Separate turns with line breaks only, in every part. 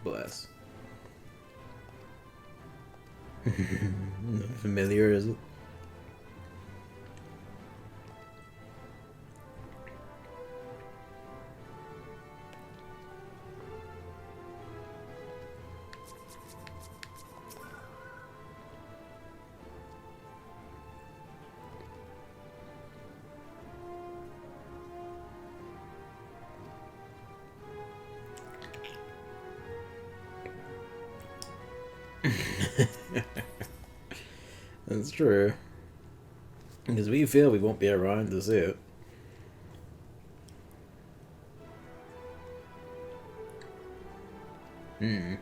Bless. Not familiar, is it? That's true. Because we feel we won't be around to see it. Hmm.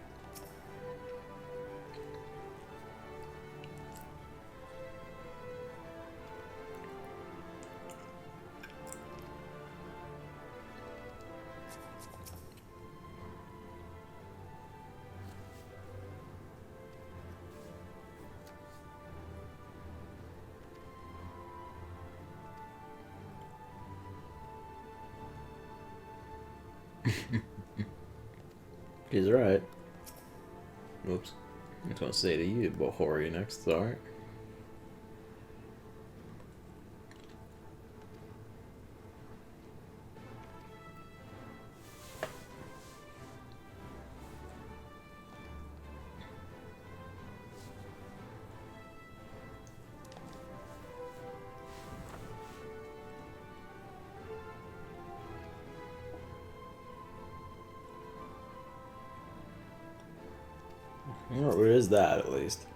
He's right. Whoops. I was gonna say to you, Bahori next, alright? Where is that, at least?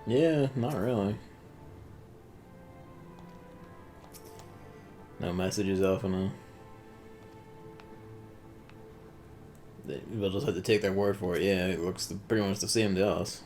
Yeah, not really. No messages off and we'll just have to take their word for it. Yeah, it looks pretty much the same to us.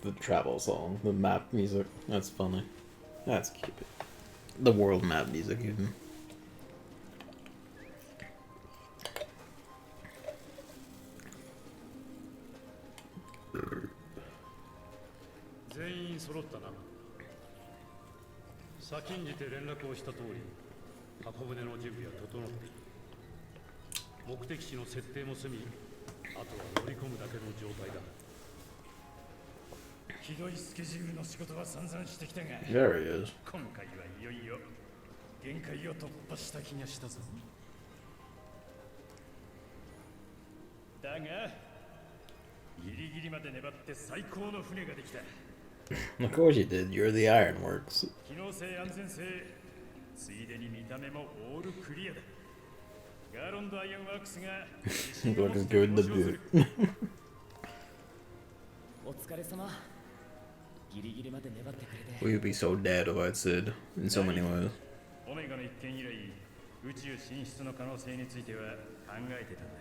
The travel song, the map music. That's funny. That's cute. The world map music, even.
全員揃ったな。先んじて連絡をした通り、箱舟の準備は整っている。目的地の設定も済み、あとは乗り込むだけの状態だ。ひどいスケジュールの仕事は散々してきたが、
There he is.
今回はいよいよ限界を突破した気がしたぞ。だが、ギリギリまで粘って最高の船ができた。
Of course you did. You're the Ironworks.
機能性安全性、ついでに見た目もオールクリアだ。ガーロンドアイアンワークスが
Looking good in the boot.
お疲れ様。ギリギリまで粘ってくれて。
We would be so dead without Sid in so many ways.
オメガの一件以来、宇宙進出の可能性については考えてたんだ。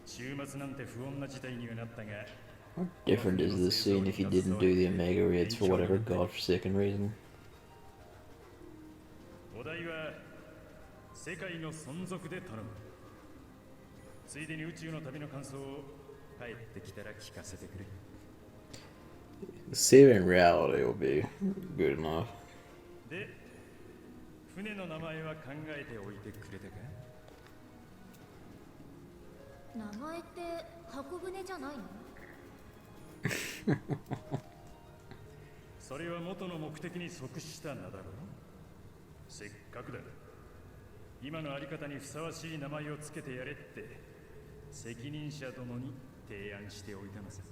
週末なんて不穏な事態にはなったが、
How different is this scene if you didn't do the Omega raids for whatever godforsaken reason?
お題は世界の存続で頼む。ついでに宇宙の旅の感想を帰ってきたら聞かせてくれ。
Saving reality will be good enough.
で、船の名前は考えておいてくれたか？
名前って箱舟じゃないの？
それは元の目的に即した名だろう。せっかくだ。今のあり方にふさわしい名前をつけてやれって責任者どもに提案しておいたのさ。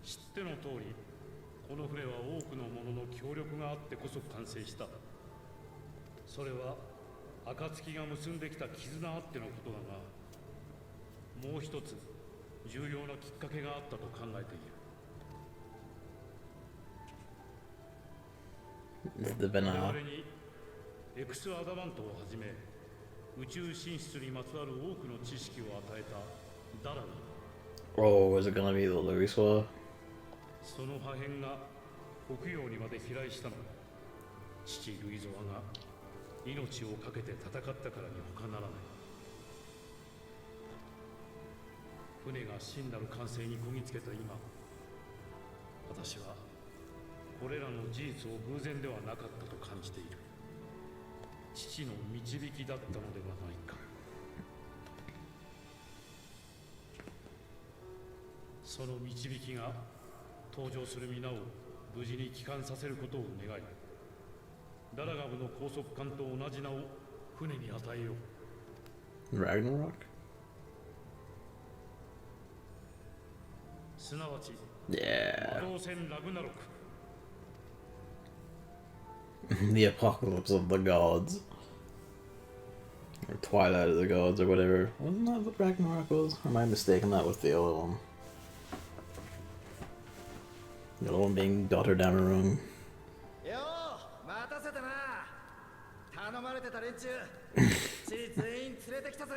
知っての通り、この船は多くの者の協力があってこそ完成した。それは暁が結んできた絆あってのことだが、もう一つ重要なきっかけがあったと考えている。
The
我
banana.
々にエクスアダバントをはじめ宇宙進出にまつわる多くの知識を与えたダラが、
Oh, is it gonna be the Louis?
その破片が北洋にまで飛来したのだ。父ルイゾワが命を懸けて戦ったからに他ならない。船が真なる完成にこぎつけた今、私はこれらの事実を偶然ではなかったと感じている。父の導きだったのではないか。その導きが登場する皆を無事に帰還させることを願い、ダラガブの高速艦と同じ名を船に与えよう。
Ragnarok?
すなわち
Yeah.
魔導戦ラグナロク。
The apocalypse of the gods. Or Twilight of the gods, or whatever. Wasn't that what Ragnarok was? Or am I mistaken that with the other one? The other one being Daughter Damarung.
よう待たせたな。頼まれてた連中チリ全員連れてきたぜ。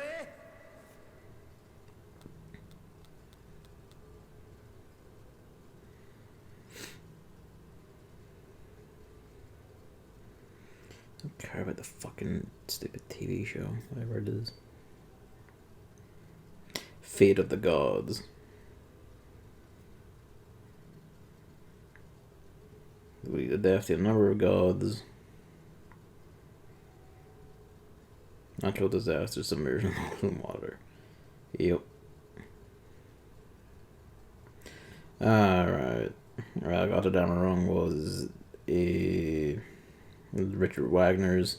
I don't care about the fucking stupid TV show, whatever it is. Fate of the Gods. The death, the number of gods. Natural disaster, submersion in water. Yep. Alright. I got it down wrong. Was Richard Wagner's.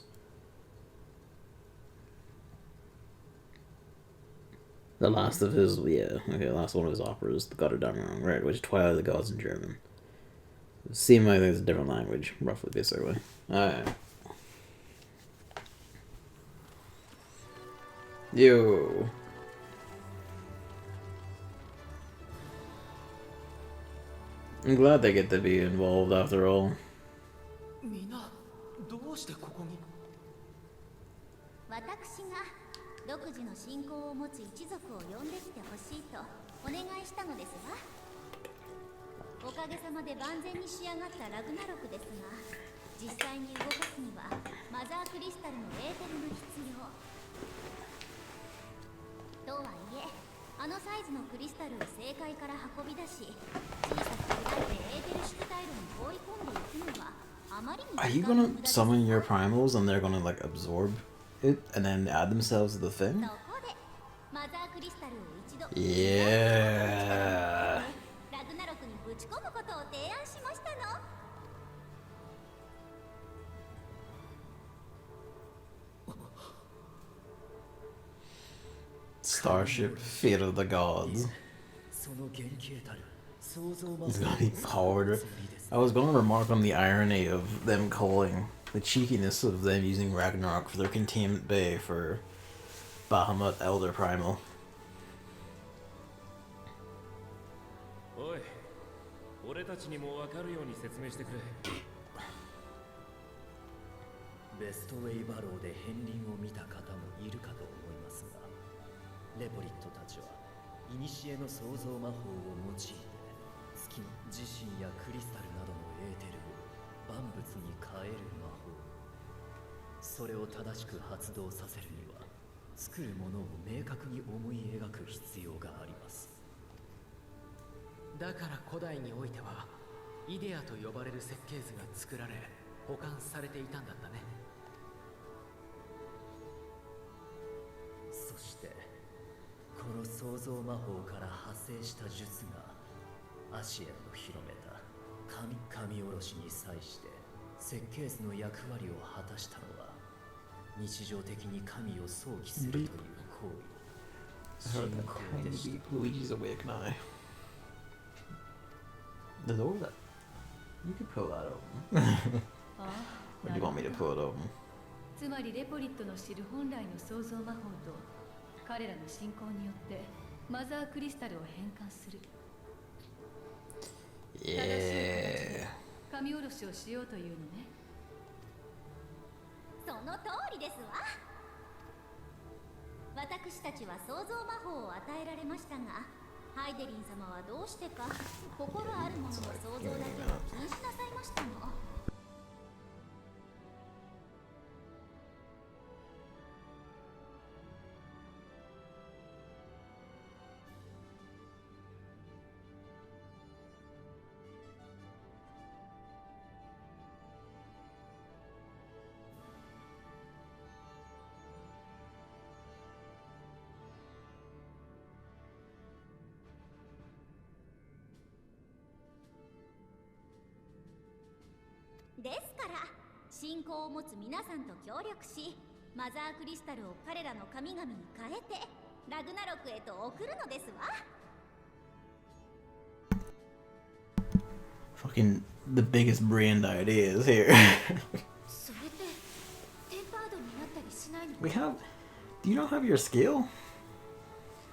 The last of his, yeah, okay, last one of his operas, The Gotterdammerung, right, which is Twilight of the Gods in German. Seemed like it's a different language, roughly, basically. Alright. Yo. I'm glad they get to be involved after all.
みんなどうしてここに？
私が独自の信仰を持つ一族を呼んできてほしいとお願いしたのですわ。おかげさまで万全に仕上がったラグナロクですが、実際に動かすにはマザークリスタルのエーテルが必要。とはいえ、あのサイズのクリスタルを正解から運び出し、小さく砕いてエーテルシュタイルに放り込んでいくのはあまりに
Are you gonna summon your primals and they're gonna like absorb it and then add themselves to the thing?
そこでマザークリスタルを一度
Yeah.
ラグナロクにぶち込むことを提案しましたの。
Starship Fate of the Gods.
その原型たる創造魔
It's gonna be powered. I was gonna remark on the irony of them calling the cheekiness of them using Ragnarok for their containment bay for Bahamut Elder Primal.
おい、俺たちにも分かるように説明してくれ。ベストウェイバローで片鱗を見た方もいるかと思いますが、レポリットたちは古の創造魔法を用いて月自身やクリスタルなどのエーテルを万物に変える魔法、それを正しく発動させるには作るものを明確に思い描く必要があります。だから古代においてはイデアと呼ばれる設計図が作られ保管されていたんだったね。してこの創造魔法から派生した術がアシエンの広めた神下ろしに際して設計図の役割を果たしたのは日常的に神を想起するという行為
I heard that kind of beat Luigi's awake eye. The door that you could pull that open.
ああ
Or do you want me to pull it open?
つまりレポリットの知る本来の創造魔法と彼らの信仰によってマザークリスタルを変換する。正しい形で
Yeah.
神おろしをしようというのね。
その通りですわ。私たちは創造魔法を与えられましたが、ハイデリン様はどうしてか心あるものの創造だけを禁止なさいましたの。ですから信仰を持つ皆さんと協力し、マザークリスタルを彼らの神々に変えてラグナロクへと送るのですわ。
Fucking the biggest brand ideas here.
それってテンパードになったりしないの？
We have. Do you not have your skill?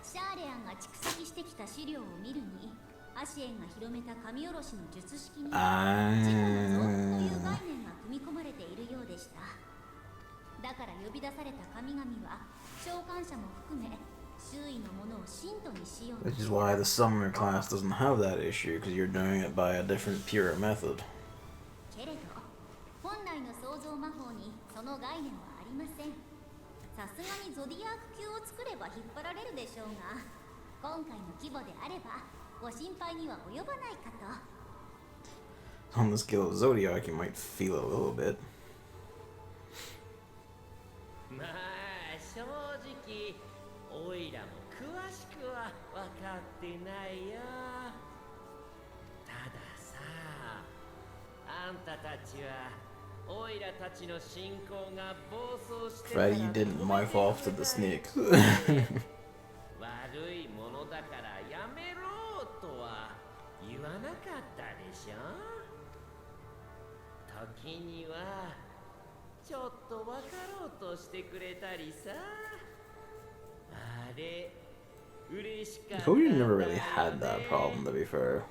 シャーレアンが蓄積してきた資料を見るに、アシエンが広めた神おろしの術式には自我の増幅という概念が組み込まれているようでした。だから呼び出された神々は召喚者も含め周囲のものを信徒にしようと。
Which is why the summoner class doesn't have that issue, because you're doing it by a different, pure method.
けれど本来の創造魔法にその概念はありません。さすがにゾディアーク級を作れば引っ張られるでしょうが、今回の規模であればご心配には及ばないかと。
On the skill of Zodiac, you might feel it a little bit.
まあ正直オイラも詳しくは分かってないよ。たださ、あんたたちはオイラたちの信仰が暴走してたら
Freddy, you didn't mic off to the snakes.
悪いものだからやめろとは言わなかったでしょ。時にはちょっと分かろうとしてくれたりさ。あれ嬉しかった。
Cody never really had that problem, to be fair.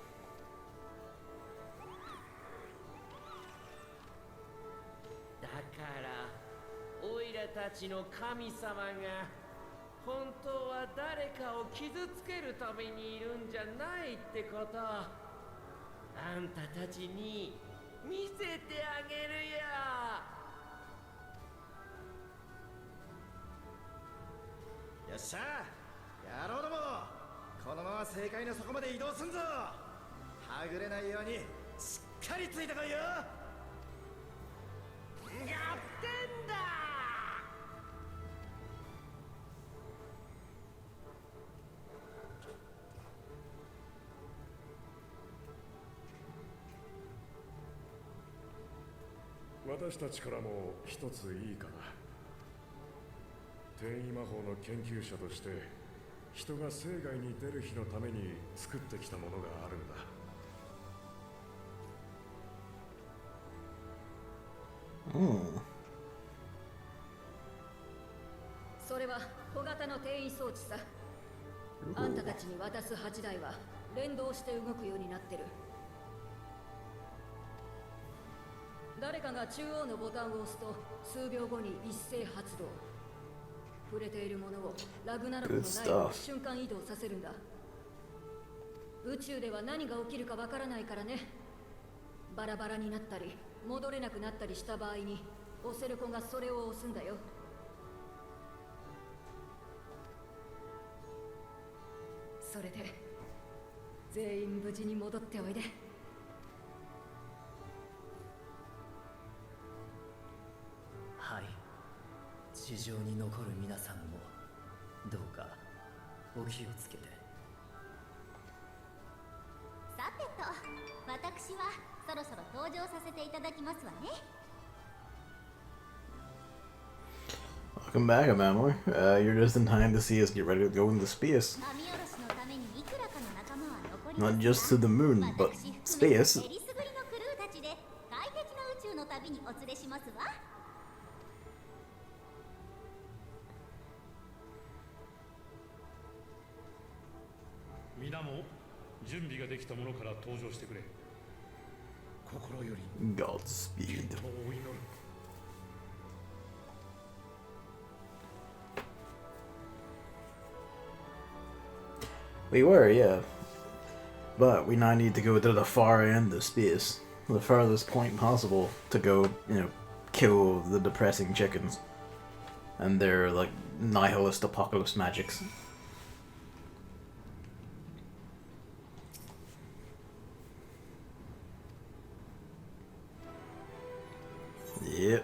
だからオイラたちの神様が本当は誰かを傷つけるためにいるんじゃないってことあんたたちに見せてあげるよ。
よっしゃ、野郎ども、このまま正解の底まで移動すんぞ。はぐれないようにしっかりついてこいよ。
やってんだ。
私たちからも一ついいかな。転移魔法の研究者として人が生涯に出る日のために作ってきたものがあるんだ。
それは小型の転移装置さ。あんたたちに渡す8台は連動して動くようになってる。誰かが中央のボタンを押すと数秒後に一斉発動。触れているものをラグナロクの内部に瞬間移動させるんだ。宇宙では何が起きるかわからないからね。バラバラになったり戻れなくなったりした場合にオセルコがそれを押すんだよ。それで全員無事に戻っておいで。
はい、地上に残る皆さんもどうかお気をつけて。
さてと、私はそろそろ登場させていただきますわね。
Welcome back, Emily. You're just in time to see us get ready to go into space.
神下ろしのためにいくらかの仲間は残り
Not
ます
just to the moon,
が、
but
私含め
space.
えりすぐりのクルーたちで快適な宇宙の旅にお連れしますわ。
皆も準備ができたものから登場してくれ。心より
Godspeed.
健闘を祈る。
We were, yeah. But we now need to go to the far end of space. The farthest point possible to go, kill the depressing chickens. And their, like, nihilist apocalypse magics. Yep.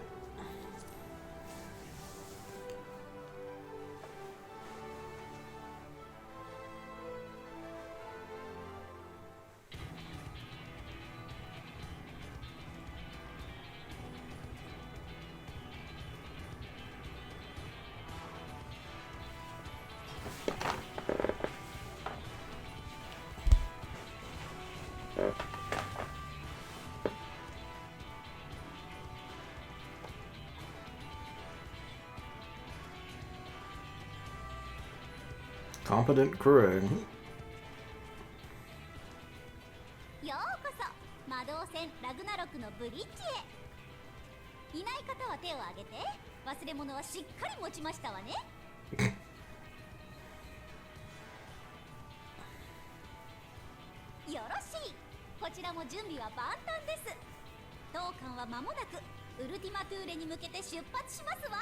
Competent crewing.
ようこそ魔導戦ラグナロクのブリッジへ。いない方は手を挙げて。忘れ物はしっかり持ちましたわね。よろしい。こちらも準備は万端です。当館は間もなくウルティマトゥーレに向けて出発しますわ。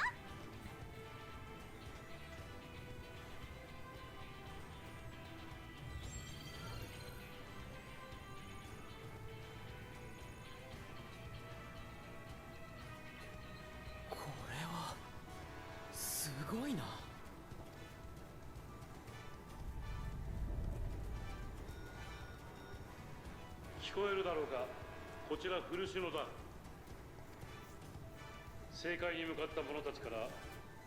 これはすごいな。
聞こえるだろうか。こちら古篠だ。正解に向かった者たちから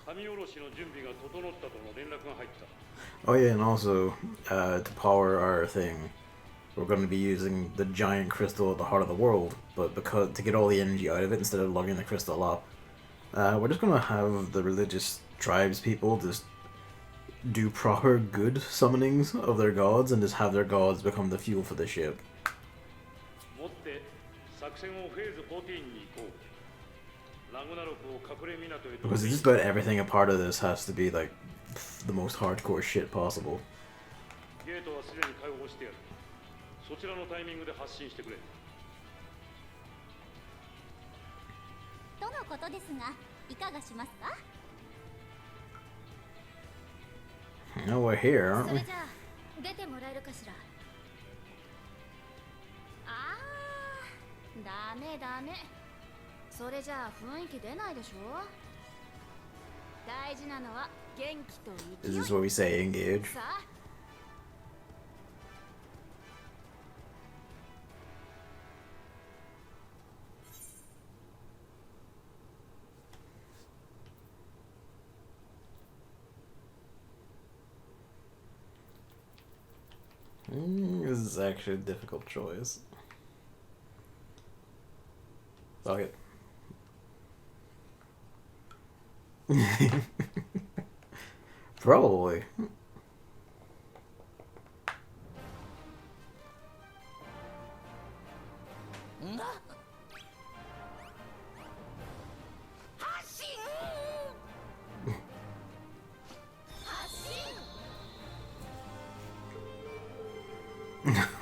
神下ろしの準備が整ったとの連絡が入った。
Oh yeah, and also, to power our thing, we're going to be using the giant crystal at the heart of the world, but because to get all the energy out of it instead of lugging the crystal up, we're just going to have the religious tribes people just do proper good summonings of their gods and just have their gods become the fuel for the ship.
もって作戦をフェーズ14に行こう。ラグナロクを隠れ港へと。
Because just about everything a part of this has to be like the most hardcore shit possible.
ゲートはすでに開放してある。そちらのタイミングで発進してくれ。
とのことですが、いかがしますか？
No, we're here,
そ
aren't
れ
we?
じゃあ出てもらえるかしら。あー、ダメダメ。それじゃあ雰囲気出ないでしょ。大事なのは元気と
Is
勢い。
this what we say, engage?
さあ。
This is actually a difficult choice. Fuck it. Probably.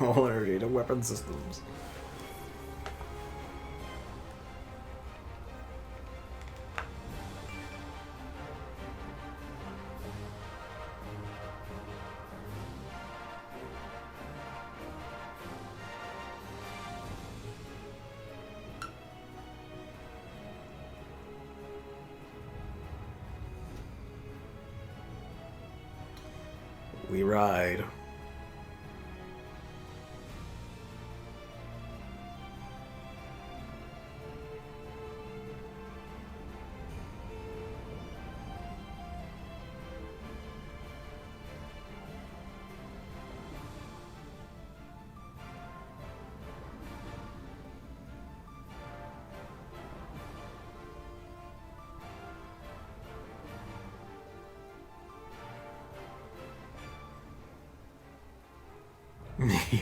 All energy to weapon systems. ride.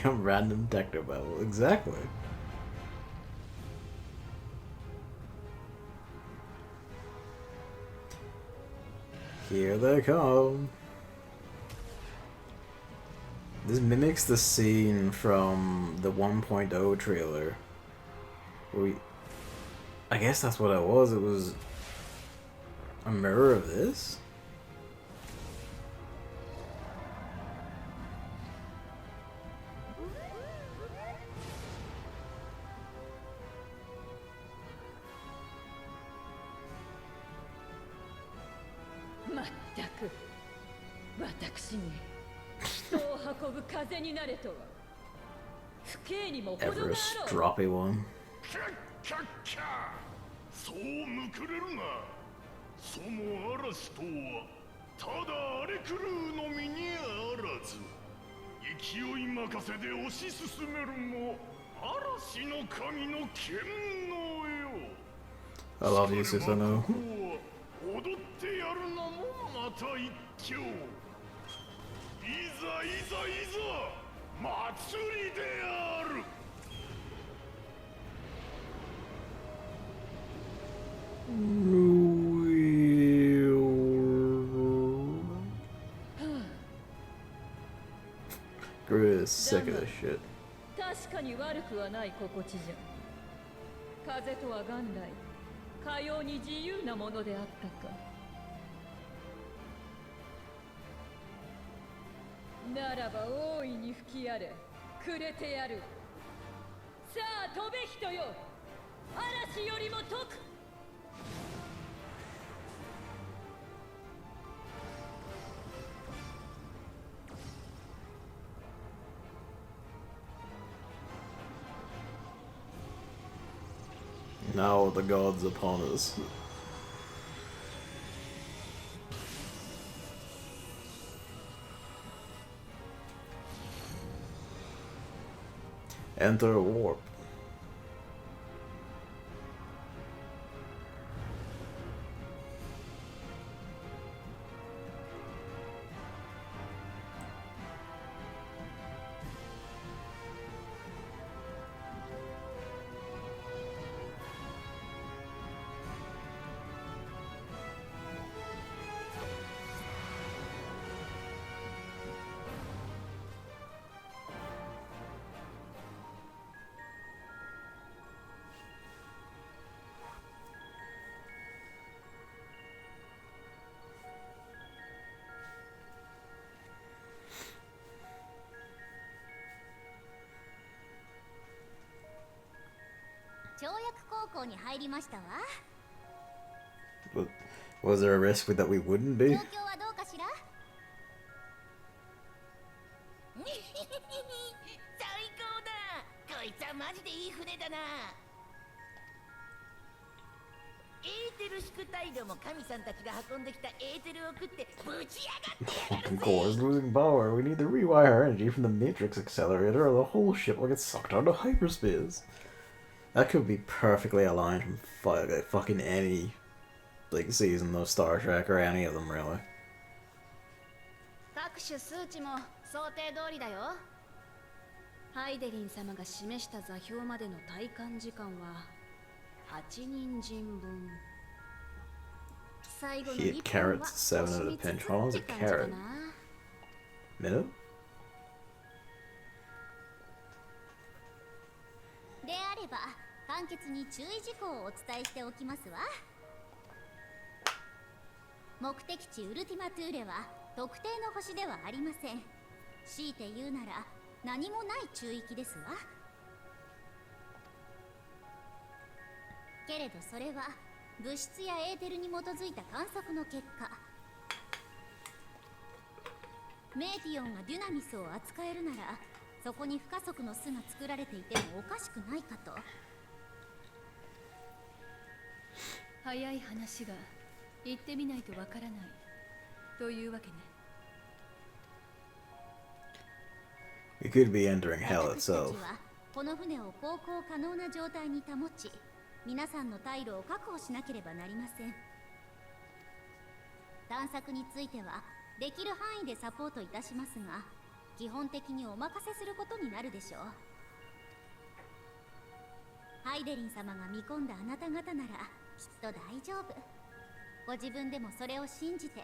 A random techno battle, exactly. Here they come. This mimics the scene from the 1.0 trailer. I guess that's what it was. It was a mirror of this? Ever a stroppy one?
そうむくれるな。その嵐とはただ荒れ狂うのみにあらず、勢い任せで推し進めるも嵐の神の剣のよ。
I love you, Susanoo.
踊ってやるのもまた一興。いざいざいざ祭りである。
Gru is sick of this shit.
確かに悪くはない心地じゃ。風とは元来かように自由なものであったか。ならば大いに吹き荒れ、くれてやる。さあ飛べ人よ、嵐よりも解く。
Now the gods upon us. Enter warp. Was there a risk that we wouldn't be?
エーテル宿態度も神さんたちが運んできたエーテルを食ってぶち上がってやるぜ。
Core is losing power. We need to rewire energy from the matrix accelerator or the whole ship will get sucked out of hyperspace. That could be perfectly aligned from fucking any like season of Star Trek or any of them really.
各種数値も想定通りだよ。ハイデリン様が示した座標までの体感時間は8人参分。最後の
He
1
had
分は
carrots 7 at a pinch. How long is a
って感じか
carrot?
な。
Minute?
であれば簡潔に注意事項をお伝えしておきますわ。目的地ウルティマトゥーレは特定の星ではありません。強いて言うなら何もない中域ですわ。けれどそれは物質やエーテルに基づいた観測の結果。メーティオンがデュナミスを扱えるなら、そこに不可足の巣が作られていてもおかしくないかと。
早い話が行ってみないとわからないというわけね。
We could be entering hell
私た
itself.
ちはこの船を航行可能な状態に保ち、皆さんの退路を確保しなければなりません。探索についてはできる範囲でサポートいたしますが、基本的にお任せすることになるでしょう。ハイデリン様が見込んだあなた方ならきっと大丈夫。ご自分でもそれを信じて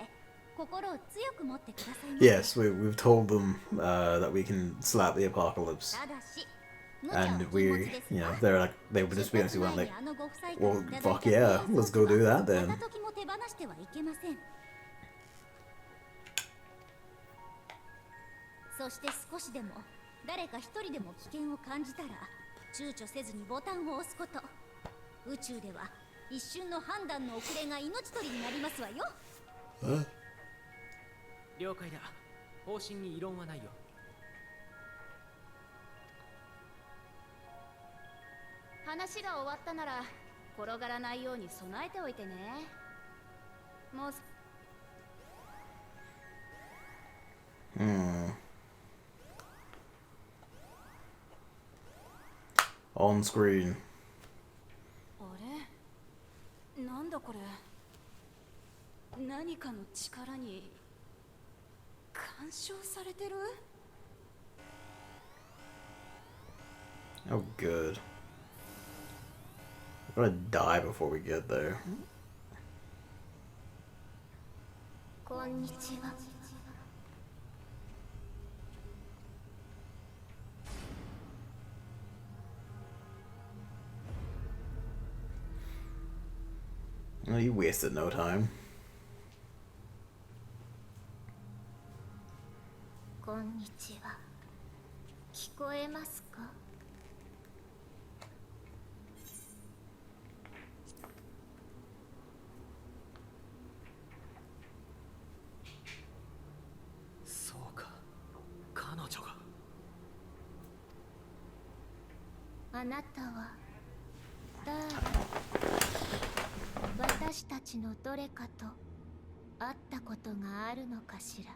心を強く持ってくださいませ。
Yes, we've told them that we can slap the apocalypse.
ただし、無茶は
And
禁
we,
物です
you
が
know, they're like, they would just be honest,
出
we
発
went
前
like,
にあのご夫妻から
well,
いただいた
fuck yeah,
プレゼン
let's go do
は
that then.
片時も手放してはいけません。そして少しでも誰か一人でも危険を感じたら躊躇せずにボタンを押すこと。宇宙では一瞬の判断の遅れが命取りになりますわよ。
了解だ。方針に異論はないよ。
話が終わったなら転がらないように備えておいてね。もう
On screen.
あれ、なんだこれ。何かの力に干渉されてる。
Oh, good. We're gonna die before we get there.
こんにちは。
Well, you wasted no time.
こんにちは。聞こえますか？
そうか、彼女が。
あなたは誰？私たちのどれかと会ったことがあるのかしら。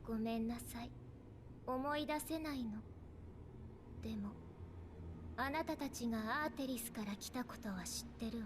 ごめんなさい。思い出せないの。でもあなたたちがアーテリスから来たことは知ってるわ。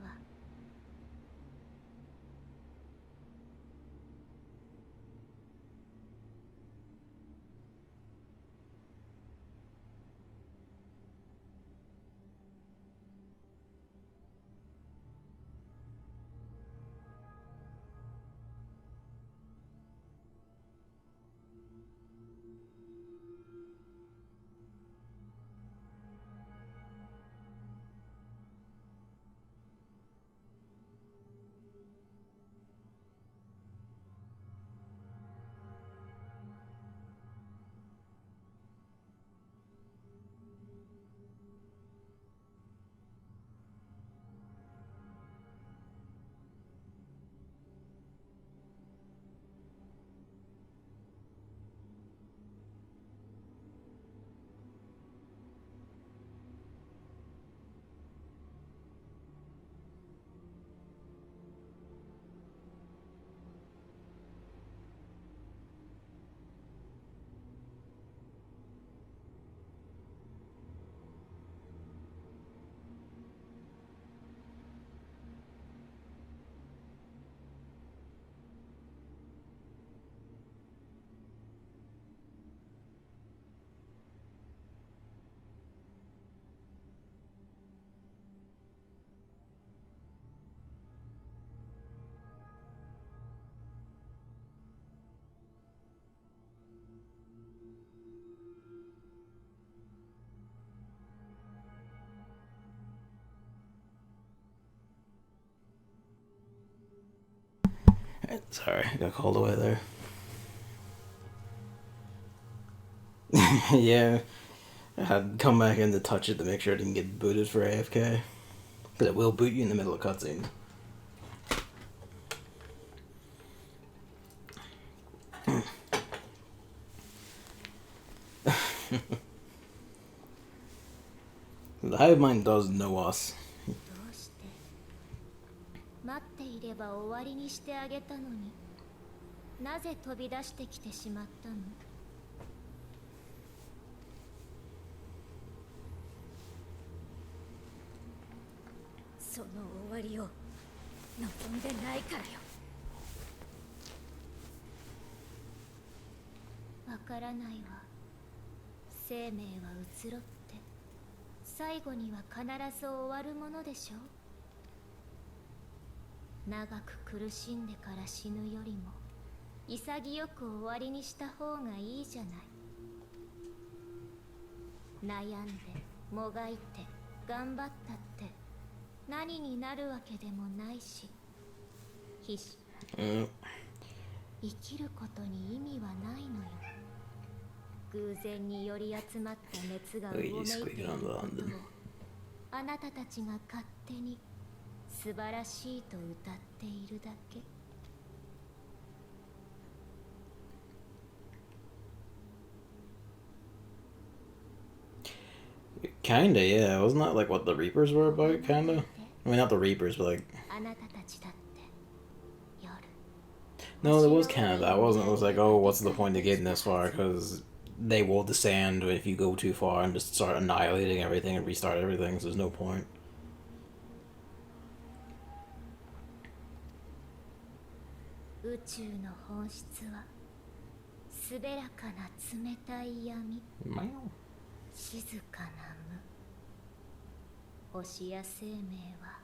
Sorry, I got called away there. Yeah, I had to come back in to touch it to make sure I didn't get booted for AFK. Because it will boot you in the middle of cutscenes. The hive mind does know us.
どうして。待っていれば終わりにしてあげたのに、なぜ飛び出してきてしまったの？
その終わりを望んでないからよ。
わからないわ。生命は移ろって最後には必ず終わるものでしょう。長く苦しんでから死ぬよりも潔く終わりにした方がいいじゃない。悩んでもがいて頑張ったって何になるわけでもないし、生きることに意味はないのよ。偶然により集まった熱がうごめいていることをあなたたちが勝手に素晴らしいと歌っているだけ。
Kinda, yeah. Wasn't that like what the Reapers were about, kinda? I mean, not the Reapers, but like... No, there was kind of that, wasn't it? It was like, oh, what's the point of getting this far? Because they will descend if you go too far and just start annihilating everything and restart everything, so there's no point.
宇宙の本質はすべらかな冷たい闇、静かな無。星や生命は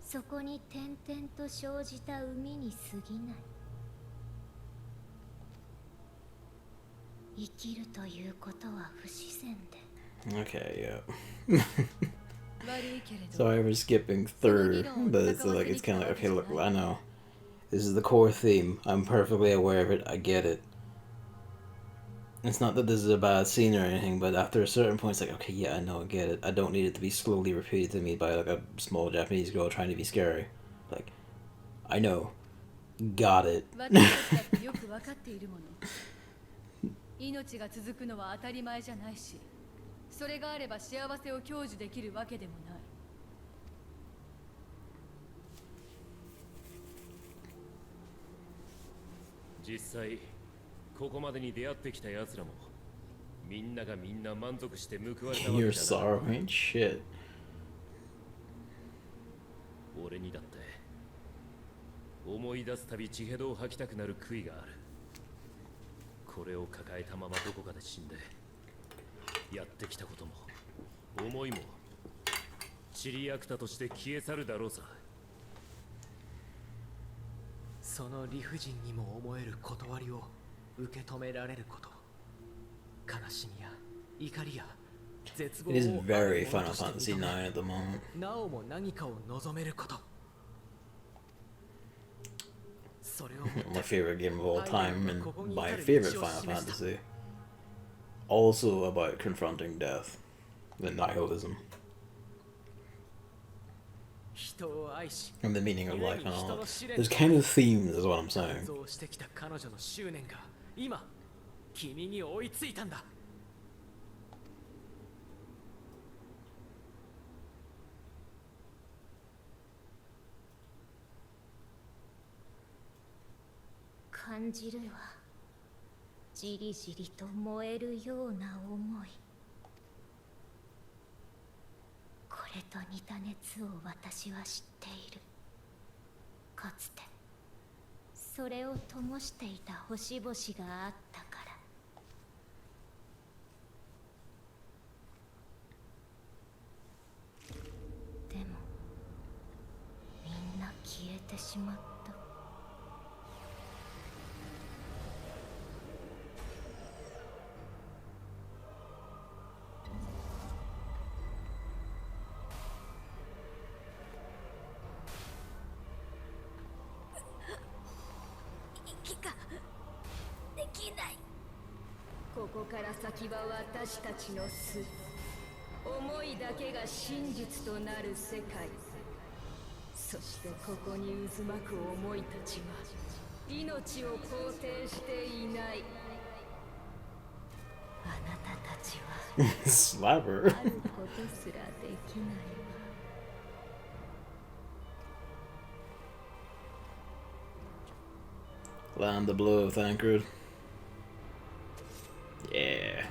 そこに点々と生じた海に過ぎない。生きるということは不自然で。
Okay, yeah. Sorry for skipping through, but it's like it's kind of like, okay, look, I know. This is the core theme. I'm perfectly aware of it. I get it. It's not that this is a bad scene or anything, but after a certain point, it's like, okay, yeah, I know, I get it. I don't need it to be slowly repeated to me by like a small Japanese girl trying to be scary. Like, I know. Got it.
命が続くのは当たり前じゃないし、それがあれば幸せを享受できるわけでもない。
実際
ここまでに出会ってきた奴らもみんながみんな満足して報われたわ
Your
けじゃない。
sorrow ain't shit.
俺にだって思い出すたび血へどを吐きたくなる悔いがある。これを抱えたままどこかで死んで、やってきたことも思いも散りあくたとして消え去るだろうさ。
その理不尽にも思える断りを受け止められること、悲しみや怒りや絶望を
It is
ある
very
もの
Final
として
Fantasy
認め
IX at the moment.
なおも何かを望めること、それを
My favorite game of all time, and my favorite Final Fantasy. Also about confronting death and nihilism
人を愛し
and the meaning of
故
life
に
and
人
all
の
that.
試練
Those kind of themes is what I'm
想
saying.
像してきた彼女の執念が今君に追いついたんだ。
感じるわ。じりじりと燃えるような思い。これと似た熱を私は知っている。かつてそれを灯していた星々があったから。でもみんな消えてしまった。
ここから先は私たちの巣。思いだけが真実となる世界。そしてここに渦巻く思いたちは命を肯定していない。あなたたちは
Slapper.
あることすらできないわ。
Land the blow of Thancred. Yeah.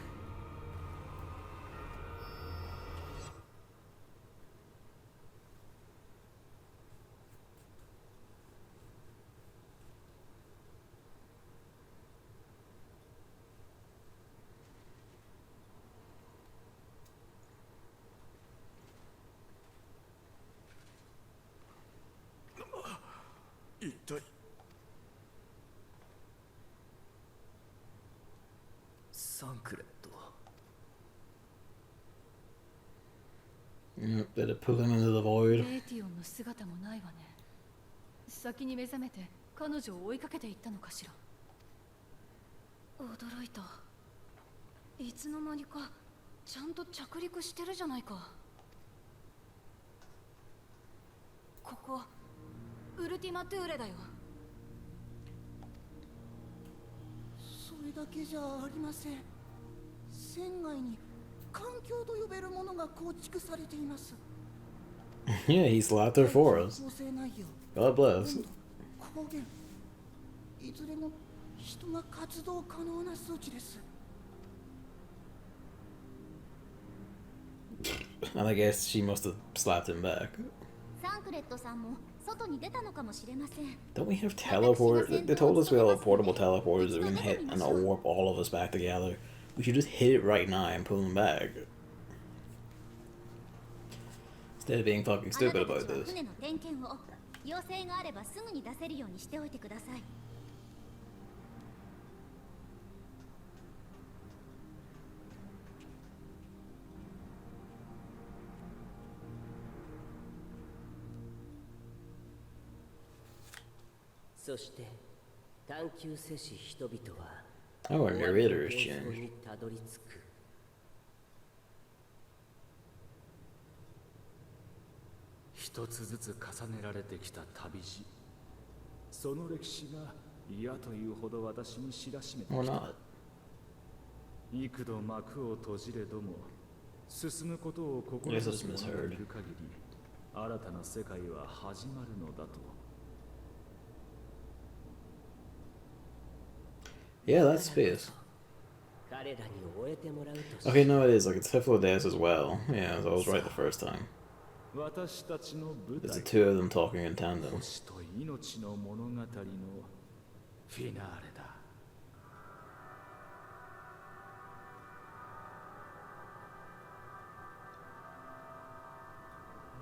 Did it pull him into the void?
レーティオンの姿もないわね。先に目覚めて彼女を追いかけていったのかしら。驚いた。いつの間にかちゃんと着陸してるじゃないか。ここウルティマトゥーレだよ。
それだけじゃありません。船外に環境と呼べるものが構築されています。
Yeah, he slapped her for us.
構成内容、
God bless.
光源、いずれも人が活動可能な数値です。
And I guess she must have slapped him back.
サンクレットさんも外に出たのかもしれません。
Don't we have teleport? They told us we all have portable teleporters that we can hit and it'll warp all of us back together. We should just hit it right now and pull them back. Instead of being fucking stupid about this.
船の点検を要請があればすぐに出せるようにしておいてください。
そして探求せし人々は
Oh, our narrator has changed.
にたどり着く。
一つずつ重ねられてきた旅路、その歴史が嫌というほど私に知らしめて
Or
きた。
not.
幾度幕を閉じれども進むことを
Yes,
志
it's
す者が
misheard.
いる限り新たな世界は始まるのだと。
Yeah, that's space. Okay, no, it is. Like, it's Hypnodeus as well. Yeah, so I was right the first time. There's the two of them talking in tandem.
フィナーレだ。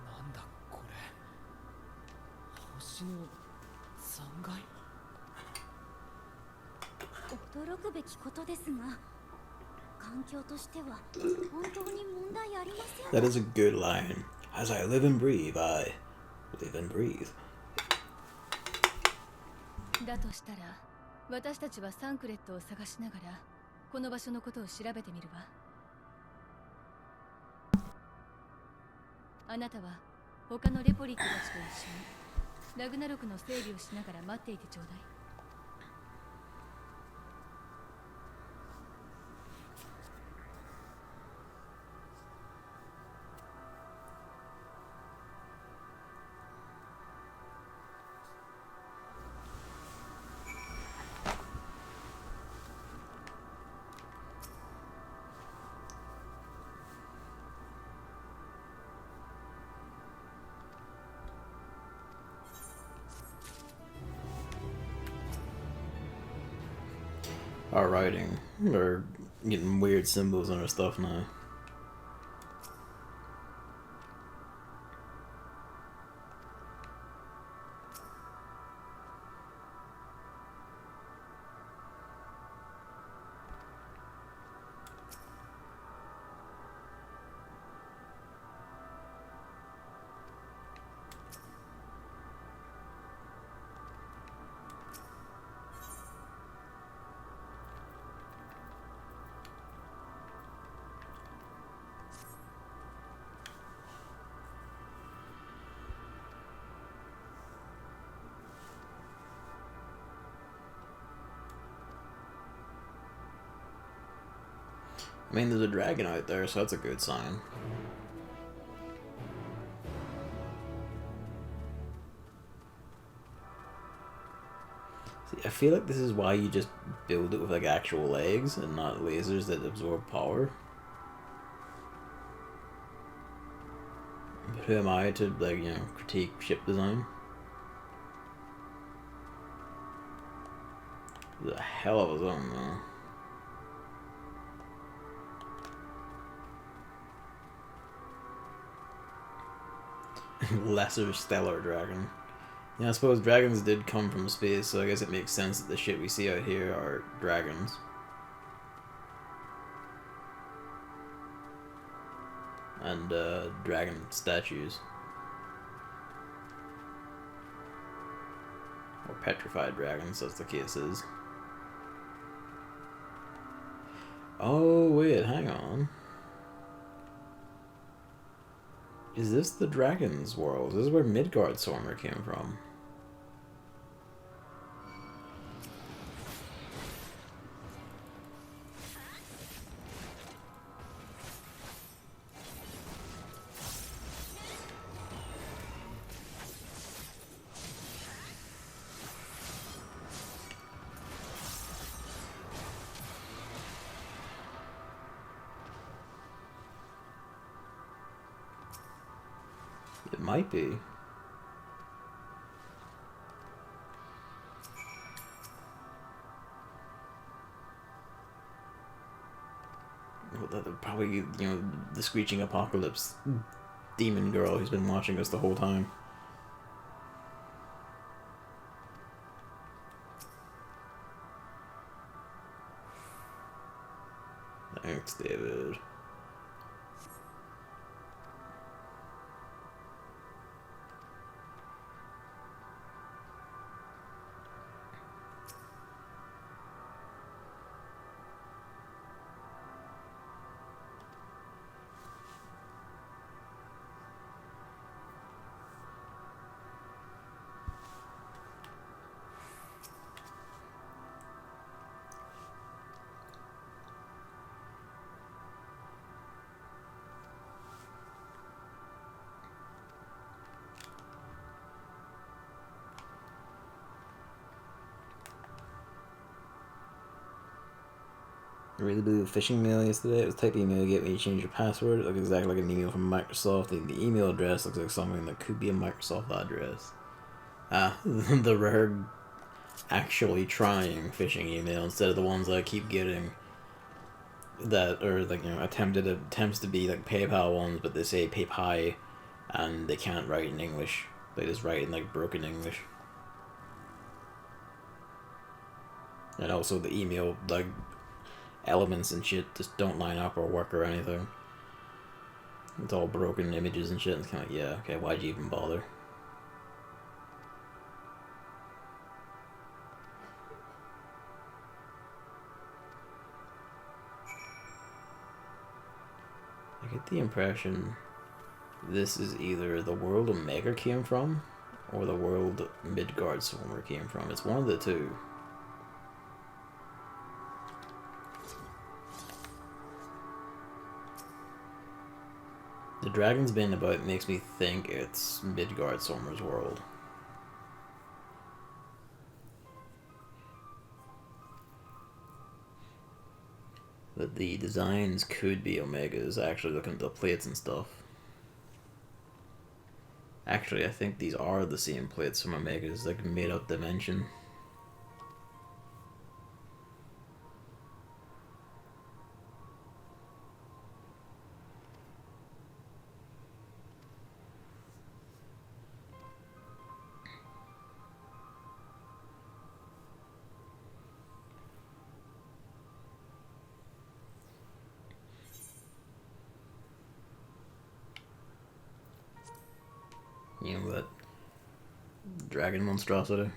なんだこれ。星の残骸。
驚くべきことですが、環境としては本当に問題ありません。
That is a good line. As I live and breathe, I live and breathe.
だとしたら、私たちはサンクレットを探しながらこの場所のことを調べてみるわ。あなたは他のレポリットたちと一緒にラグナロクの整備をしながら待っていてちょうだい。
Our writing. We're getting weird symbols on our stuff now. I mean, there's a dragon out there, so that's a good sign. See, I feel like this is why you just build it with like actual legs and not lasers that absorb power. But who am I to, like, you know, critique ship design? The hell of a zone, though. Lesser stellar dragon. Yeah, I suppose dragons did come from space, so I guess it makes sense that the shit we see out here are dragons. And, dragon statues. Or petrified dragons, as the case is. Oh, wait, hang on. Is this the dragon's world? This is where Midgard Stormer came from. It might be. Well, probably, you know, the Screeching Apocalypse demon girl who's been watching us the whole time. Thanks, David. really blew phishing mail yesterday. It was type email to get me to change your password. It looked exactly like an email from Microsoft. The email address looks like something that could be a Microsoft address. The rare actually trying phishing email instead of the ones that I keep getting that are like, you know, attempts to be like PayPal ones, but they say PayPal and they can't write in English. They just write in like broken English. And also the email like elements and shit just don't line up or work or anything. It's all broken images and shit. It's kind of like, yeah, okay, why'd you even bother? I get the impression this is either the world Omega came from or the world Midgardsormr came from. It's one of the two. The dragon's been about makes me think it's Midgardsormr's world. But the designs could be Omegas, actually looking at the plates and stuff. Actually, I think these are the same plates from Omega's, like made up dimension. You know that dragon monstrosity?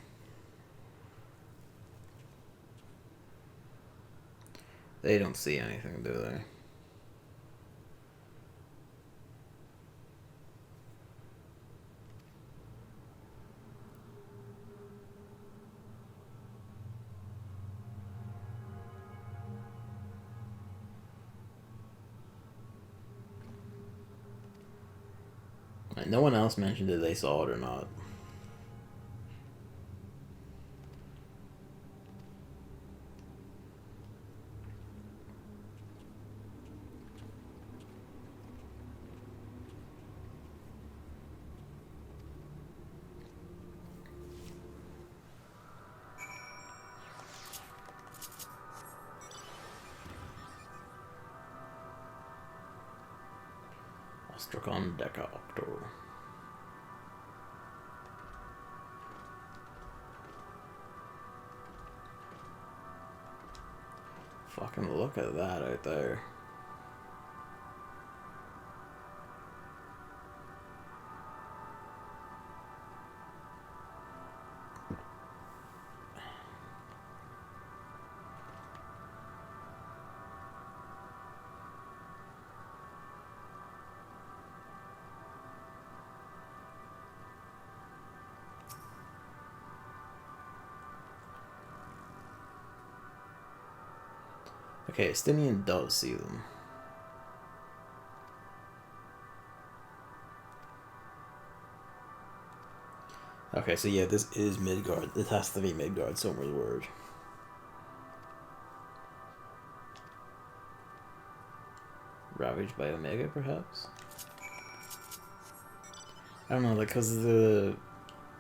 They don't see anything, do they? No one else mentioned if they saw it or not. Ostracon Deca Octo. Fucking look at that out there. Okay, Estinian does see them. Okay, so yeah, this is Midgard. This has to be Midgardsormr's word. Ravaged by Omega, perhaps? I don't know, like, because of the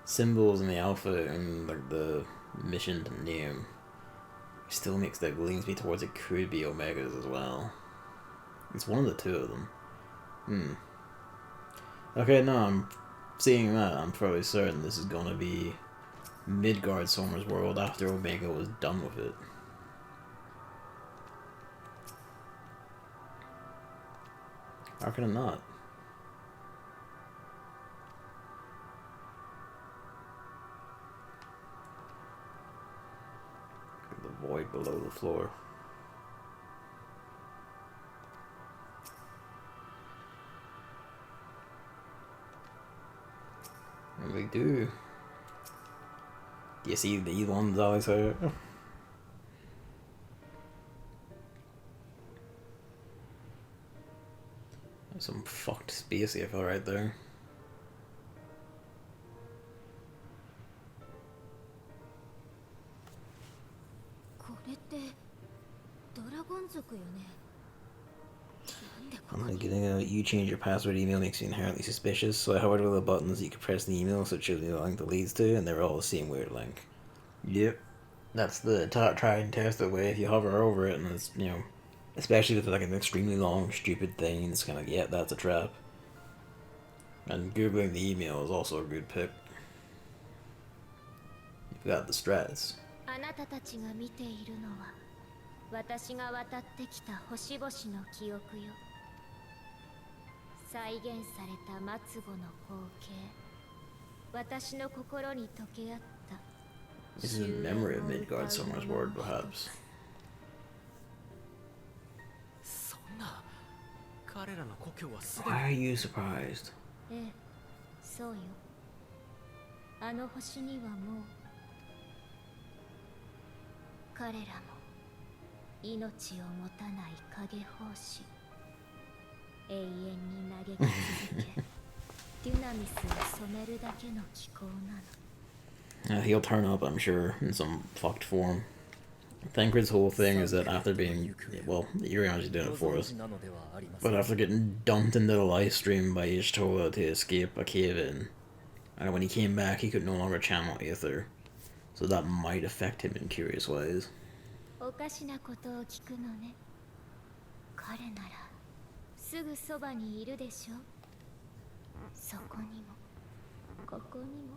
symbols in the alpha and like the mission name still makes that leans me towards it could be Omegas as well. It's one of the two of them. Okay, no, I'm seeing that. I'm fairly certain this is gonna be Midgardsormr's world after Omega was done with it. How can it not? The void below the floor. And we do. Do you see these ones always here? Some fucked space AFL right there. Like getting a you change your password email makes you inherently suspicious, so I hovered over the buttons you could press in the email so it shows me the link that leads to, and they're all the same weird link. Yep. That's the try and test it way. If you hover over it and it's, you know, especially with like an extremely long, stupid thing, it's kind of, yeah, that's a trap. And Googling the email is also a good pick. You've got the strats.
あなたたちが見ているのは私が渡ってきた星々の記憶よ。再現された末後の光景。私の心に溶け合った。
This is in memory of Midgard Summer's word, perhaps.
そんな彼らの故郷はすでに
Why are you surprised?
ええ、そうよ。あの星にはもう彼らも命を持たない影胞子。永遠に嘆き続けデュナミスを染めるだけの気候なの。
He'll turn up, I'm sure, in some fucked form. Thancred's whole thing is that after being, well, Urian's doing it for us, but after getting dumped into the live stream by Ishtola to escape a cave-in, and when he came back he could no longer channel Aether, so that might affect him in curious ways.
おかしなことを聞くのね。彼ならすぐそばにいるでしょ。そこにもここにも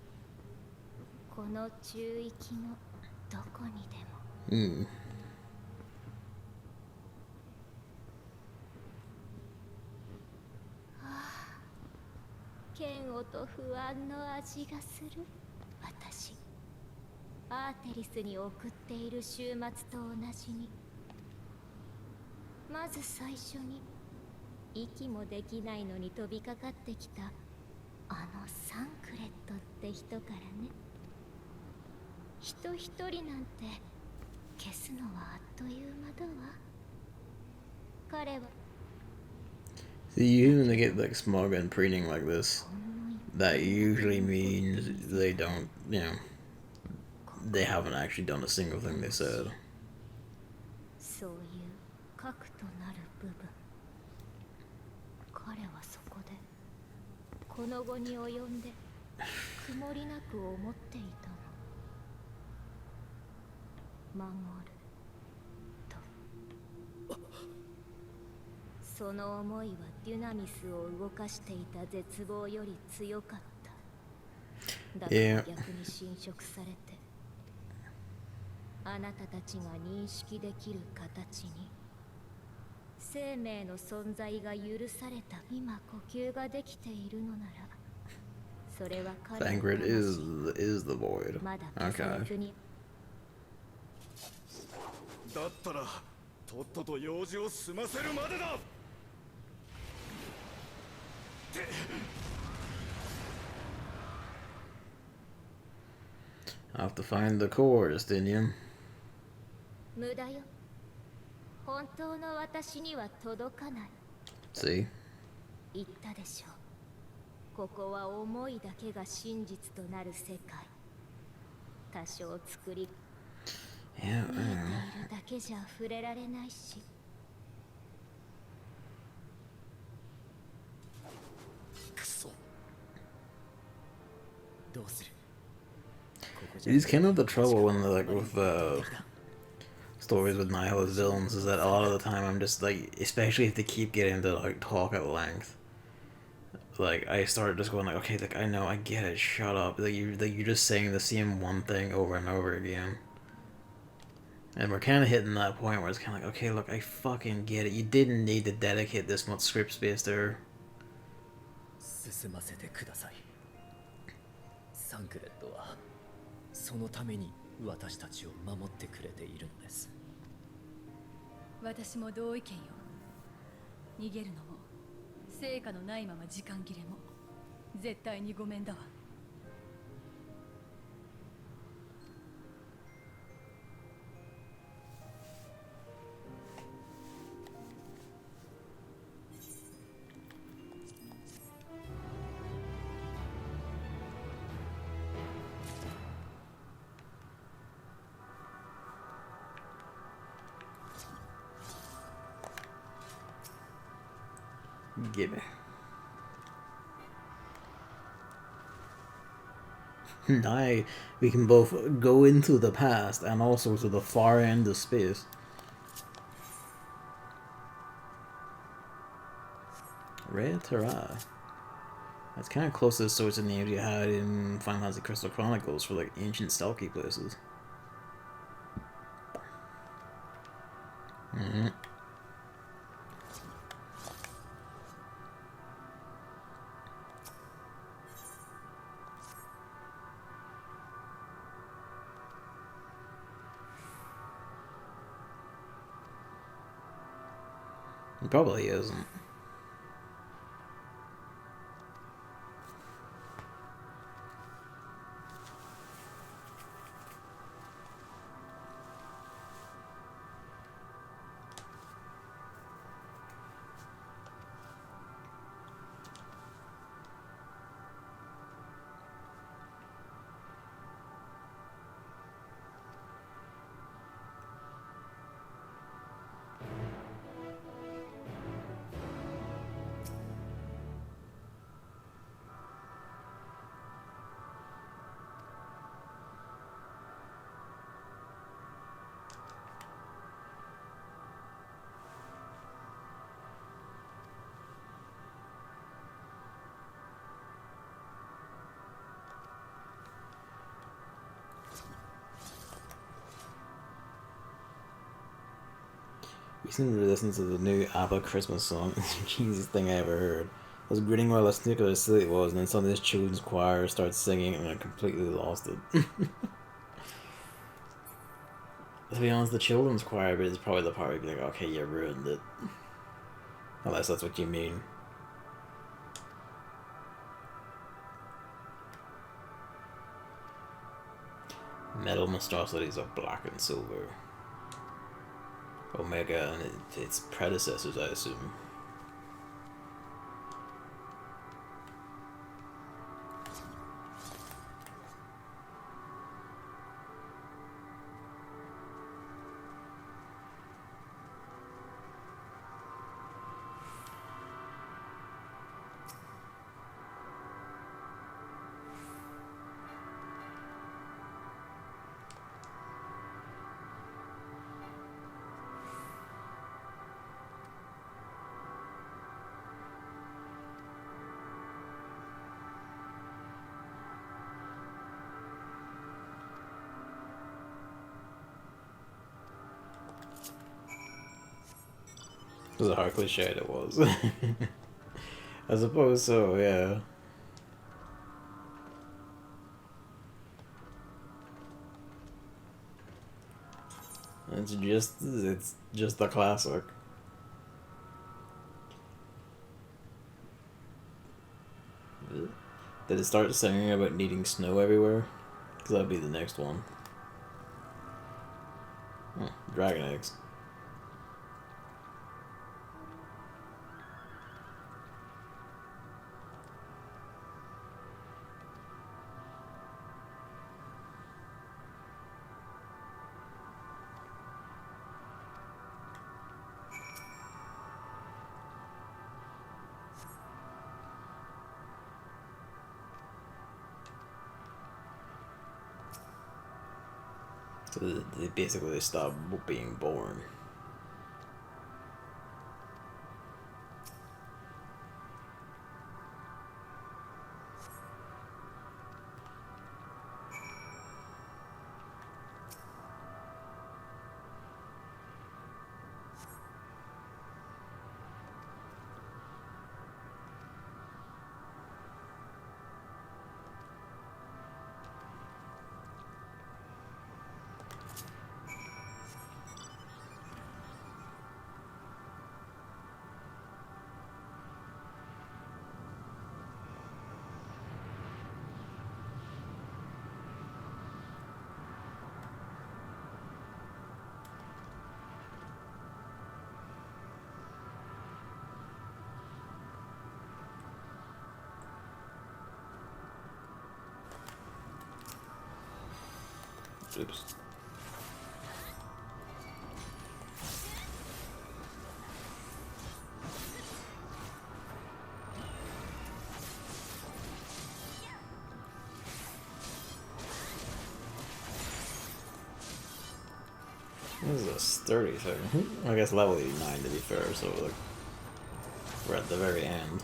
この中域のどこにでも。ああ、嫌悪と不安の味がする。私アーテリスに送っている週末と同じに。まず最初に息もできないのに飛びかかってきたあのサンクレットって人からね。人一人なんて消すのはあっという間だわ。彼は
See, usually when they get like smug and preening like this, that usually means they don't, you know, they haven't actually done a single thing they said.
そういう核となる部分。彼はそこでこの後に及んで曇りなく思っていたの。守ると。その思いはデュナミスを動かしていた絶望より強かった。だから逆に侵食されて、あなたたちが認識できる形に生命の存在が許された。今呼吸ができているのなら、それは彼の
Thancred is the void.
まだ消されずに。
だったらとっとと用事を済ませるまでだ。
I'll have to find the core, Justinian.
無駄よ。本当の私には届かない。
See?
言ったでしょう。ここは思いだけが真実となる世界。多少作り
Yeah,
見えているだけじゃ触れられないし。
くそ。どうする？
It is kind of the trouble when like with stories with nihilist villains is that a lot of the time I'm just like, especially if they keep getting to like talk at length, like I start just going like, okay, like I know, I get it, shut up, like you're just saying the same one thing over and over again. And we're kind of hitting that point where it's kind of like, okay, look, I fucking get it. You didn't need to dedicate this much script space to her.
進ませてください。サンクレットはそのために私たちを守ってくれているのです。
私も同意見よ。逃げるのも成果のないまま時間切れも絶対にごめんだわ。
Gimme. Now we can both go into the past and also to the far end of space. Rare Terra. That's kind of close to the sorts of names you had in Final Fantasy Crystal Chronicles for like ancient stealthy places. It probably isn't. Recently listened to the new ABBA Christmas song. It's the cheesiest thing I ever heard. I was grinning while listening to how silly it was, and then suddenly this children's choir starts singing, and I completely lost it. To be honest, the children's choir bit is probably the part where you'd be like, okay, you ruined it. Unless that's what you mean. Metal monstrosities are black and silver. Omega and its predecessors, I assume. It was a hard cliche it was. I suppose so, yeah. It's just the classic. Did it start singing about needing snow everywhere? Because that'd be the next one. Dragon eggs. So they basically stopped being born. Oops. This is a sturdy thing. I guess level 89 to be fair, so like we're at the very end.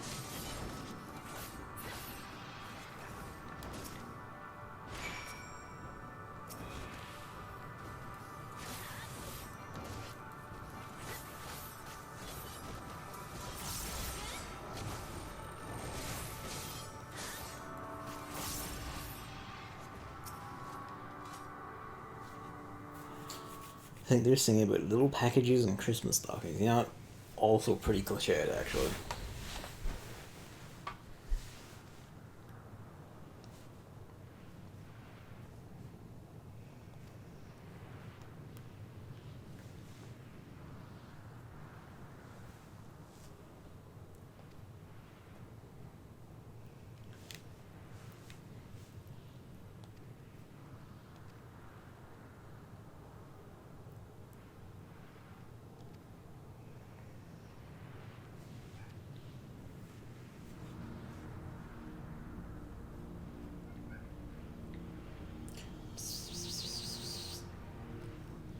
I think they're singing about little packages and Christmas stockings. You know, also pretty cliched actually.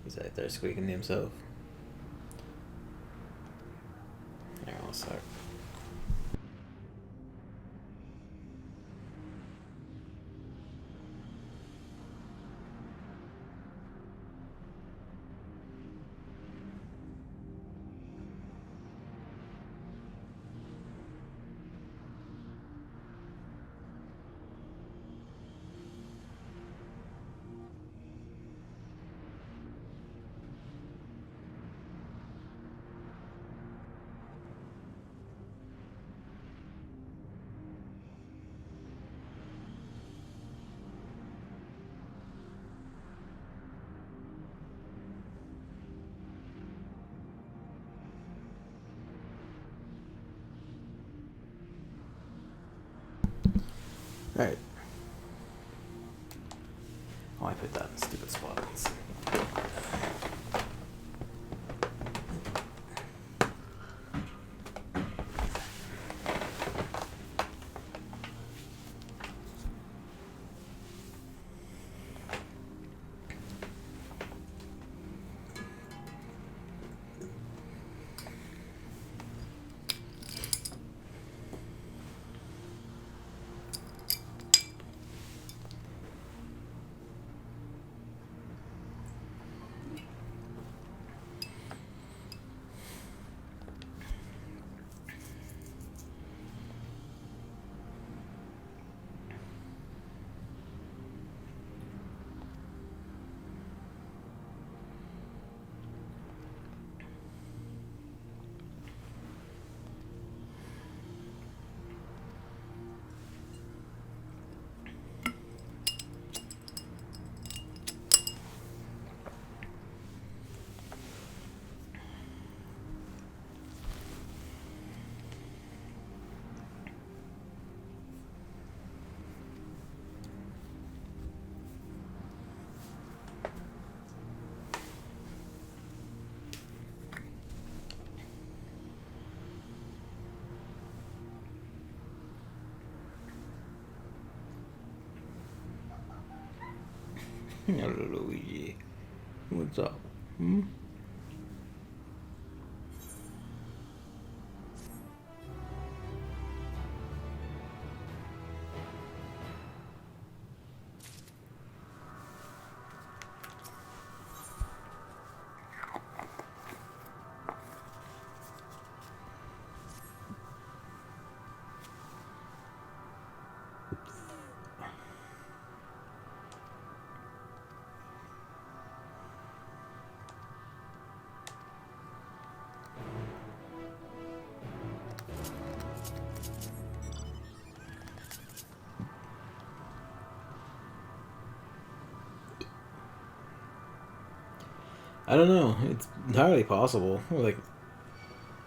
He's out there squeaking to himself. Hang on a sec. Alright. Oh, I put that in a stupid spot. Let's see. Hello, Luigi. What's up? Hmm? I don't know. It's entirely possible. Like,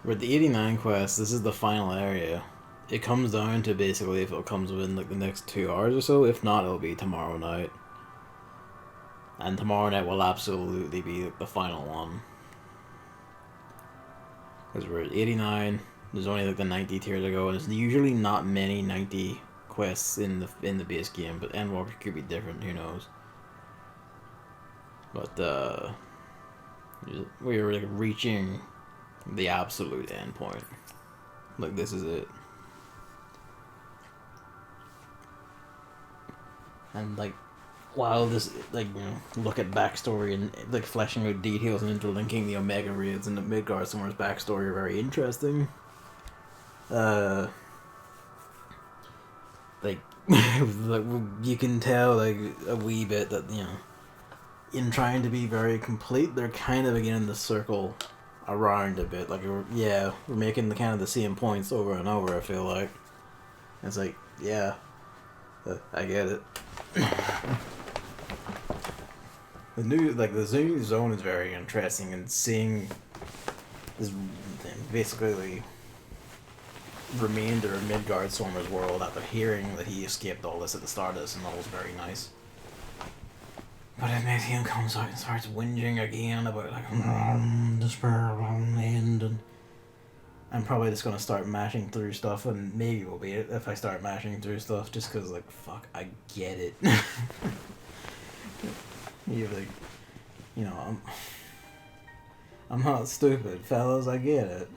with the 89 quest, this is the final area. It comes down to basically if it comes within like the next 2 hours or so. If not, it'll be tomorrow night. And tomorrow night will absolutely be like, the final one. Because we're at 89. There's only like the 90 tiers to go, and there's usually not many 90 quests in the base game. But Endwalker could be different. Who knows? But We're like reaching the absolute endpoint. Like, this is it. And like, while this, like, you know, look at backstory and like fleshing out details and interlinking the Omega Raids and the Midgard Summer's backstory are very interesting. Like, like, you can tell like a wee bit that, you know, in trying to be very complete, they're kind of beginning to circle around a bit. Like, we're making the kind of the same points over and over. I feel like it's like, yeah, I get it. The new zone is very interesting, and seeing this basically the remainder of Midgard Stormer's world after hearing that he escaped all this at the start of this, and that was very nice. But then Matthew comes out and starts whinging again about like despair won't end, and I'm probably just gonna start mashing through stuff, and maybe will be it if I start mashing through stuff, just cause like, fuck, I get it. You're like, you know, I'm not stupid, fellas, I get it.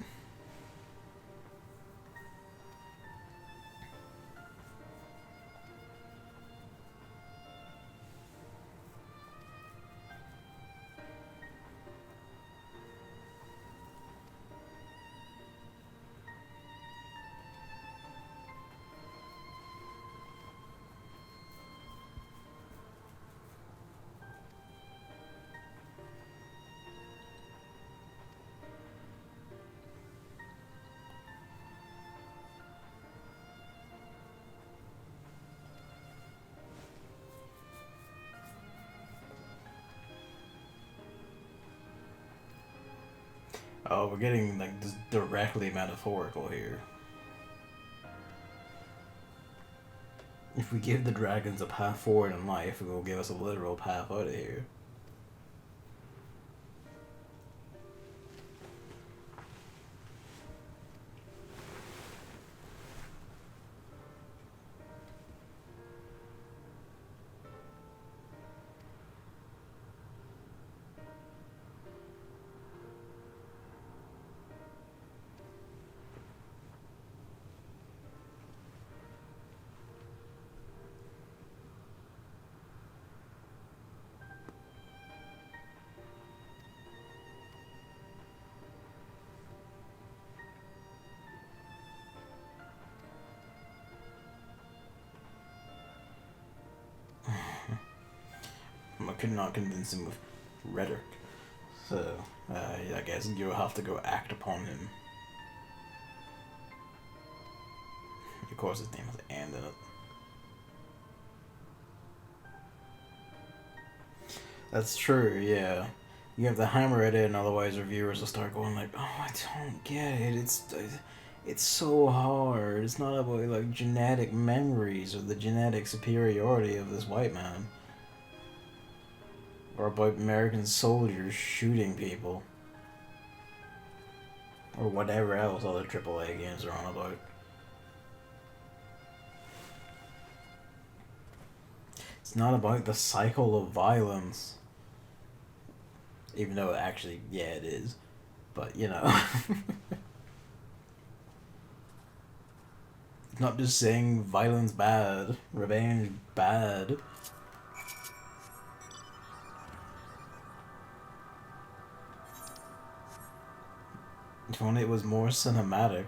Oh, we're getting like just directly metaphorical here. If we give the dragons a path forward in life, it will give us a literal path out of here. I could not convince him with rhetoric, so I guess you'll have to go act upon him. Of course, his name has "and" in it. That's true, yeah. You have to hammer it in, otherwise reviewers will start going like, "Oh, I don't get it. It's so hard. It's not about like genetic memories or the genetic superiority of this white man, or about American soldiers shooting people, or whatever else other AAA games are on about." It's not about the cycle of violence. Even though actually, yeah, it is. But, you know. It's not just saying violence bad, revenge bad. If only it was more cinematic.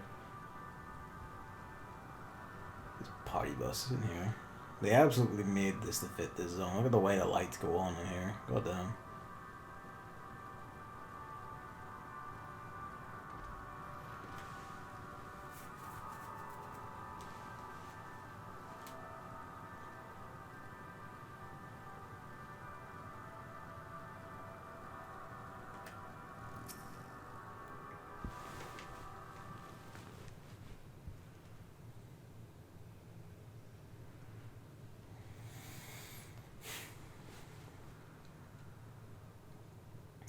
There's party buses in here. They absolutely made this to fit this zone. Look at the way the lights go on in here. God damn.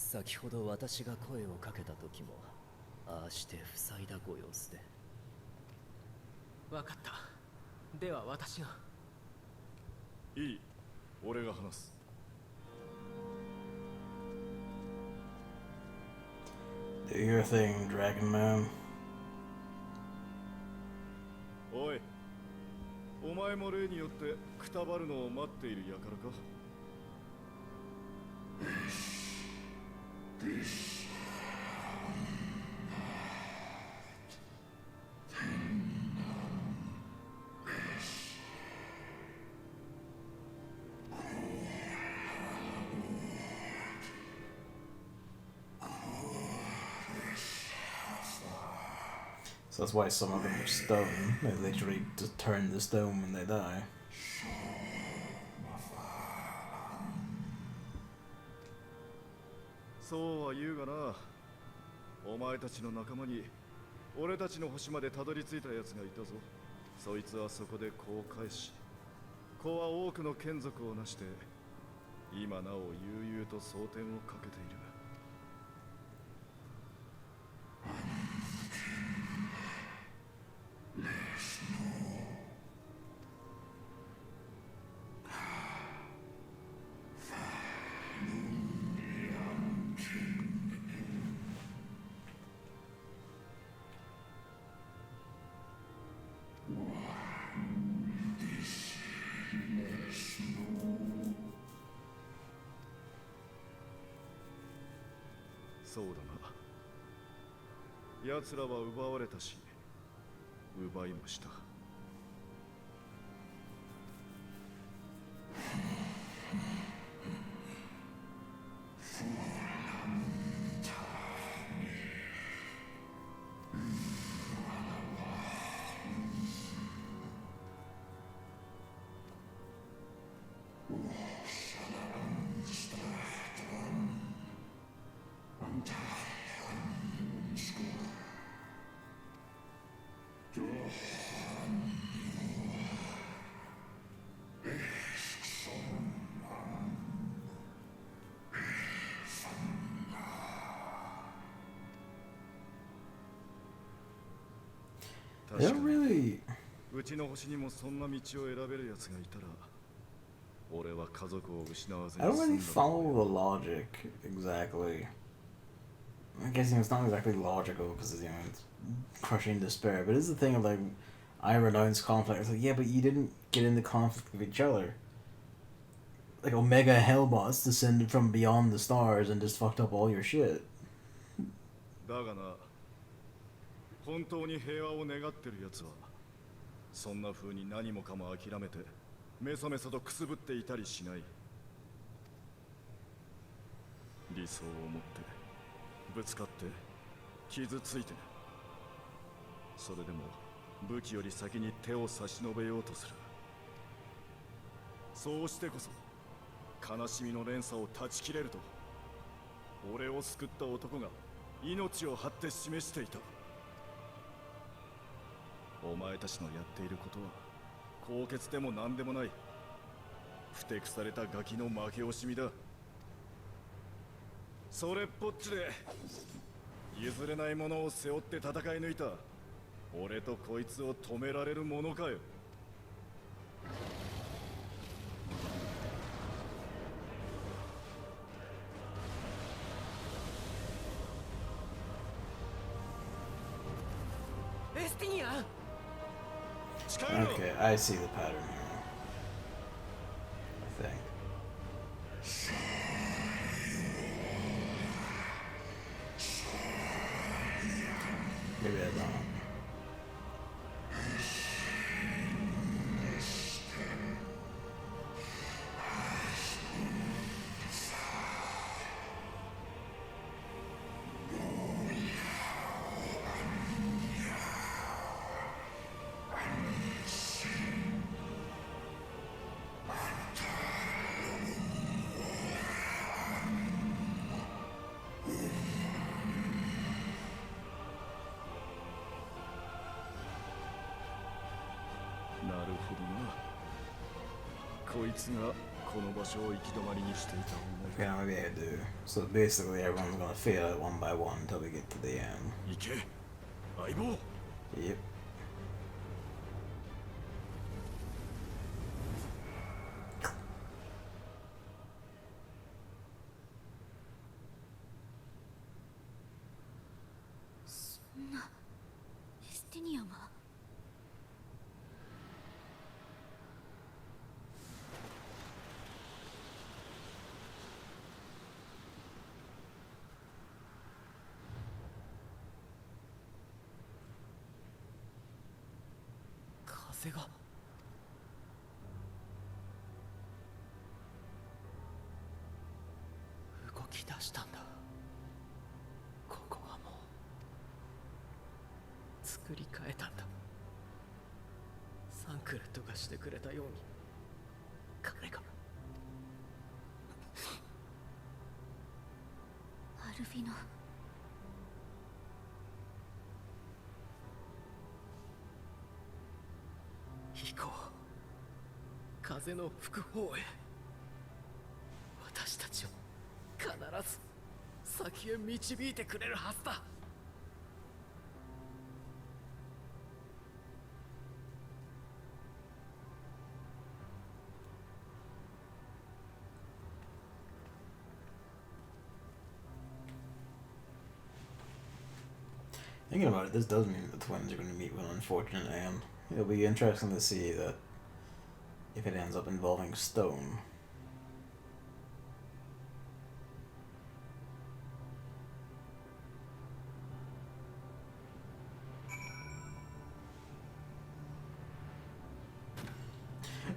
先ほど私が声をかけた時もああして塞いだご様子で。
わかった。では私が。
いい、俺が話す。
Do your thing, Dragon Man.
おい、お前も例によってくたばるのを待っている輩か。
So that's why some of them are stone. They literally just turn to stone when they die.
そうは言うがな、お前たちの仲間に俺たちの星までたどり着いた奴がいたぞ。そいつはそこで子を返し、子は多くの眷属を成して今なお悠々と蒼天をかけている。そうだな。奴らは奪われたし、奪いました。
They don't really.
うちの星にもそんな道を選べる奴がいたら、俺は家族を失わずに
I don't
済
really
んだ。
follow the logic exactly. I guess it's not exactly logical because it's crushing despair. But it's the thing of like, I renounce conflict. It's like, yeah, but you didn't get into conflict with each other. Like Omega Hellbots descended from beyond the stars and just fucked up all your shit.
だがな、本当に平和を願ってる奴はそんな風に何もかも諦めてメソメソとくすぶっていたりしない。理想を持ってぶつかって傷ついて、それでも武器より先に手を差し伸べようとする。そうしてこそ悲しみの連鎖を断ち切れると俺を救った男が命を張って示していた。お前たちのやっていることは高潔でも何でもない、ふてくされたガキの負け惜しみだ。それっぽっちで譲れないものを背負って戦い抜いた俺とこいつを止められるものかよ。
エスティニア。
Okay, I see the pattern here. I think. Maybe I don't. Okay, maybe I do. So basically, everyone's gonna fail it one by one until we get to the end. Yep.
ティニアンは。
風が動き出したんだ。ここはもう作り変えたんだ。サンクレットがしてくれたように彼が。
アルフィノ。
行こう。風の吹く方へ。私たちを必ず先へ導いてくれるはずだ。
Thinking about it, this does mean the twins are going to meet with an unfortunate end. It'll be interesting to see that if it ends up involving stone.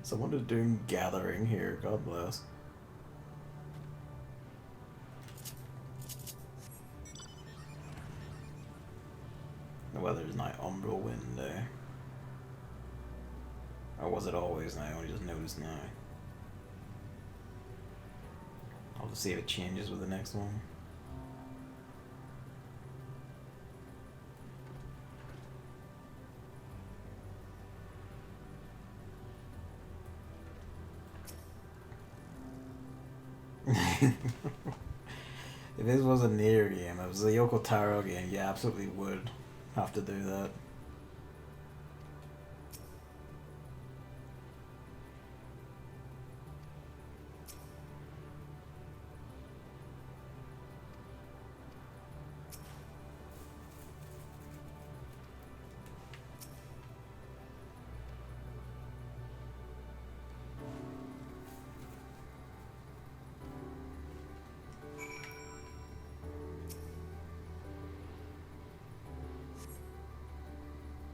Someone is doing gathering here, God bless. The weather's not umbral wind day. Or was it always now? I only just noticed now. I'll just see if it changes with the next one. If this was a Nier game, if it was a Yoko Taro game, you absolutely would have to do that.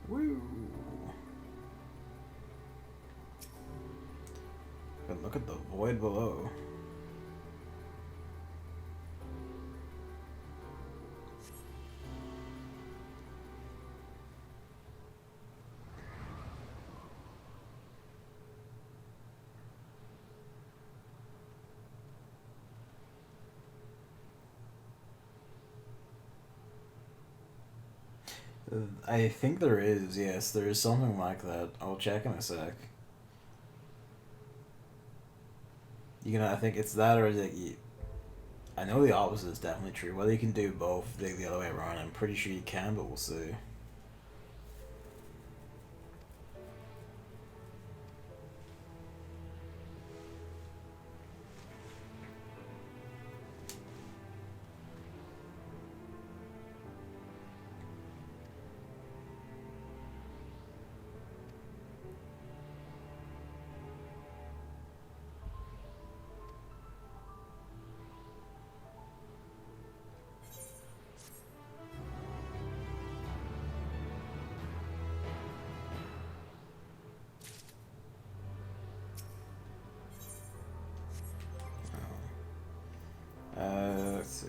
Woo! But look at the void below. I think there is, yes, there is something like that. I'll check in a sec. I think it's that, or is it? I know the opposite is definitely true. Whether you can do both, the other way around, I'm pretty sure you can, but we'll see. Let's see.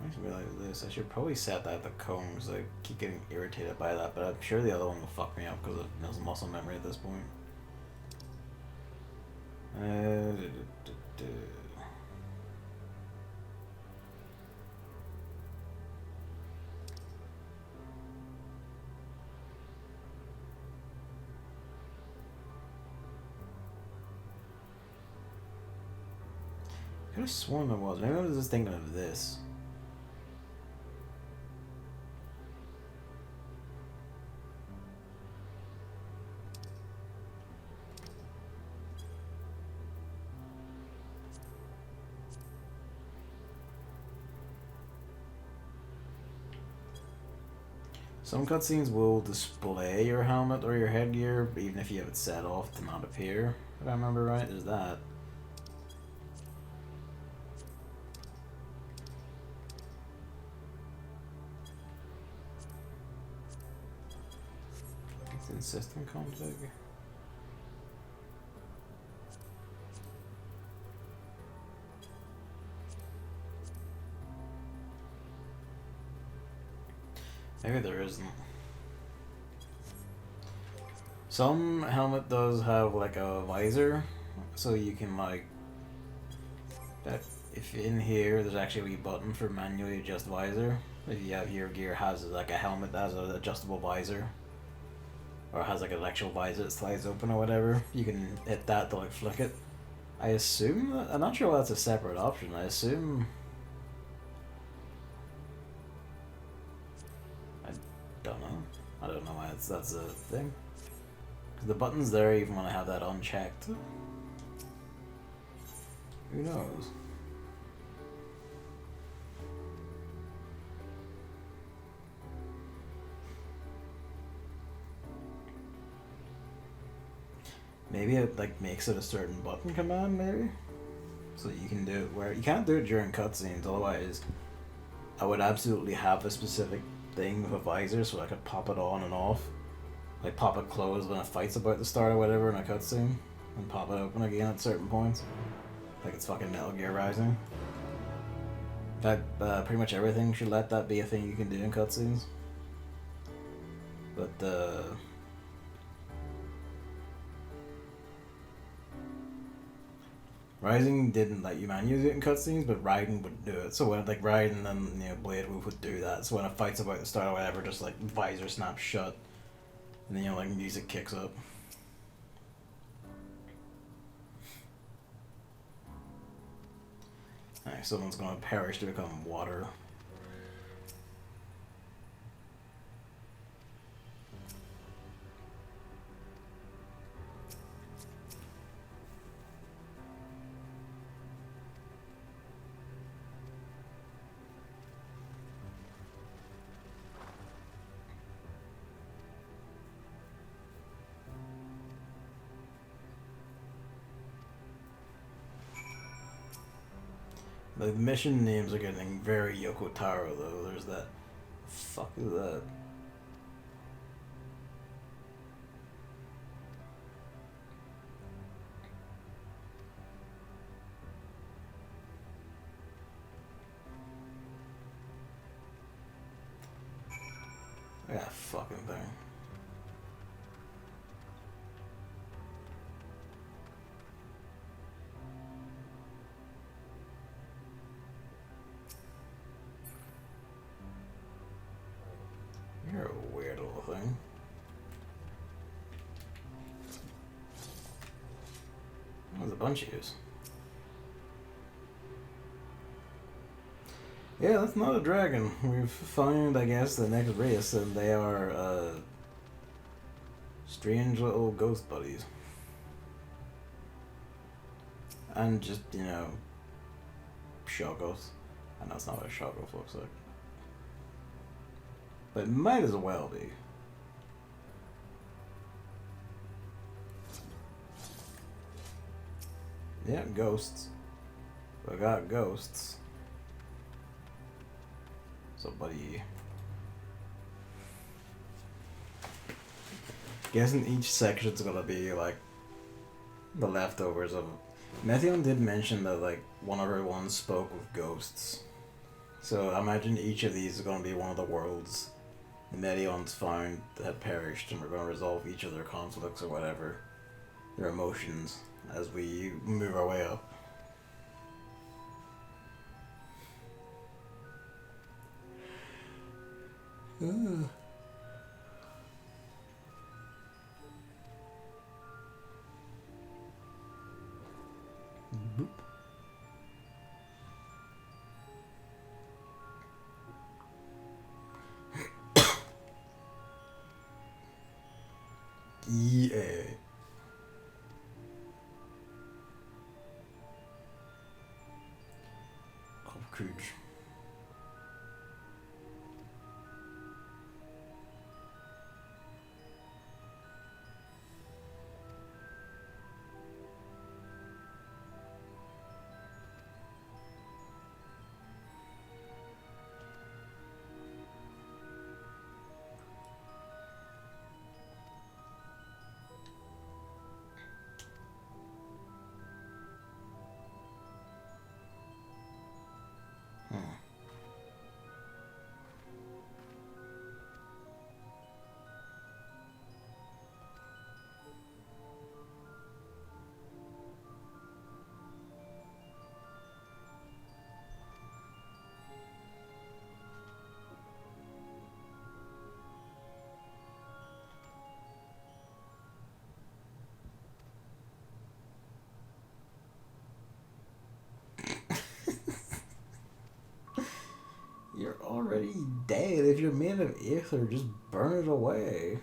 I just realized this. I should probably set that the cone because I keep getting irritated by that, but I'm sure the other one will fuck me up because it has muscle memory at this point. I could have sworn there was. Maybe I was just thinking of this. Some cutscenes will display your helmet or your headgear, even if you have it set off to not appear. If I remember right, there's that. It's in system config. Maybe there isn't. Some helmet does have like a visor, so you can like that. If in here, there's actually a button for manually adjust visor. If you have your gear has like a helmet that has an adjustable visor, or has like an actual visor that slides open or whatever, you can hit that to like flick it. I assume I'm not sure why that's a separate option. I assume. Don't know. I don't know why that's a thing. Cause the button's there even when I have that unchecked. Who knows? Maybe it like makes it a certain button command, maybe, so you can do it where you can't do it during cutscenes. Otherwise, I would absolutely have a specific thing with a visor so I could pop it on and off, like pop it closed when a fight's about to start or whatever in a cutscene, and pop it open again at certain points. Like it's fucking Metal Gear Rising. In fact, pretty much everything should let that be a thing you can do in cutscenes. But Rising didn't let you use it in cutscenes, but Raiden would do it. So when like Raiden and Blade Wolf would do that. So when a fight's about to start or whatever, just like visor snaps shut, and then like music kicks up. Alright, someone's gonna perish to become water. The mission names are getting very Yoko Taro though. There's that. Fuck is that? That fucking thing. You're a weird little thing. There's a bunch of yous. Yeah, that's not a dragon. We've found, I guess, the next race, and they are strange little ghost buddies. And just, Shoggoths. I know it's not what a Shoggoth looks like. But it might as well be. Yeah, ghosts. We got ghosts. So, buddy. Guessing each section's gonna be like the leftovers of. Methion did mention that like one of her ones spoke with ghosts. So I imagine each of these is gonna be one of the worlds the Medion's found that had perished, and we're gonna resolve each of their conflicts or whatever, their emotions, as we move our way up. Boop. Yeah. Kopküç. already dead. If you're made of ether, just burn it away.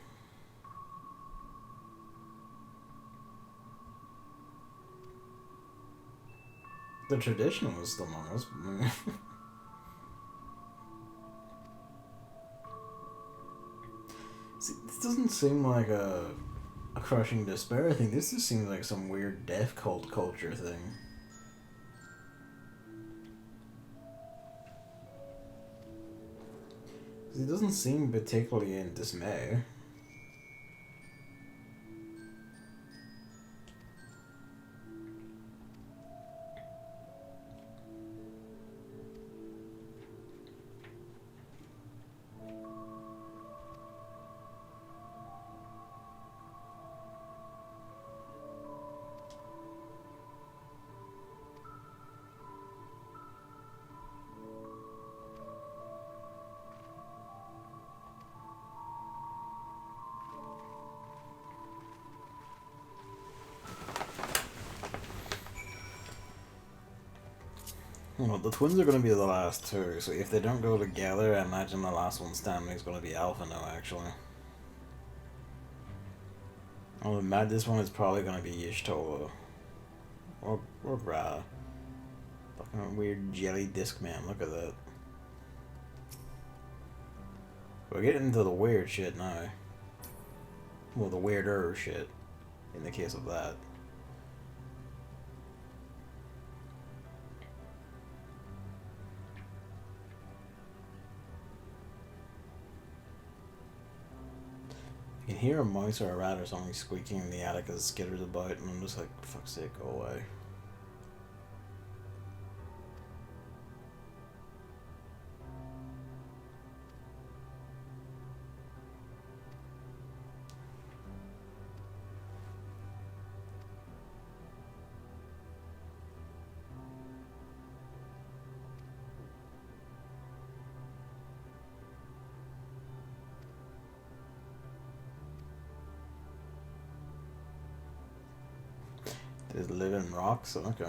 The traditionalists among us. See, this doesn't seem like a crushing despair thing. This just seems like some weird death cult culture thing. He doesn't seem particularly in dismay. Well, the twins are going to be the last two, so if they don't go together, I imagine the last one standing is going to be Alpha No, actually. Oh, mad, this one is probably going to be Y'shtola. Or Ra. Fucking weird jelly disc man, look at that. We're getting into the weird shit now. Well, the weirder shit, in the case of that. You can hear a mouse or a rat or something squeaking in the attic as it skitters about, and I'm just like, for fuck's sake, go away. They live in rocks? Okay.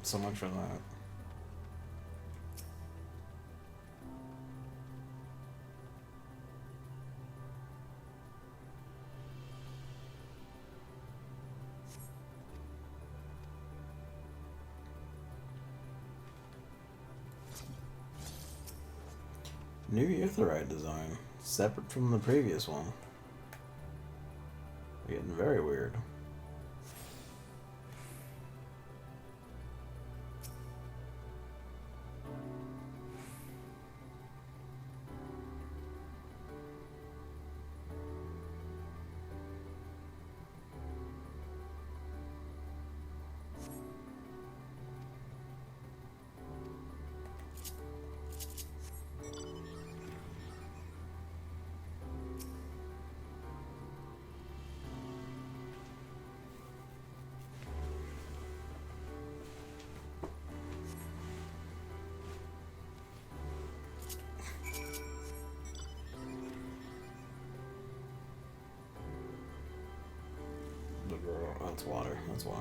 So much for that. New Aetheryte design, separate from the previous one. Getting very weird. That's water, that's why.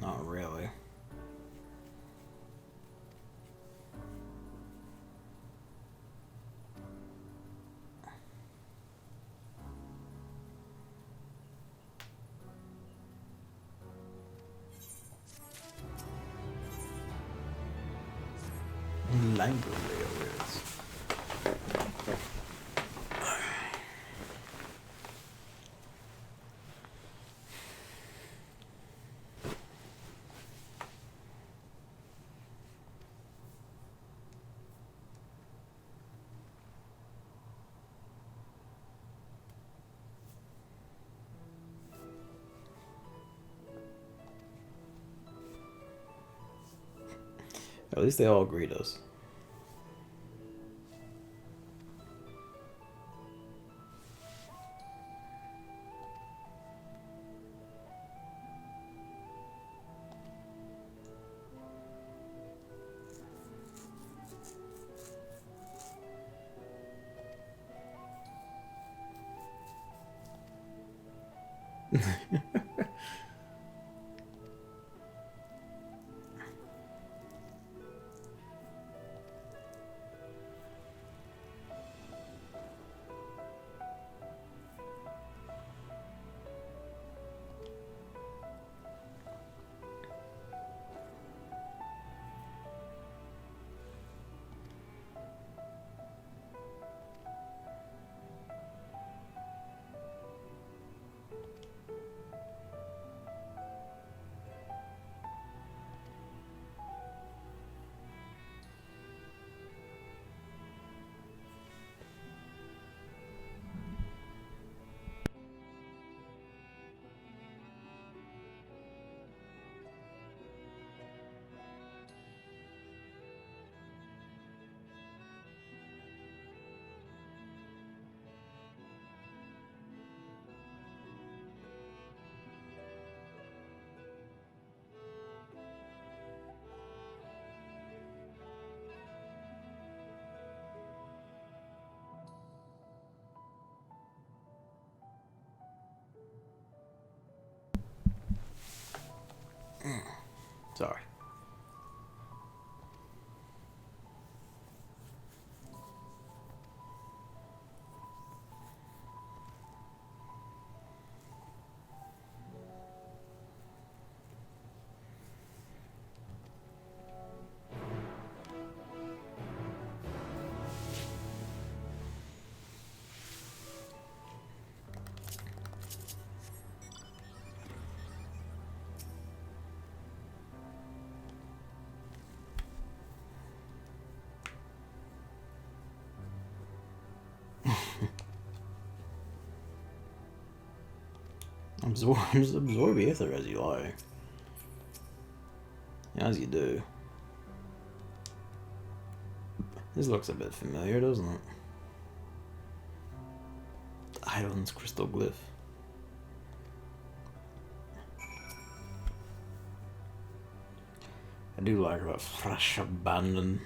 Not really. Language railroads. At least they all greet us. Sorry. Just absorb ether as you lie. As you do. This looks a bit familiar, doesn't it? The island's crystal glyph. I do like that fresh abandon.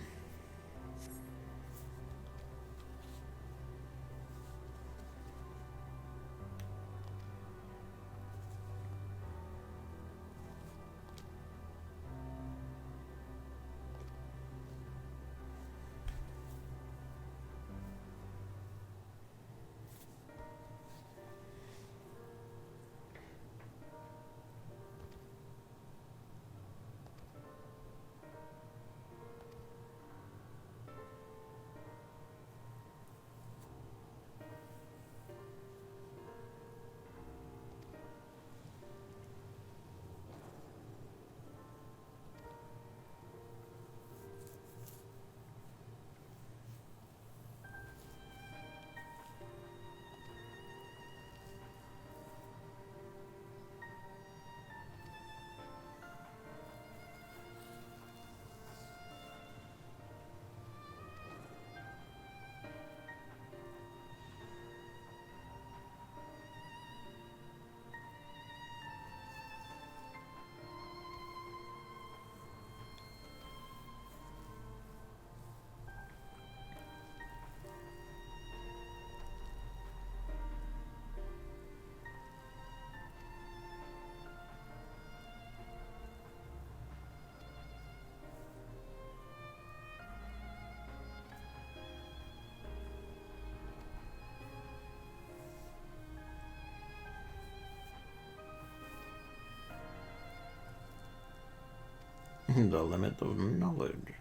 The limit of knowledge.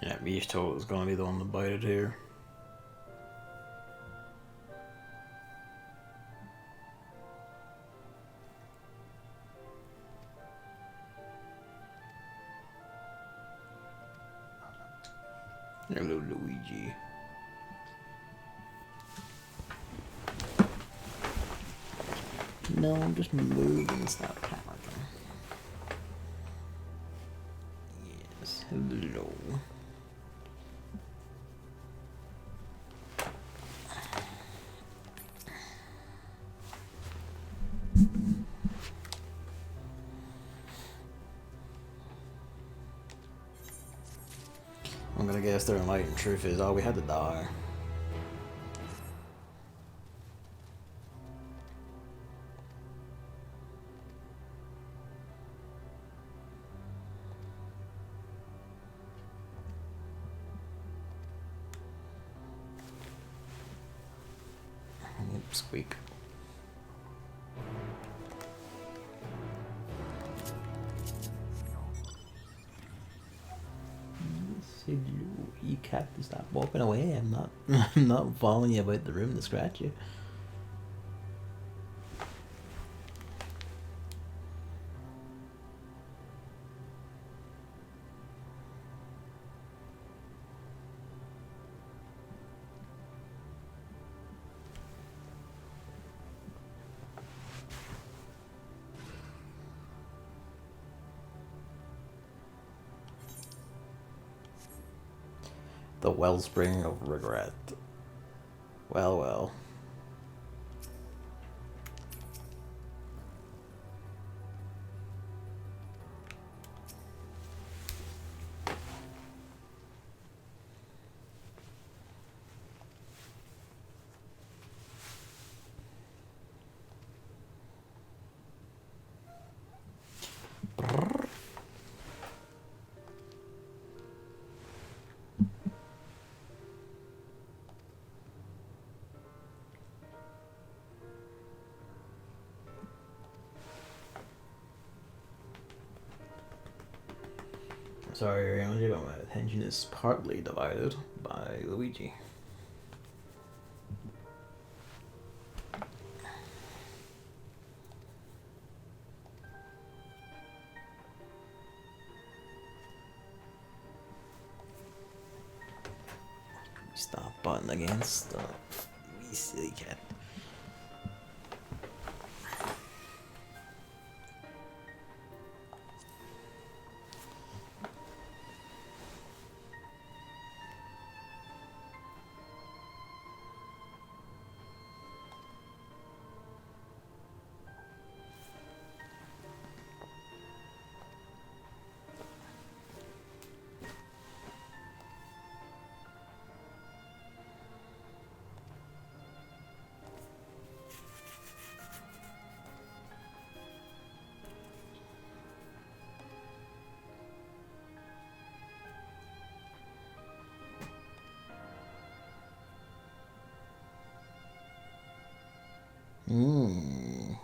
Yeah, Mishto is gonna be the one to bite it here. Hello, Luigi. No, I'm just moving. Stop panicking. Yes, hello. I'm gonna guess their enlightened truth is, oh, we had to die. Oops, squeak. You have to stop walking away. I'm not I'm not following you about the room to scratch you. The wellspring of regret. Well, well. Sorry, Randy, but my attention is partly divided by Luigi. Stop button again. Stop. You silly cat. Mmm.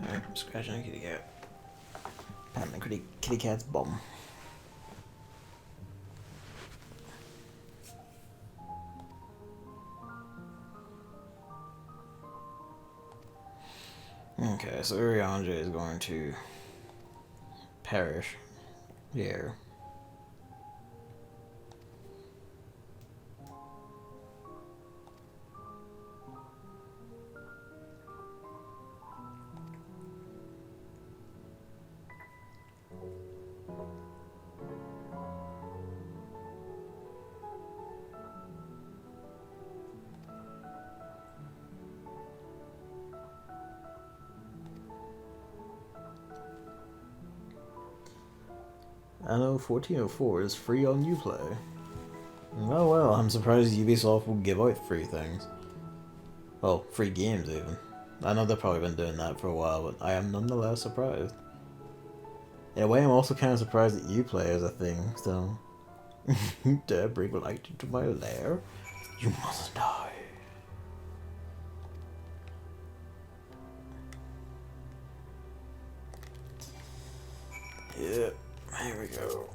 Alright, I'm scratching a kitty cat. Patting the kitty cat's bum. Okay, so Urianger is going to perish here. Anno 1404 is free on Uplay. Oh well, I'm surprised Ubisoft will give out free things. Well, free games even. I know they've probably been doing that for a while, but I am nonetheless surprised. In a way, I'm also kind of surprised that Uplay is a thing, so... Dare bring light into my lair? You must die. Yeah, here we go.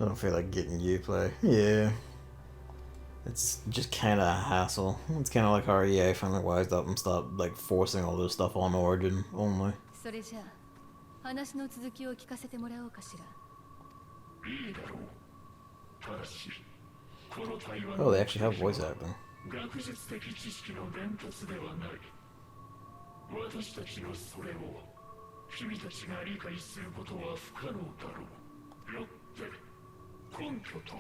I don't feel like getting Uplay. Yeah. It's just kind of a hassle. It's kind of like REA finally wised up and stopped like forcing all this stuff on Origin only.
それじゃあ話の続きを聞かせてもらおうかしら。
いいだろう。ただし、この対話
Oh, they actually have voice acting.
学術的知識の伝達ではない。私たちのそれを君たちが理解することは不可能だろう。よって根拠と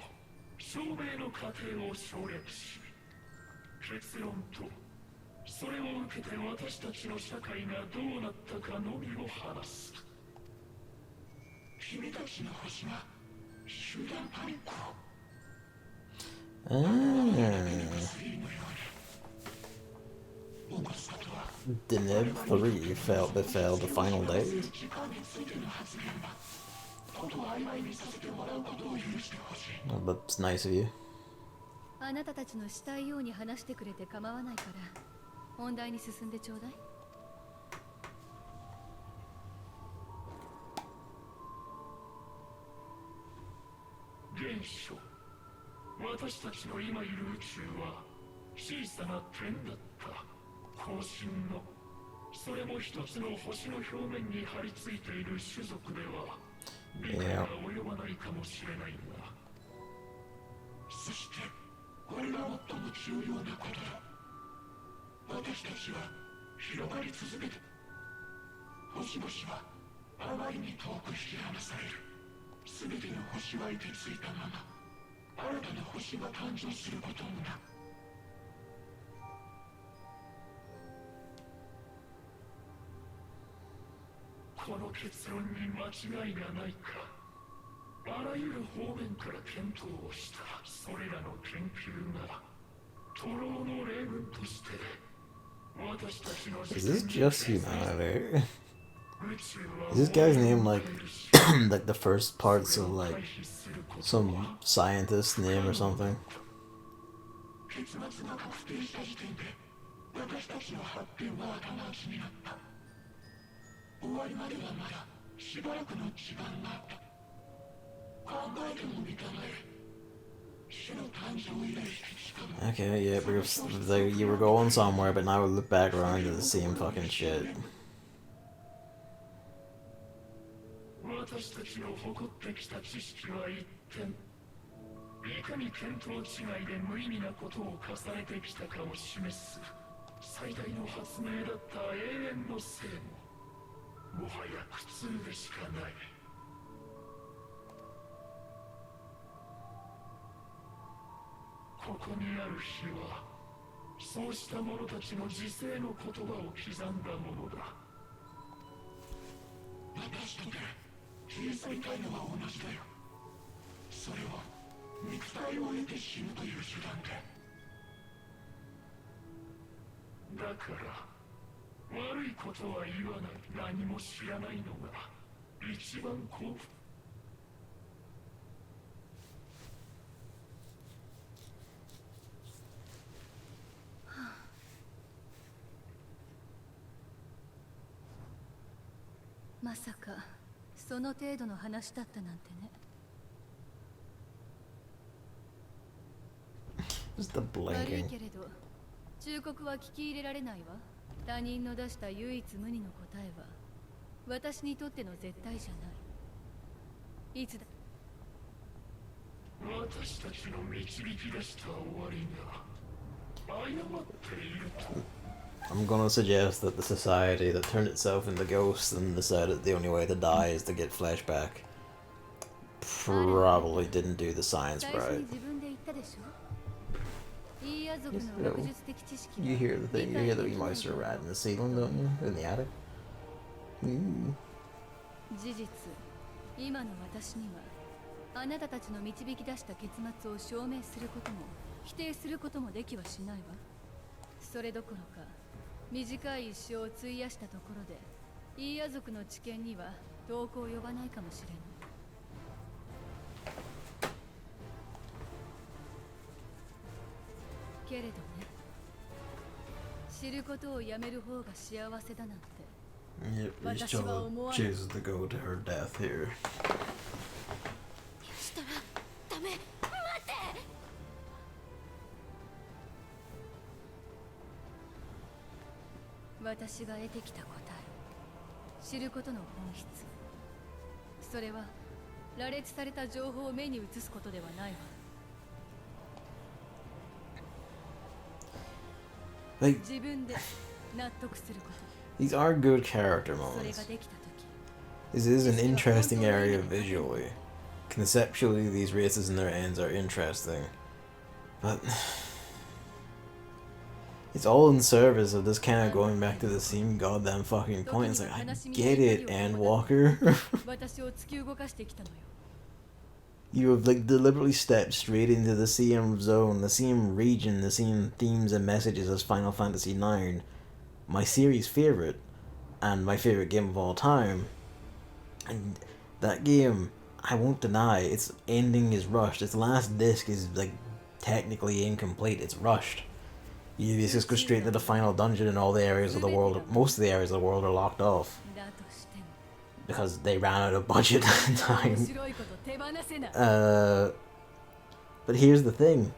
証明の過程を省略し、結論とそれを受けて私たちの社会がどうなったかのみを話す。君たちの星が集団パニックを。
Deneb 3 failed the final day. Well, that's nice of you.
あなたたちのしたいように話してくれて構わないから本題に進んでちょうだい。
現象。私たちの今いる宇宙は小さな点だった。後進のそれも一つの星の表面に張り付いている種族では理解が及ばないかもしれないが、そしてこれが最も重要なことだ。私たちは広がり続けて、星々はあまりに遠く引き離される。全ての星は凍てついたまま新たな星が誕生することになる。この結論に間違いがないか。あらゆる方面から検討をしたそれらの研究が徒労の例文として私たちの
Is this just humanity? Is this guy's name like like the first parts of like some scientist's name or something?
結末が確定した時点で私たちの発展は頭打ちになった。終わりまではまだしばらくの時間があった。考えてもみたまえ。種の誕生以来しかも。
Okay, yeah, because you were going somewhere, but now we look back around to the same fucking shit.
私たちの誇ってきた知識は一点、いかに見当違いで無意味なことを重ねてきたかを示す最大の発明だった永遠の生も、もはや苦痛でしかない。ここにある日は、そうした者たちの自世の言葉を刻んだものだ。私とて消え去りたいのは同じだよ。それは肉体を得て死ぬという手段で。だから悪いことは言わない。何も知らないのが一番幸福。
まさかその程度の話だったなんてね。
Just the
悪い
blinking.
けれど忠告は聞き入れられないわ。他人の出した唯一無二の答えは私にとっての絶対じゃない。いつだ
私たちの導き出した終わりが誤っていると。
I'm gonna suggest that the society that turned itself into ghosts and decided the only way to die is to get flashback probably didn't do the science
最初
right.
に自分で言ったでしょ。いいや族
Yes,
の
no.
学術的知識は
You hear the thing, you hear the
理解できない
mouse are rat in the ceiling, don't you? In the attic? Mm.
事実、今の私にはあなたたちの導き出した結末を証明することも否定することもできはしないわ。それどころか短い一生を費やしたところでイーヤ族の知見には遠く及ばないかもしれない。けれどね、知ることをやめる方が幸せだなんて
Yep, each other chooses to go to her death here.
したらダメ、待って。
私が得てきた答え、知ることの本質、それは羅列された情報を目に映すことではないわ。自分で納得すること。
These are good character
それ
moments.
ができたとき、
This is an interesting area visually. Conceptually, these races and their ends are interesting. But it's all in service of this kind of going back to the same goddamn fucking point. It's like, I get it, Endwalker.
私を突き動かしてきたのよ。
You have like deliberately stepped straight into the same zone, the same region, the same themes and messages as Final Fantasy IX, my series favorite, and my favorite game of all time. And that game, I won't deny, its ending is rushed. Its last disc is like technically incomplete. It's rushed. You just go straight into the final dungeon, and all the areas of the world, most of the areas of the world, are locked off because they ran out of budget and time. But here's the thing,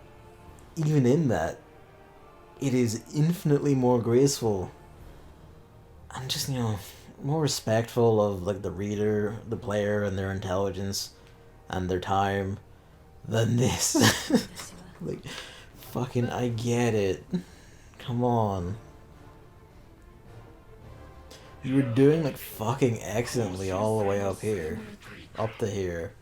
even in that, it is infinitely more graceful and just, you know, more respectful of like the reader, the player, and their intelligence and their time than this. Like, fucking, I get it. Come on. You were doing like fucking excellently all the way up here. Up to here.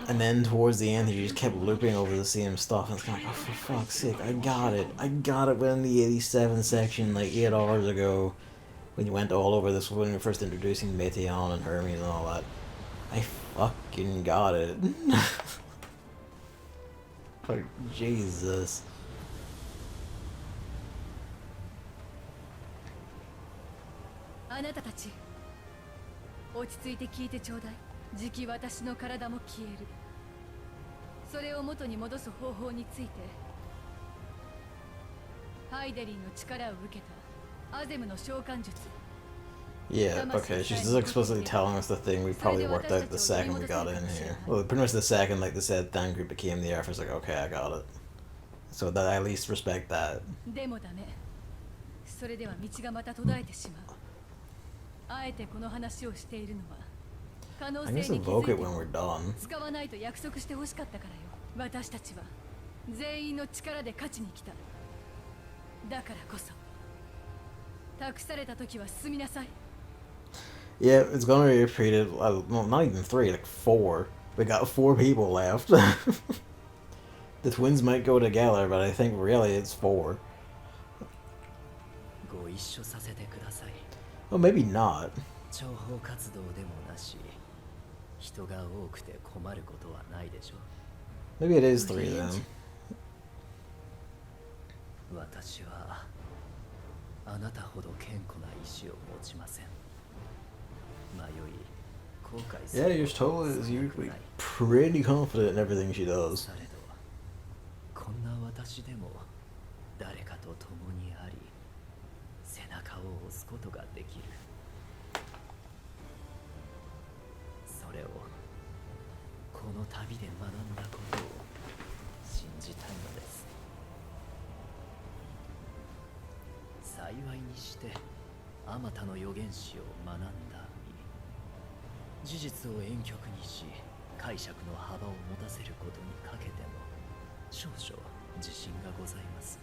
And then towards the end you just kept looping over the same stuff, and it's kind of like, oh, for fuck's sake, I got it. I got it when the 87 section like 8 hours ago, when you went all over this, when you were first introducing Meteon and Hermes and all that. I fucking got it. Like, Jesus.
あなたたち、落ち着いて聞いてちょうだい。じき私の体も消える。それを元に戻す方法について、ハイデリンの力を受けたアゼムの召喚術。
Yeah, okay, she's just explicitly telling us the thing we probably worked out the second we got in here. Well, pretty much the second, like, the said thing group became the Air Force, like, okay, I got it. So that I at least respect that.
でもダメ。それでは道がまた途絶えてしまう。あえてこの話をしているのは、可能性に気づいて使わないと約束してほしかったからよ。私たちは全員の力で勝ちに来た。だからこそ、託された時は進みなさい。
Yeah, it's gonna be repeated. Well, not even 3, like 4. We got 4 people left. The twins might go together, but I think really it's 4. Well, maybe not. Maybe it is 3 then.
私はあなたほど堅固な意志を持ちません。
Yeah, your total is usually pretty confident in everything she does.
こんな私でも誰かと共にあり、背中を押すことができる。これをこの旅で学んだことを信じたいのです。幸いにしてあまたの預言者を学んだ身、事実を婉曲にし解釈の幅を持たせることにかけても少々自信がございます。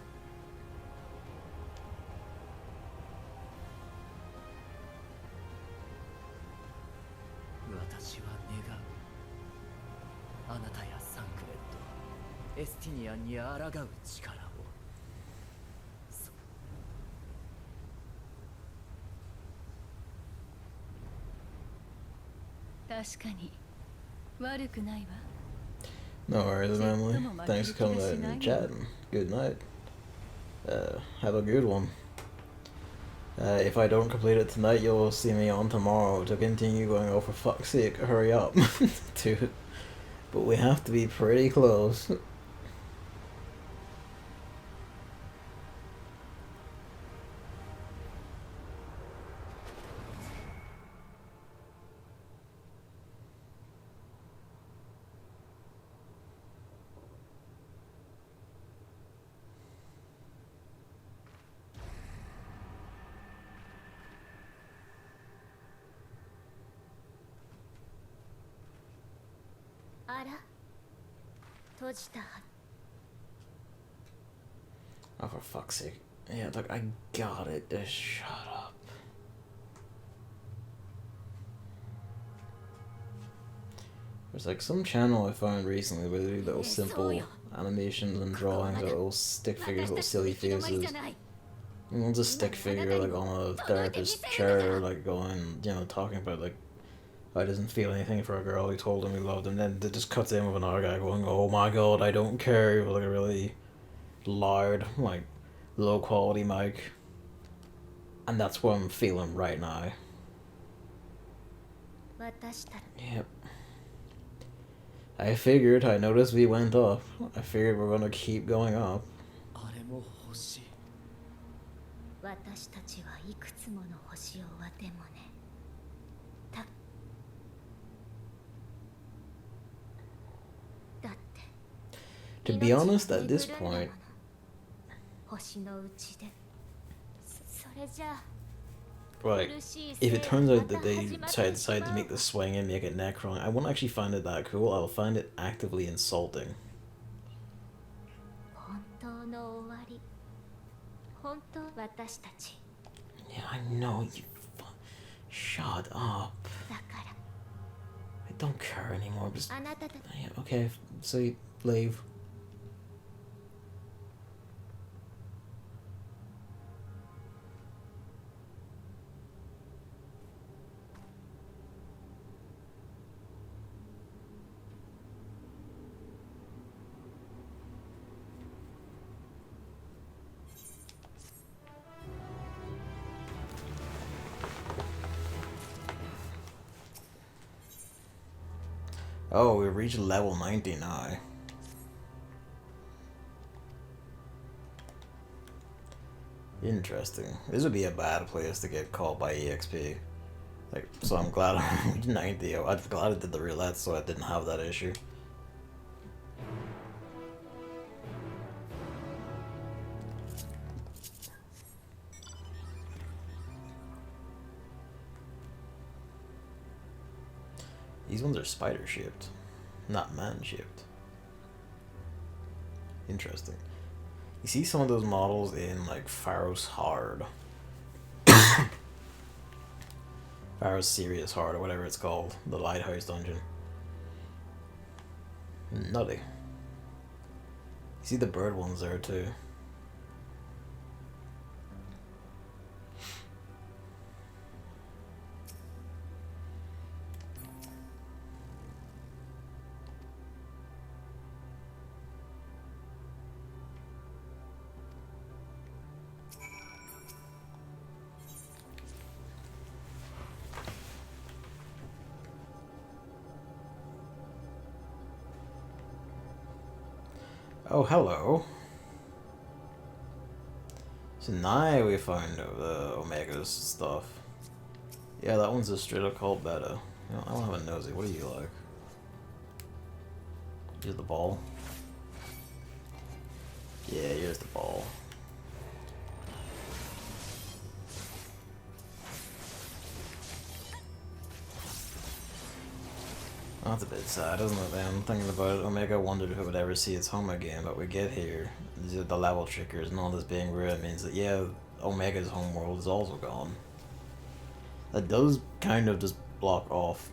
私は願う、あなたやサンクレット、エスティニアンに抗う力を。
確かに悪くないわ。
No worries, Emily. Thanks for coming out and chatting. Good night. Have a good one. If I don't complete it tonight, you'll see me on tomorrow to continue going. Oh, for fuck's sake, hurry up. Dude. But we have to be pretty close. Oh, for fuck's sake. Yeah, look, I got it. Just shut up. There's like some channel I found recently where they do little simple animations and drawings of little stick figures, little silly faces. And one's a stick figure like on a therapist's chair, like going, you know, talking about like I doesn't feel anything for a girl who told him he loved him. Then it just cuts in with another guy going, "Oh my god, I don't care," with like a really loud, like low quality mic. And that's what I'm feeling right now. Yep. I noticed we went up. I figured we're gonna keep going up.
私たちはいくつもの星を割ってもね。だって。
To be honest, at this point,
星のうちで。それじゃあ。
like, if it turns out that they decide to make the swing and make it Necron, I won't actually find it that cool. I'll find it actively insulting. Yeah, I know, you shut up. I don't care anymore. Just, yeah, okay, so you leave. Oh, we reached level 90 now. Interesting. This would be a bad place to get caught by EXP. Like, so I'm glad I reached 90. I'm glad I did the roulette so I didn't have that issue. These ones are spider shaped, not man shaped. Interesting. You see some of those models in like Pharaoh's Hard. Pharaoh's Serious Hard or whatever it's called. The Lighthouse Dungeon. Nutty. You see the bird ones there too. Oh, hello. So now we found the Omega's stuff. Yeah, that one's a straight up called beta. You know, I don't have a nosy. What do you like? You're the ball. Yeah, here's the ball. Oh, that's a bit sad, isn't it, man? Thinking about it, Omega wondered if it would ever see its home again, but we get here. The level triggers and all this being ruined means that, yeah, Omega's home world is also gone. That does kind of just block off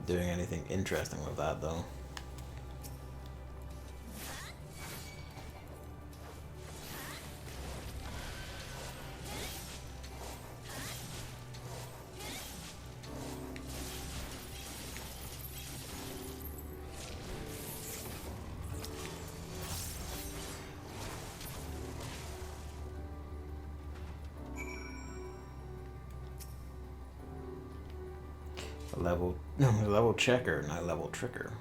doing anything interesting with that, though. Level checker, not level tricker.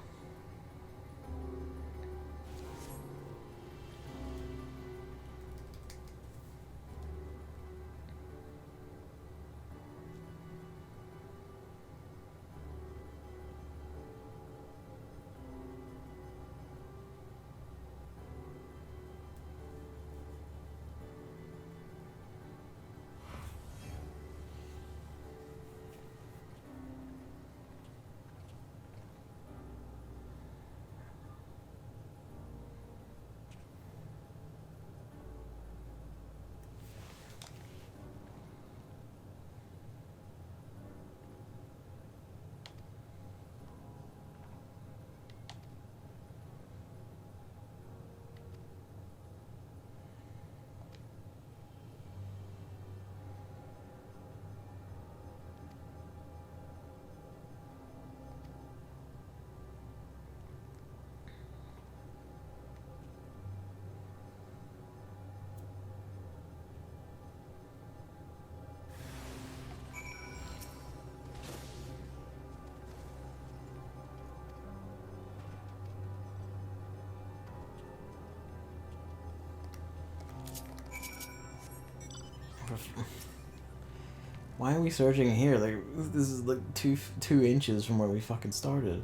Why are we searching here? Like, this is like two inches from where we fucking started.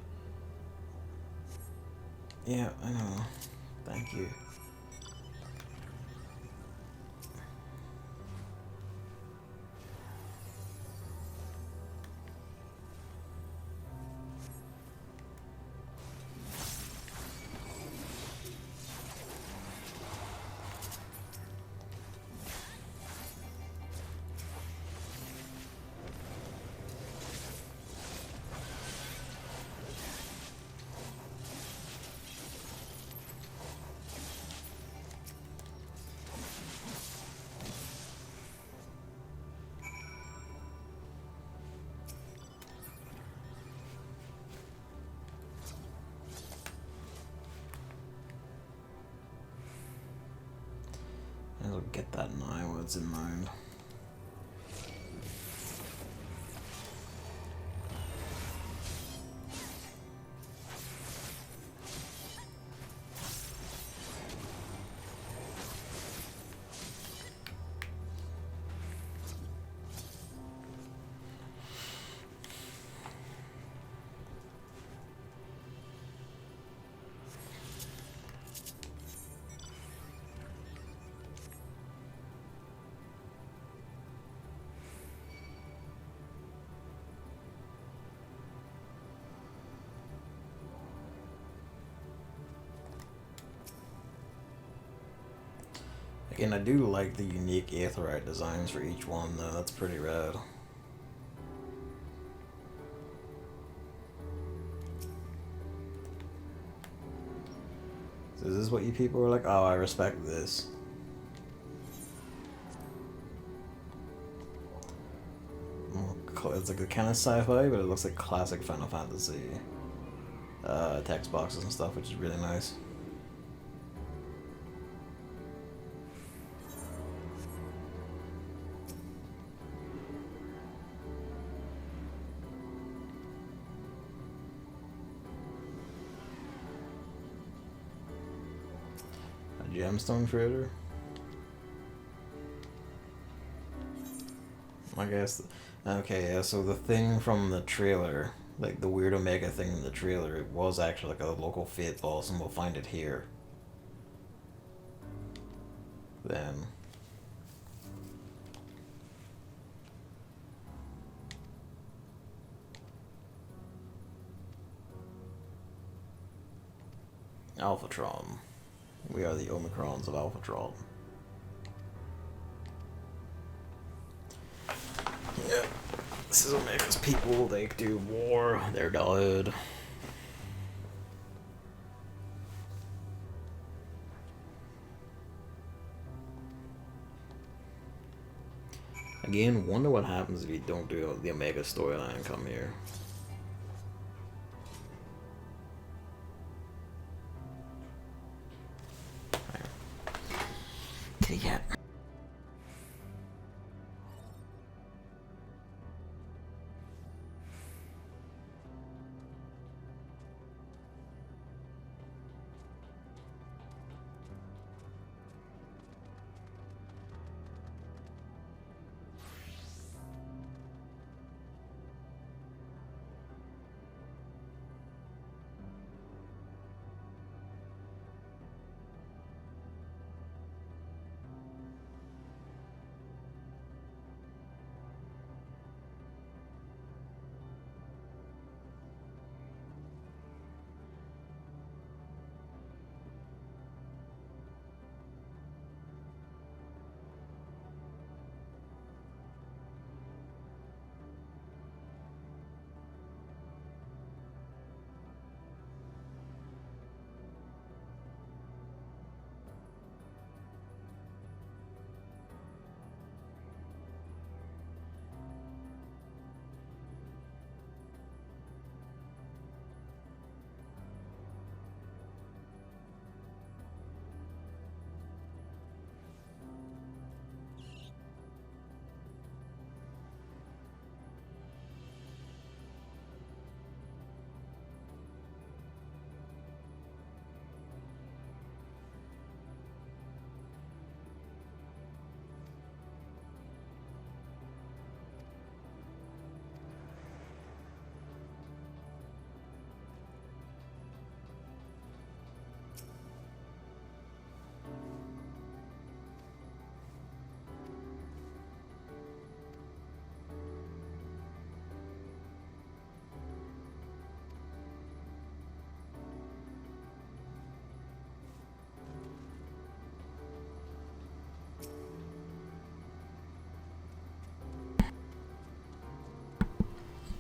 Yeah, I know. Thank you. I'll get that 9 what's in mind. Again, I do like the unique aetheryte designs for each one, though. That's pretty rad. So is this what you people are like? Oh, I respect this. It's like a kind of sci-fi, but it looks like classic Final Fantasy text boxes and stuff, which is really nice. Gemstone trader? I guess. Okay, yeah, so the thing from the trailer Like the weird Omega thing in the trailer, it was actually like a local fate boss, and we'll find it here. Then. Alphatron. We are the Omicrons of Alphatron. Yeah. This is Omega's people, they do war, they're dead. Again, wonder what happens if you don't do the Omega storyline come here. Kitty cat.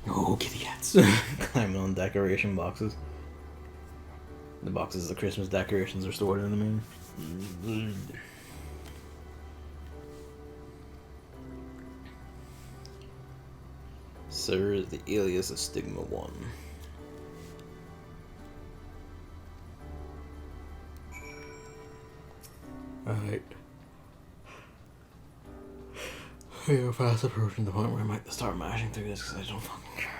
Oh, kitty cats. Climbing on decoration boxes. The boxes the Christmas decorations are stored in them. Sir is the alias of Stigma 1. Alright. We are fast approaching the point where I might start mashing through this because I don't fucking care.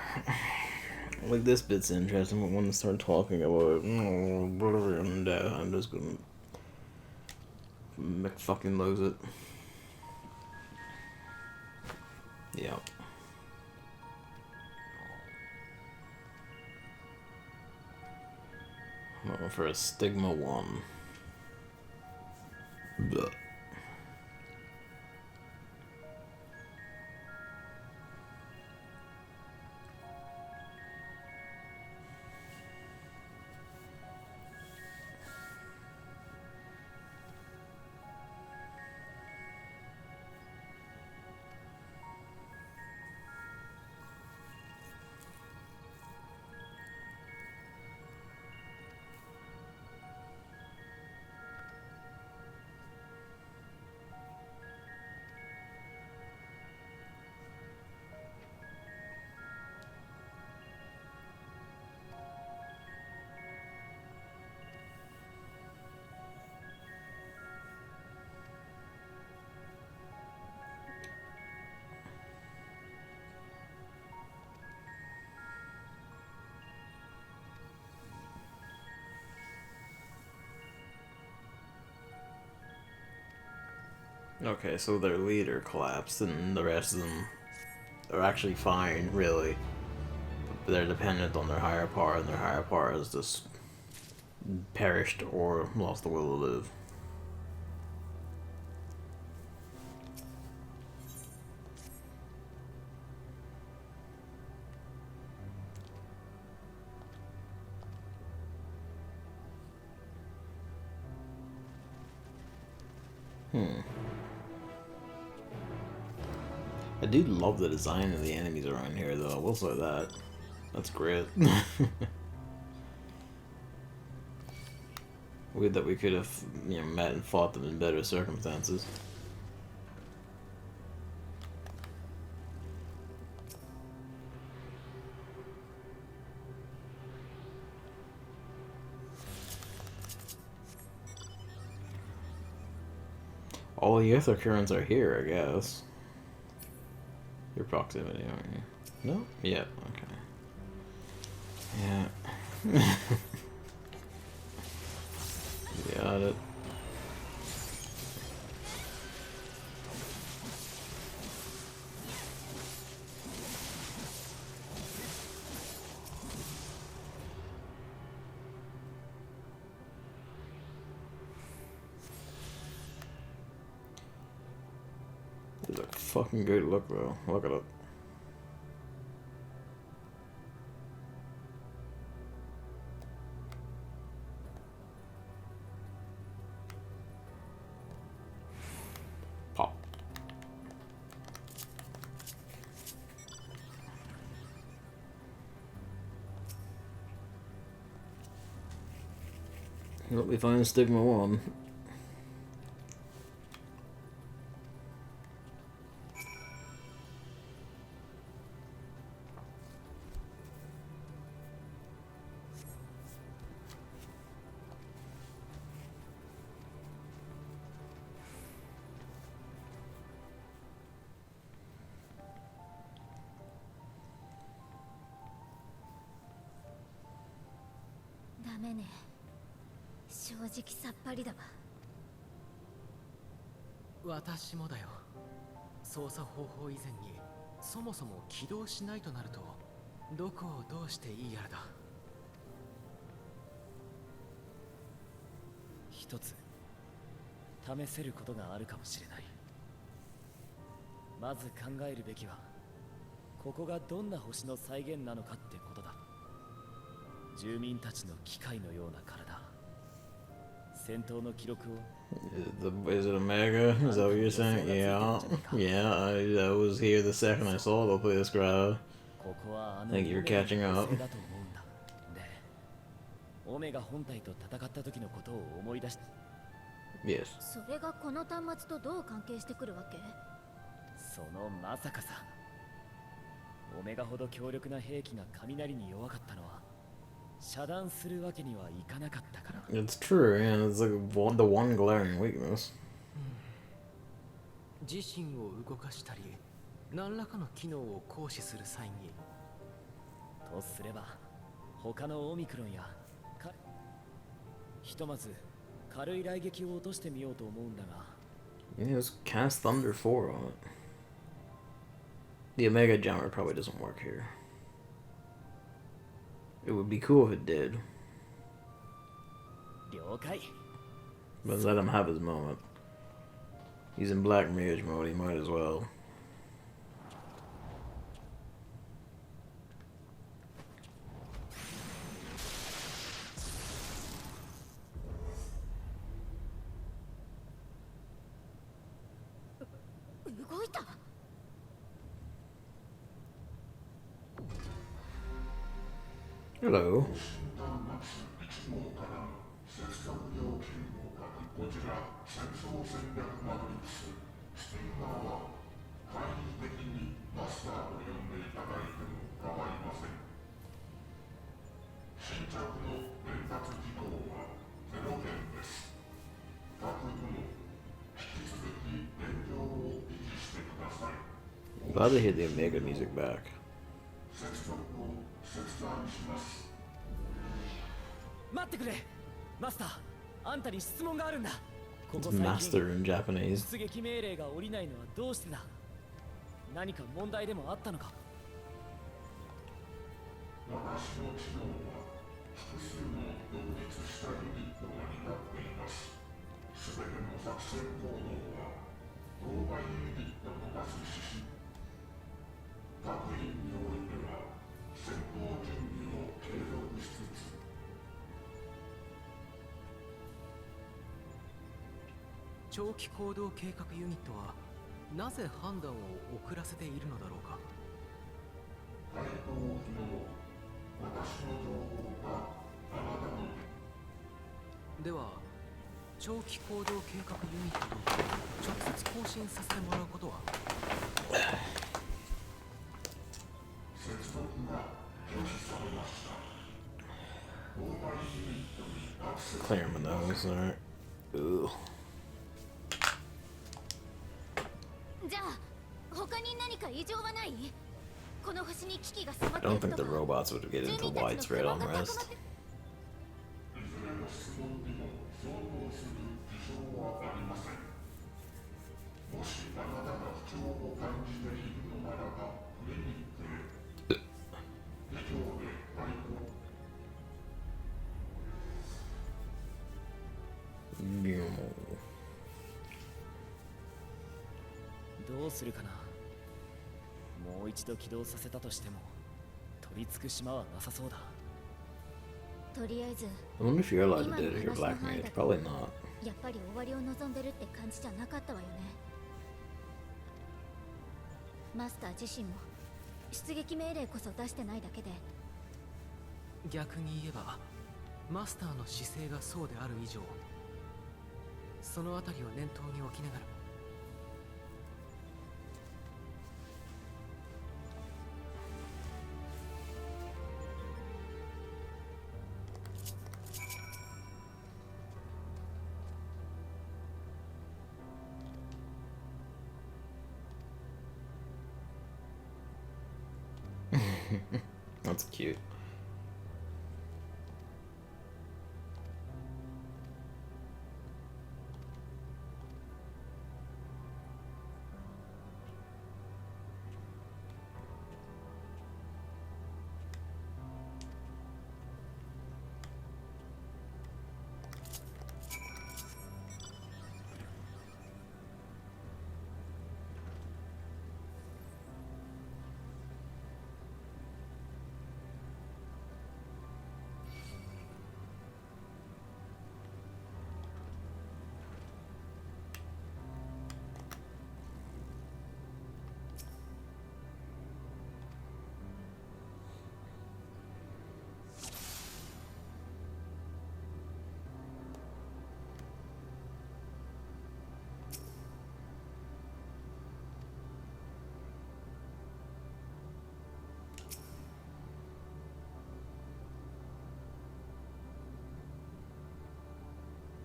Like, this bit's interesting, but when I start talking about and I'm just gonna make fucking lose it. Yep. I'm looking for a Stigma 1. Blech. Okay, so their leader collapsed and the rest of them are actually fine, really. But they're dependent on their higher power, and their higher power has just perished or lost the will to live. I do love the design of the enemies around here, though. I will say that. That's great. Weird that we could have, met and fought them in better circumstances. All the ether currents are here, I guess. Your proximity, aren't you? No? Yeah, okay. Yeah. Got it. It's a fucking good look, though. Look at it. Pop. Let me find Stigma 1.
ダメね。正直さっぱりだわ。
私もだよ。操作方法以前にそもそも起動しないとなるとどこをどうしていいやらだ。
一つ試せることがあるかもしれない。まず考えるべきはここがどんな星の再現なのかってことだ。住民たちの機械のような体、戦闘の記録を。
Is it Omega? Is that what you're saying? Yeah. Yeah, I was here the second I saw the place crowd. I think you're catching up.
オメガ本体と戦った時のことを思い出し。
Yes.
それがこの端末とどう関係してくるわけ？
そのまさかさ。オメガほど強力な兵器が雷に弱かったのは遮断するわけにはいかなかったから。
It's true, and it's like the one glaring weakness.
自身を動かしたり何らかの機能を行使する際に。
とすれば他のオミクロンやひとまず軽い雷撃を落としてみようと思うんだが。
Yeah, just cast Thunder 4 on it. The Omega Jammer probably doesn't work here. It would be cool if it did.
了解。
But let him have his moment. He's in Black Mage mode, he might as well. Hello. Glad to hear the Omega music back. It's master in Japanese.
出撃命令が下りないのはどうしてだ。何か問題でもあったのか。
長期行動計画ユニットはなぜ判断を遅らせているのだろうか。では長期行動計画ユニットと直接更新させてもらうことは。
Clear my nose, alright. Ooh.
じゃあ他に何か異常はない？この星に危機が迫っ
I
てい
don't
る
think
と
the
か。
robots would get into widespread unrest. Yeah.
どうするかな。もう一度起動させたとしても取り付く島はなさそうだ。
とりあえず
I wonder if you're allowed to do it if you're Black Mage. Probably not.
やっぱり終わりを望んでるって感じじゃなかったわよね。マスター自身も出撃命令こそ出してないだけで。
逆に言えばマスターの姿勢がそうである以上、そのあたりを念頭に置きながら。
That's cute.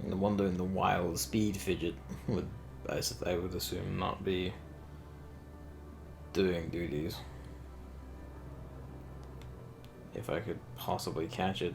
And the one doing the wild speed fidget would, I would assume, not be doing duties. If I could possibly catch it.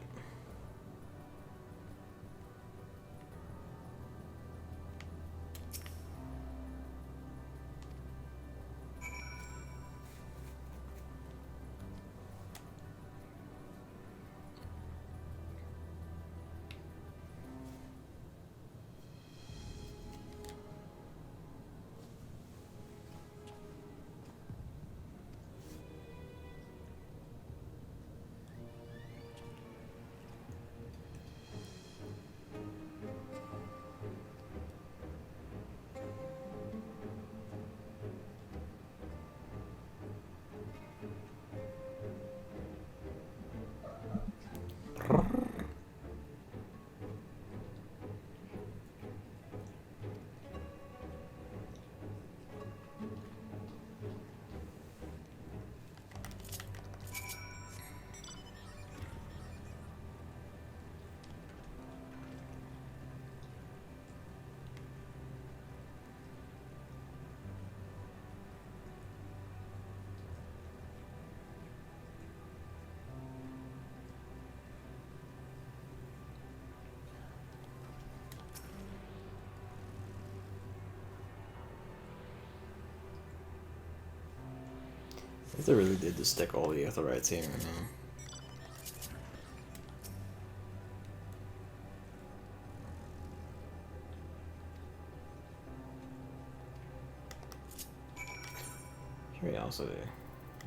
I think they really did just stick all the Aetherites here, you know? Yeah, also,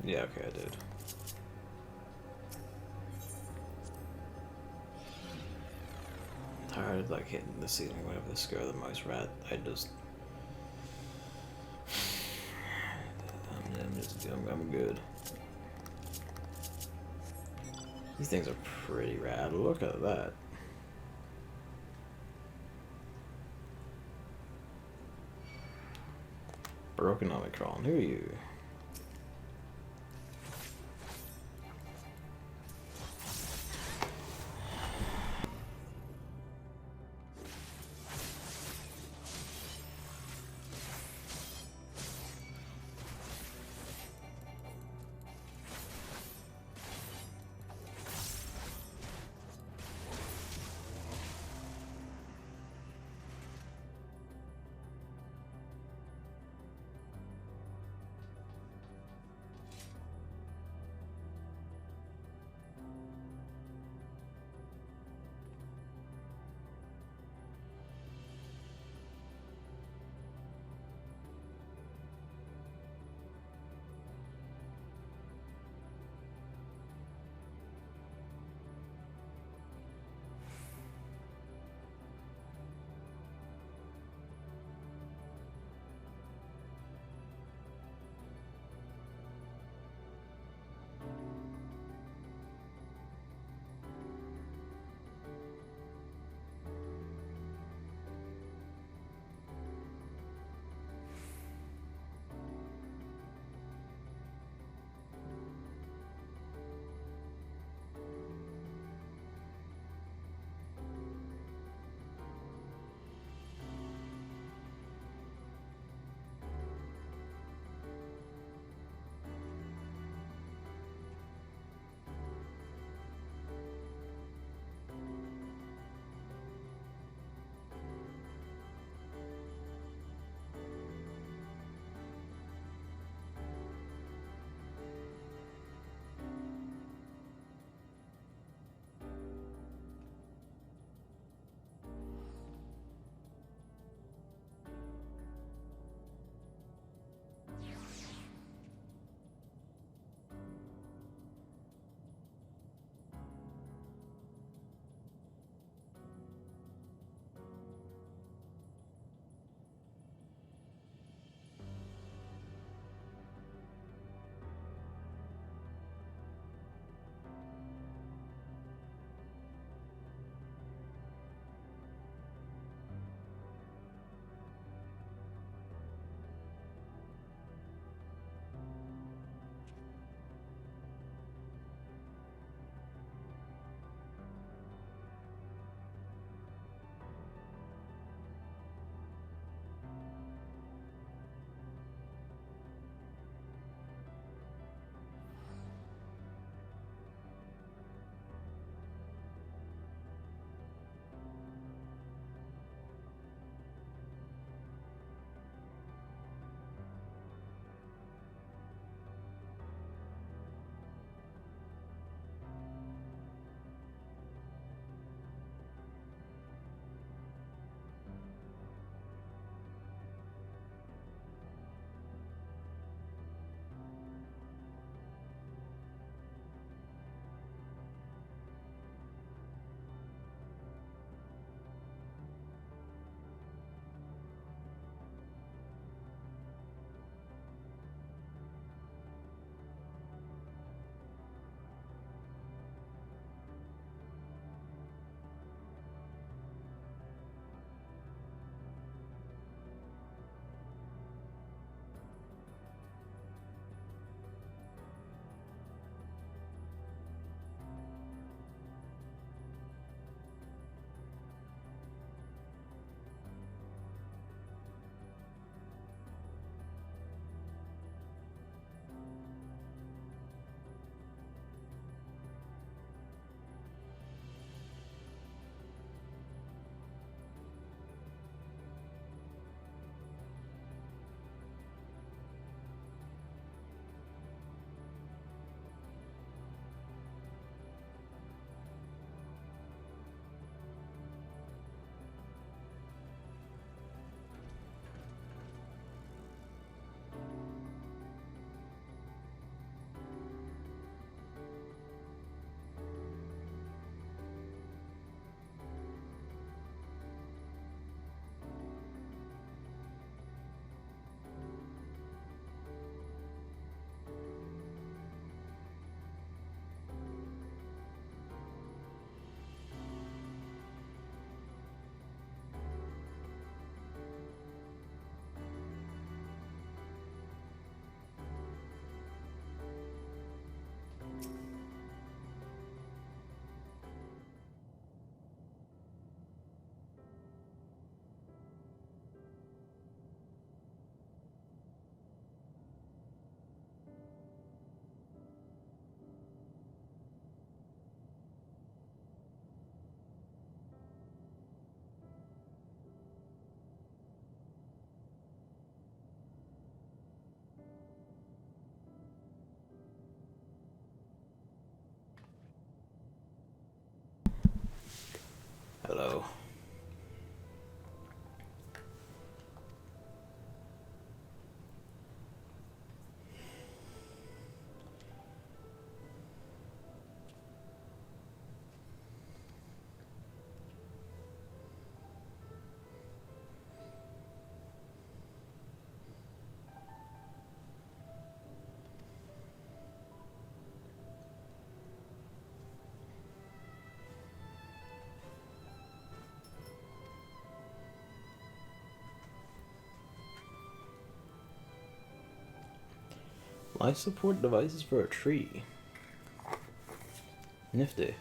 yeah, okay, I did. Tired of like hitting the ceiling whenever they scare the mouse rat. I'm good. These things are pretty rad. Look at that. Broken Omicron. Who are you? Life support devices for a tree. Nifty.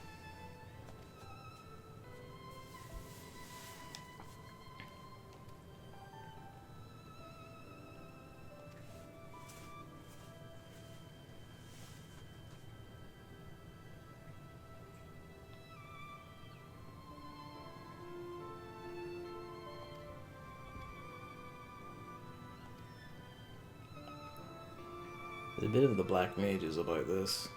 There's a bit of the Black Mages about this.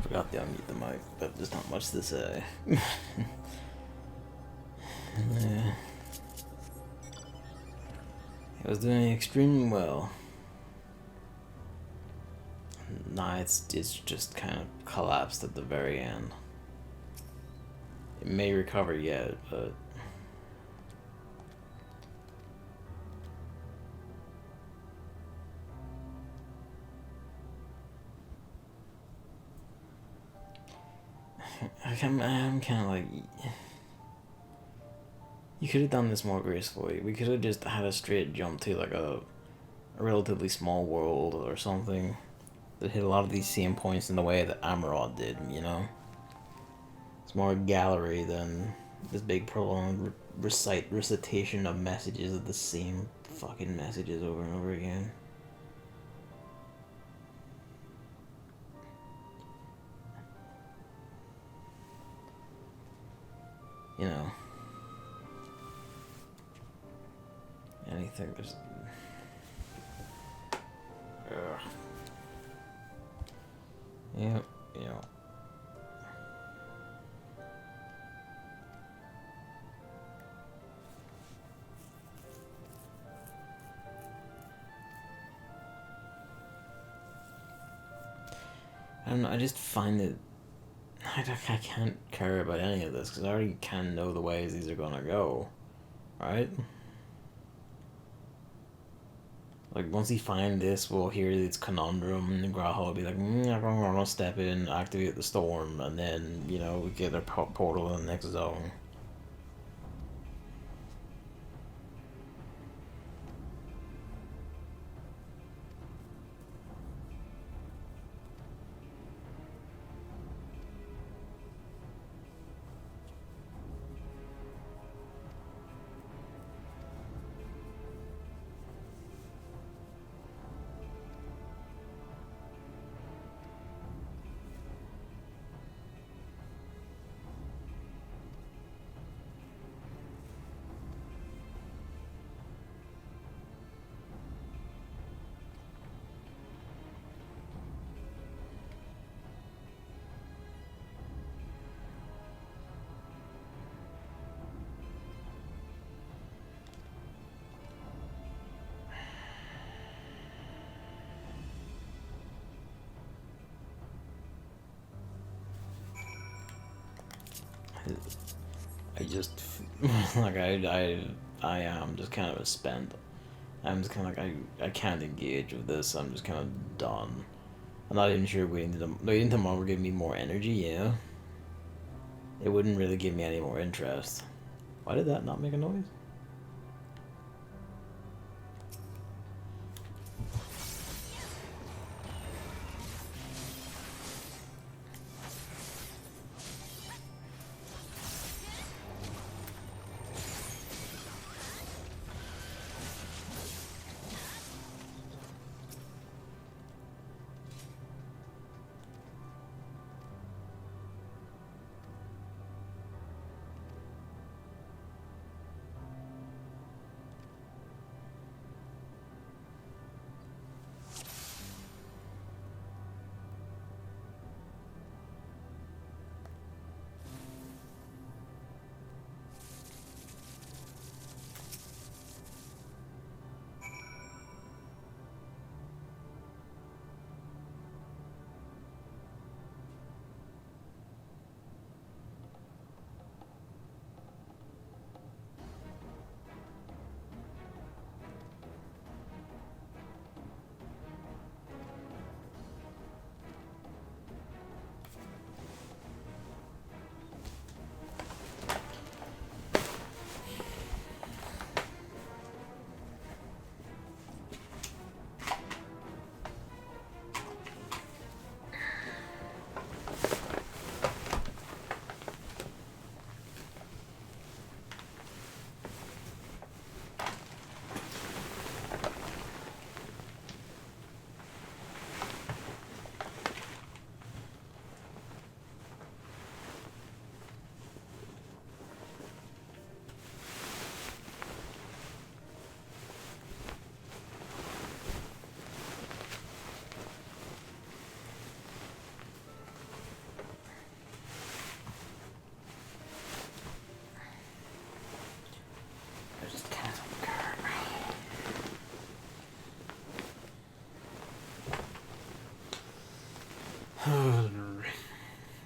forgot to unmute the mic, but there's not much to say. Yeah. It was doing extremely well. Nah, it's just kind of collapsed at the very end. It may recover yet, but I'm kind of like, you could have done this more gracefully. We could have just had a straight jump to like a relatively small world or something that hit a lot of these same points in the way that Amarod did, you know? It's more a gallery than this big prolonged recitation of messages of the same fucking messages over and over again. You know. Anything there's... Ugh. Yep, yep. I don't know, I just find it... I can't care about any of this, because I already kind of know the ways these are gonna go. Right? Like, once he find this, we'll hear its conundrum, and Grahal will be like, I'm gonna step in, activate the storm, and then, you know, we get a portal in the next zone. I just like I am just kind of spent. I'm just kind of like I can't engage with this. I'm just kind of done. I'm not even sure waiting tomorrow would give me more energy. Yeah, it wouldn't really give me any more interest. Why did that not make a noise?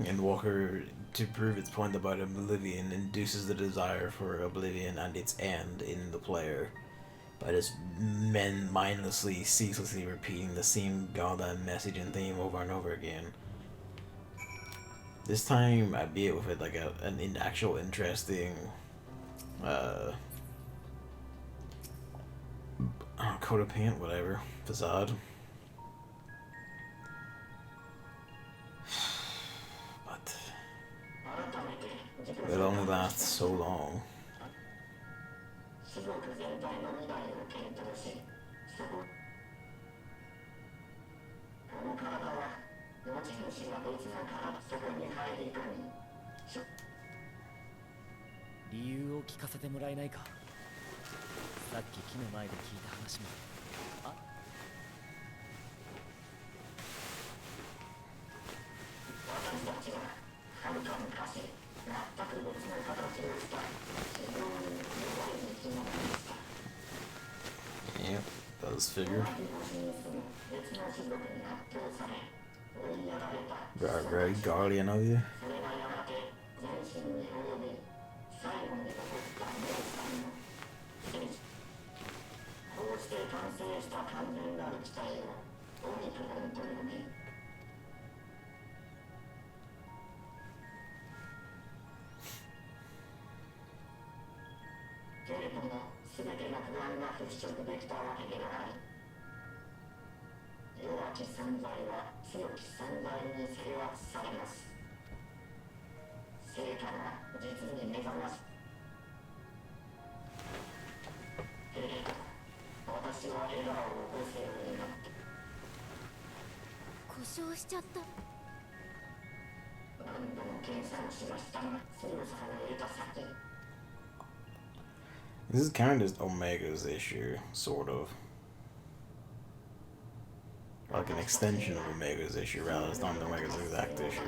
Endwalker, to prove its point about oblivion, induces the desire for oblivion and its end in the player by just mindlessly, ceaselessly repeating the same goddamn message and theme over and over again. This time I beat it with it like an actual interesting coat of paint, whatever, facade. But it only lasts so long. Yep, does figure. Very guardian of you. This is kind of just Omega's issue, sort of. Like an extension of Omega's issue, rather than not Omega's exact issue.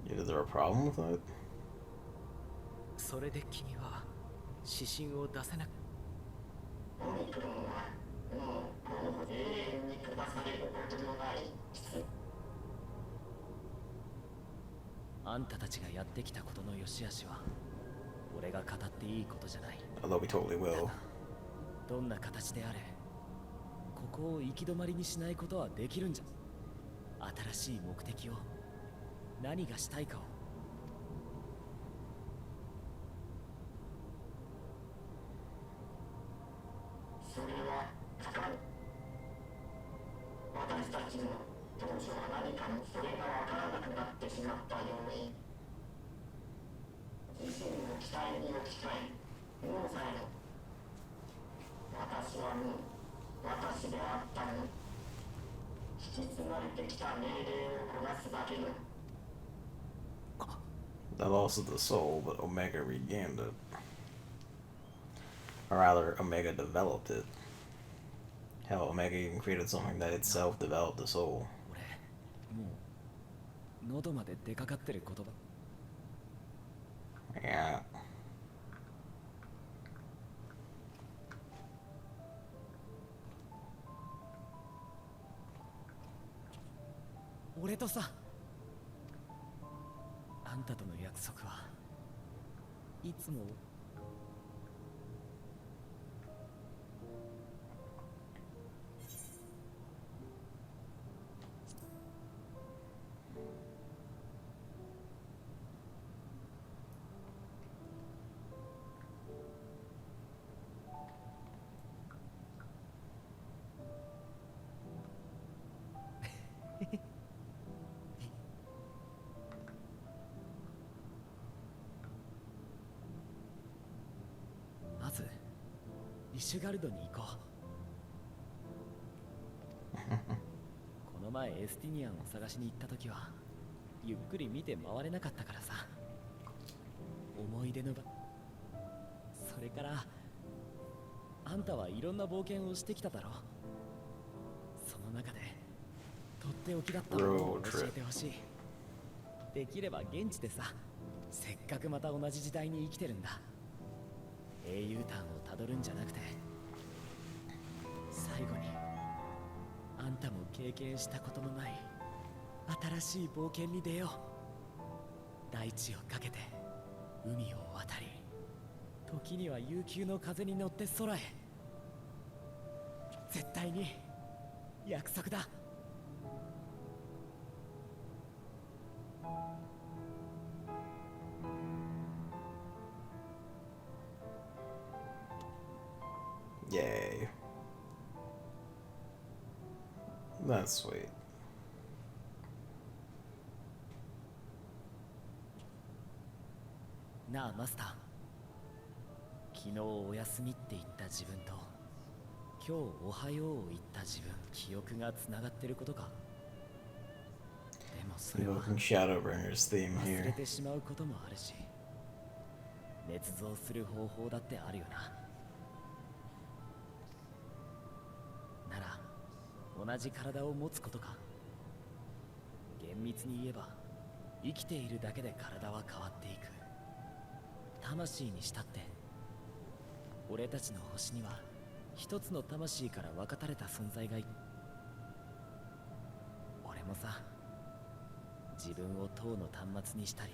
Is there a problem with that?
それで君は指針を出せなく。あんたたちがやってきたことの良し悪しは俺が語っていいことじゃない。
Although we totally will.
どんな形であれ、ここを行き止まりにしないことはできるんじゃ。新しい目的を、何がしたいかを。
それは不可能。私たちも当初は何かのそれがわからなくなってしまったように、自身の期待に置き換え、もうさえの私はもう私であったの。引き継がれてきた命令をこなすだけの。
The loss of the soul, but Omega regained it. Or rather, Omega developed it. Hell, Omega even created something that itself developed the soul.
もう喉まで出かかってる言葉。
Yeah.
俺とさ、あんたとの約束はいつもまずリシュガルドに行こう。この前エスティニアンを探しに行った時はゆっくり見て回れなかったからさ。思い出の場。それからあんたはいろんな冒険をしてきただろ。その中でとっておきだったものを教えてほしい。できれば現地でさ。せっかくまた同じ時代に生きてるんだ。英雄譚をたどるんじゃなくて、最後にあんたも経験したことのない新しい冒険に出よう。大地をかけて海を渡り、時には悠久の風に乗って空へ。絶対に約束だ。
Yay. That's sweet.
なあマスター、昨日お休みって言った自分と今日おはようを言った自分、記憶がつながってることか。でもそれは
Shadowbringers theme
忘れ
here.
てしまうこともあるし、捏造する方法だってあるよな。なら同じ体を持つことか。厳密に言えば生きているだけで体は変わっていく。魂にしたって俺たちの星には一つの魂から分かたれた存在がい。俺もさ、自分を塔の端末にしたり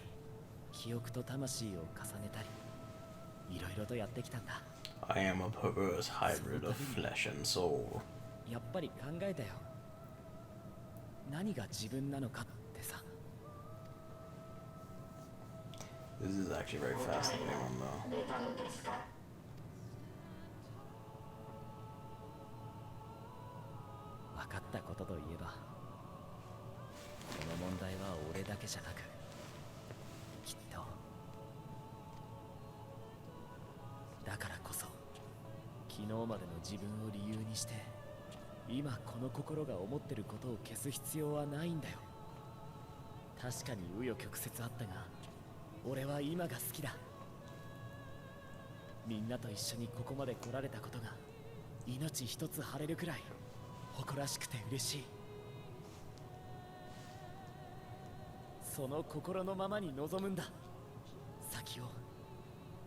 記憶と魂を重ねたりいろいろとやってきたんだ。
I am a perverse hybrid of flesh and soul.
やっぱり考えたよ。何が自分なのかってさ。
This is actually very fascinating one though.
分かったことといえば、この問題は俺だけじゃなく、きっとだからこそ昨日までの自分を理由にして今この心が思ってることを消す必要はないんだよ。確かに紆余曲折あったが、俺は今が好きだ。みんなと一緒にここまで来られたことが命一つ張れるくらい誇らしくて嬉しい。その心のままに望むんだ。先を、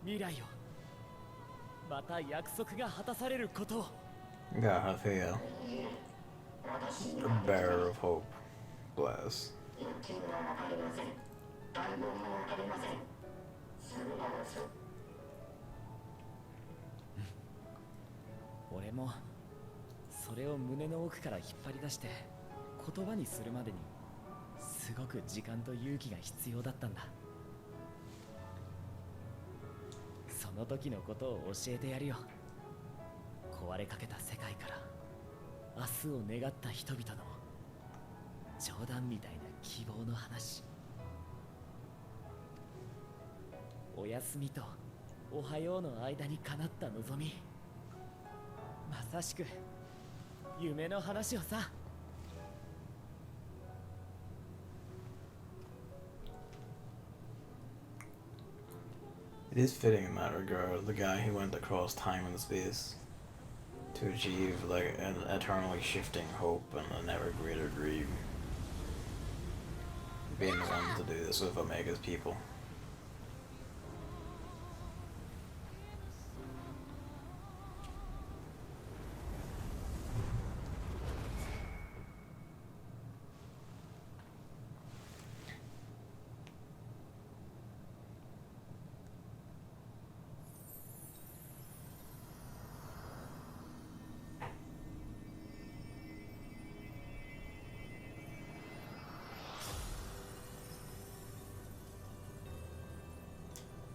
未来を、また約束が果たされることを。
Yeah, I feel a bearer of hope. Bless.
俺もそれを胸の奥から引っ張り出して言葉にするまでにすごく時間と勇気が必要だったんだ。その時のことを教えてやるよ。壊れかけた世界から明日を願った人々の冗談みたいな希望の話。おやすみとおはようの間に叶った望み、まさしく夢の話をさ。
It is fitting in that regard, the guy who went across time and space to achieve like an eternally shifting hope and a never greater dream. Being the one to do this with Omega's people.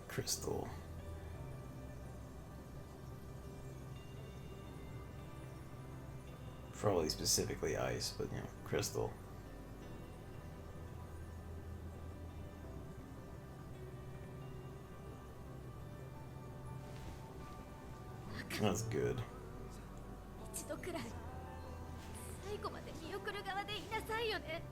Crystal. Probably specifically ice, but you know, crystal. That's good.
一度くらい最後まで見送る側でいなさいよね。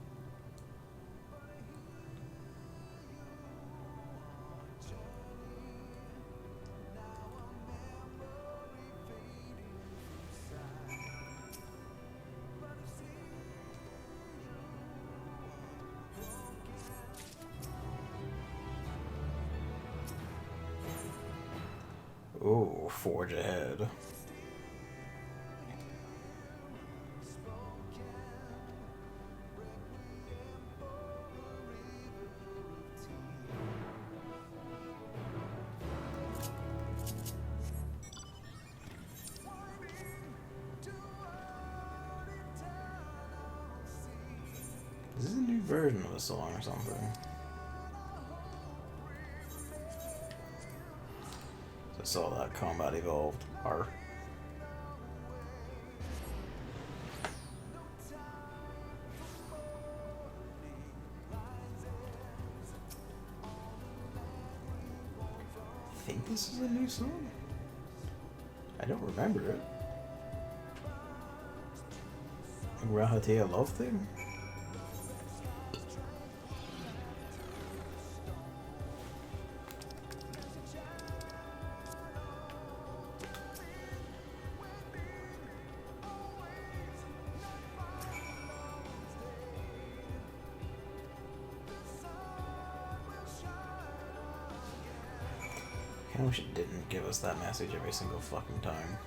Ooh, forge ahead. This is a new version of a song or something. I saw that combat evolved. R. I think this is a new song. I don't remember it. Rahatea Love thing? I wish it didn't give us that message every single fucking time.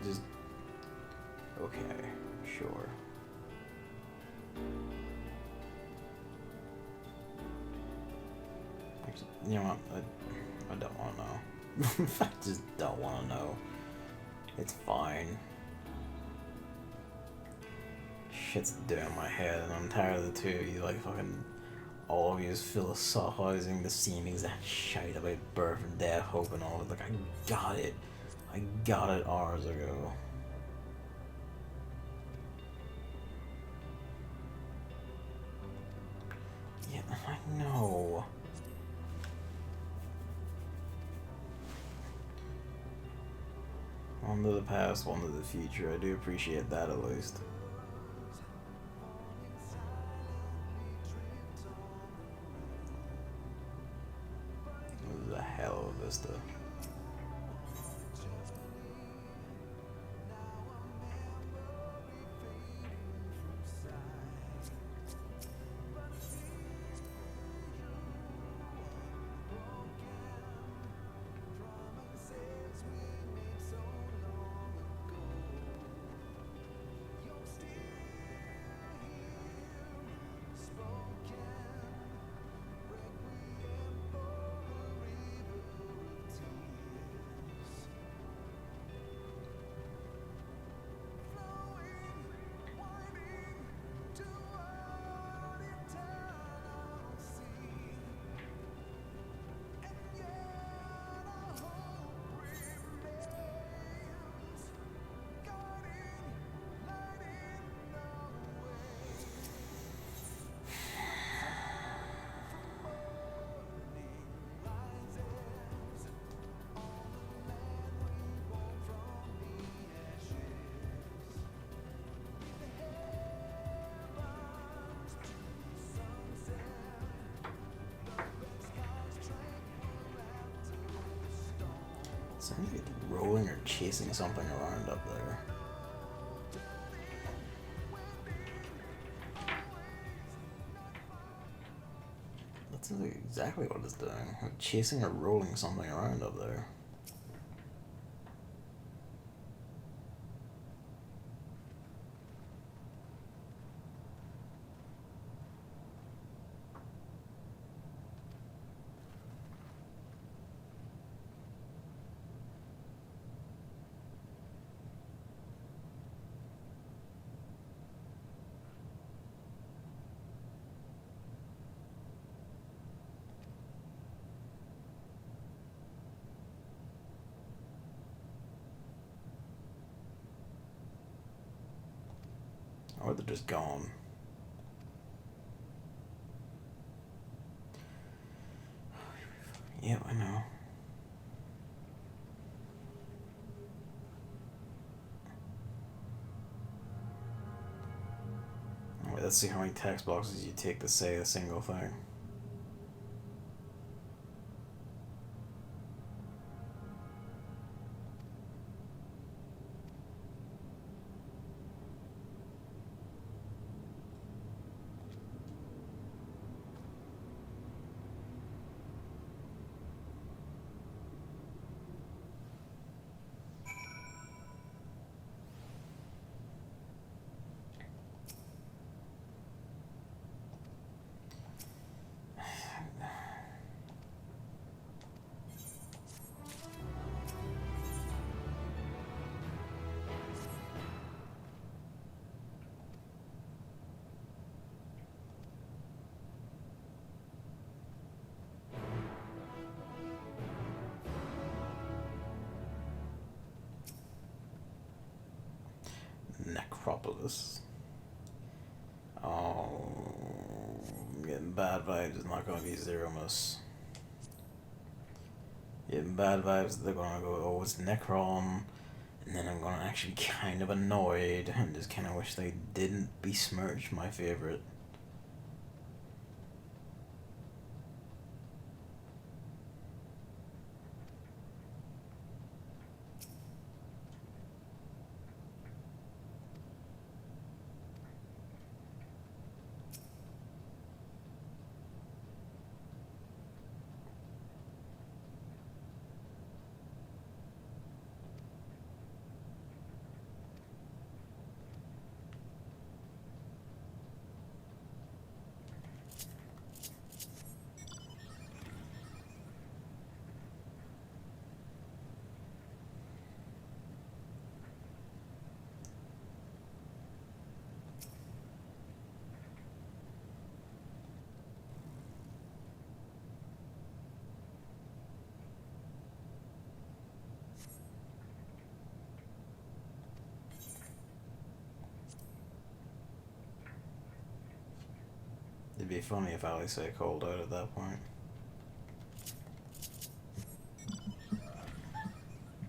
Just okay, sure. Actually, you know what? I don't want to know. I just don't want to know. It's fine. Shit's doing my head, and I'm tired of the two of you, like fucking all of you is philosophizing the same exact shit about birth and death, hope and all. Like, I got it. I got it hours ago. Yeah, I know. One to the past, one to the future. I do appreciate that at least. This is a hell of a vista. Sounds like it's rolling or chasing something around up there. That's exactly what it's doing. Like chasing or rolling something around up there. Or they're just gone. Yeah, I know. Alright, let's see how many text boxes you take to say a single thing. Necropolis. Oh, I'm getting bad vibes. It's not going to be Zeromus. Getting bad vibes. They're going to go, oh, it's Necron. And then I'm going to actually be kind of annoyed and just kind of wish they didn't besmirch my favorite. It'd be funny if Alice called out at that point.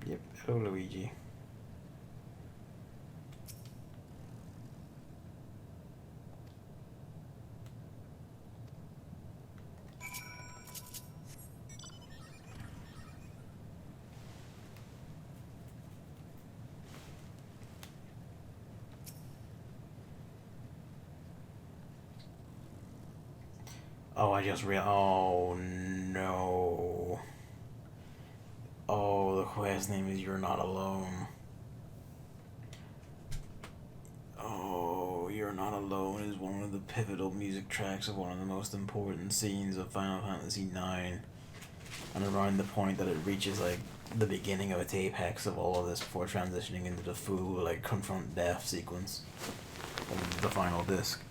Yep, hello Luigi. Oh, I just oh no. Oh, the quest name is You're Not Alone. Oh, You're Not Alone is one of the pivotal music tracks of one of the most important scenes of Final Fantasy IX. And around the point that it reaches, like, the beginning of its apex of all of this before transitioning into the full, like, confront death sequence of the final disc.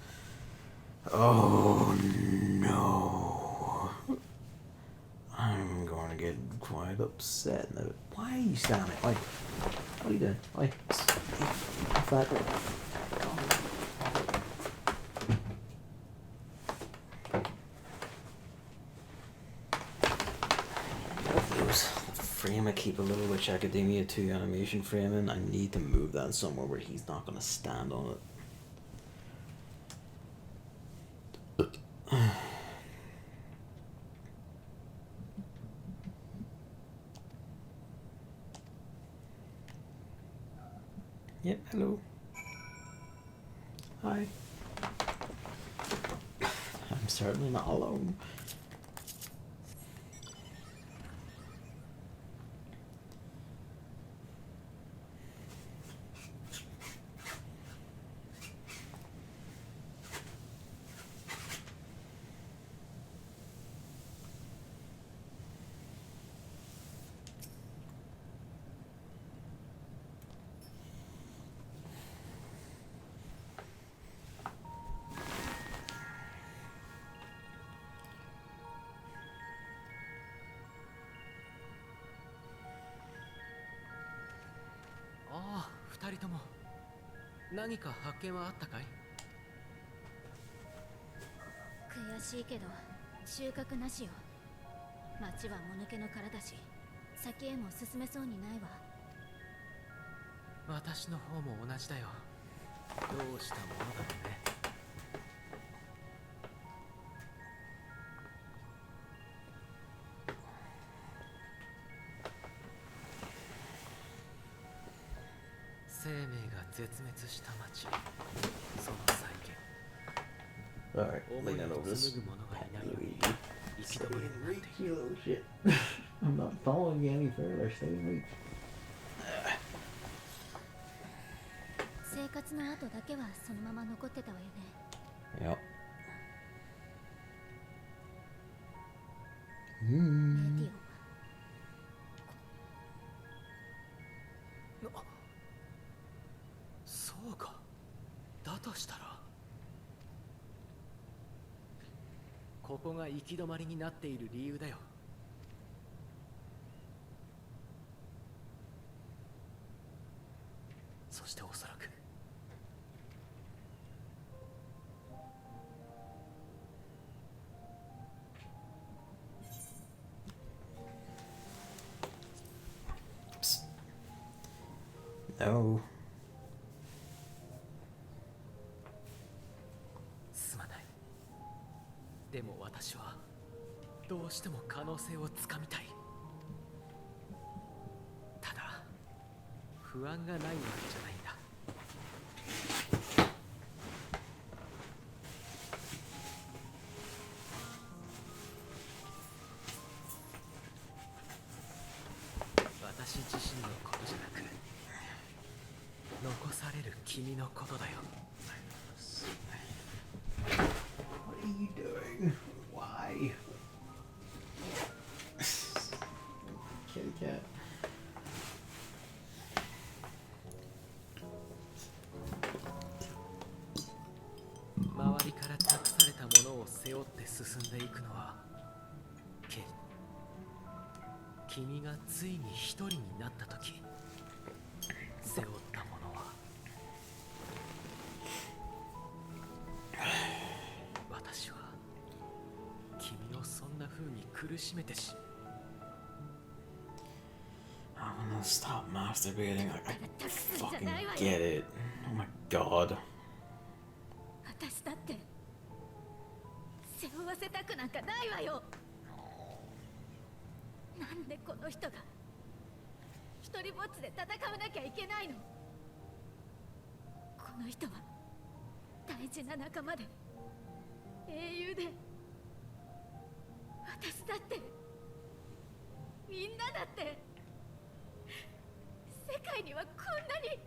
Oh no. I'm going to get quite upset. Why are you standing? Like, what are you doing? Like, flat. Frame I keep a Little Witch Academia 2 animation frame in. I need to move that somewhere where he's not going to stand on it. Yep, hello. Hi. I'm certainly not alone.
何か発見はあったかい？
悔しいけど収穫なしよ。町はもぬけの殻だし、先へも進めそうにないわ。
私の方も同じだよ。どうしたものだろうね。生命が絶滅した町、その再建。
Alright,
思い
lean
を
over this.
紡ぐ者がいないように行き
Stay
止まり
in
になって
reach,
い
you
る。
little shit. I'm not following you any further. Stay in reach.
生活の後だけはそのまま残ってたわよね。
Yep.
メディオ。
そうか。だとしたらここが行き止まりになっている理由だよ。そしておそらく
No.
すまない。でも私はどうしても可能性をつかみたい。ただ不安がないわけじゃないんだ。私自身のことじゃなく、残される君のことだよ。
What are you doing? Why? Kitty cat.
周りから託されたものを背負って進んでいくのは、君がついに一人になった時背負ったものは、私は君をそんな風に苦しめてし。
I wanna stop masturbating. Like, I fucking get it. Oh my god.
私だって背負わせたくなんかないわよ。なんでこの人が一人ぼっちで戦わなきゃいけないの。この人は大事な仲間で英雄で、私だってみんなだって、世界にはこんなに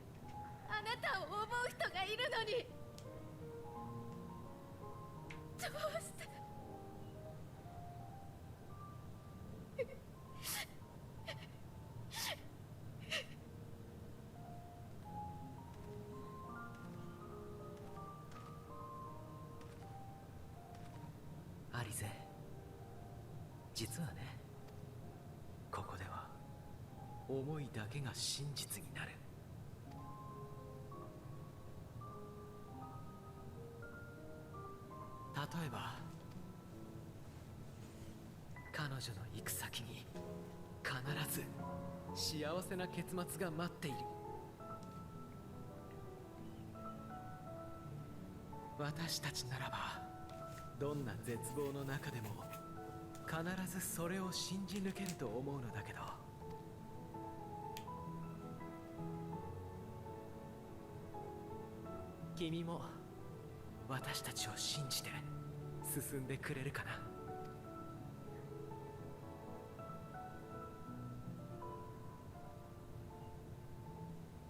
あなたを思う人がいるのに、どうして。
アリゼ、実はね、ここでは思いだけが真実になる。例えば彼女の行く先に必ず幸せな結末が待っている。私たちならばどんな絶望の中でも必ずそれを信じ抜けると思うのだけど、君も私たちを信じて進んでくれるかな。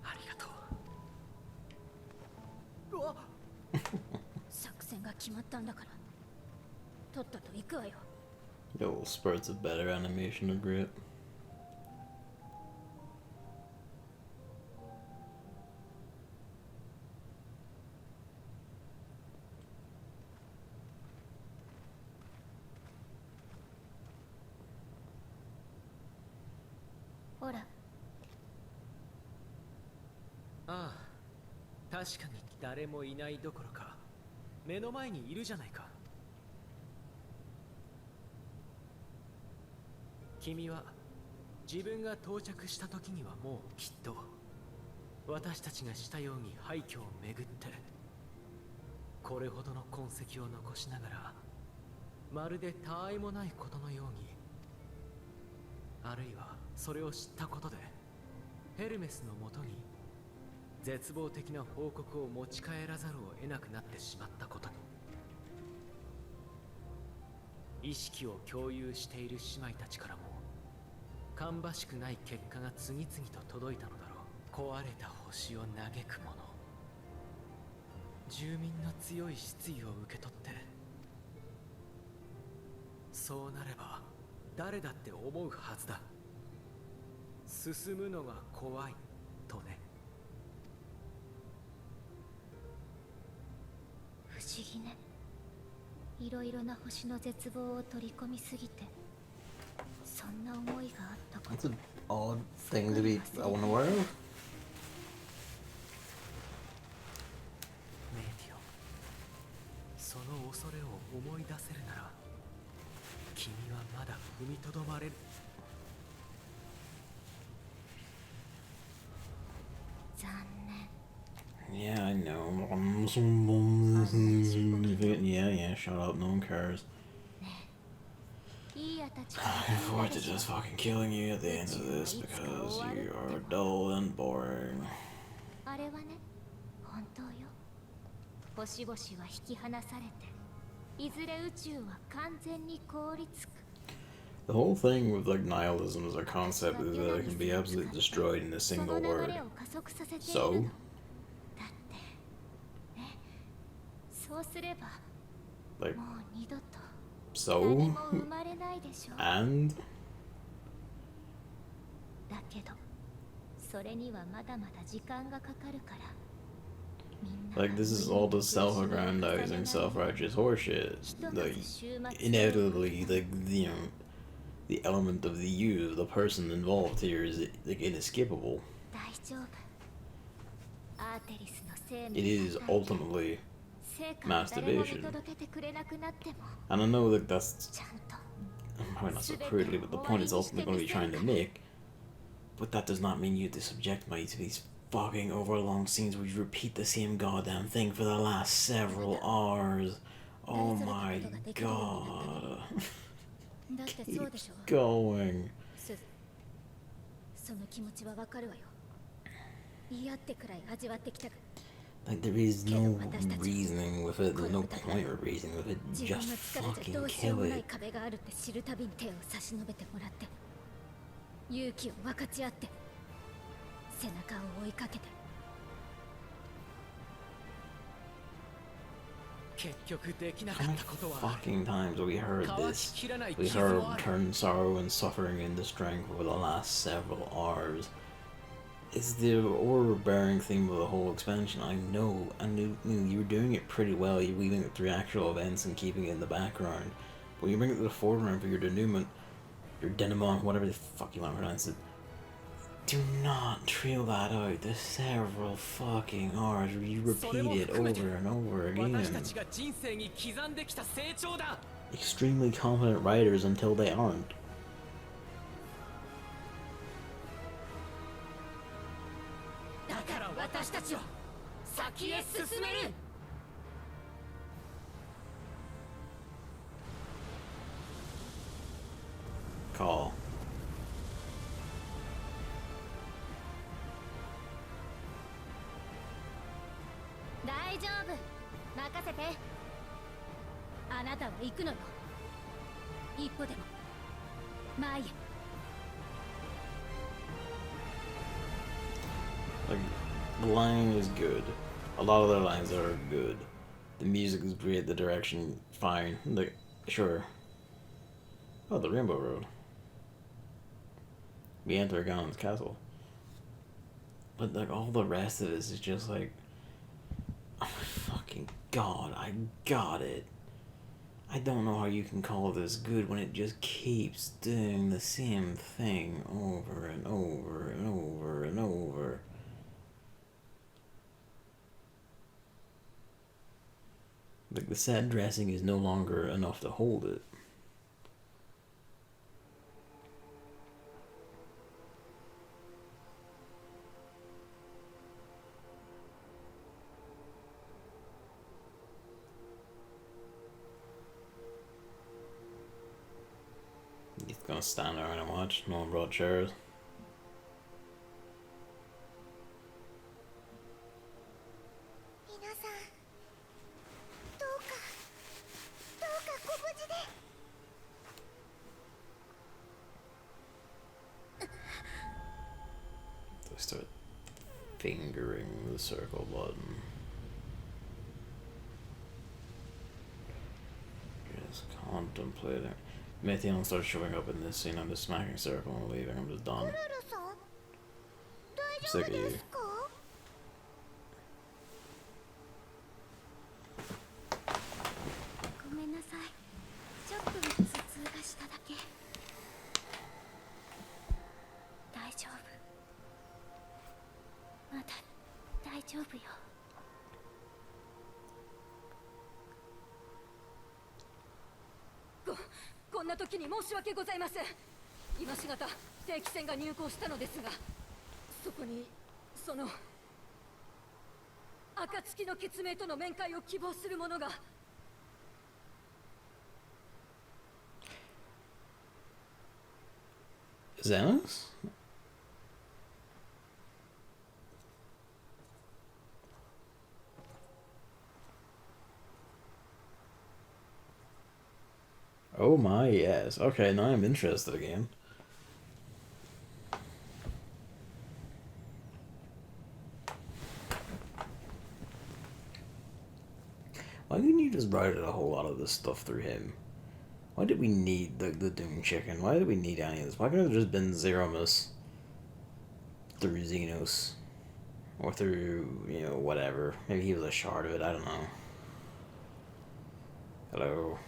ありがとう。うわっ、
作戦が決まったんだからとっとと行くわよ。
Yo, spurts of better animation of grip.
確かに誰もいないどころか目の前にいるじゃないか。君は自分が到着した時にはもうきっと私たちがしたように廃墟を巡ってこれほどの痕跡を残しながらまるで他愛もないことのように、あるいはそれを知ったことでヘルメスのもとに絶望的な報告を持ち帰らざるを得なくなってしまったことに、意識を共有している姉妹たちからも芳しくない結果が次々と届いたのだろう。壊れた星を嘆く者、住民の強い失意を受け取って、そうなれば誰だって思うはずだ。進むのが怖いとね。
不思議ね。いろいろな星の絶望を取り込みすぎてそんな思いがあったこと。
That's an odd thing to be unaware of.
メイティオ、その恐れを思い出せるなら君はまだ踏みとどまれる。
残念。
Yeah, I know. Yeah, shut up, no one cares. I look forward to just fucking killing you at the end of this because you are dull and boring.
あれはね、本当よ。星々は引き離されて、いずれ宇宙は完全に凍りつく。
The whole thing with like nihilism as a concept is that it can be absolutely destroyed in a single word. So?
そうすれば、
Like,
もう二度と
so?
誰も生まれないでしょう。
And?
だけど、それにはまだまだ時間がかかるから。
Like, this is all the self-aggrandizing, self-righteous horseshit. Like, inevitably, the element of the you, the person involved here, is like inescapable.
大丈夫。アーテリスの生
It
命
is ultimately
成果を誰も見
masturbation.
届けてくれなくなっても、
And I know that that's
ちゃんと
probably not so crudely, but the point is ultimately going to be trying to make. But that does not mean you have to subject me to these fucking overlong scenes where you repeat the same goddamn thing for the last several hours. Oh my god.
だってそうでしょ。
Going.
その気持ちはわかるわよ。言い合ってくらい味わってきた。
Like, there is no reasoning with it, there's no point of reasoning with it,
自分
just
の力じゃ
fucking
どうしよう
kill
もない
it.
壁があるって知るたびに手を差し伸べてもらって、勇気を分かち合って背中を追いかけて。
結局できなか
How
っ
many
たことは
fucking times have we heard
乾き
this?
きらない
We
傷は
heard
ある。
turn sorrow and suffering into strength over the last several hours. It's the overbearing theme of the whole expansion. I know, I knew you were doing it pretty well. You're weaving it through actual events and keeping it in the background. But when you bring it to the foreground for your denouement, your denouement, whatever the fuck you want to pronounce it, do not trail that out to several fucking hours where you repeat it over and over
私た
again.
ちが人生に刻んできた成長だ。
Extremely confident writers until they aren't.
だから私たちは先へ進める。
Call.
大丈夫、任せて。あなたは行くのよ。一歩でも前へ。
Like, the line is good. A lot of their lines are good. The music is great, the direction, fine. Like, sure. Oh, the Rainbow Road. We enter Galen's castle. But, like, all the rest of this is just like, oh my fucking god, I got it. I don't know how you can call this good when it just keeps doing the same thing over and over and over and over. Like the set dressing is no longer enough to hold it. He's gonna stand around and watch. No one brought chairs.
皆さん、どうかご無事で。
They start fingering the circle button. Just contemplating. Metheon starts showing up in this scene. I'm just smacking circle and leaving. I'm just done.
ルルさん、大
I'm
丈
sick
夫
of
で
you.
すか？ごめんなさい。ちょっと頭痛がしただけ。大丈夫。まだ大丈夫よ。
こんな時に申し訳ございません。今しがた定期船が入港したのですが、そこにその暁の血明との面会を希望する者が。
Xenos? Oh my, yes. Okay, now I'm interested again. Why couldn't you just write a whole lot of this stuff through him? Why did we need the Doom Chicken? Why did we need any of this? Why couldn't it have just been Zeromus through Xenos? Or through, you know, whatever. Maybe he was a shard of it, I don't know. Hello.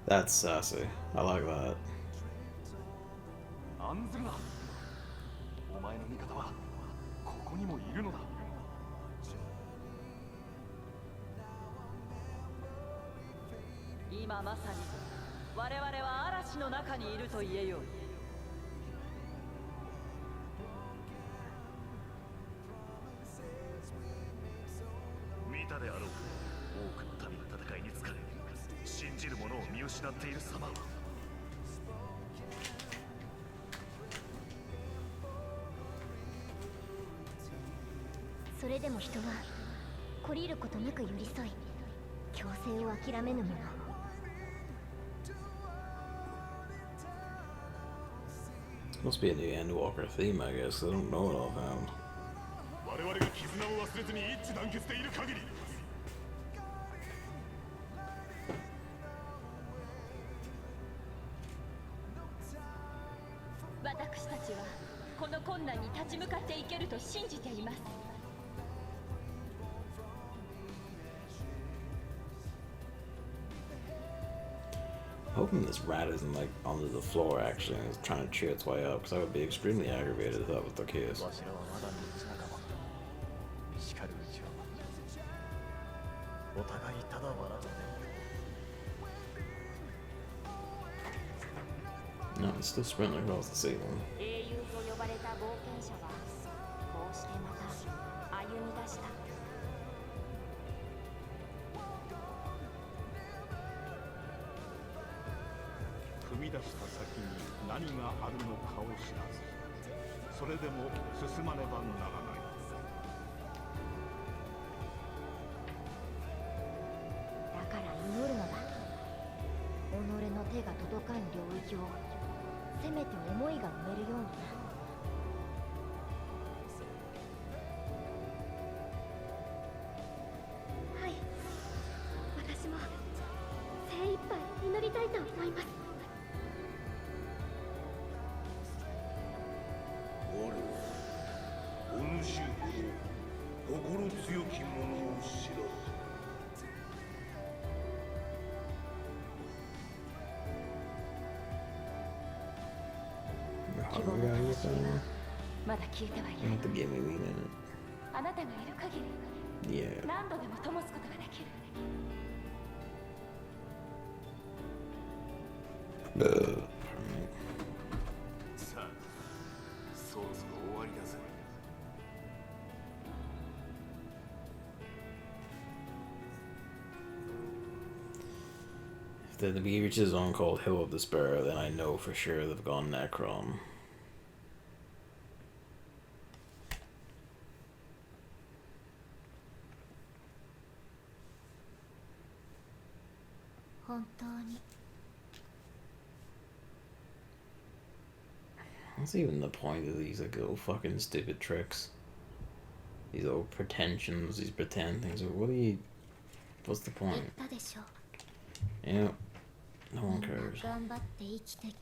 That's sassy. I like that.
案ずるな。お前の味方はここにもいるのだ。
今まさに我々は嵐の中にいると言えよう。
見たであろう。多くの民の戦いに疲れ、信じる者を見失っている様。
それでも人は懲りることなく寄り添い、強制を諦めぬもの。
Must be a new Endwalker theme, I guess. I don't know it offhand.
我々が絆を忘れずに一致団結でいる限り。
私たちはこの困難に立ち向かっていけると信じています。
Hoping this rat isn't like onto the floor actually and is trying to chew its way up, because I would be extremely aggravated if that was the case. No, it's still sprinting across the ceiling.
英雄と呼ばれた冒険者はこうしてまた歩み出した。
踏み出した先に何があるのかを知らず、それでも進まねばならない。
だから祈るのだ。己の手が届かん領域をせめて思いが埋めるようにな。
しゅう心強き者を知らず。
希望の魂がまだ消えてはいない。
Give me a minute.
あなたがいる限り
Yeah.
何度でも灯すことができる。
さあ、そろそろ終わりだぜ。
If the enemy reaches a zone called Hill of Despair, then I know for sure they've gone Necron.
本当に
What's even the point of these like little fucking stupid tricks? These little pretensions, these pretend things. What do you? What's the
言っ
point?
たでしょ。
Yeah, no one
みんな
cares.
頑張って生きて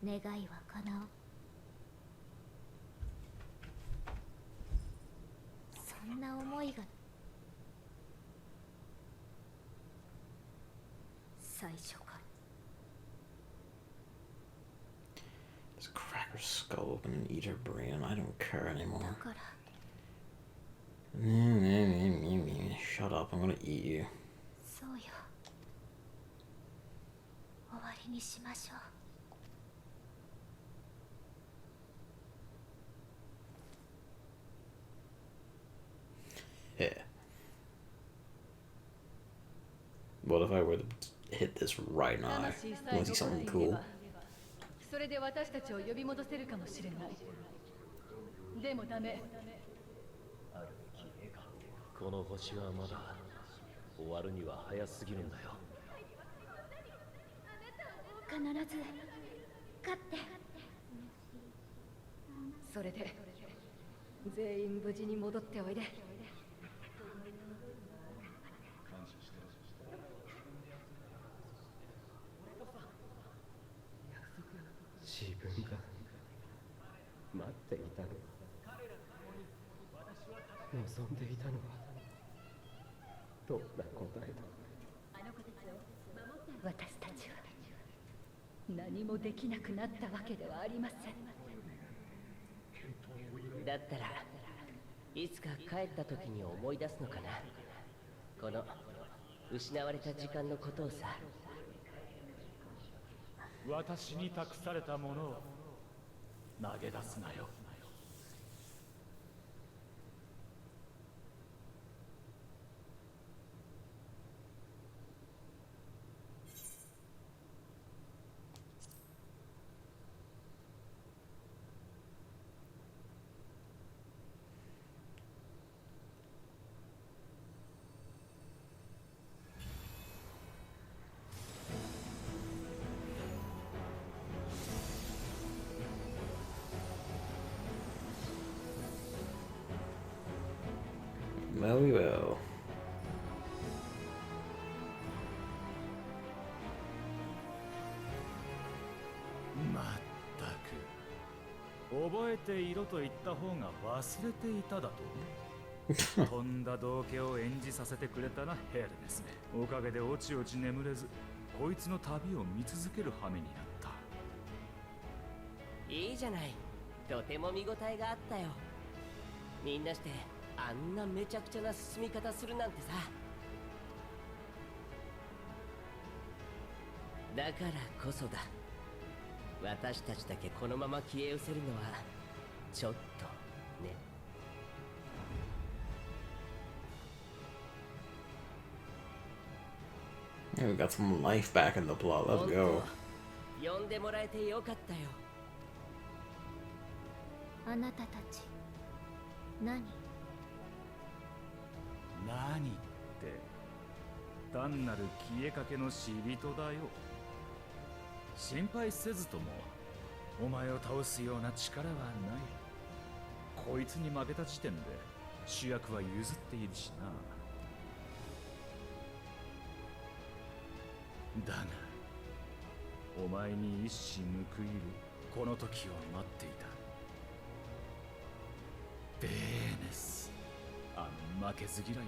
願いは叶う。そんな思いが最初から。
Just crack her skull open and eat her brain. I don't care anymore.
だから
Shut up! I'm gonna eat you.
そうよ。終わりにしましょう。
Yeah. What if I were to hit this right now? Want to see something cool?
それで私たちを呼び戻せるかもしれない。でもダメ。
この星はまだ終わるには早すぎるんだよ。
必ず勝って。
それで全員無事に戻っておいで。
自分が待っていたの、望んでいたのはどんな答えだ。
私たちは何もできなくなったわけではありません。
だったらいつか帰った時に思い出すのかな、この失われた時間のことをさ。
私に託されたものを投げ出すなよ。
Well, we will.
まったく覚えていろと言った方が忘れていただと。とんだ道化を演じさせてくれたな、ヘルですね。おかげでおちおち眠れず、こいつの旅を見続ける羽目になった。
いいじゃない、とても見応えがあったよ。みんなしてあんなめちゃくちゃな進み方するなんてさ。だからこそだ、私たちだけこのまま消え失せるのはちょっとね。
We got some life back in the plot. Let's go.
呼んでもらえてよかったよ。
あなたたち何
って単なる消えかけの死人だよ。心配せずともお前を倒すような力はない。こいつに負けた時点で主役は譲っているしな。だがお前に一矢報いるこの時を待っていた。ベーネス、あの負けず嫌いね。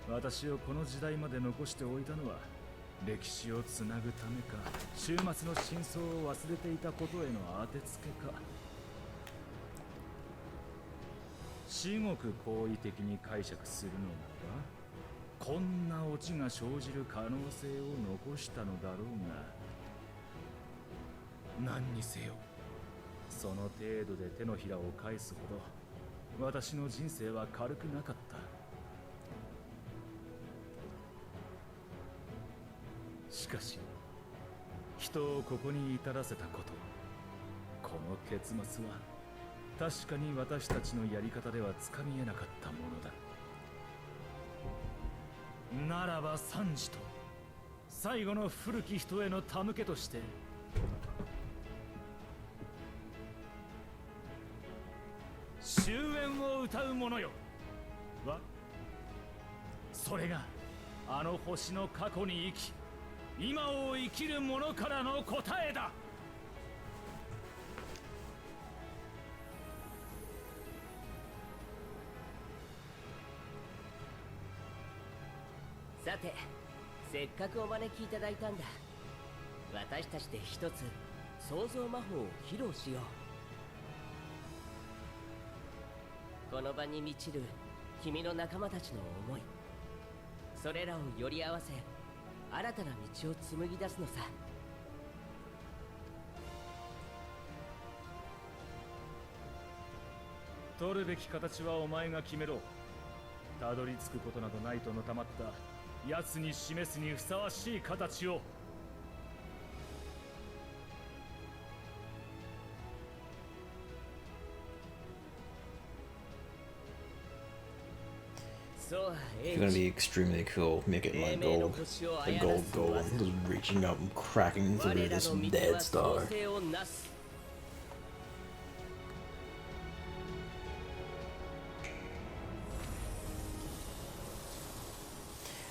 私をこの時代まで残しておいたのは歴史をつなぐためか、終末の真相を忘れていたことへの当てつけか。至極好意的に解釈するのならば、こんなオチが生じる可能性を残したのだろうが、何にせよその程度で手のひらを返すほど私の人生は軽くなかった。しかし人をここに至らせたこと、この結末は確かに私たちのやり方ではつかみえなかったものだ。ならば賛辞と最後の古き人への手向けとして、終焉を歌う者よ。それがあの星の過去に生き、今を生きる者からの答えだ。
さて、せっかくお招きいただいたんだ。私たちで一つ創造魔法を披露しよう。この場に満ちる君の仲間たちの思い、それらをより合わせ新たな道を紡ぎ出すのさ。
取るべき形はお前が決めろ。たどり着くことなどないとのたまった奴に示すにふさわしい形を。
It's gonna be extremely cool. Make it like gold. The gold golem just reaching up and cracking through this dead star.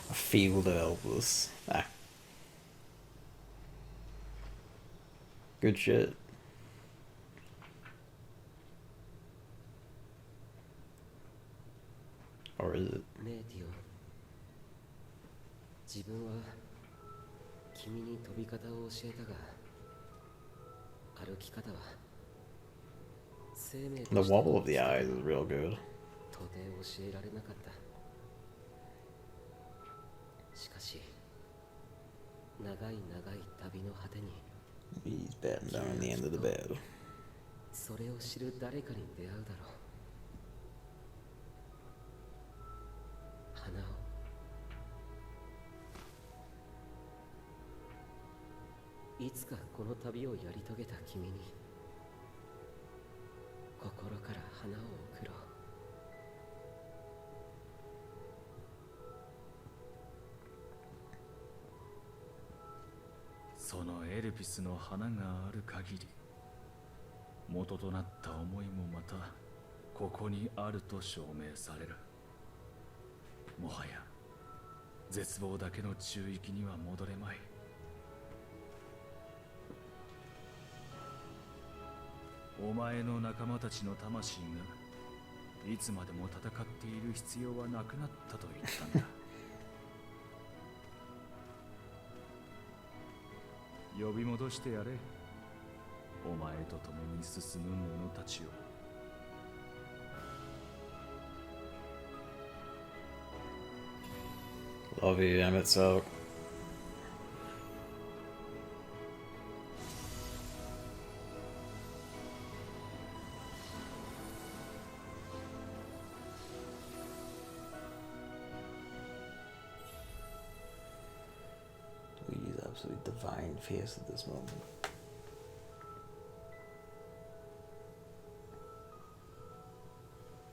A field of helpless. Ah. Good shit. Or is it?
ねえティオ、自分は君に飛び方を教えたが、歩き方は生命
The wobble of the eyes is real good.
到底教えられなかった。しかし長い長い旅の果てに
He's batting down on the end of the bed.
それを知る誰かに出会うだろう。花をいつかこの旅をやり遂げた君に心から花を贈ろう。
そのエルピスの花がある限り、元となった思いもまたここにあると証明される。もはや絶望だけの中域には戻れまい。お前の仲間たちの魂がいつまでも戦っている必要はなくなったと言ったんだ。呼び戻してやれ、お前と共に進む者たちを。
Love you, Emmett Soak. We use absolutely divine face at this moment.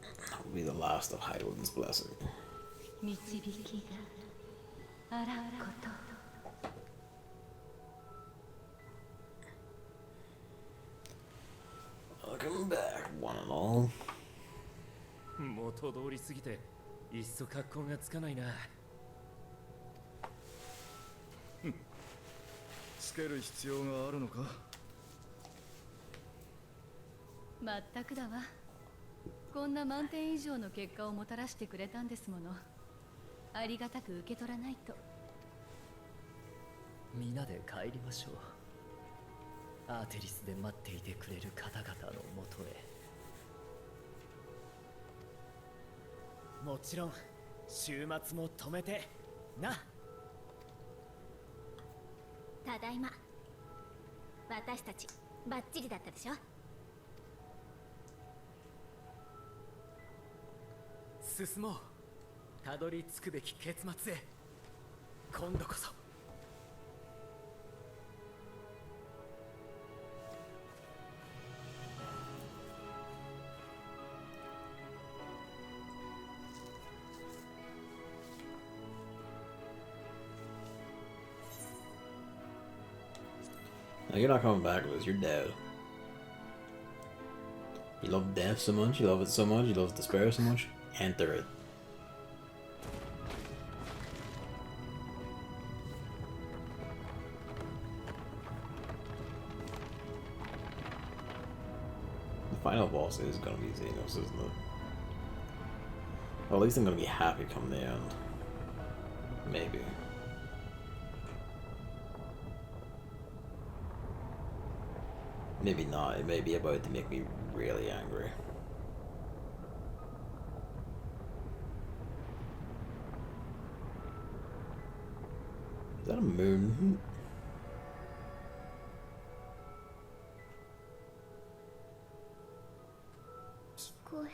That will be the last of Hyland's blessing.
導きがあらうこと。
Welcome back, one and all.
元通りすぎていっそ格好がつかないな。
つける必要があるのか。
まったくだわ。こんな満点以上の結果をもたらしてくれたんですもの。ありがたく受け取らないと。
皆で帰りましょう。アーテリスで待っていてくれる方々のもとへ。もちろん週末も止めてな。
ただいま。私たちバッチリだったでしょ。
進もう。たどり着くべき結末へ。今度こそ。
No, you're not coming back, Liz. You're dead. You love death so much, you love it so much, you love despair so much. Enter it. The final boss is gonna be Xenos, isn't it? Well, at least I'm gonna be happy come the end. Maybe. Maybe not. It may be about to make me really angry. Is that a moon?
聞こえ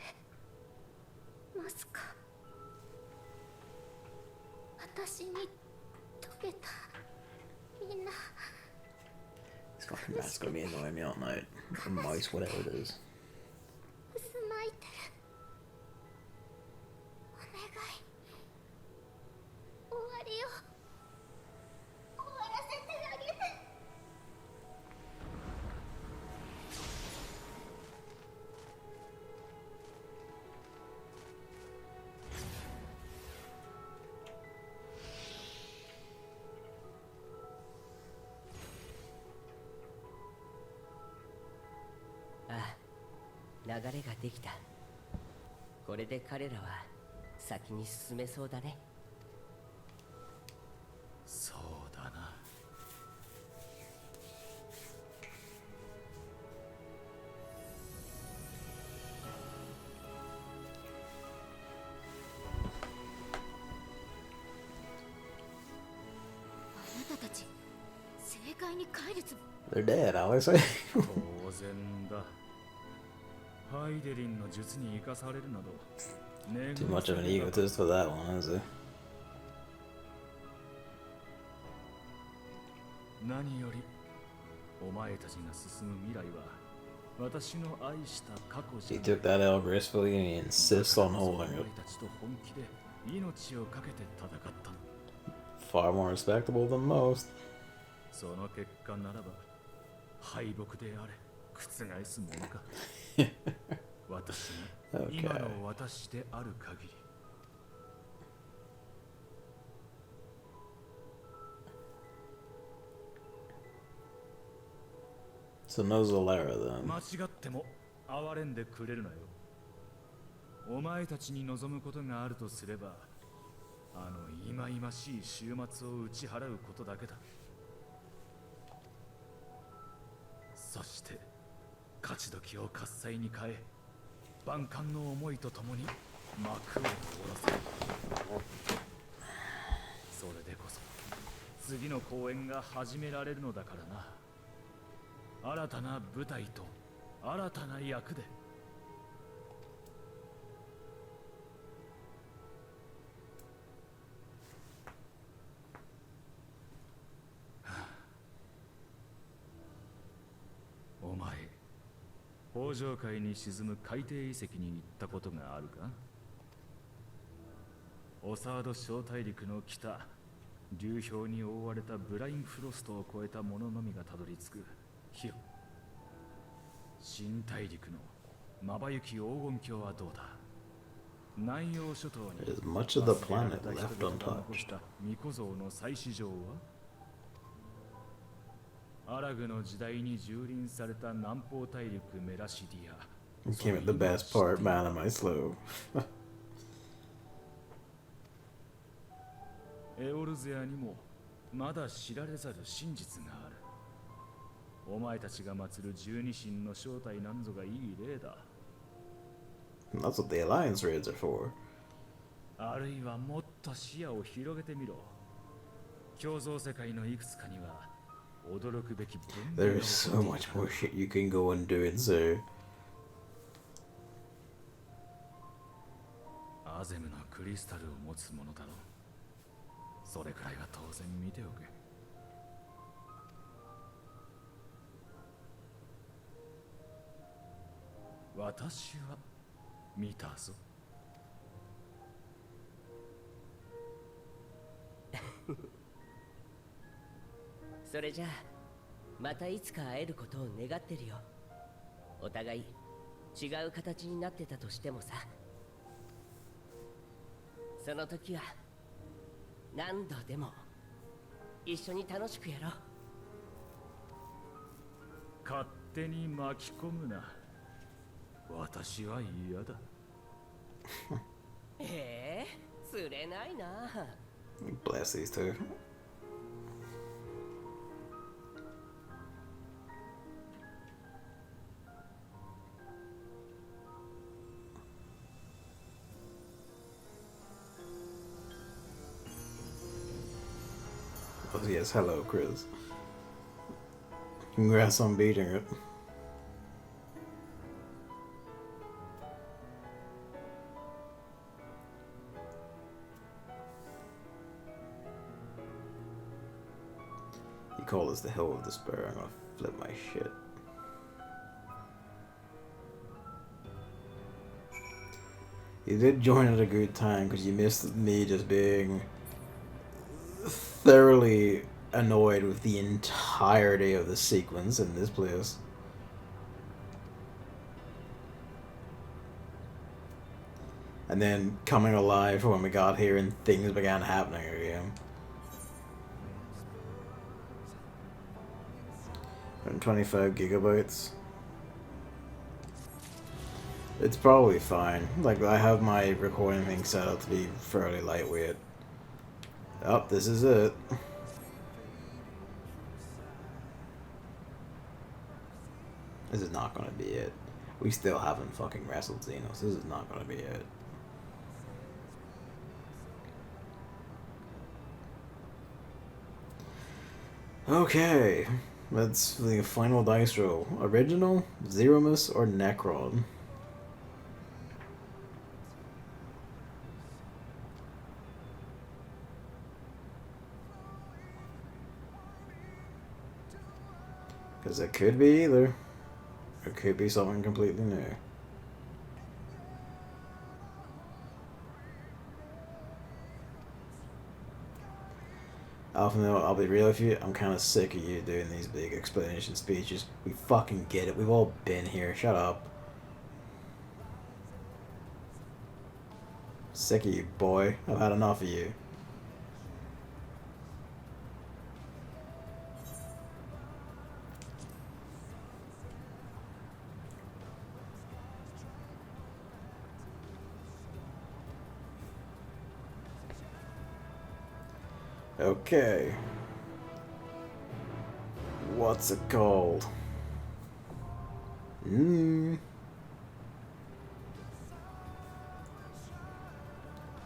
ますか。私に解けた。みんな。
This fucking rat's gonna be annoying me all night. Or mice, whatever it is.
渦巻いてる。お願い。終わりを終わらせてあげて。
ああ、流れができた。これで彼らは先に進めそうだね。
そうだな。
あなたたち正解に帰るつもり。
They're dead, Alex.
当然だ。ハイデリンの術に生かされるなど。
Too much of an egotist for that one, is it?
何よりお前たちが進む未来は私の愛した過去じ
He
ゃ。
took that L gracefully and he insists on holding
お
it.
前たちと本気で命を懸けて戦った。
Far more respectable than most.
その結果ならば敗北であれ覆すものか。私が今の私である限り。
So no Zalera then.
間違っても憐れんでくれるなよ。お前たちに望むことがあるとすれば、あの忌々しい週末を打ち払うことだけだ。そして勝ち時を喝采に変え、万感の思いとともに幕を下ろせ。それでこそ次の公演が始められるのだからな。新たな舞台と新たな役で。お前、北上海に沈む海底遺跡に行ったことがあるか？オサード小大陸の北、流氷に覆われたブラインフロストを越えた者のみがたどり着く広新大陸のまばゆき黄金鏡はどうだ？南洋諸島に
There's much of the planet left untouched.
巫女像の祭祀場はアラグの時代に蹂躙された南方大陸メラシディア
You came at the best part, man. Am I slow?
エオルゼアにもまだ知られざる真実がある。お前たちが祀る十二神の正体なんぞがいい例だ。
That's what the Alliance raids are for.
あるいはもっと視野を広げてみろ。共造世界のいくつかには驚くべき文明
There is so much more shit you can go and do and say.
アゼムのクリスタルを持つものだろう。それくらいは当然見ておけ。私は見たぞ。
それじゃあまたいつか会えることを願ってるよ。お互い違う形になってたとしてもさ。その時は何度でも一緒に楽しくやろう。
勝手に巻き込むな。私は嫌だ。
釣れないな。
Bless these two. Oh yes, hello, Chris. Congrats on beating it. You call this the Hill of Despair, I'm gonna flip my shit. You did join at a good time because you missed me just being thoroughly annoyed with the entirety of the sequence in this place. And then coming alive when we got here and things began happening again. 125 gigabytes. It's probably fine. Like, I have my recording thing set up to be fairly lightweight. Oh, this is it. This is not gonna be it. We still haven't fucking wrestled Xenos. This is not gonna be it. Okay. Let's the final dice roll. Original, Zeromus, or Necron? Because it could be either. It could be something completely new. Alpha, no, I'll be real with you. I'm kind of sick of you doing these big explanation speeches. We fucking get it. We've all been here. Shut up. Sick of you, boy. I've had enough of you. Okay. What's it called?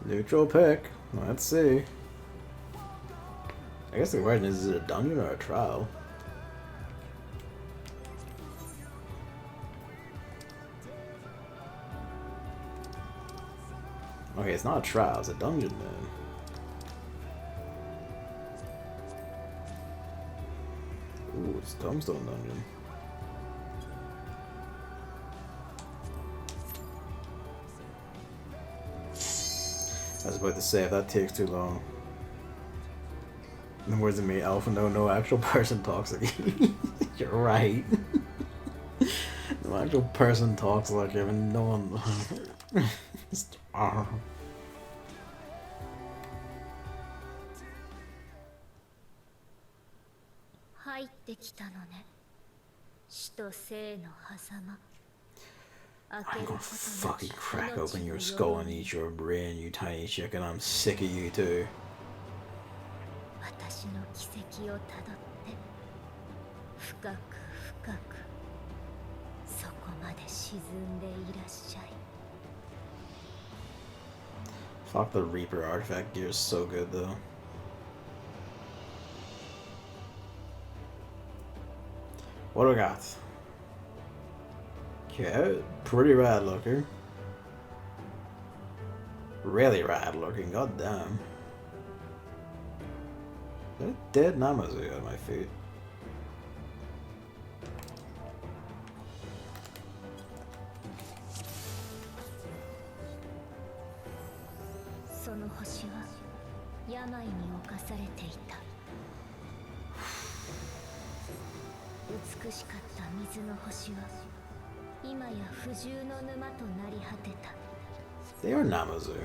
Neutral pick. Let's see. I guess the question is it a dungeon or a trial? Okay, it's not a trial, it's a dungeon then. Ooh, it's Tombstone Dungeon. I was about to say, if that takes too long. In the words of me, Alpha, no actual person talks like you. You're right. No actual person talks like him, and no one... Stop.
入ってきたのね。死と生の狭間。
I'm gonna fucking crack open your skull and eat your brain, you tiny chicken. I'm sick of you too.
私の軌跡をたどって深く深くそこまで沈んでいらっしゃい。
Fuck, the Reaper artifact gear is so good though. What do we got? Okay, pretty rad looking. Really rad looking, god damn. That dead Namazu at my feet. They are Namazu.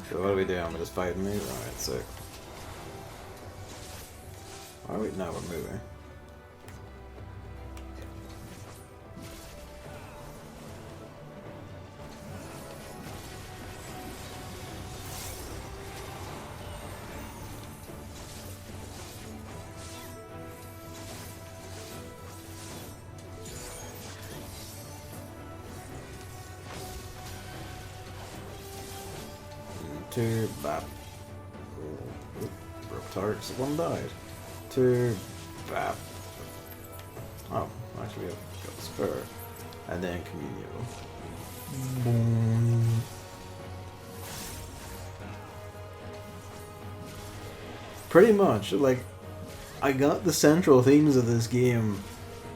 So what are we doing? We're just fighting these? Alright, sick. Oh wait, no, we're moving. Two, bap. Broke targets, one died. Two, bap. Oh, actually, I've got the spur. And then Communio. Pretty much, like, I got the central themes of this game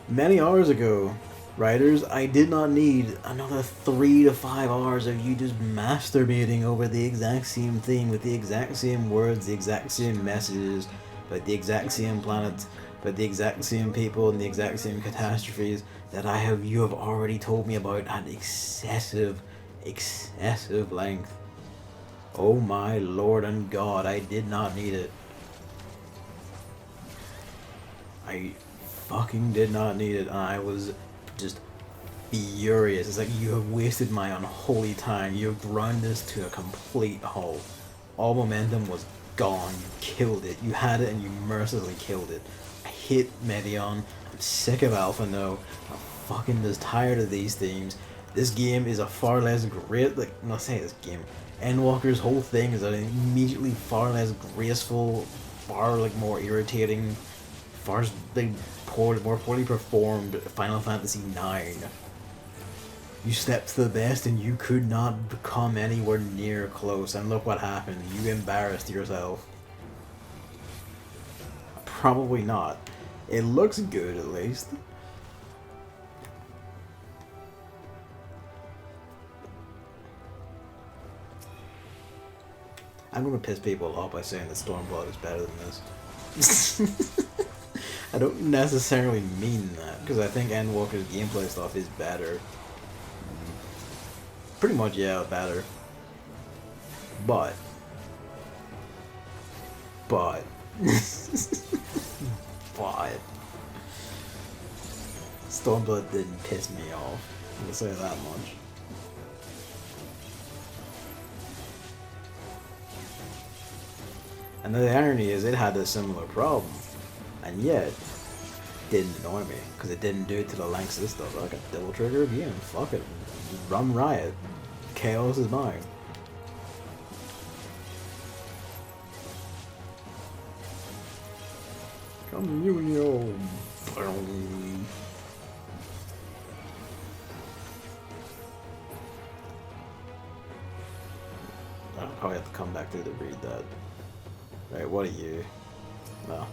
many hours ago. Writers, I did not need another 3 to 5 hours of you just masturbating over the exact same theme with the exact same words, the exact same messages, but the exact same planets, but the exact same people and the exact same catastrophes that you have already told me about at excessive length. Oh my lord and god, I did not need it. I fucking did not need it, and I was just furious. It's like, you have wasted my unholy time. You have ground this to a complete halt. All momentum was gone. You killed it. You had it and you mercilessly killed it. I hate Medion. I'm sick of Alpha No. I'm fucking just tired of these themes. This game is a far less great, like, not saying this game. Endwalker's whole thing is an immediately far less graceful, far like more irritating, far like more poorly performed Final Fantasy IX. You stepped to the best and you could not come anywhere near close, and look what happened. You embarrassed yourself. Probably not. It looks good at least. I'm gonna piss people off by saying that Stormblood is better than this. I don't necessarily mean that, because I think Endwalker's gameplay stuff is better. Pretty much, yeah, better. But Stormblood didn't piss me off. I'm gonna say that much. And the irony is, it had a similar problem. And yet, didn't annoy me, because it didn't do it to the lengths of this stuff. I got double trigger again. Fuck it. Run riot. Chaos is mine. Communio. I'll probably have to come back through to read that. Right, what are you? No.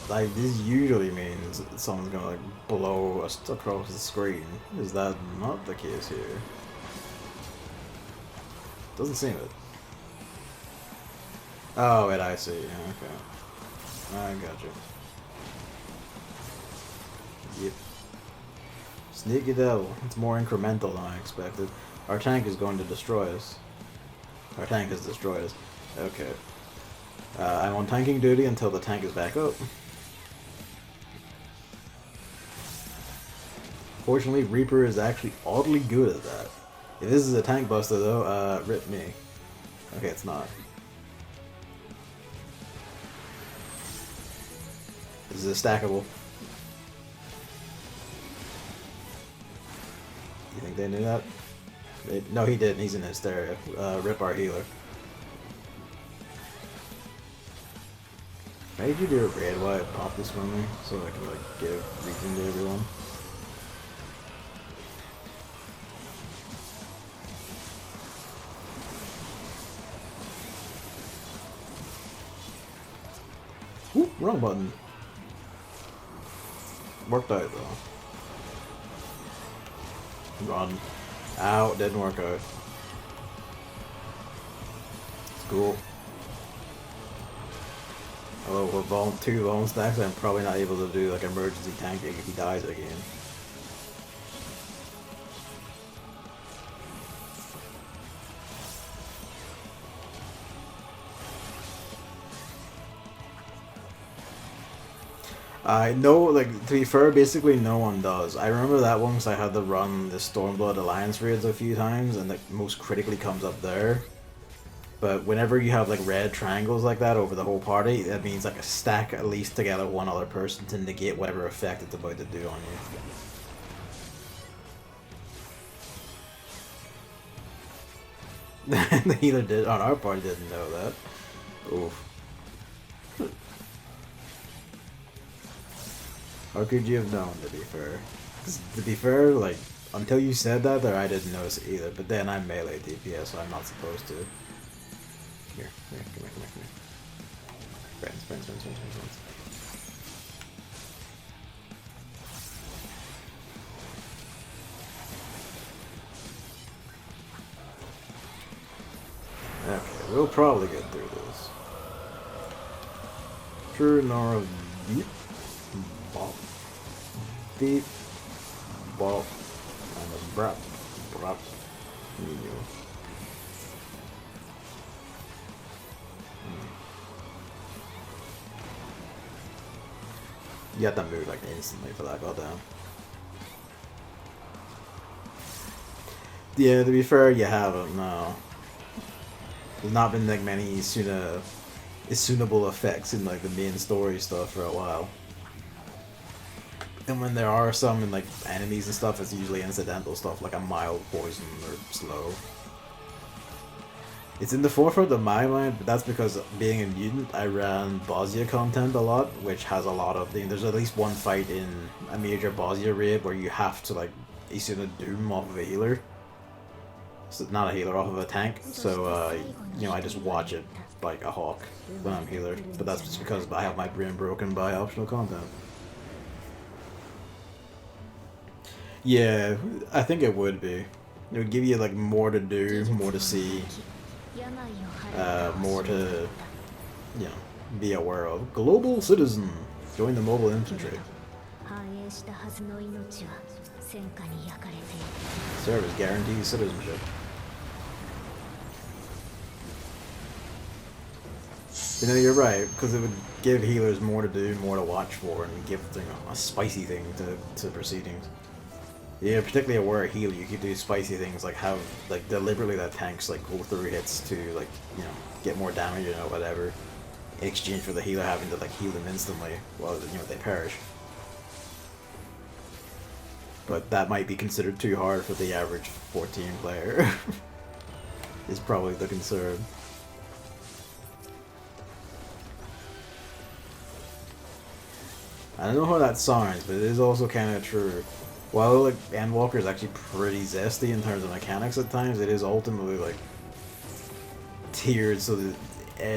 Like, this usually means someone's gonna like blow us across the screen. Is that not the case here? Doesn't seem it. Oh wait, I see. Okay. I got you. Yep. Sneaky devil. It's more incremental than I expected. Our tank is going to destroy us. Our tank has destroyed us. Okay. I'm on tanking duty until the tank is back up. Fortunately, Reaper is actually oddly good at that. If this is a tank buster though, rip me. Okay, it's not. This is a stackable. You think they knew that? No, he didn't. He's in hysteria. Rip our healer. Maybe you do a raid while I pop this for me, so I can like give region to everyone. Oop, wrong button. Worked out though. Run. Ow, didn't work out. It's cool. Although with 2 bone stacks, I'm probably not able to do like emergency tanking if he dies again. I know, like, to be fair, basically no one does. I remember that one because I had to run the Stormblood Alliance raids a few times, and it most critically comes up there. But whenever you have, like, red triangles like that over the whole party, that means, like, a stack at least together one other person to negate whatever effect it's about to do on you. The healer did, on our party didn't know that. Oof. How could you have known, to be fair? 'Cause to be fair, like, until you said that there, I didn't notice it either. But then I'm melee DPS, so I'm not supposed to. Here, come here. Friends. Okay, we'll probably get through this. True Nora deep. Bop. Deep. Bop. And a brap. You have to move like instantly for that, goddamn. Yeah, to be fair, you haven't, no. There's not been like many Isunable effects in like the main story stuff for a while. And when there are some in like enemies and stuff, it's usually incidental stuff like a mild poison or slow. It's in the forefront of my mind, but that's because being a mutant, I ran Bosnia content a lot, which has a lot of there's at least one fight in a major Bosnia raid where you have to like Isuna Doom off of a healer. So not a healer, off of a tank. So you know, I just watch it like a hawk when I'm healer. But that's just because I have my brain broken by optional content. Yeah, I think it would be. It would give you like more to do, more to see, more to, you know, be aware of. Global citizen, join the mobile infantry. Service guarantees citizenship. You know, you're right, because it would give healers more to do, more to watch for, and give, you know, a spicy thing to proceedings. Yeah, particularly aware of healer, you could do spicy things like have, like, deliberately let tanks, like, go through hits to, like, you know, get more damage, you know, whatever, in exchange for the healer having to, like, heal them instantly while, you know, they perish. But that might be considered too hard for the average 14 player, is probably the concern. I don't know how that sounds, but it is also kind of true. While like Endwalker is actually pretty zesty in terms of mechanics at times, it is ultimately like tiered so that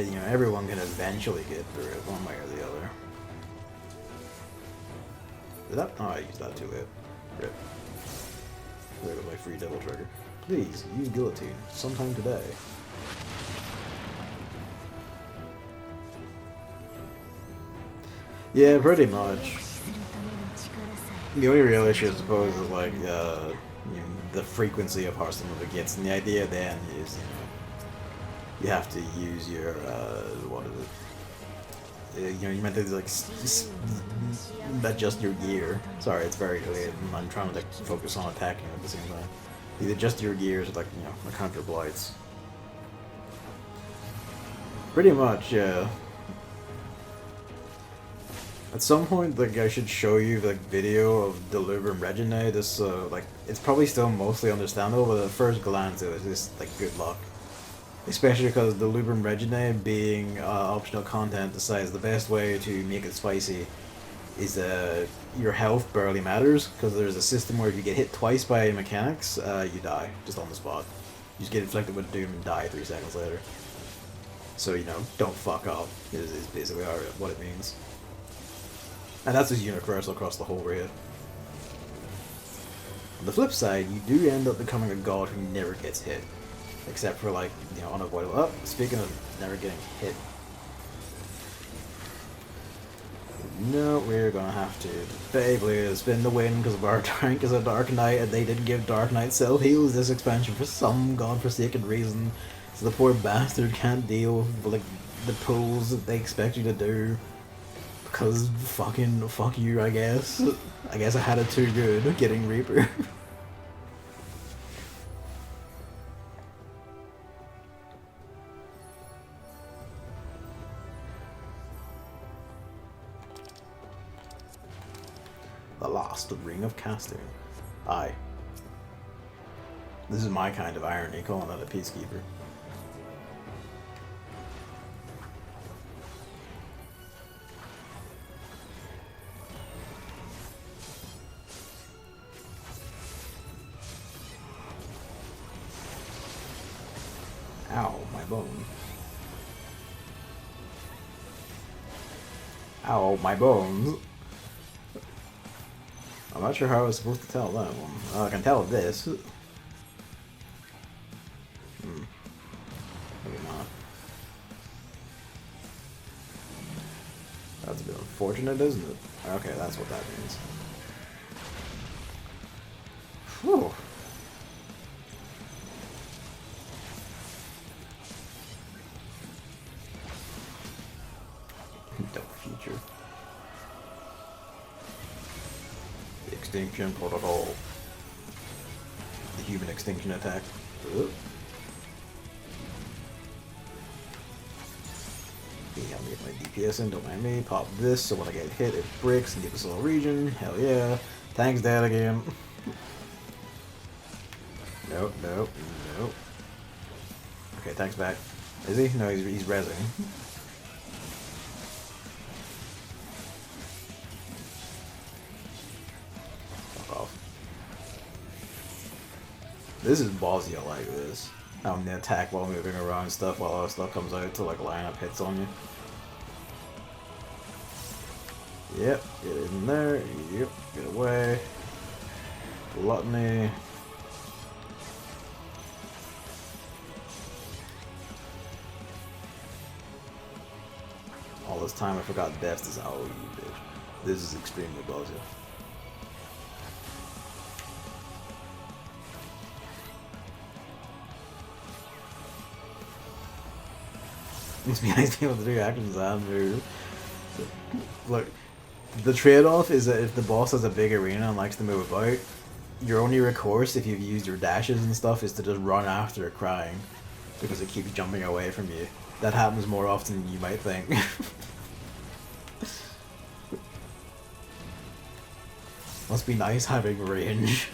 you know, everyone can eventually get through it one way or the other. Did that? Oh, I used that too late. Rip. There goes my free double trigger. Please use guillotine sometime today. Yeah, pretty much. The only real issue, I suppose, is like the frequency of Hearthstone that it gets, and the idea then is you have to use your what is it? You meant to like adjust your gear. Sorry, it's very late, and I'm trying to like focus on attacking at the same time. You adjust your gears with like the counter blights. Pretty much, yeah. At some point, like, I should show you the video of Delubrum Reginae. This, like, it's probably still mostly understandable, but at first glance, it was just, like, good luck. Especially because Delubrum Reginae, being optional content, decides the best way to make it spicy is your health barely matters, because there's a system where if you get hit twice by mechanics, you die, just on the spot. You just get inflicted with doom and die 3 seconds later. So, don't fuck up, is basically what it means. And that's just universal across the whole raid. On the flip side, you do end up becoming a god who never gets hit. Except for, like, unavoidable. Oh, speaking of never getting hit. No, we're gonna have to. Beyblade spin the win because of our rank is a Dark Knight, and they didn't give Dark Knight self-heals this expansion for some godforsaken reason. So the poor bastard can't deal with, like, the pulls that they expect you to do. Because fuck you, I guess. I guess I had it too good getting Reaper. The last ring of casting. Aye. This is my kind of irony, calling it a peacekeeper. Ow, my bone. Ow, my bones. I'm not sure how I was supposed to tell that one. I can tell this. Maybe not. That's a bit unfortunate, isn't it? Okay, that's what that means. Whew. Dope future. The extinction protocol. The human extinction attack. Ugh. Yeah, I'm getting my DPS in, don't mind me. Pop this so when I get hit it breaks and gives us a little region. Hell yeah. Thanks, Dad, again. Nope, nope, nope. Okay, thanks back. Is he? No, he's rezzing. Fuck off. This is ballsy, I like this. Having the attack while moving around and stuff while other stuff comes out to like line up hits on you. Yep, get in there. Yep, get away. Gluttony. All this time I forgot Best is how you bitch. This is extremely ballsy. Must be nice to be able to do actions and move. Look, the trade-off is that if the boss has a big arena and likes to move about, your only recourse if you've used your dashes and stuff is to just run after it crying. Because it keeps jumping away from you. That happens more often than you might think. Must be nice having range.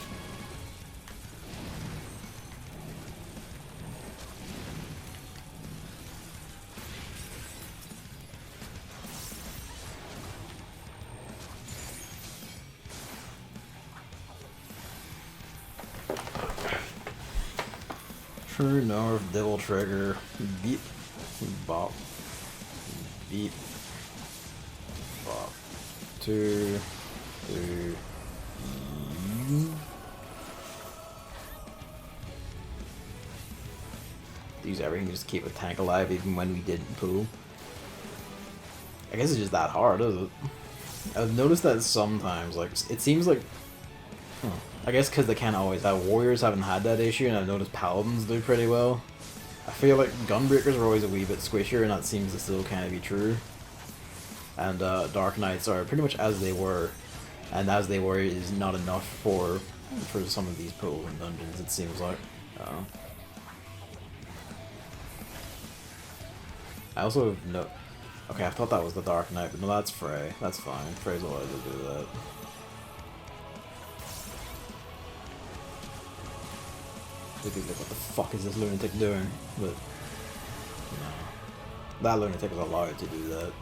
True North Devil Trigger. Beep. Bop. Beep. Bop. 2. 2. Use everything to just keep a tank alive even when we didn't pull. I guess it's just that hard, is it? I've noticed that sometimes, like, it seems like... I guess because they can't always have... Warriors haven't had that issue, and I've noticed Paladins do pretty well. I feel like Gunbreakers are always a wee bit squishier, and that seems to still kind of be true. And Dark Knights are pretty much as they were. And as they were is not enough for some of these pools and dungeons, it seems like. I also know... Okay, I thought that was the Dark Knight, but no, that's Frey. That's fine. Frey's allowed to do that. Like, what the fuck is this lunatic doing? But... no. That lunatic is allowed to do that.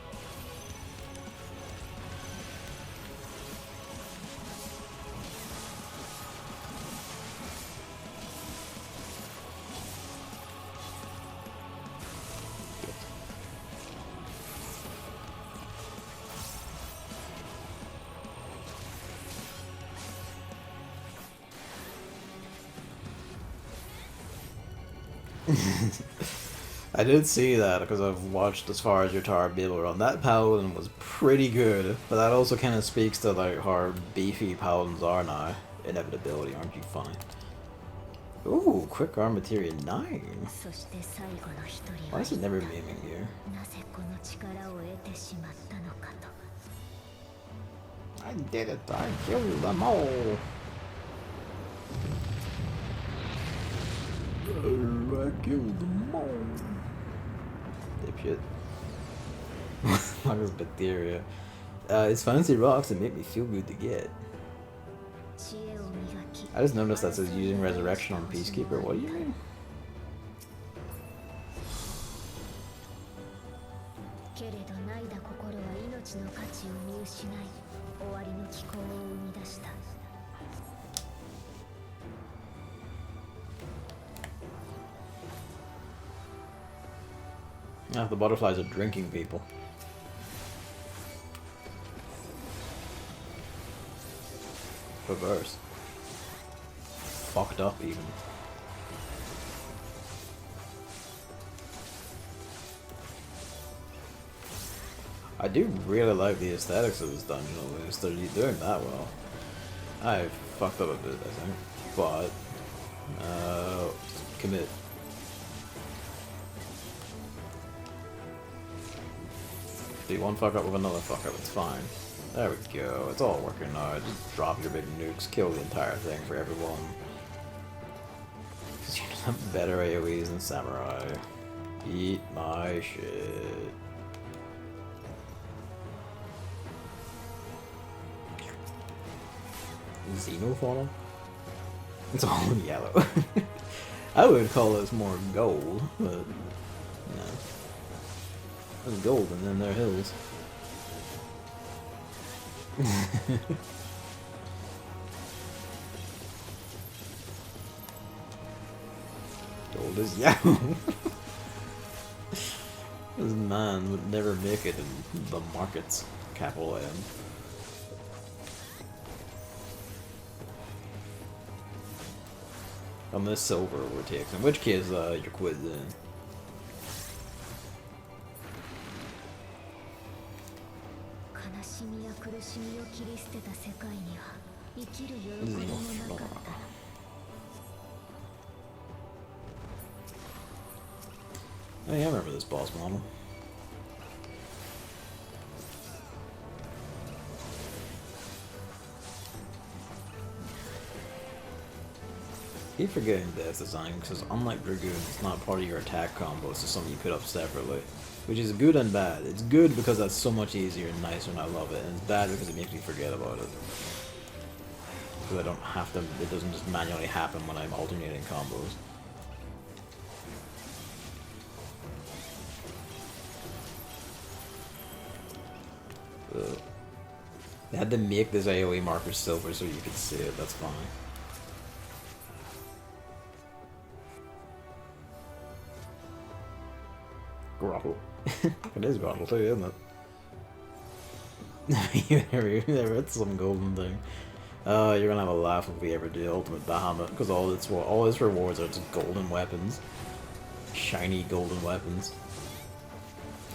I did see that because I've watched as far as your Tower Beetle run. That Paladin was pretty good, but that also kind of speaks to like how beefy Paladins are now. Inevitability, aren't you funny? Ooh, quick arm materia 9. Why is it never memeing here? I did it! I killed them all! I killed them all! Dipshit. What is Bateria? It's fancy rocks that make me feel good to get. I just noticed that says using resurrection on Peacekeeper. What do you mean? Ah, the butterflies are drinking people. Reverse. Fucked up even. I do really like the aesthetics of this dungeon at least. They're doing that well. I fucked up a bit, I think. But commit. Do one fuck up with another fuck up, it's fine. There we go, it's all working now. Just drop your big nukes, kill the entire thing for everyone. Because you have better AoEs than Samurai. Eat my shit. Xenofauna? It's all in yellow. I would call this more gold, but no. There's gold and then there are hills. Gold is yellow. This man would never make it in the markets, capital M. On this silver we're taking, in which case you're quit then. Oh yeah, I remember this boss model. Keep forgetting death design because unlike Dragoon, it's not part of your attack combo, it's just something you put up separately. Which is good and bad. It's good because that's so much easier and nicer and I love it, and it's bad because it makes me forget about it. Because I don't have to, it doesn't just manually happen when I'm alternating combos. They had to make this AoE marker silver so you could see it, that's fine. Grottle. It is Grottle too, isn't it? You never hit some golden thing. You're gonna have a laugh if we ever do Ultimate Bahamut, because all its rewards are just golden weapons. Shiny golden weapons.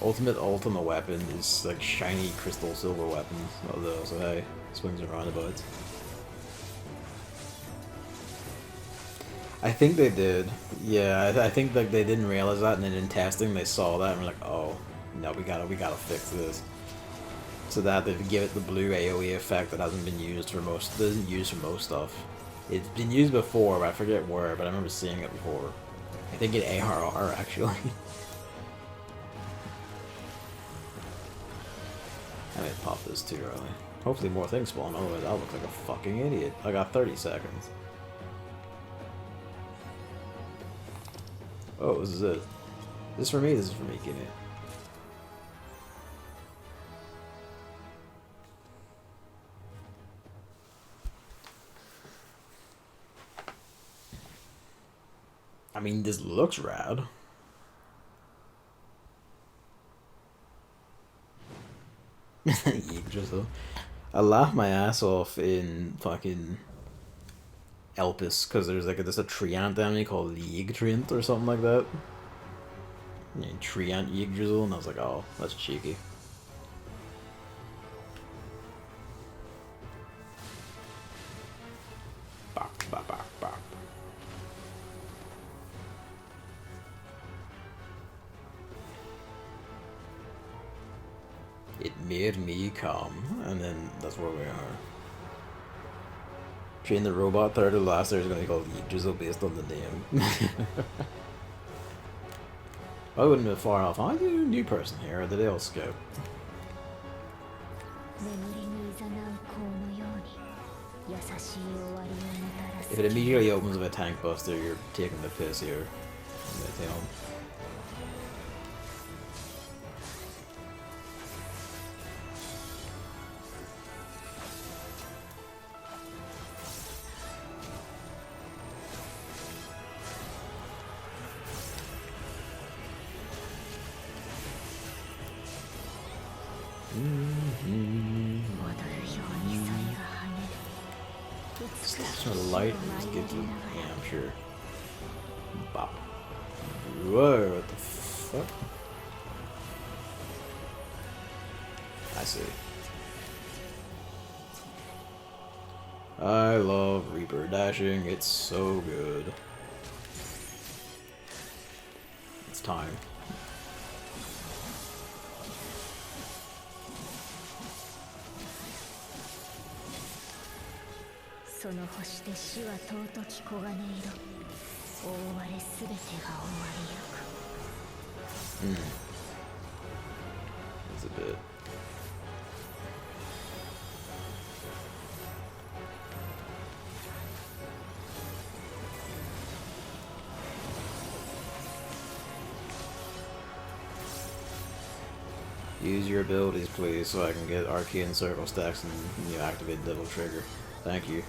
ultimate weapon is like shiny crystal silver weapons. Although, so hey, swings and roundabouts. I think they did. Yeah, I think like they didn't realize that, and then in testing they saw that and were like, oh, no, we gotta fix this. So that they give it the blue AoE effect that hasn't been used for most. Isn't used for most stuff. It's been used before, but I forget where. But I remember seeing it before. I think in ARR actually. I may pop this too early. Hopefully more things spawn, otherwise I'll look like a fucking idiot. I got 30 seconds. Oh, this is it. Is this for me? This is for me, give me it. I mean, this looks rad. I laughed my ass off in fucking Elpis because there's a treant enemy called Yggdrasil or something like that. Yeah, treant Yggdrasil, and I was like, oh, that's cheeky. Bop, bop, bop, bop. It made me come, and then that's where we are. Train the robot third to last, there's gonna be called Yggdrasil based on the name. I wouldn't be far off. I'm a new person here, the Dale Scout. If it immediately opens with a tank buster, you're taking the piss here. Sort of light and just get to, yeah, I'm sure. Bop. Whoa, what the fuck? I see. I love Reaper dashing, it's so good. It's time.
その星で死は尊き黄金色。覆われすべてが終わりゆく。
That's a bit. Use your abilities, please, so I can get Arcane Circle stacks and activate Devil Trigger. Thank you.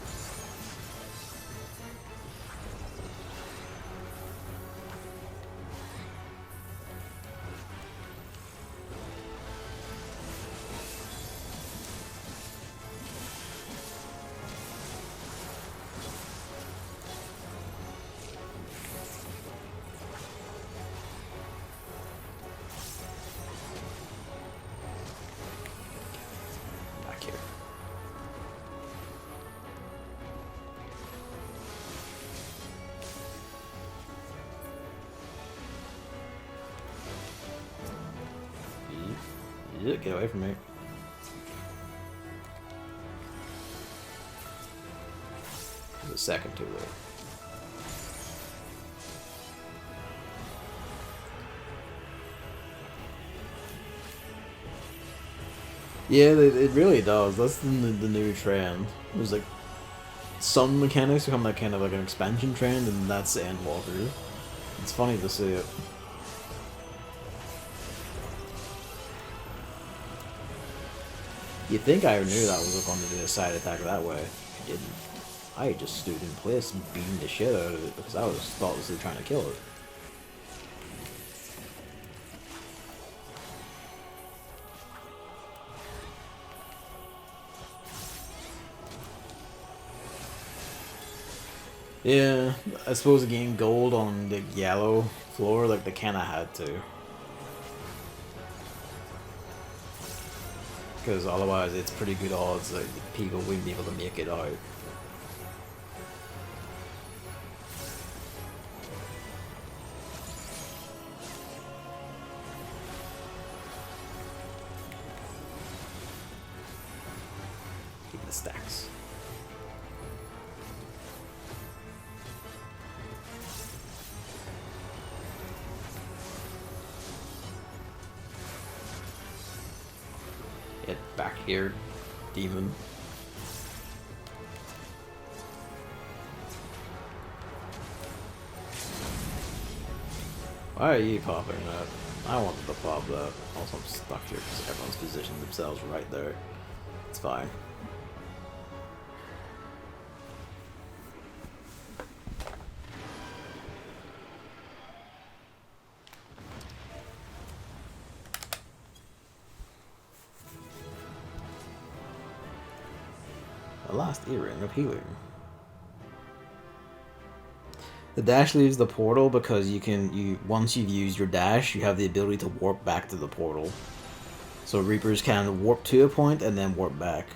Get away from me. There's a second too late. Yeah, it really does. That's the new trend. There's like some mechanics become like kind of like an expansion trend, and that's Endwalker. It's funny to see it. You'd think I knew that was going to do a side attack that way. I didn't. I just stood in place and beamed the shit out of it because I was thoughtlessly trying to kill it. Yeah, I suppose getting gold on the yellow floor, like they kinda had to. because otherwise it's pretty good odds that people wouldn't be able to make it out. Keep the stacks. Get back here, demon. Why are you popping that? I wanted to pop that. Also, I'm stuck here because everyone's positioned themselves right there. It's fine. The last earring of healing. The dash leaves the portal because once you've used your dash, you have the ability to warp back to the portal. So Reapers can warp to a point and then warp back.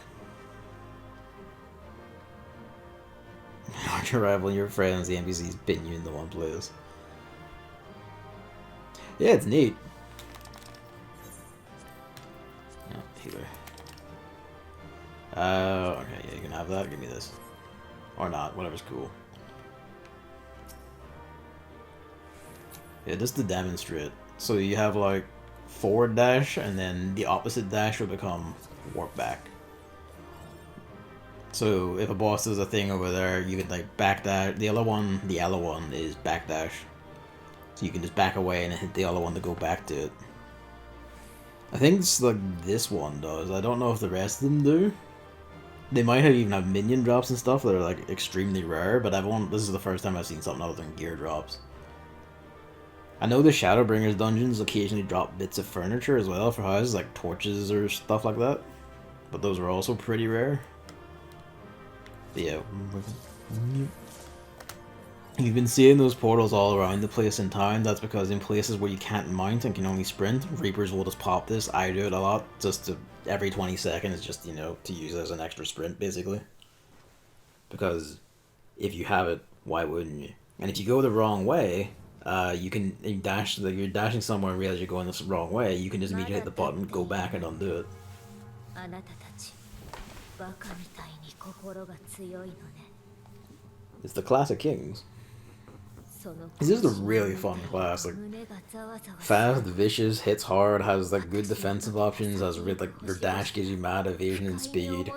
You're rivaling your friends, the NPCs pin you into one place. Yeah, it's neat. Yeah, healer. Okay, yeah, you can have that. Give me this. Or not, whatever's cool. Yeah, just to demonstrate. So you have like forward dash, and then the opposite dash will become warp back. So if a boss does a thing over there, you can like back dash. The yellow one is back dash. So you can just back away and hit the other one to go back to it. I think it's like this one does. I don't know if the rest of them do. They might even have minion drops and stuff that are like extremely rare, but this is the first time I've seen something other than gear drops. I know the Shadowbringers dungeons occasionally drop bits of furniture as well for houses, like torches or stuff like that. But those are also pretty rare. But yeah. You've been seeing those portals all around the place in town. That's because in places where you can't mount and can only sprint, Reapers will just pop this. I do it a lot, just to every 20 seconds, just, you know, to use as an extra sprint, basically. Because if you have it, why wouldn't you? And if you go the wrong way, you dash, like you're dashing somewhere and realize you're going the wrong way, you can just immediately hit the button, go back and undo it. It's the classic Kings. This is a really fun class. Like, fast, vicious, hits hard, has like good defensive options, has like your dash gives you mad evasion and speed.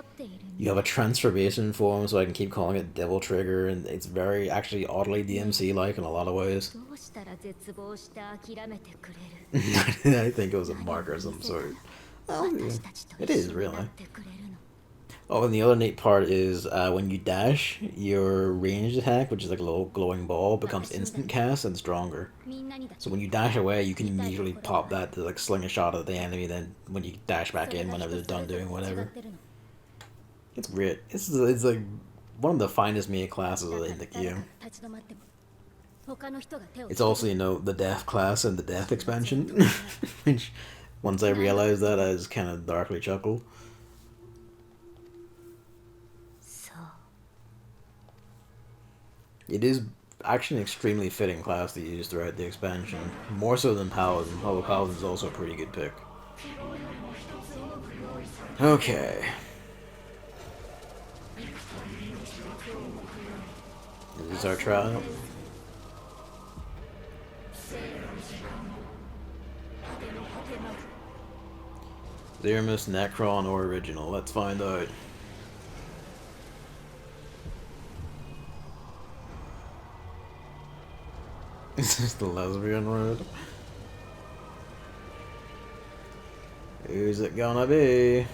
You have a transformation form, so I can keep calling it Devil Trigger, and it's very actually oddly DMC-like in a lot of ways. I think it was a marker of some sort. Well, it is really. Oh, and the other neat part is when you dash, your ranged attack, which is like a little glowing ball, becomes instant cast and stronger. So when you dash away, you can immediately pop that to like sling a shot at the enemy. Then when you dash back in, whenever they're done doing whatever, it's great. It's like one of the finest made classes in the game. It's also, you know, the death class and the death expansion, which once I realized that, I just kind of darkly chuckled. It is actually an extremely fitting class to use throughout the expansion, more so than Paladin, although Paladin's also a pretty good pick. Okay. This is our trial. Zeramus, Necron, or Original? Let's find out. Is this the lesbian road? Who's it gonna be?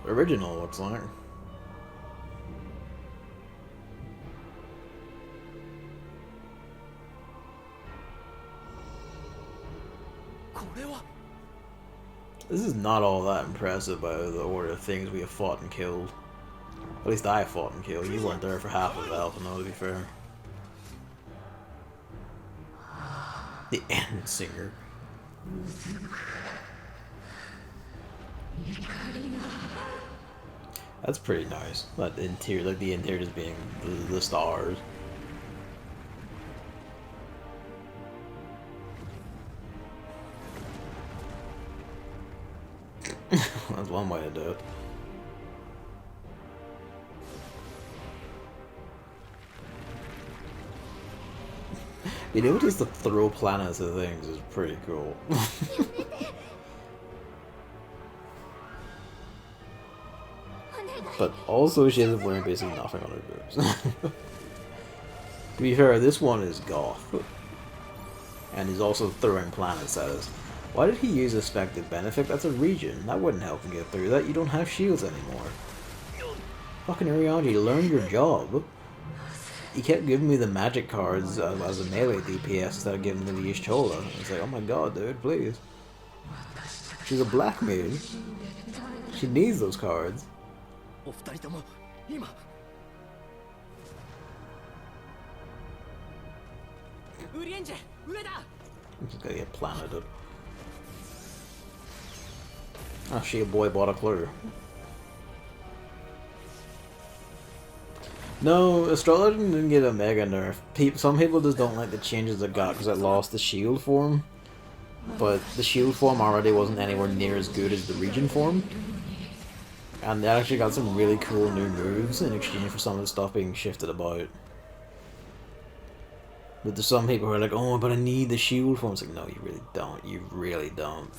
Original, looks like. This is not all that impressive by the order of things we have fought and killed. At least I fought and killed. You weren't there for half of that, no, to be fair. The end singer. That's pretty nice. Like the interior, just being the stars. That's one way to do it. You know, just to throw planets at things is pretty cool. But also, she isn't wearing basically nothing on her boobs. To be fair, this one is goth. And he's also throwing planets at us. Why did he use Expected Benefit? That's a region. That wouldn't help him get through that. You don't have shields anymore. Fucking Arianji, learn your job. He kept giving me the magic cards as a melee DPS instead of giving me the Ishtola. It's like, oh my god, dude, please. She's a black maid. She needs those cards. I'm just gonna get planeted. Oh, Shield Boy bought a clue. No, Astrology didn't get a mega nerf. Some people just don't like the changes it got because it lost the shield form. But the shield form already wasn't anywhere near as good as the region form. And they actually got some really cool new moves in exchange for some of the stuff being shifted about. But there's some people who are like, oh, but I need the shield form. It's like, no, you really don't. You really don't.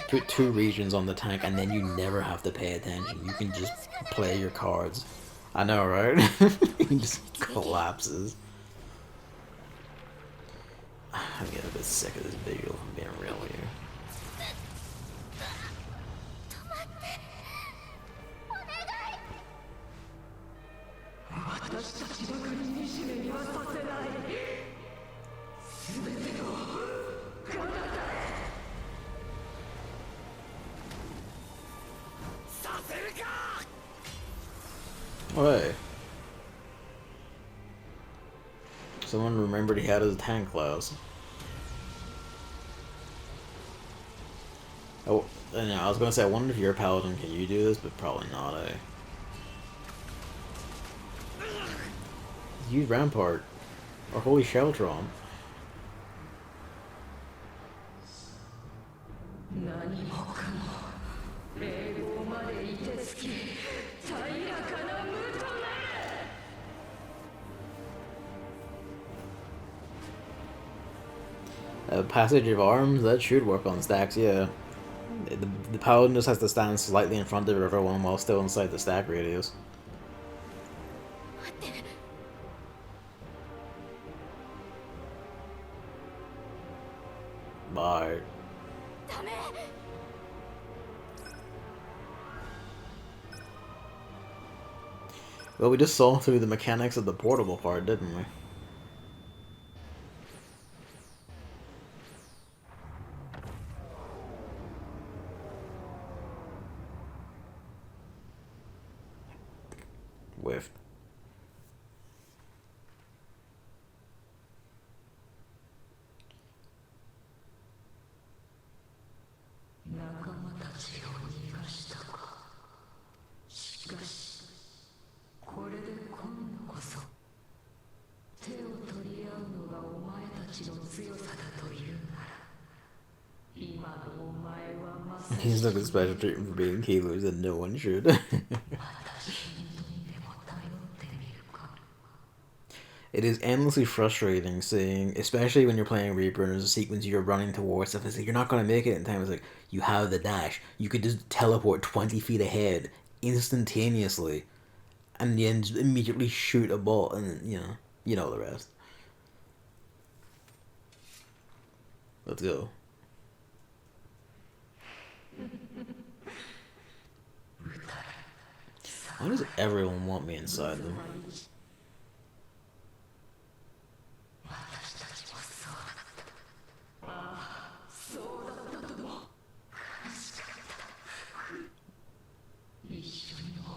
Put 2 regions on the tank and then you never have to pay attention. You can just play your cards. I know, right? He just collapses. I'm getting a bit sick of this visual, if I'm being real here. Hey. Someone remembered he had his tank class. Oh, and I was gonna say, I wonder if you're a paladin, can you do this? But probably not, eh? Use Rampart. Or Holy Sheltron. Passage of Arms, that should work on stacks, yeah. The paladin just has to stand slightly in front of everyone while still inside the stack radius. Bye. Well, we just saw through the mechanics of the portable part, didn't we? Whiffed. He's not a special treatment for being healers and no one should. It is endlessly frustrating seeing, especially when you're playing Reaper and there's a sequence you're running towards stuff. It's like, you're not going to make it in time. It's like, you have the dash. You could just teleport 20 feet ahead instantaneously and then just immediately shoot a ball and, you know the rest. Let's go. Why does everyone want me inside them?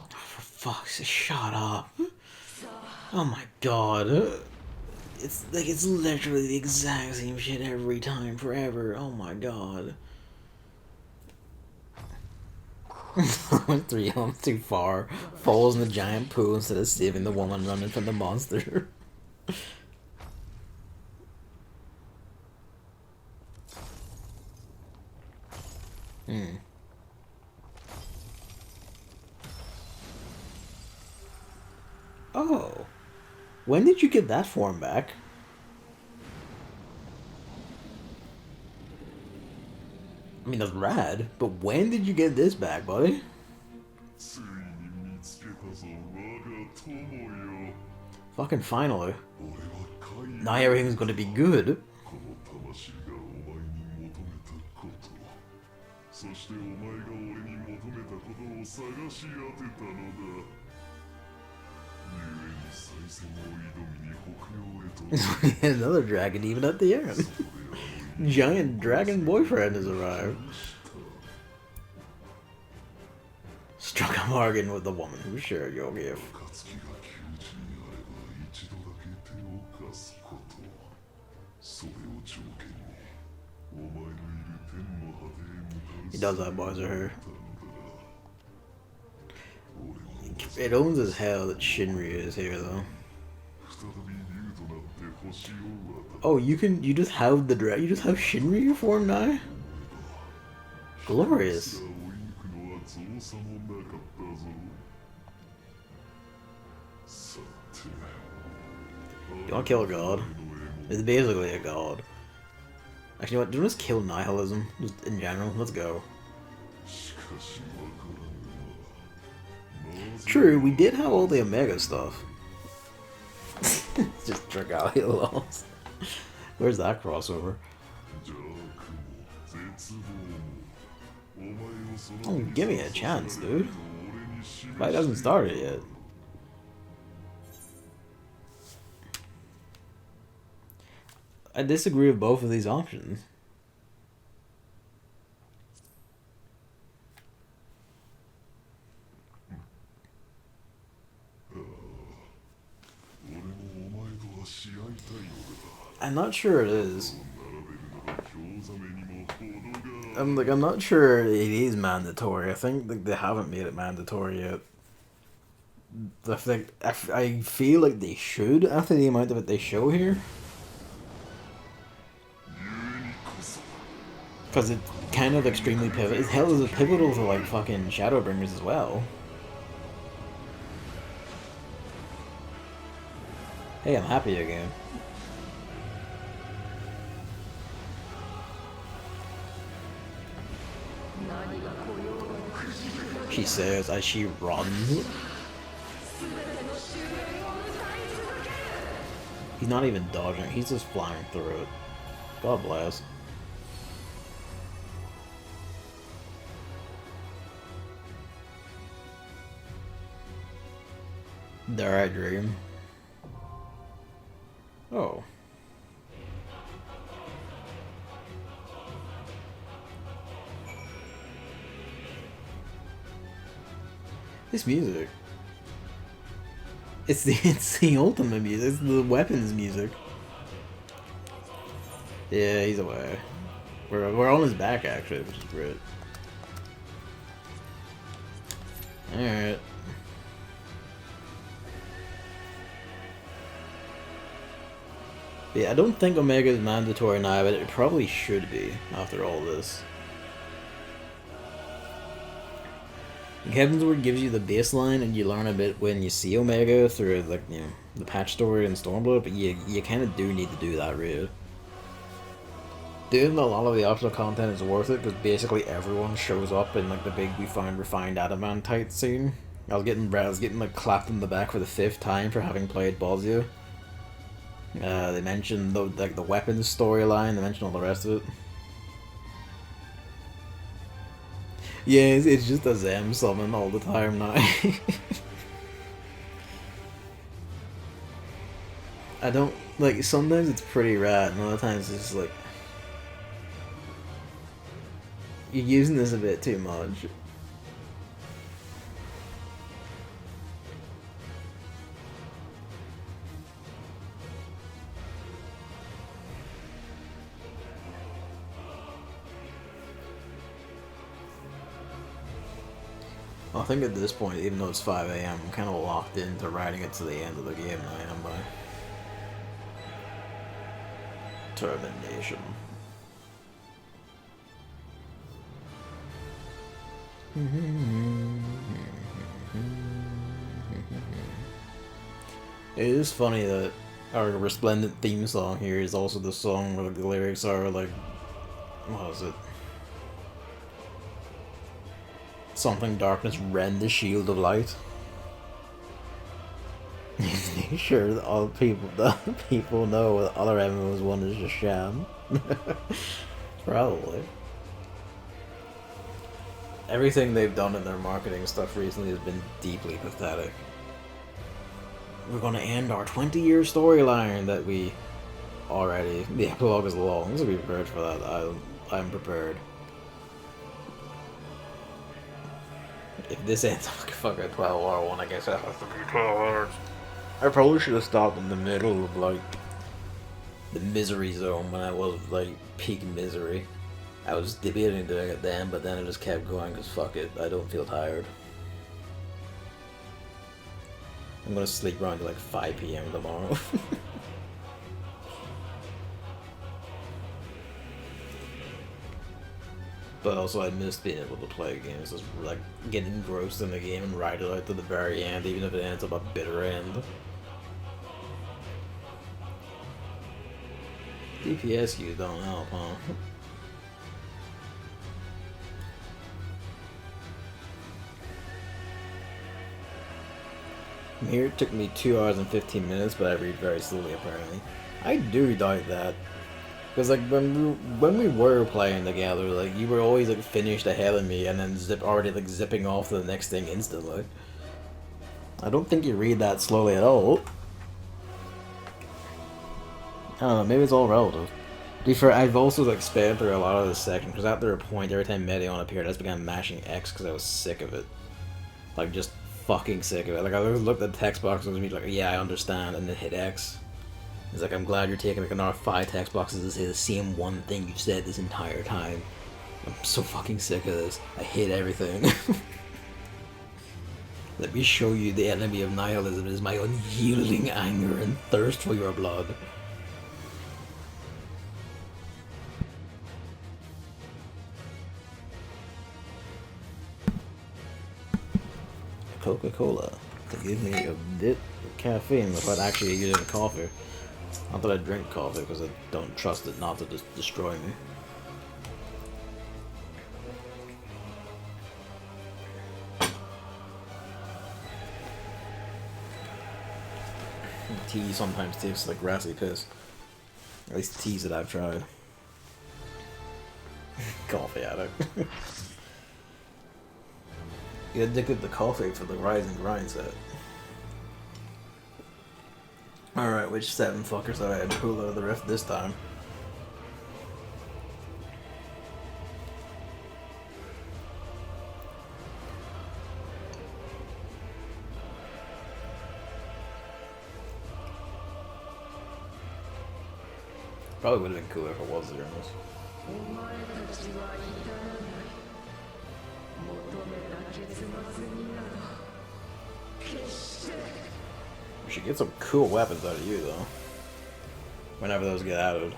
For fuck's shut up. Oh my god. It's like it's literally the exact same shit every time, forever. Oh my god. 3 homes too far. Falls in the giant pool instead of saving the woman running from the monster. Oh. When did you get that form back? I mean, that's rad, but when did you get this back, buddy? Fucking finally. Now everything's gonna be good. Another dragon even at the end. Giant dragon boyfriend has arrived. Struck a bargain with the woman who shared your gift. He does that, boys or her. It owns as hell that Shinryu is here, though. Oh, you just have you just have Shinryu form now? Glorious. You wanna kill a god? It's basically a god. Actually, you know what? Do you want to just kill nihilism? Just in general? Let's go. True, we did have all the Omega stuff. Just Dragalia lost. Where's that crossover? Oh, give me a chance, dude. Fight hasn't started yet. I disagree with both of these options. I'm not sure it is. I'm not sure it is mandatory. I think they haven't made it mandatory yet. I feel like they should after the amount of it they show here. Because it's kind of extremely pivotal. Hell, is it pivotal to like fucking Shadowbringers as well? Hey, I'm happy again. She says as she runs. He's not even dodging, he's just flying through it. God bless. Dare I dream? Oh. This music. It's the ultimate music. It's the weapons music. Yeah, he's away. We're on his back actually, which is great. Alright. Yeah, I don't think Omega is mandatory now, but it probably should be after all this. Heaven's Word gives you the baseline, and you learn a bit when you see Omega through, like, you know, the patch story and Stormblood, but you kind of do need to do that, really. Doing a lot of the optional content is worth it, because basically everyone shows up in, like, the big we found refined adamantite scene. I was getting like, clapped in the back for the 5th time for having played Bosio. They mentioned, the weapons storyline, they mentioned all the rest of it. Yeah, it's just a Zem summon all the time now. I don't, like, sometimes it's pretty rad, and other times it's just like, you're using this a bit too much. I think at this point, even though it's 5 a.m., I'm kind of locked into riding it to the end of the game I am by. Termination. It is funny that our resplendent theme song here is also the song where the lyrics are like, what was it? Something darkness rend the shield of light. Sure, that all people know that other MMOs one is just sham. Probably. Everything they've done in their marketing stuff recently has been deeply pathetic. We're gonna end our 20-year storyline that we already. The epilogue is long, so be prepared for that. I'm prepared. If this ends up like a fucking 12-hour one, I guess that has to be 12 hours. I probably should have stopped in the middle of like the misery zone when I was like peak misery. I was debating doing it then, but then I just kept going because fuck it, I don't feel tired. I'm gonna sleep around to like 5 p.m. tomorrow. But also I missed being able to play games, just like getting engrossed in the game and ride it out to the very end, even if it ends up a bitter end. DPS queues don't help, huh? Here it took me 2 hours and 15 minutes, but I read very slowly apparently. I do doubt that. Because like when we were playing together, like you were always like finished ahead of me and then already like zipping off to the next thing instantly. I don't think you read that slowly at all. I don't know, maybe it's all relative. To be fair, I've also like sped through a lot of this section because after a point, every time Medion appeared, I just began mashing X because I was sick of it. Like just fucking sick of it. Like I looked at the text boxes and be like, yeah, I understand, and then hit X. It's like, I'm glad you're taking like another 5 text boxes to say the same one thing you've said this entire time. I'm so fucking sick of this. I hate everything. Let me show you the enemy of nihilism is my unyielding anger and thirst for your blood. Coca-Cola to give me a bit of caffeine without actually using coffee. Not that I drink coffee because I don't trust it not to just destroy me. Tea sometimes tastes like grassy piss. At least teas that I've tried. Coffee addict. Get addicted to coffee for the rise and grind set. Alright, which 7 fuckers do I had to pull out of the rift this time? Probably would have been cooler if it was Zeromus. We should get some cool weapons out of you, though. Whenever those get added.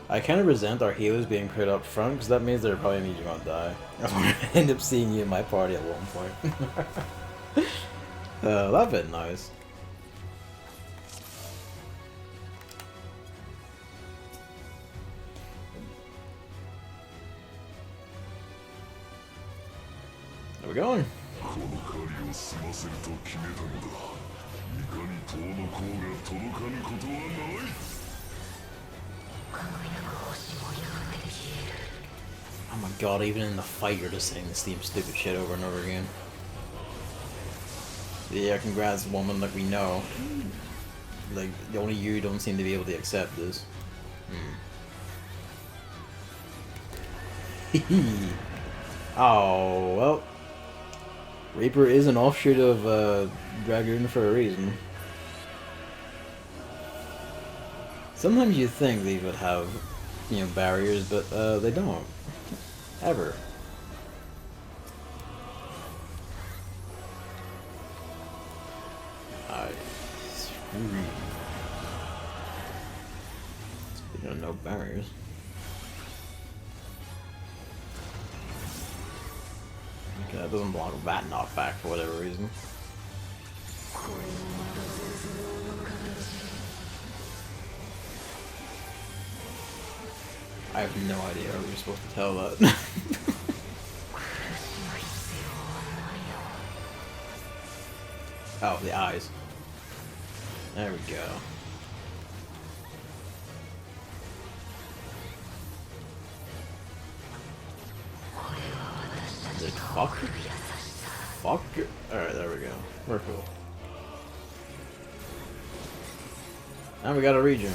I kind of resent our healers being put up front, because that means they're probably immediately gonna die. That's why I end up seeing you in my party at one point. That'd been nice. There we going. Oh my god, even in the fight you're just saying the same stupid shit over and over again. Yeah, congrats woman, like we know. Like, only you don't seem to be able to accept this. Oh, well. Reaper is an offshoot of Dragoon for a reason. Sometimes you think these would have, you know, barriers, but they don't. Ever. Speaking of no barriers. Okay, that doesn't block that knockback for whatever reason. I have no idea how we're supposed to tell that. Oh, the eyes. There we go. Fuck. Fuck. Alright, there we go. We're cool. Now we got a region.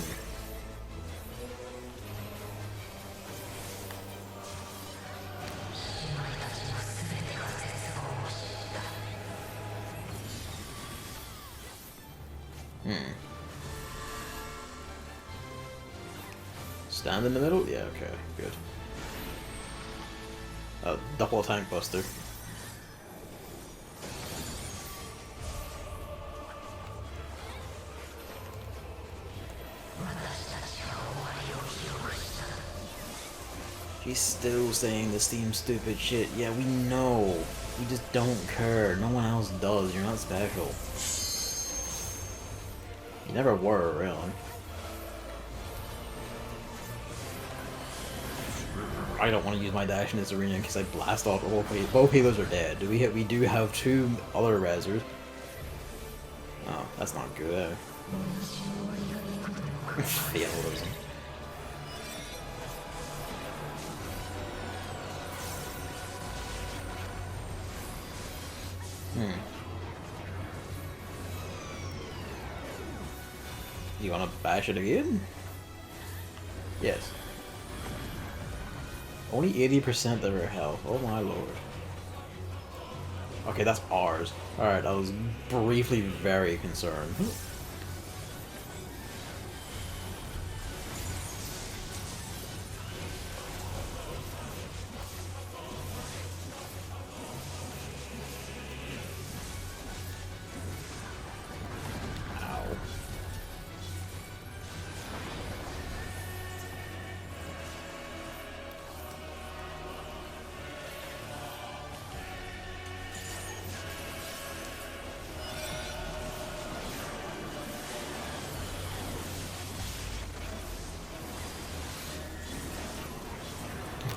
Stand in the middle? Yeah, okay, good. Double tank buster. She's still saying the Steam stupid shit. Yeah, we know. We just don't care. No one else does. You're not special. You never were, really. I don't want to use my dash in this arena because I blast off the whole page. Both healers are dead. We do have two other rezzers. Oh, that's not good. Fatalism. You wanna bash it again? Yes. Only 80% of her health. Oh my lord. Okay, that's ours. Alright, I was briefly very concerned.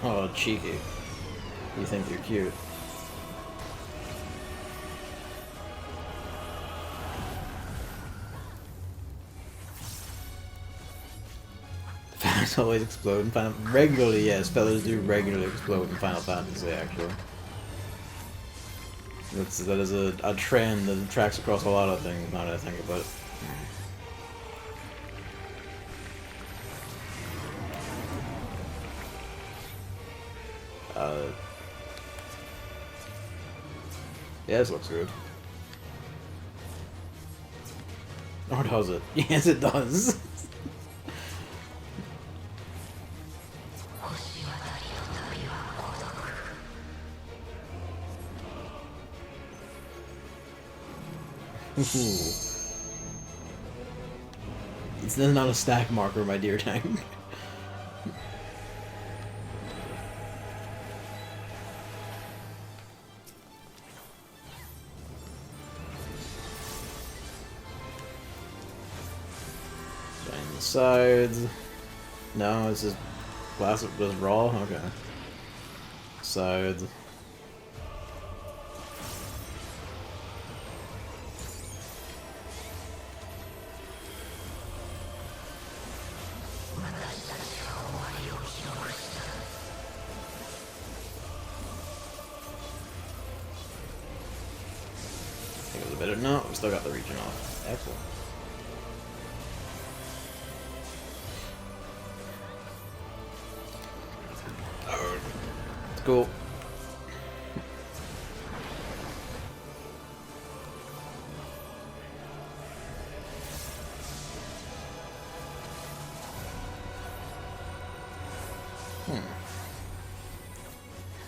Oh, cheeky. You think you're cute. Fellas always explode in Final... Regularly, yes, fellas do regularly explode in Final Fantasy, actually. That is a trend that tracks across a lot of things, now that I think about it. Yeah, this looks good. Or does it? Yes, it does. It's not a stack marker, my dear tank. Sides. No, it's just glass was raw? Okay. Sides. Think it was a better. No, we still got the region off. Excellent. Cool.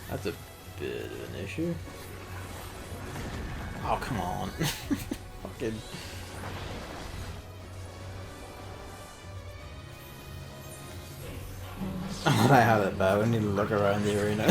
That's a bit of an issue. Oh, come on. Fucking... I have it bad. We need to look around the arena.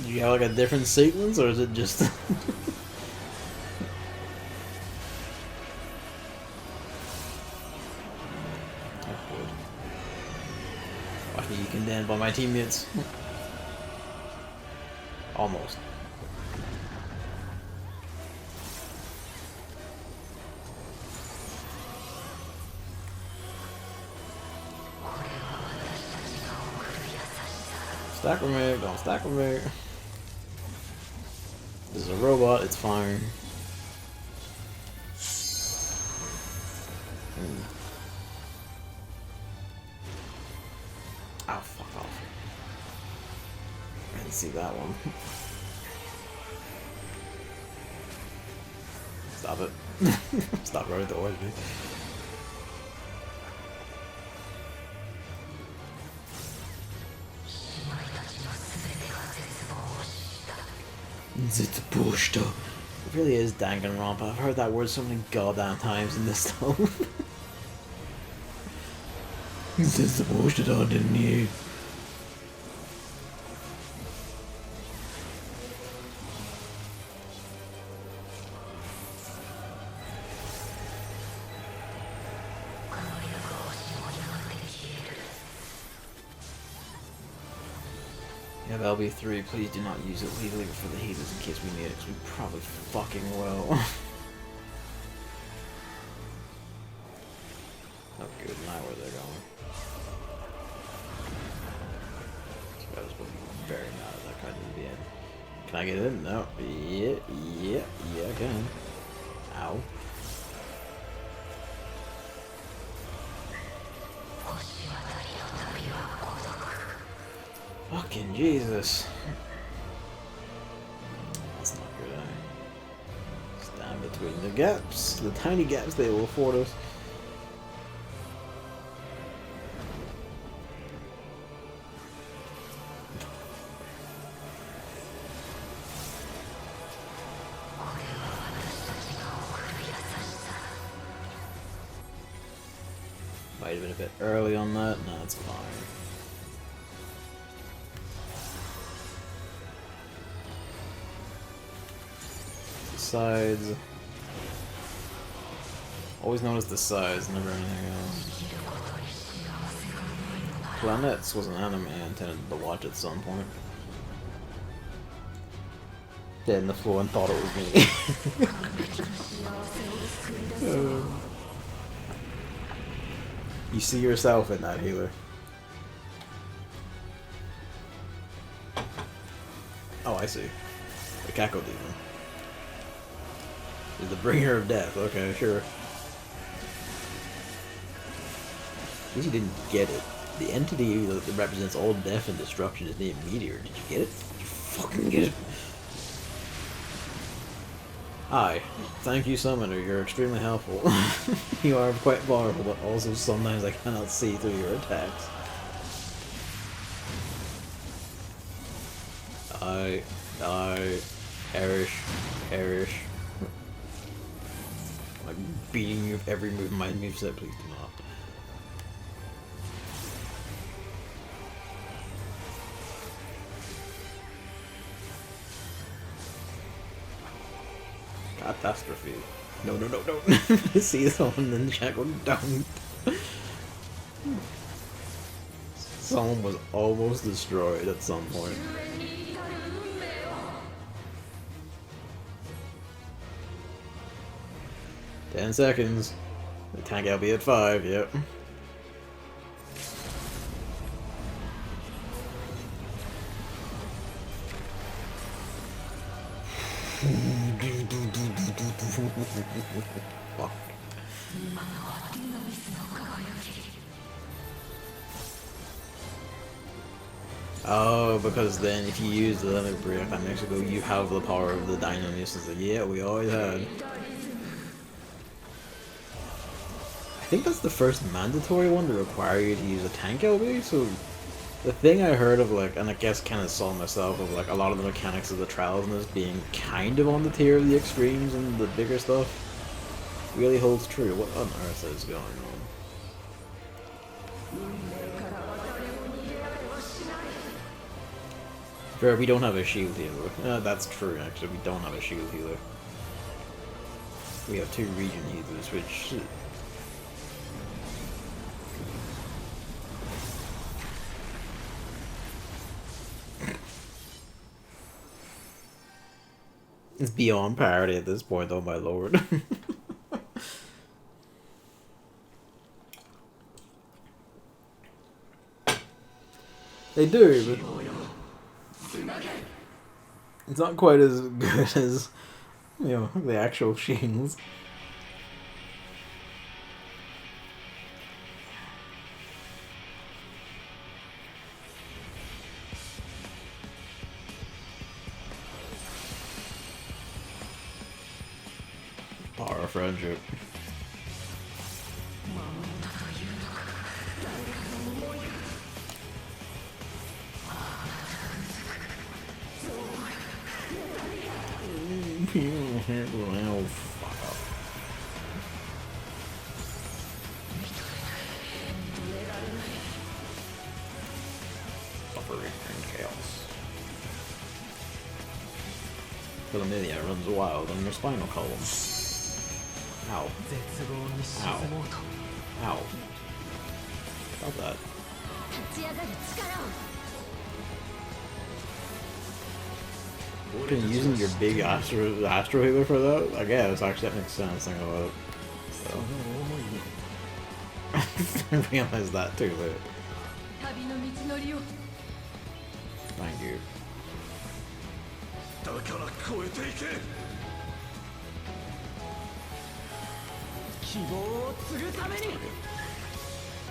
Do you have like a different sequence, or is it just? You condemned by my teammates. Almost. Stack with me, don't stack with me. This is a robot, it's fine. Oh, fuck off. I didn't see that one. Stop it. Stop running towards me. Zitbushta. It really is Danganronpa. I've heard that word so many goddamn times in this town. Zitbushta, didn't you? Yeah, LB3, please do not use it legally for the healers in case we need it, because we probably fucking will. Oh good, not where they're going. This guy was very mad at that guy in the end. Can I get in? No. Yeah, I can. Ow. Fucking Jesus. That's not good, eh? Stand between the gaps. The tiny gaps they will afford us. Might have been a bit early on that. No, it's fine. Sides. Always notice the sides, never anything else. Planets was an anime I intended to watch at some point. Dead in the floor and thought it was me. You see yourself in that, healer. Oh, I see. The Kako Demon. Is the bringer of death. Okay, sure. At least you didn't get it. The entity that represents all death and destruction is named Meteor. Did you get it? Did you fucking get it? Hi. Thank you, Summoner. You're extremely helpful. You are quite powerful, but also sometimes I cannot see through your attacks. Erish. I'm beating you with every move in my moveset, please do not. Catastrophe. No. See someone in the chat go, don't. Someone was almost destroyed at some point. 10 seconds. The tank will be at 5, yep. Fuck. Oh, because then if you use the limit break at Mexico, you have the power of the dynamis. Yeah, we always had. think that's the first mandatory one to require you to use a tank LB, so the thing I heard of, like, and I guess kind of saw myself, of like a lot of the mechanics of the trials and this being kind of on the tier of the extremes and the bigger stuff, really holds true. What on earth is going on? Fair, we don't have a shield healer. That's true, actually. We don't have a shield healer. We have 2 region healers, which... It's beyond parity at this point, oh my lord. They do, but it's not quite as good as, you know, the actual shields. Power of friendship. Well, fuck up. Suffering and chaos. Philomelia runs wild on your spinal column. Ow. Ow. Ow. Stop that. Been using your big astro healer for that? I guess, actually that makes sense, think about it. So. I realized that too, but... Thank you.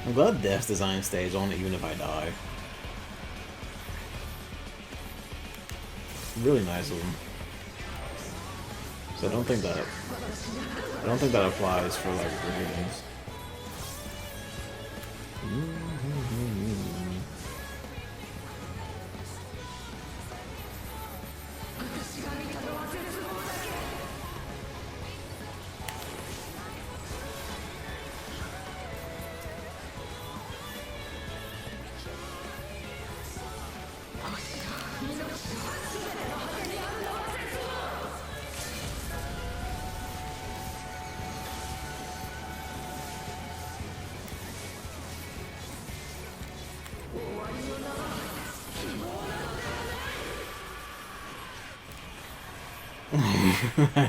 I'm glad Death's design stays on even if I die. Really nice of them. So I don't think that applies for like regions.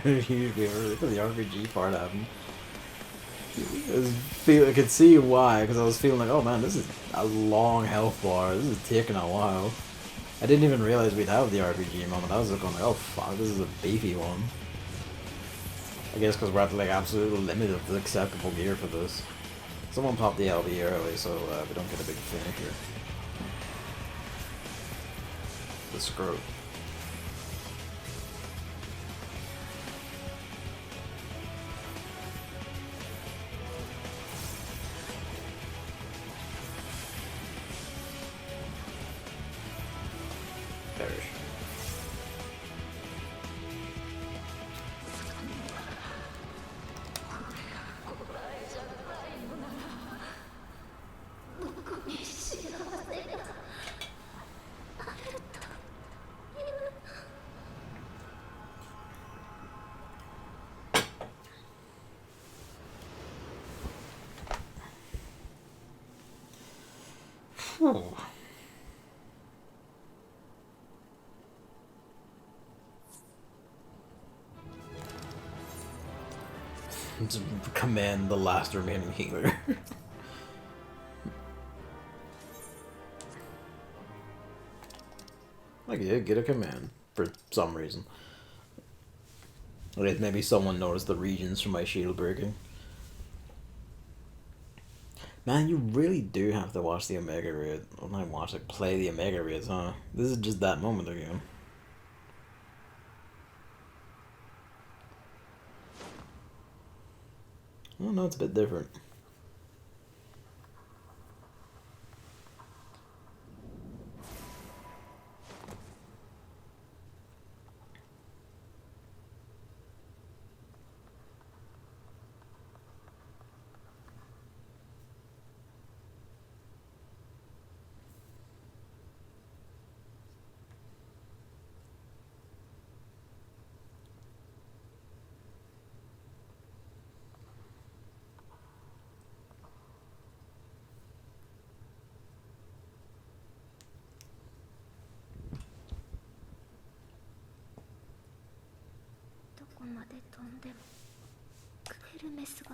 Usually early for the RPG part happened. I could see why, because I was feeling like, oh man, this is a long health bar. This is taking a while. I didn't even realize we'd have the RPG moment. I was just going like, oh fuck, this is a beefy one. I guess because we're at the like absolute limit of the acceptable gear for this. Someone popped the LB early, so we don't get a big finish here. The screw. To command the last remaining healer. Like, yeah, get a command for some reason. Or maybe someone noticed the regions from my shield breaking. Man, you really do have to watch the Omega Raid. Well, not watch it, play the Omega Raids, huh? This is just that moment again. Oh no, it's a bit different.
まで飛んでもヘルメスが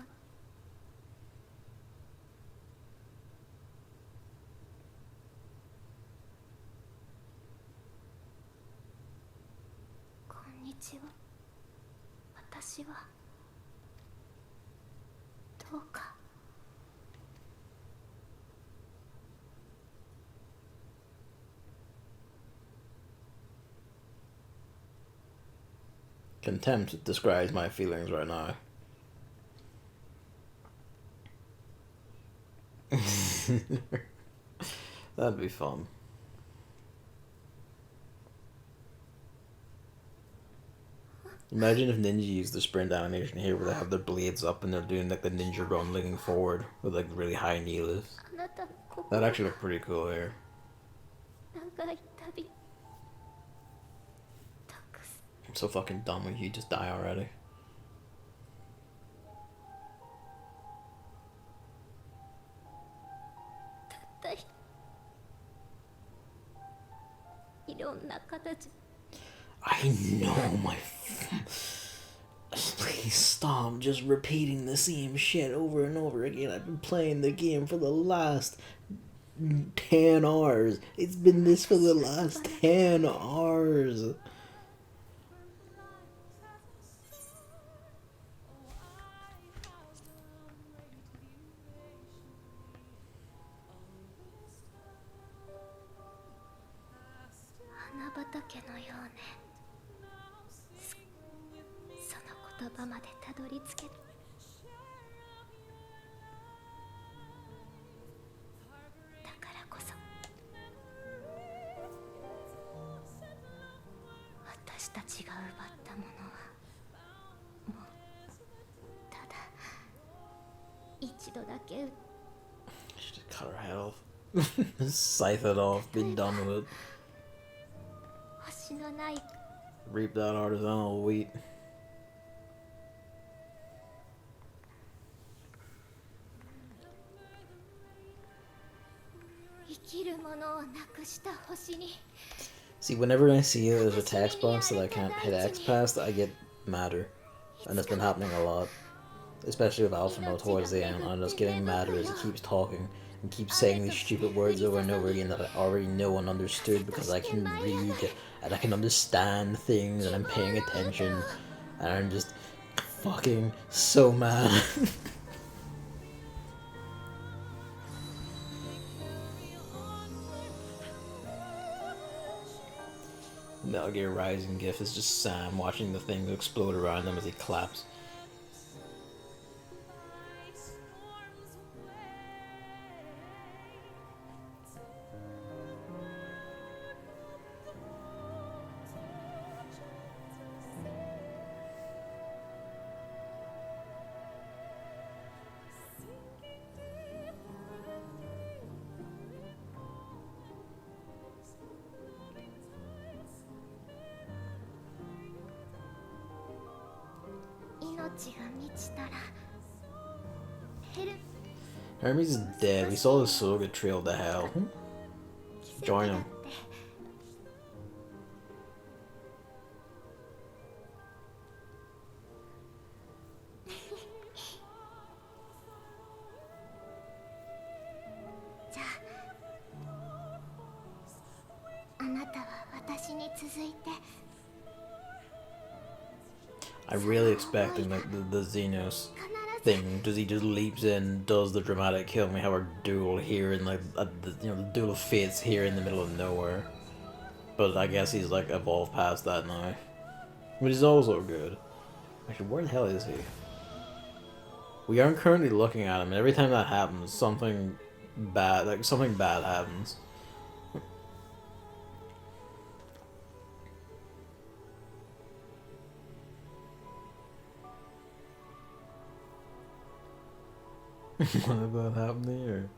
こんにちは。私はどうか
Contempt describes my feelings right now. That'd be fun. Imagine if Ninja used the sprint animation here where they have their blades up and they're doing like the ninja run looking forward with like really high knee lifts. That'd actually look pretty cool here. I'm so fucking dumb when you just die already.
いろんな形
I know my. Please stop just repeating the same shit over and over again. I've been playing the game for the last 10 hours. It's been this for the last 10 hours. Just cut her head off. Scythe it off. Be done with it. Reap that artisanal wheat. See, whenever I see there's a text box that I can't hit X past, I get madder. And it's been happening a lot. Especially with Alphino towards the end. I'm just getting madder as he keeps talking and keeps saying these stupid words over and over again that I already know and understood because I can read and I can understand things and I'm paying attention. And I'm just fucking so mad. Metal Gear Rising gif is just Sam watching the thing explode around him as he claps. Hermes is dead. We saw the soul get trailed to hell. Join him. I'm really expecting like the Xenos thing, because he just leaps in, does the dramatic kill, and we have our duel here in like the duel of fates here in the middle of nowhere. But I guess he's like evolved past that now, which is also good. Actually, where the hell is he? We aren't currently looking at him, and every time that happens, something bad happens. What did that happen here?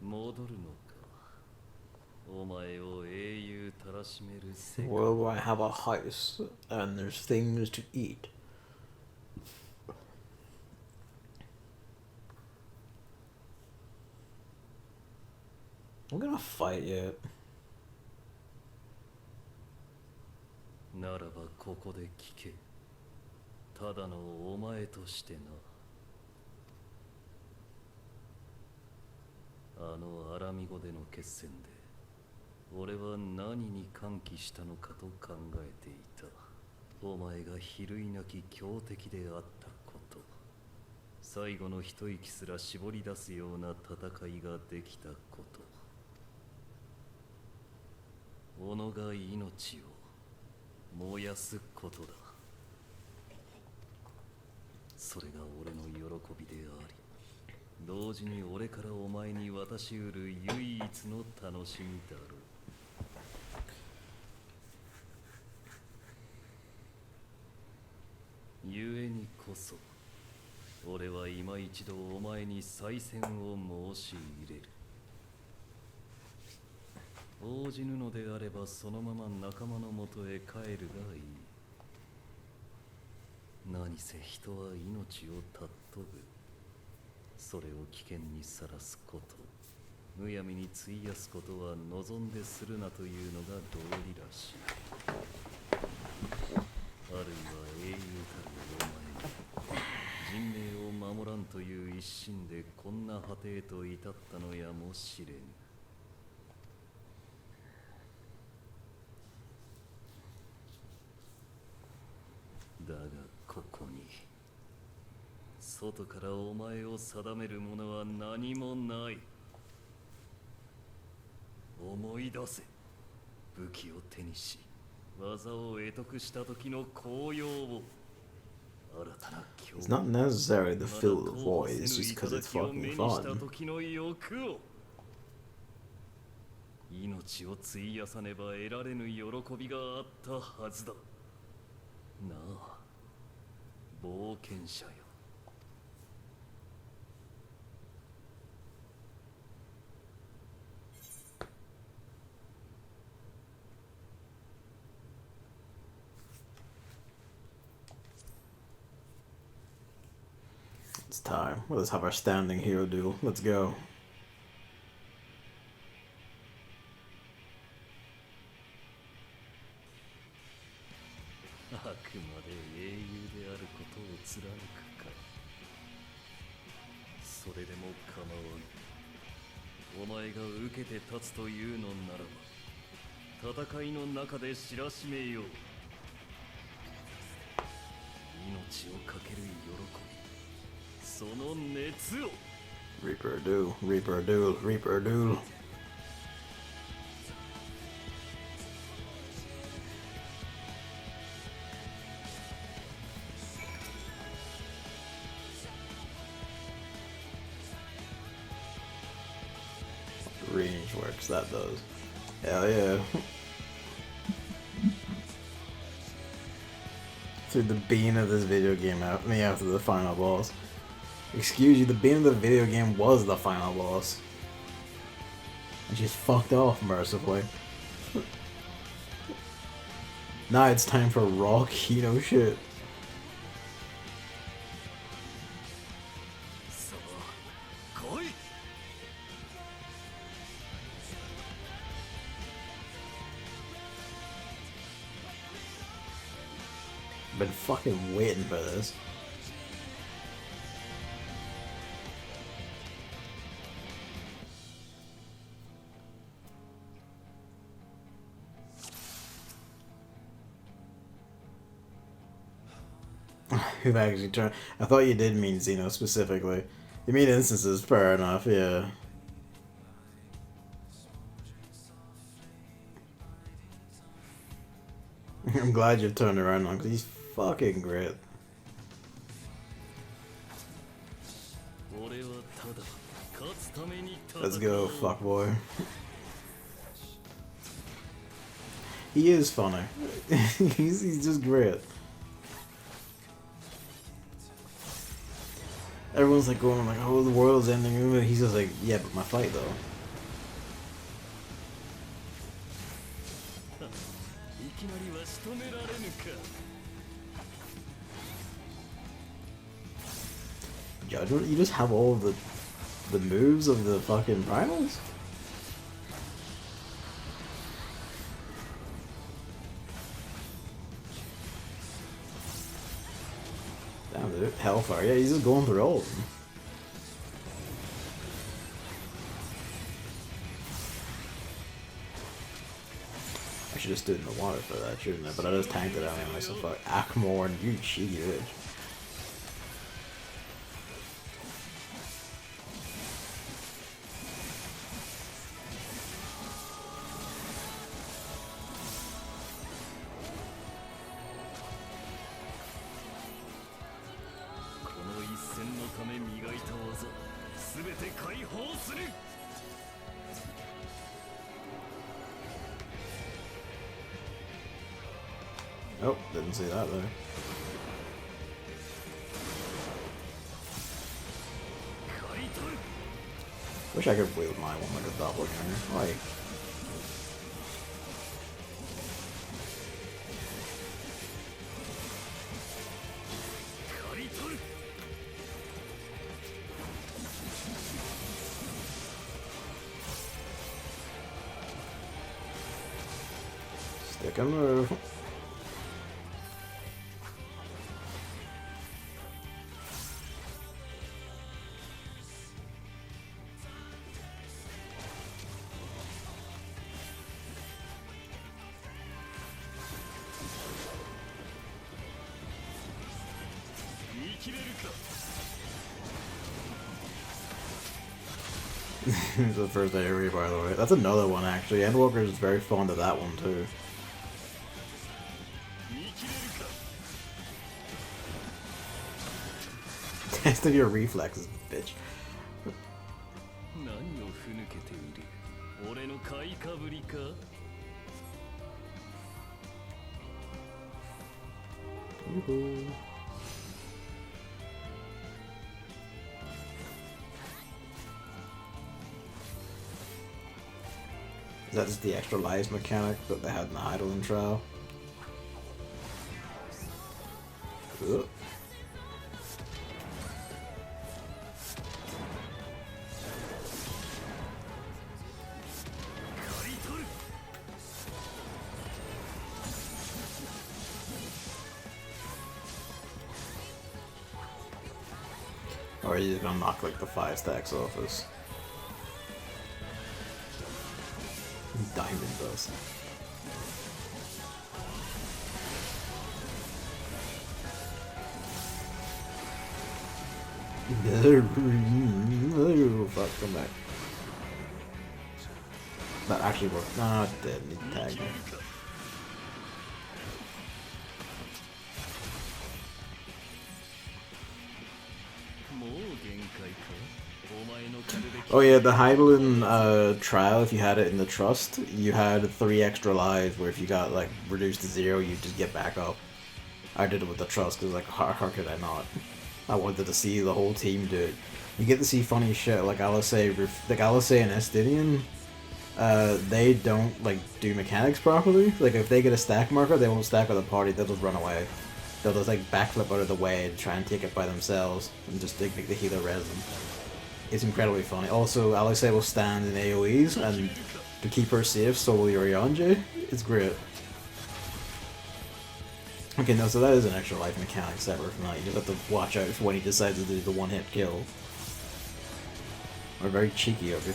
Model のか。お前を英雄たらしめる
Well, I have a house and there's things to eat. I'm gonna fight yet.
ならばここで聞け。ただのお前としてな。あのアラミ語での決戦で俺は何に歓喜したのかと考えていた。お前が比類なき強敵であったこと、最後の一息すら絞り出すような戦いができたこと、己が命を燃やすことだ。それが俺の喜びであり、同時に俺からお前に渡しうる唯一の楽しみだろう。故にこそ俺は今一度お前に再戦を申し入れる。応じぬのであればそのまま仲間のもとへ帰るがいい。何せ人は命を尊ぶ。それを危険にさらすこと、むやみに費やすことは望んでするなというのが道理らしい。あるいは英雄たるお前に人命を守らんという一心でこんな果てへと至ったのやもしれぬ。だがここに外からお前を定めるものは何もない。思い出せ。武器を手にし技を得得した時の高揚を。新たな
It's not necessary to fill the void, it's just because it's fucking fun.
時の欲を。命を費やさねば得られぬ喜びがあったはずだ。なあ、冒険者よ。
It's time. Let's have our standing hero duel. Let's go.
あくまで英雄であることを貫くか。それでも構わん。お前が受けて立つというのならば、戦いの中で知らしめよう。命をかける喜び、その熱を。
Reaper duel, Reaper duel, Reaper duel. Range works, that does. Hell yeah. Through the beginning of this video game out me after the final boss. Excuse you, the beginning of the video game was the final boss. And she's fucked off mercifully. Now it's time for raw keto shit. Been fucking waiting for this. Who actually turned? I thought you did mean Xeno specifically. You mean instances, fair enough, yeah. I'm glad you've turned around on because he's fucking great. Let's go, fuckboy. He is funny. he's just great. Everyone's like going like, oh, the world's ending. He's just like, yeah, but my fight though. Judgment? You just have all of the moves of the fucking primals? Damn, dude. Hellfire. Yeah, he's just going through all of them. I should have stood in the water for that, shouldn't I? But I just tanked it out anyway, so fuck. Akmor, you cheeky bitch. Oh, didn't see that there. Wish I could wield my one like a doppelganger. Like, stick and move. The first area, by the way. That's another one, actually. Endwalker is very fond of that one, too. Test of your reflexes, bitch. Yoo-hoo. Is that just the extra lives mechanic that they had in the Heidelin trial? Ugh. Or are you just gonna knock like the 5 stacks off us? Diamond dust. Fuck, come back. That actually worked. No, it did. Need to tag me. Oh yeah, the Heidelin trial, if you had it in the trust, you had 3 extra lives where if you got like reduced to 0, you just get back up. I did it with the trust because like how could I not? I wanted to see the whole team do it. You get to see funny shit like Alice and Estidian. They don't like do mechanics properly. Like if they get a stack marker, they won't stack with a party. They'll just run away. They'll just like backflip out of the way and try and take it by themselves and just make the healer res them. It's incredibly funny. Also, Alice will stand in AoEs and to keep her safe, so will Yorionji. It's great. Okay, no, so that is an extra life mechanic separate from that. You just have to watch out for when he decides to do the one-hit kill. Or very cheeky of you.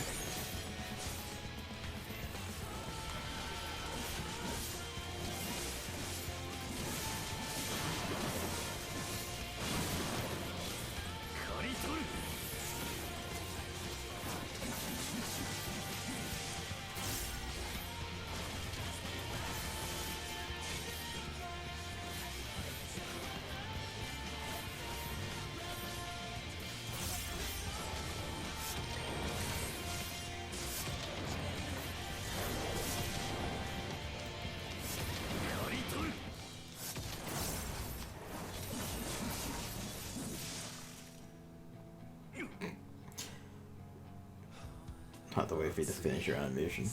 Not the way for you to finish your animation.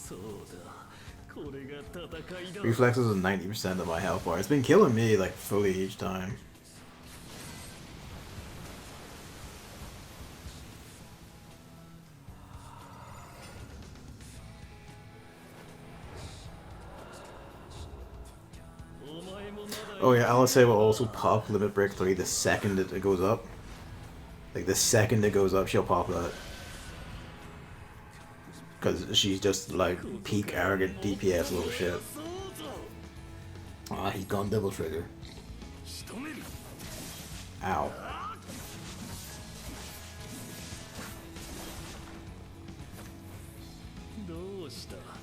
Reflexes is 90% of my health bar. It's been killing me like fully each time. Oh yeah, Alice will also pop Limit Break 3 the second it goes up. Like the second it goes up, she'll pop that. Because she's just like peak arrogant DPS little shit. Ah, he's gone double trigger. Ow.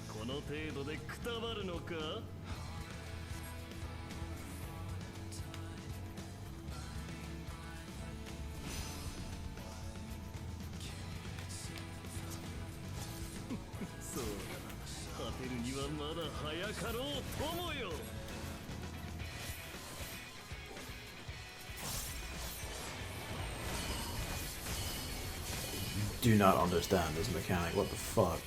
この程度でくたばるのか?
Do not understand this mechanic. What the fuck?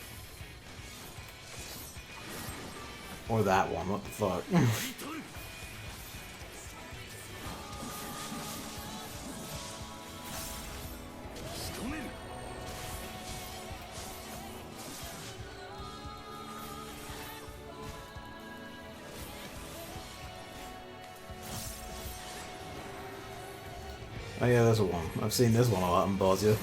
Or that one. What the fuck? Oh yeah, there's a one. I've seen this one a lot in Bosnia.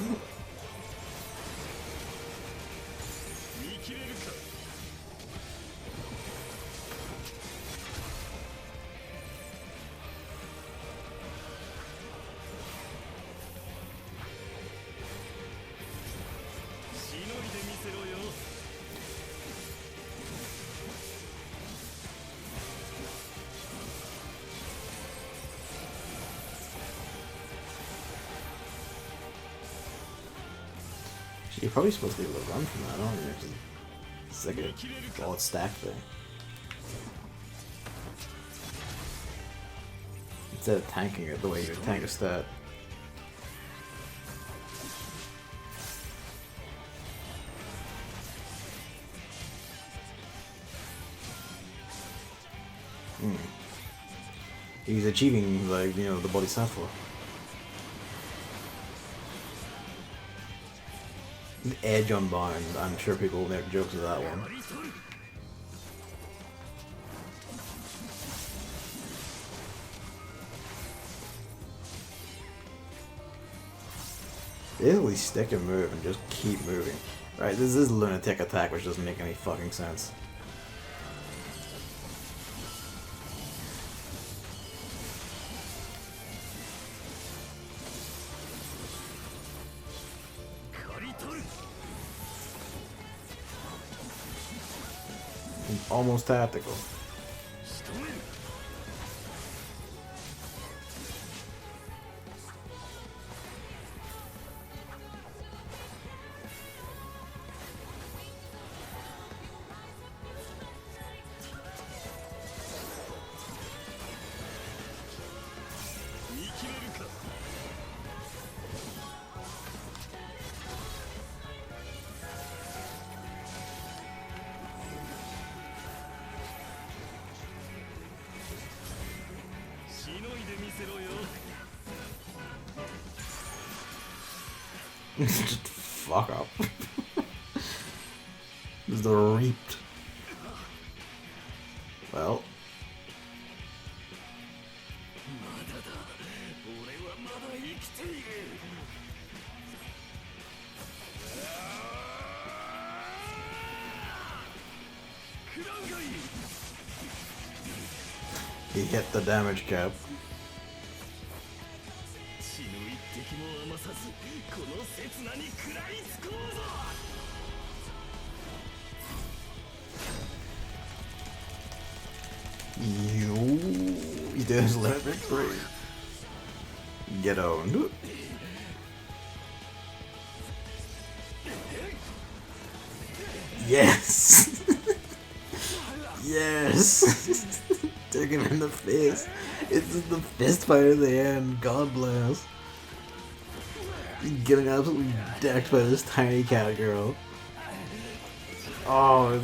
You're probably supposed to be able to run from that, aren't you? It's like a bullet stack thing. Instead of tanking it the way you would tank a stat. He's achieving, like, you know, the Bodhisattva. Edge on Barn, I'm sure people will make jokes of that one. Basically stick and move and just keep moving. Right, this is lunatic attack which doesn't make any fucking sense. Almost tactical. Just fuck up. This is the reaped. Well. He hit the damage cap. He did his limit break 3. Get owned. Yes! Yes! Took him in the face. It's the fist fight at the end. God bless. Getting absolutely decked by this tiny cat girl. Oh,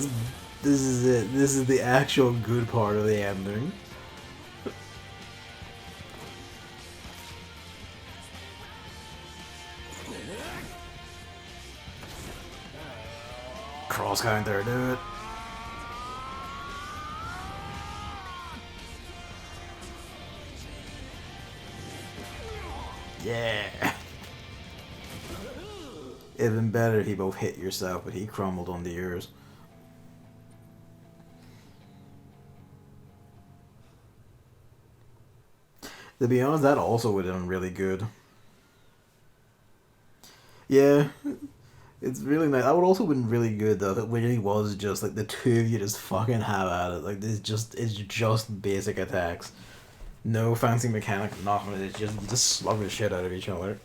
This is it. This is the actual good part of the ending. Cross counter, do it. Yeah. Even better, he both hit yourself, but he crumbled onto yours. To be honest, that also would have been really good. Yeah, it's really nice. That would also have been really good though. If it really was just like the two of you just fucking have at it. Like it's just basic attacks, no fancy mechanic, nothing. It's just you just slug the shit out of each other.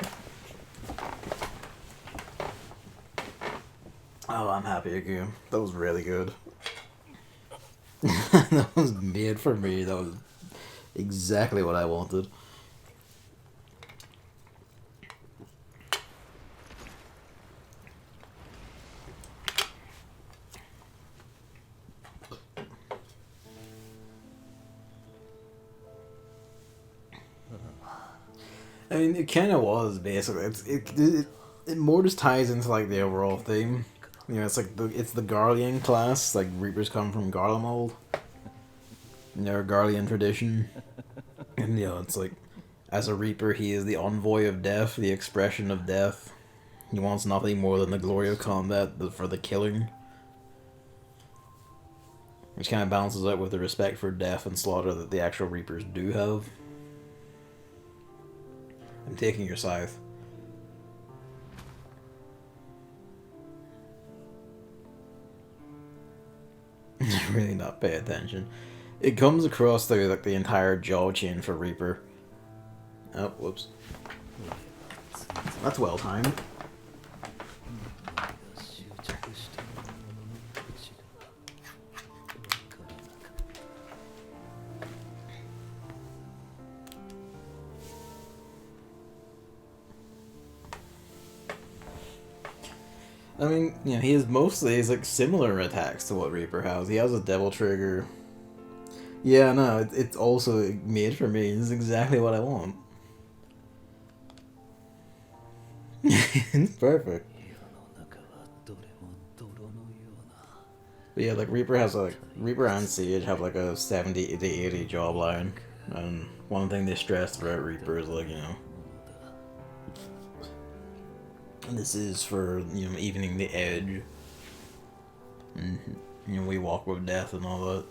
Oh, I'm happy again. That was really good. That was made for me. That was exactly what I wanted. I mean, it kind of was basically. It more just ties into like the overall theme. You know, it's like it's the Garlean class. Like Reapers come from Garlemald. You know, Garlean tradition, and you know, it's like as a Reaper, he is the envoy of death, the expression of death. He wants nothing more than the glory of combat for the killing, which kind of balances out with the respect for death and slaughter that the actual Reapers do have. I'm taking your scythe. Really not pay attention. It comes across through like the entire jaw chain for Reaper. Oh, whoops. That's well timed. I mean, you know, he has mostly like similar attacks to what Reaper has. He has a Devil Trigger. Yeah, no, it's also made for me. This is exactly what I want. It's perfect. But yeah, like Reaper has like Reaper and Sage have like a 70 to 80 jawline, and one thing they stress throughout Reaper is like, you know, and this is for, you know, evening the edge. And, you know, we walk with death and all that.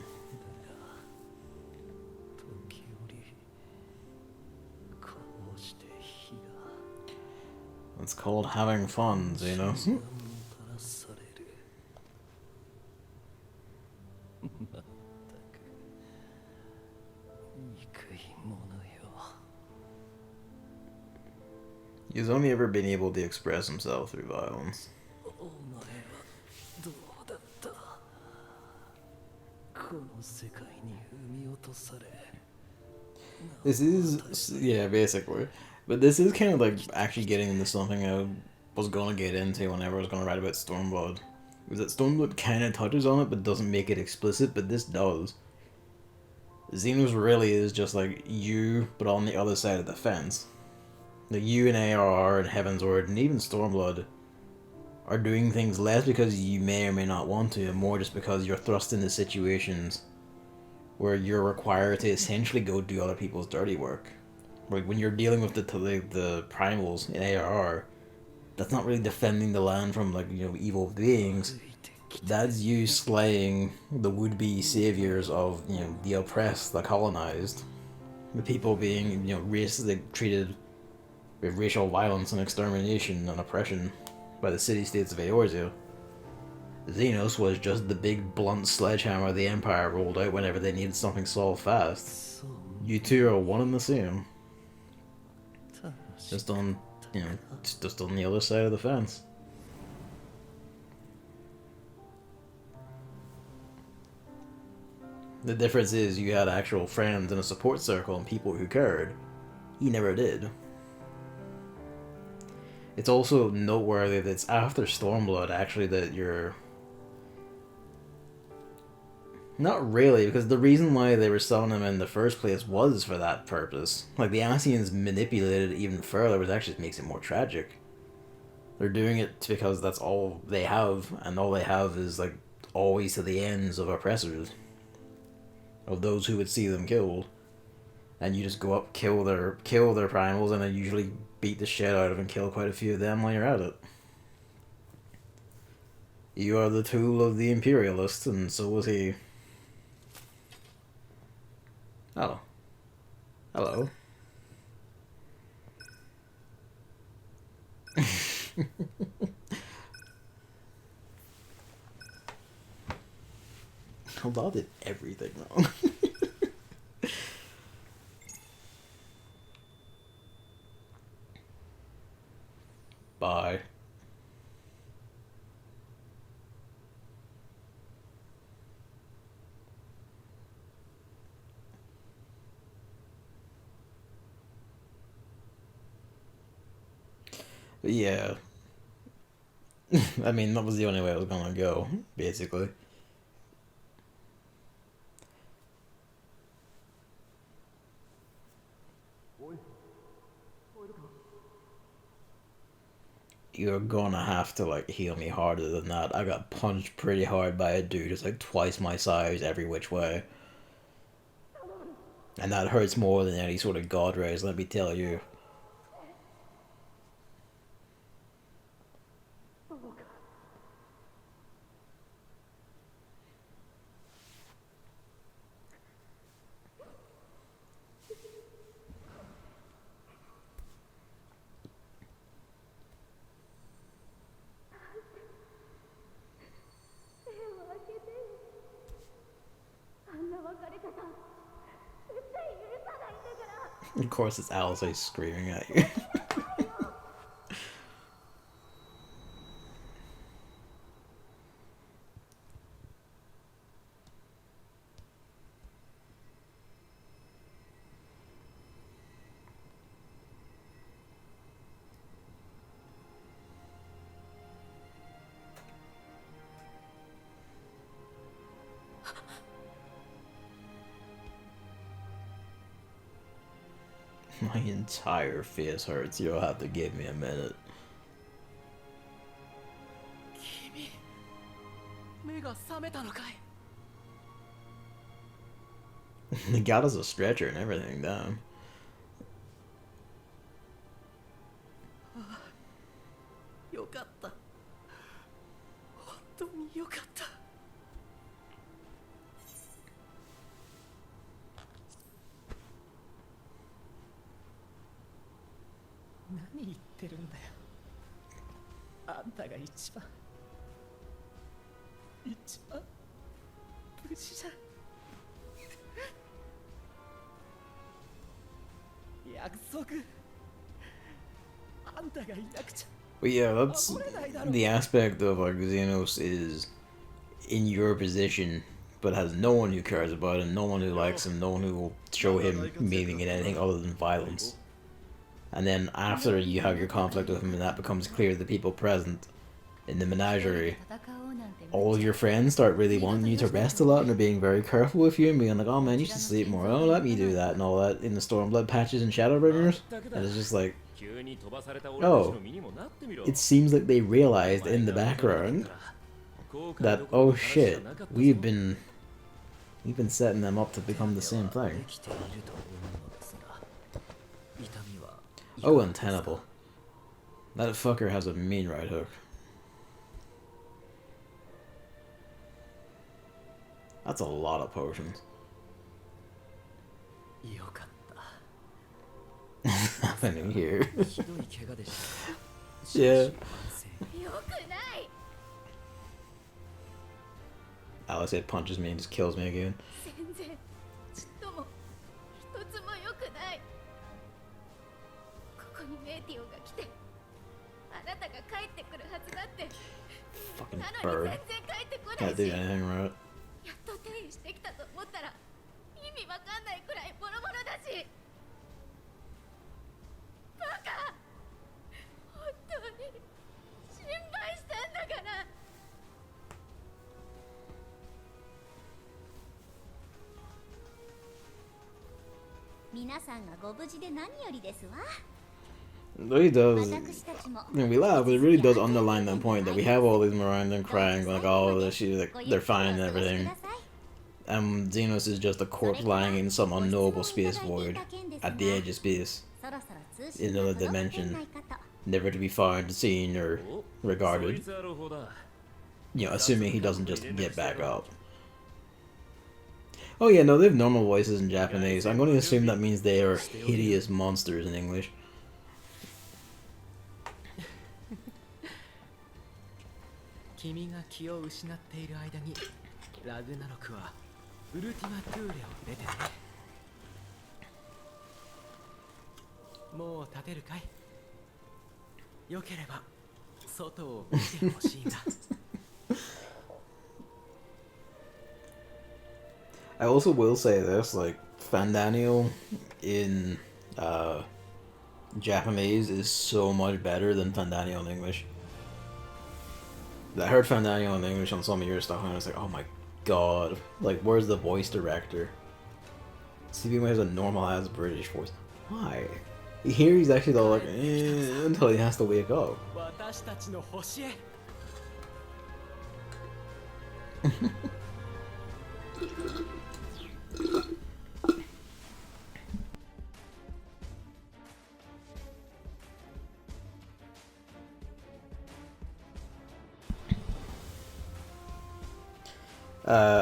It's called having fun, you know? He's only ever been able to express himself through violence. This is, yeah, basically. But this is kind of like actually getting into something I was going to get into whenever I was going to write about Stormblood. Was that Stormblood kind of touches on it but doesn't make it explicit, but this does. Xenos really is just like you, but on the other side of the fence. Like you and ARR and Heavensward and even Stormblood are doing things less because you may or may not want to, and more just because you're thrust into situations where you're required to essentially go do other people's dirty work. Like when you're dealing with the primals in ARR, that's not really defending the land from, like, you know, evil beings. That's you slaying the would-be saviors of, you know, the oppressed, the colonized, the people being, you know, racially treated with racial violence and extermination and oppression by the city-states of Eorzea. Xenos was just the big blunt sledgehammer the Empire rolled out whenever they needed something solved fast. You two are one and the same. Just on, you know, just on the other side of the fence. The difference is you had actual friends and a support circle and people who cared. He never did. It's also noteworthy that it's after Stormblood, actually, that Not really, because the reason why they were selling them in the first place was for that purpose. Like, the Asians manipulated it even further, which actually makes it more tragic. They're doing it because that's all they have, and all they have is, like, always to the ends of oppressors. Of those who would see them killed. And you just go up, kill their primals, and then usually beat the shit out of and kill quite a few of them while you're at it. You are the tool of the imperialists, and so was he. Oh. Hello. Halal did everything wrong. Bye. Yeah. I mean, that was the only way it was gonna go, basically. You're gonna have to, like, heal me harder than that. I got punched pretty hard by a dude who's like twice my size every which way. And that hurts more than any sort of god raise, let me tell you. Of course, it's Alice screaming at you. My entire face hurts. You'll have to give me a minute. They got us a stretcher and everything down. But yeah, that's the aspect of like Xenos is in your position, but has no one who cares about him, no one who likes him, no one who will show him meaning in anything other than violence. And then after you have your conflict with him and that becomes clear to the people present in the menagerie, all of your friends start really wanting you to rest a lot and are being very careful with you and being like, oh man, you should sleep more, oh let me do that and all that in the Stormblood patches and Shadowbringers. And it's just like, oh, it seems like they realized in the background that, oh shit, we've been setting them up to become the same thing. Oh, untenable. That fucker has a mean right hook. That's a lot of potions. Happening here. Yeah. Alice it punches me and just kills me again. Fucking bird. Can't do anything right.
皆さんがご無事で何よりですわ。
It really does. I mean, we laugh, but it really does underline the point that we have all these Miranda crying like, oh, like they're fine and everything. Xenos is just a corpse lying in some unknowable space void at the edge of space, in another dimension, never to be found, seen, or regarded. You know, assuming he doesn't just get back up. Oh yeah, no, they have normal voices in Japanese. I'm going to assume that means they are hideous monsters in English.
君が気を失っている間にラグナロクはウルティマトゥーレを出てね。もう立てるかい？よければ外を見てほしいんだ。
I also will say this, like, Fandaniel in Japanese is so much better than Fandaniel in English. I heard Fandaniel in English on some of your stuff and I was like, oh my god, like, where's the voice director? CB has a normal ass British voice. Why? Here he's actually all like, until he has to wake up.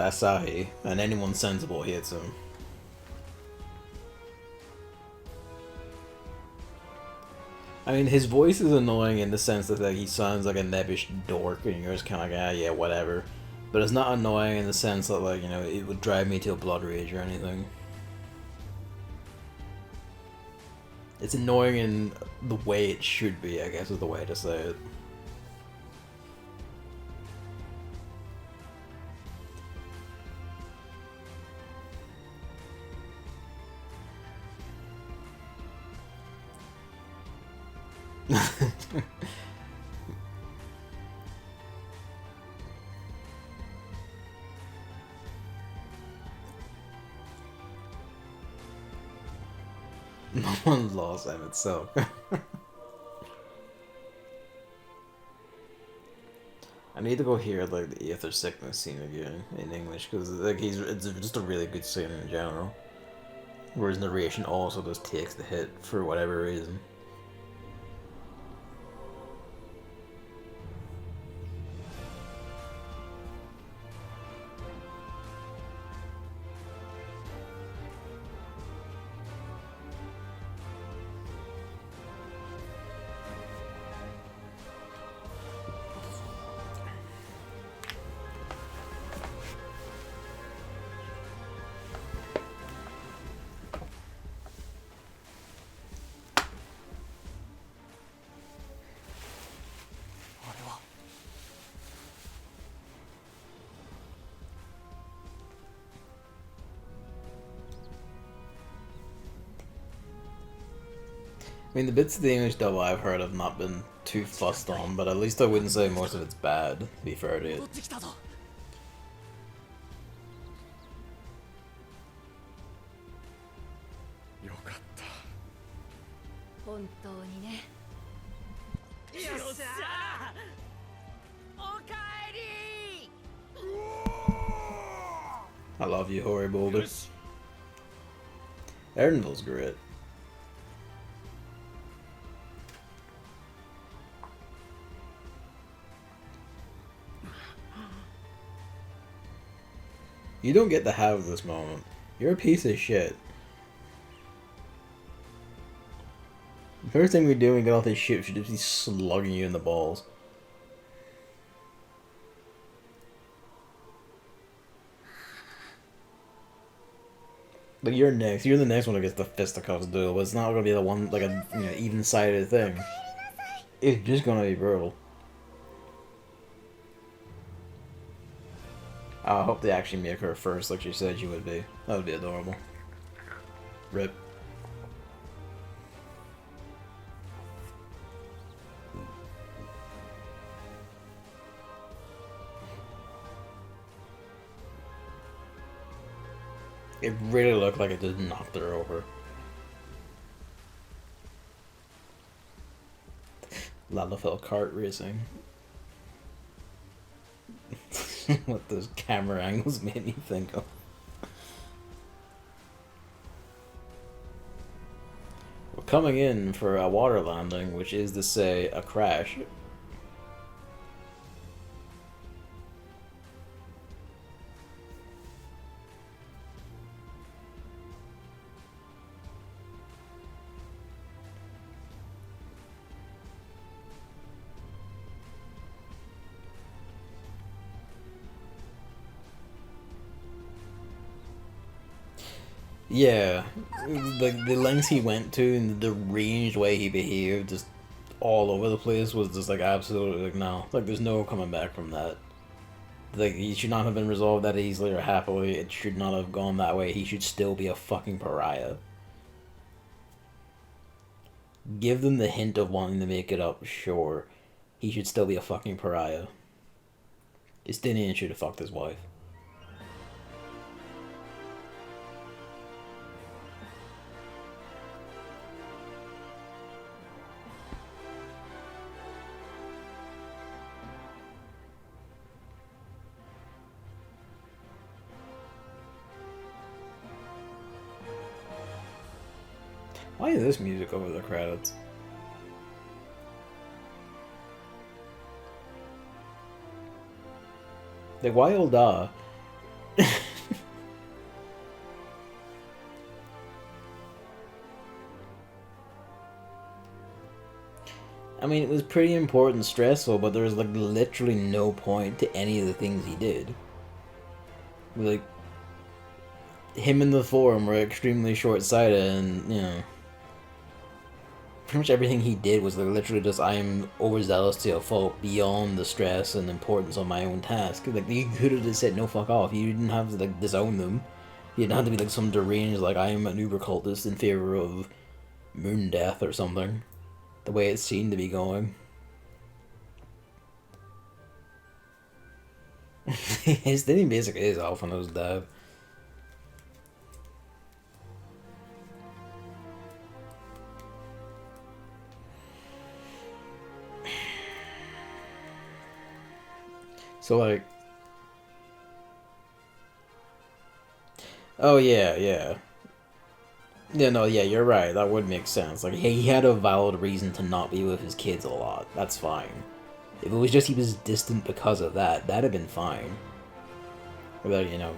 Asahi, and anyone sensible hits him. I mean, his voice is annoying in the sense that like, he sounds like a nebbish dork, and you're just kind of like, ah, yeah, whatever. But it's not annoying in the sense that, like, you know, it would drive me to a blood rage or anything. It's annoying in the way it should be, I guess is the way to say it. No one lost them itself. I need to go hear like the Aether Sickness scene again in English because like it's just a really good scene in general. Where his narration also just takes the hit for whatever reason. I mean, the bits of the English dub I've heard have not been too fussed on, but at least I wouldn't say most of it's bad, to be fair to it. I love you, Hori Boulder. Erdenville's great. You don't get to have this moment. You're a piece of shit. The first thing we do when we get off this ship should just be slugging you in the balls. Like, you're next. You're the next one who gets the fisticuffs duel, but it's not gonna be the one, like a, you know, even-sided thing. It's just gonna be brutal. I hope they actually make her first like she said she would be. That would be adorable. RIP. It really looked like it just knocked her over. Lalafell kart racing. What those camera angles made me think of. We're coming in for a water landing, which is to say a crash. Yeah, the lengths he went to and the deranged way he behaved, just all over the place, was just like absolutely like no, like there's no coming back from that. Like he should not have been resolved that easily or happily. It should not have gone that way. He should still be a fucking pariah. Give them the hint of wanting to make it up, sure. He should still be a fucking pariah. Justinian should have fucked his wife. Why is this music over the credits? Like, why Ulda? I mean, it was pretty important, stressful, but there was, like, literally no point to any of the things he did. Like, him and the Forum were extremely short-sighted, and, you know... Pretty much everything he did was like literally just I am overzealous to a fault beyond the stress and importance of my own task. Like you could have just said no, fuck off. You didn't have to like disown them. You didn't have to be like some deranged like I am an uber cultist in favor of moon death or something. The way it seemed to be going. His thing basically is Alphonse dead. So, like... Oh, yeah, yeah. Yeah, no, yeah, you're right. That would make sense. Like, he had a valid reason to not be with his kids a lot. That's fine. If it was just he was distant because of that, that'd have been fine. But, you know,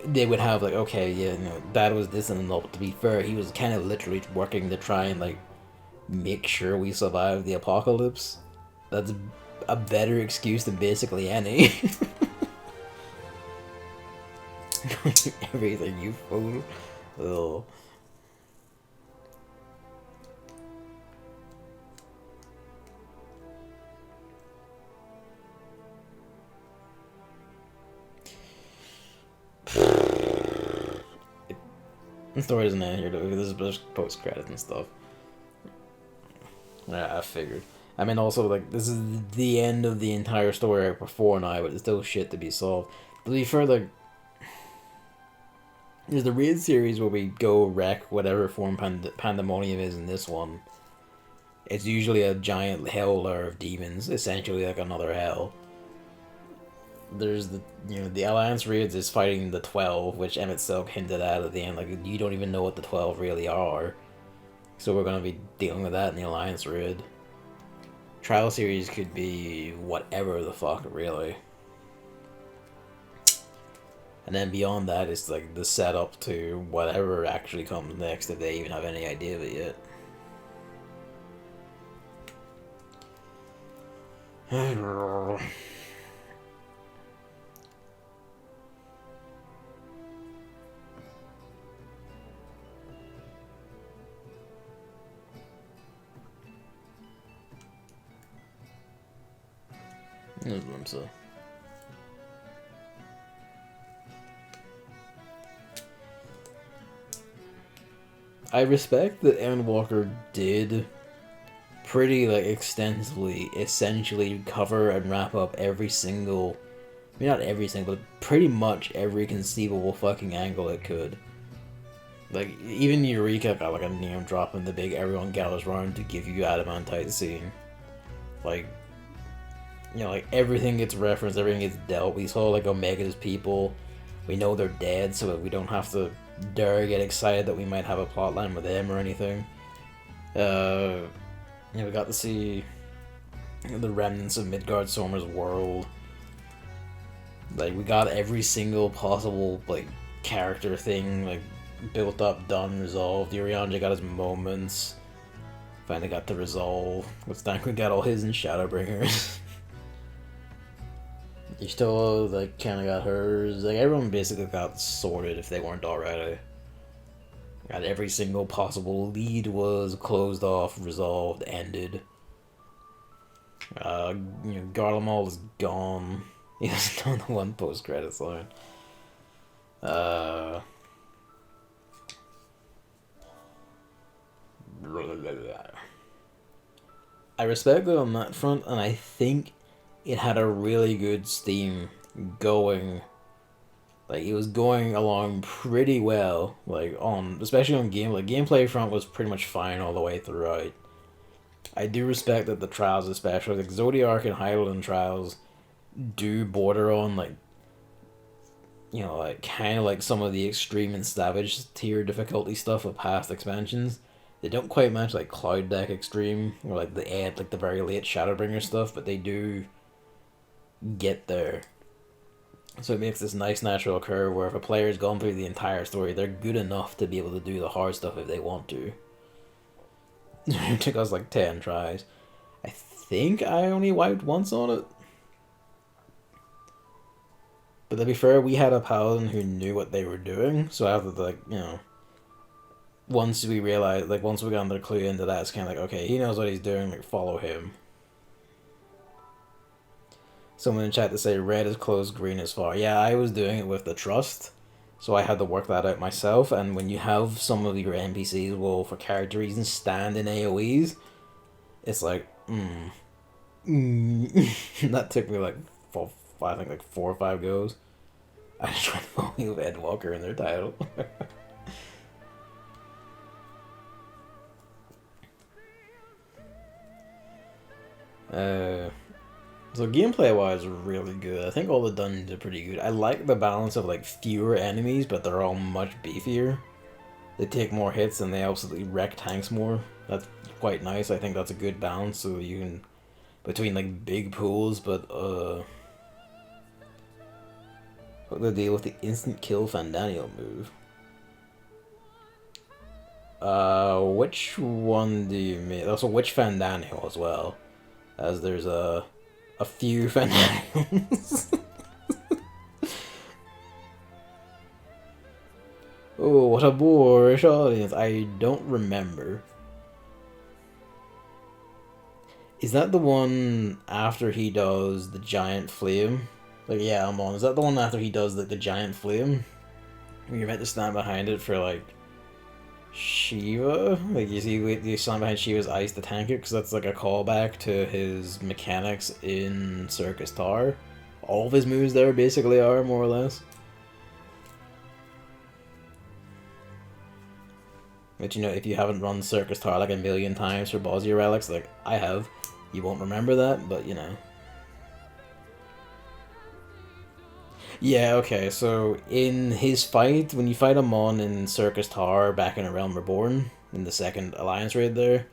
they would have, like, okay, yeah, you know, Dad was distant and all, but to be fair, he was kind of literally working to try and, like, make sure we survive the apocalypse. That's a better excuse than basically any. Everything, you fool. Oh. The story isn't in here though. This is just post credits and stuff. Yeah, I figured. I mean, also, like, this is the end of the entire story arc before now, but there's still shit to be solved. To be fair, like, there's the Raid series where we go wreck whatever form Pandemonium is in this one. It's usually a giant hell lair of demons, essentially like another hell. There's the, you know, the Alliance Raids is fighting the 12, which Emmett Silk hinted at the end, like, you don't even know what the 12 really are. So we're gonna be dealing with that in the Alliance Raid. Trial series could be whatever the fuck, really. And then beyond that is like the setup to whatever actually comes next, if they even have any idea of it yet. So. I respect that Endwalker did pretty like extensively essentially cover and wrap up every single, I mean not every single, but pretty much every conceivable fucking angle it could. Like even Eureka got like a name drop in the big everyone gathers round to give you adamantite scene. Like, you know, like everything gets referenced, everything gets dealt. We saw like Omega's people. We know they're dead, so we don't have to dare get excited that we might have a plotline with them or anything. We got to see the remnants of Midgard-Sommer's world. Like, we got every single possible, like, character thing, like, built up, done, resolved. Urianger got his moments. Finally got to resolve. Stanko got all his in Shadowbringers. You still, like, kinda got hers. Like, everyone basically got sorted if they weren't already. Got every single possible lead was closed off, resolved, ended. Garlemald is gone. He doesn't know the one post-credits line. I respect it on that front, and I think it had a really good Steam going. Like, it was going along pretty well, like, especially on gameplay front was pretty much fine all the way throughout. I do respect that the trials, especially, like, Zodiac and Hyland trials do border on, like, you know, like, kind of like some of the extreme and savage tier difficulty stuff of past expansions. They don't quite match, like, Cloud Deck Extreme, or, like, the very late Shadowbringer stuff, but they do get there. So it makes this nice natural curve where if a player's gone through the entire story, they're good enough to be able to do the hard stuff if they want to. It took us like 10 tries. I think I only wiped once on it. But to be fair, we had a paladin who knew what they were doing, so after, like, you know, once we realized, like, once we got the clue into that, it's kind of like, okay, he knows what he's doing, like, follow him. Someone in chat to say red is close, green is far. Yeah, I was doing it with the trust, so I had to work that out myself, and when you have some of your NPCs will, for character reasons, stand in AoEs, it's like, That took me like I think like 4 or 5 goes. I was trying to follow with Endwalker in their title. So gameplay wise, really good. I think all the dungeons are pretty good. I like the balance of like fewer enemies, but they're all much beefier. They take more hits and they absolutely wreck tanks more. That's quite nice. I think that's a good balance, so you can between like big pools, but what the deal with the instant kill Fandanio move? Which one do you mean? Also, which Fandanio as well? As there's a few Fandanios. Oh, what a boorish audience. I don't remember. Is that the one after he does the giant flame? Like, yeah, I'm on. Is that the one after he does the giant flame? You're meant to stand behind it for, like, Shiva? Like, you stand behind Shiva's ice to tank it, because that's, like, a callback to his mechanics in Circus Tower. All of his moves there basically are, more or less. But, you know, if you haven't run Circus Tower, like, a million times for Bosnia Relics, like, I have, you won't remember that, but, you know. Yeah, okay, so in his fight, when you fight Amon in Circus Tower back in A Realm Reborn, in the second Alliance raid there,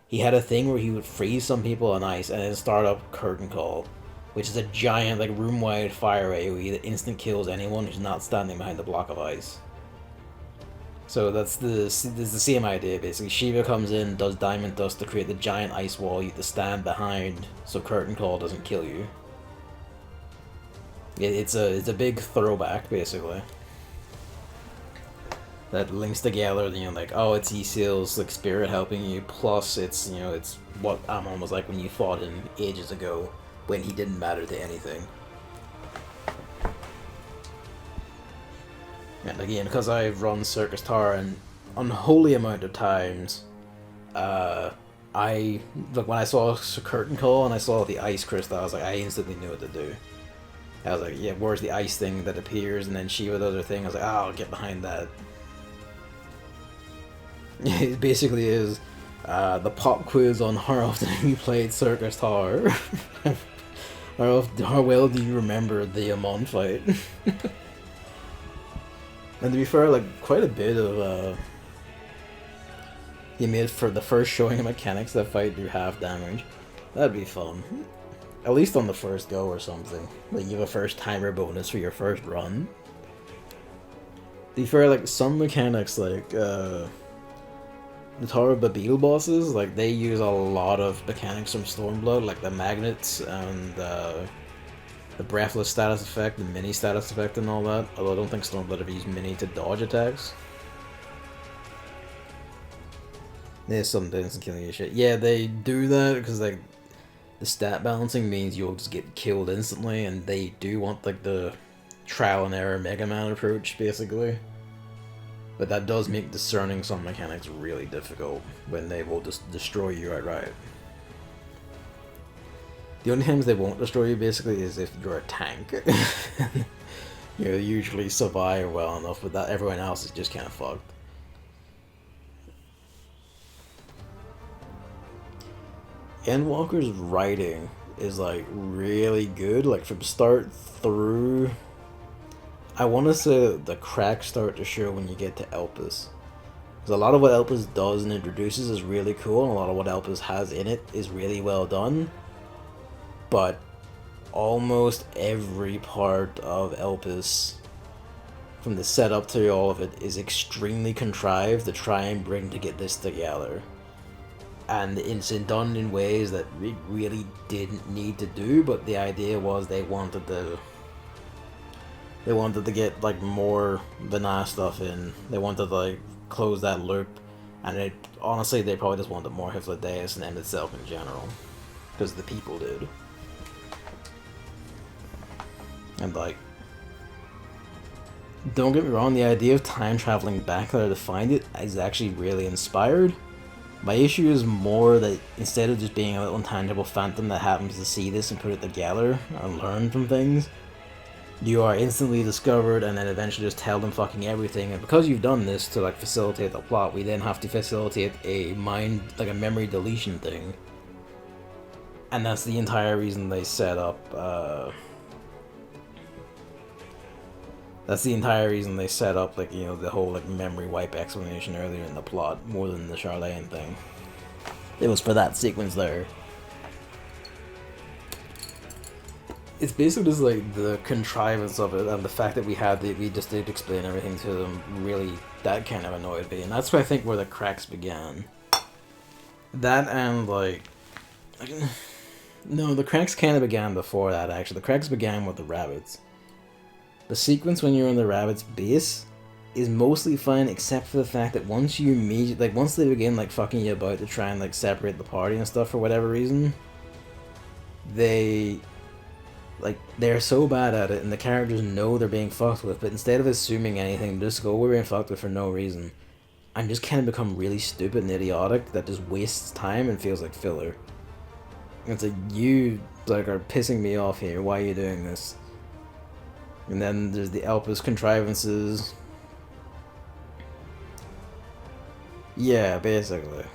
he had a thing where he would freeze some people on ice and then start up Curtain Call, which is a giant, like, room-wide fire AoE that instant kills anyone who's not standing behind the block of ice. So that's the same idea, basically. Shiva comes in, does Diamond Dust to create the giant ice wall you have to stand behind so Curtain Call doesn't kill you. It's a big throwback, basically. That links together, you know, like, oh, it's Isil's, like, spirit helping you, plus it's, you know, it's what Amon was like when you fought him ages ago, when he didn't matter to anything. And again, because I've run Circus Tower an unholy amount of times, when I saw Curtain Call and I saw the ice crystal, I was like, I instantly knew what to do. I was like, yeah, where's the ice thing that appears? And then Shiva does her thing. I was like, oh, I'll get behind that. It basically is The pop quiz on how often you played Circus Tower. How well do you remember the Amon fight? And to be fair, like, quite a bit of, he made for the first showing of mechanics that fight do half damage. That'd be fun. At least on the first go or something. Like, you have a first timer bonus for your first run. To be fair, like, some mechanics, like, the Tower of Babil bosses, like, they use a lot of mechanics from Stormblood, like the magnets and, the breathless status effect, the mini status effect and all that. Although I don't think Stormblood ever used mini to dodge attacks. There's some things killing your shit. Yeah, they do that because, like, the stat balancing means you'll just get killed instantly, and they do want, like, the trial and error Mega Man approach, basically. But that does make discerning some mechanics really difficult when they will just destroy you outright. The only times they won't destroy you, basically, is if you're a tank. You usually survive well enough, but that everyone else is just kind of fucked. Endwalker's writing is, like, really good, like, from start through. I want to say the cracks start to show when you get to Elpis. Because a lot of what Elpis does and introduces is really cool, and a lot of what Elpis has in it is really well done. But almost every part of Elpis, from the setup to all of it, is extremely contrived to try and bring to get this together. And it's done in ways that it really didn't need to do, but the idea was they wanted to get, like, more vanilla stuff in. They wanted to, like, close that loop, and it honestly, they probably just wanted more Hyflodeus and M itself in general, because the people did. And, like, don't get me wrong, the idea of time traveling back there to find it is actually really inspired. My issue is more that instead of just being a little intangible phantom that happens to see this and put it together and learn from things, you are instantly discovered and then eventually just tell them fucking everything. And because you've done this to, like, facilitate the plot, we then have to facilitate a memory deletion thing. And that's the entire reason they set up, like, you know, the whole, like, memory wipe explanation earlier in the plot, more than the Charlene thing. It was for that sequence there. It's basically just, like, the contrivance of it, and the fact that we just did explain everything to them, really, that kind of annoyed me, and that's where I think where the cracks began. That and, like, no, the cracks kind of began before that, actually. The cracks began with the rabbits. The sequence when you're in the rabbit's base is mostly fine, except for the fact that once you meet, like, once they begin, like, fucking you about to try and, like, separate the party and stuff for whatever reason, they're so bad at it, and the characters know they're being fucked with, but instead of assuming anything, just go, we're being fucked with for no reason, and just kind of become really stupid and idiotic that just wastes time and feels like filler. It's like, you, like, are pissing me off here, why are you doing this? And then there's the Elpis contrivances. Yeah, basically.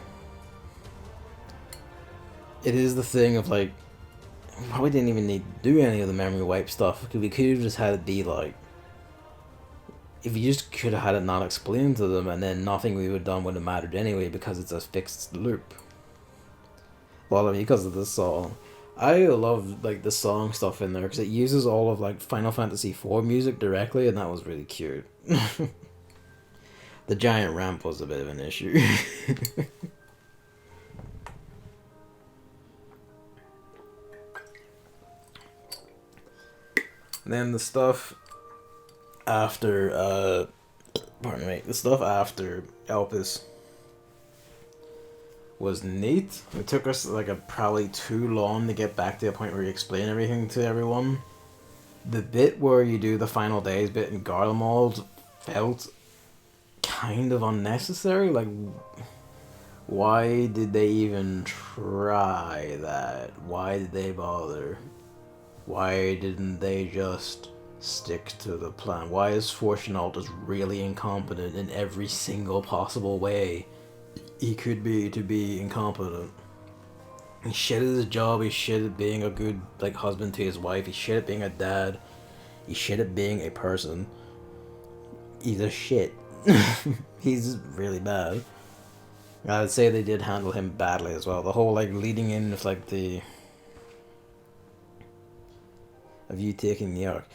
It is the thing of, like, probably didn't even need to do any of the memory wipe stuff, because we could have just had it be, like, if you just could have had it not explained to them, and then nothing we would have done would have mattered anyway, because it's a fixed loop. Well, I mean, because of this song. I love, like, the song stuff in there, because it uses all of, like, Final Fantasy IV music directly, and that was really cute. The giant ramp was a bit of an issue. And then the stuff after, the stuff after Elpis was neat. It took us, like, probably too long to get back to the point where you explain everything to everyone. The bit where you do the final days bit in Garlemald felt kind of unnecessary. Like, why did they even try that? Why did they bother? Why didn't they just stick to the plan? Why is Fortunault just really incompetent in every single possible way? he could be to be incompetent. He's shit at his job, he's shit at being a good like husband to his wife, he's shit at being a dad, he's shit at being a person. He's a shit. He's really bad. I would say they did handle him badly as well. The whole like leading in with like the of you taking the arc.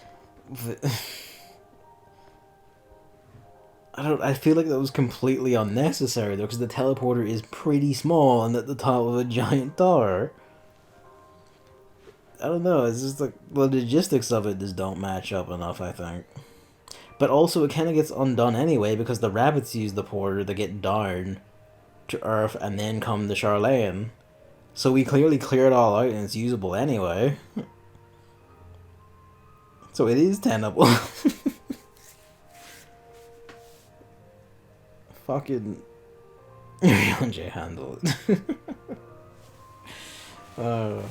I feel like that was completely unnecessary though, because the teleporter is pretty small and at the top of a giant tower. I don't know, it's just like the logistics of it just don't match up enough, I think. But also it kind of gets undone anyway because the rabbits use the porter to get down to Earth and then come to Charlene. So we clearly clear it all out and it's usable anyway. So it is tenable. Fucking Yonji handled it. Oh,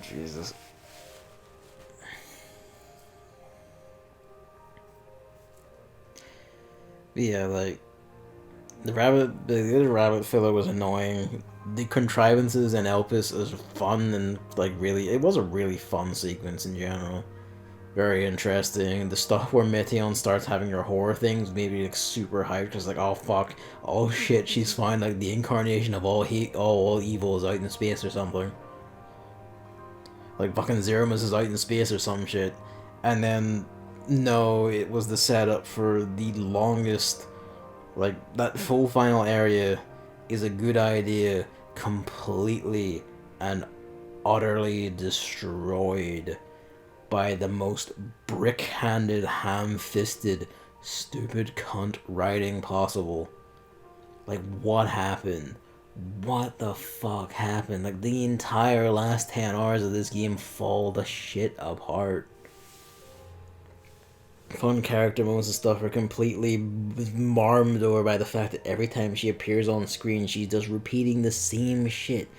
Jesus. But yeah, like, the other rabbit filler was annoying. The contrivances in Elpis is fun and, like, really, it was a really fun sequence in general. Very interesting. The stuff where Meteon starts having her horror things made me, like, super hyped, because, like, oh, fuck, oh, shit, she's found, like, the incarnation of all evil is out in space or something. Like, fucking Zeramus is out in space or some shit. And then, no, it was the setup for the longest, like, that full final area is a good idea, completely and utterly destroyed by the most brick-handed, ham-fisted, stupid cunt writing possible. Like, what happened? What the fuck happened? Like, the entire last 10 hours of this game fall the shit apart. Fun character moments and stuff are completely marmed over by the fact that every time she appears on screen, she's just repeating the same shit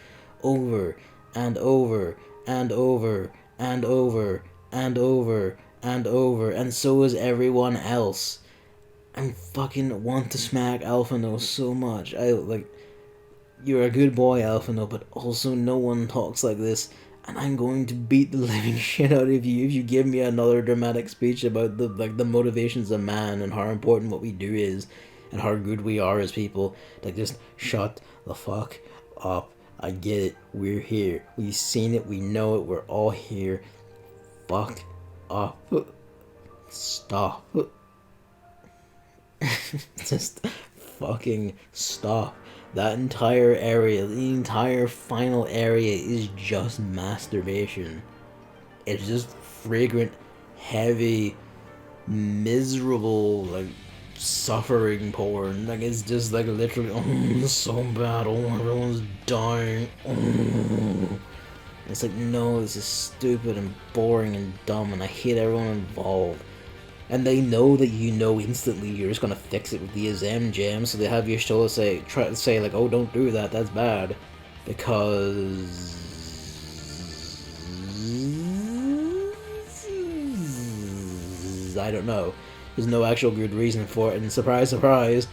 over and over and over and over and over and over, and so is everyone else. I fucking want to smack Alphino so much. You're a good boy, Alphino, but also no one talks like this, and I'm going to beat the living shit out of you if you give me another dramatic speech about the motivations of man and how important what we do is, and how good we are as people. Like, just shut the fuck up. I get it. We're here. We've seen it. We know it. We're all here. Fuck up. Stop. Just fucking stop. That entire area, the entire final area is just masturbation. It's just fragrant, heavy, miserable, like, suffering porn. Like, it's just like literally, oh, it's so bad, oh, everyone's dying, oh. It's like, no, this is stupid and boring and dumb and I hate everyone involved. And they know that you know instantly you're just gonna fix it with the Azem Gem, so they have your show try to say like, oh, don't do that, that's bad. Because... I don't know. There's no actual good reason for it, and surprise, surprise,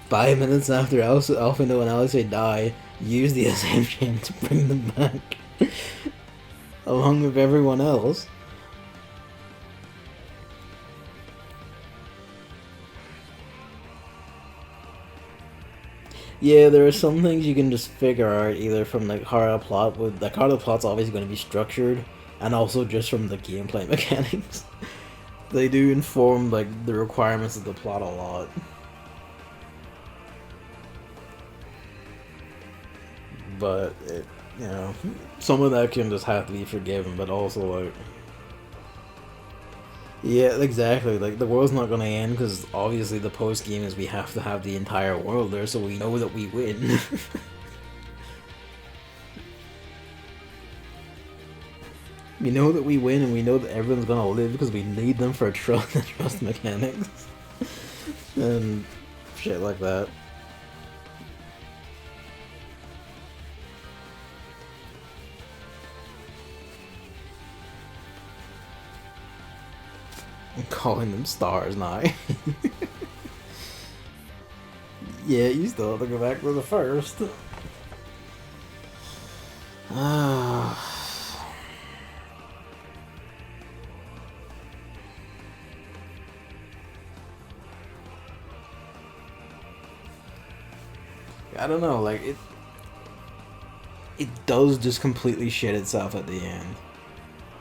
5 minutes after Alphino and Alexei die, use the Azem Gem to bring them back. Along with everyone else. Yeah, there are some things you can just figure out either from like how the plot's obviously going to be structured, and also just from the gameplay mechanics. They do inform like the requirements of the plot a lot. But it, you know, some of that can just have to be forgiven, but also like, yeah, exactly. Like, the world's not gonna end because obviously the post game is we have to have the entire world there, so we know that we win. We know that we win, and we know that everyone's gonna live because we need them for trust mechanics and shit like that. I'm calling them stars now. Yeah, you still have to go back to the first. I don't know, like it does just completely shit itself at the end.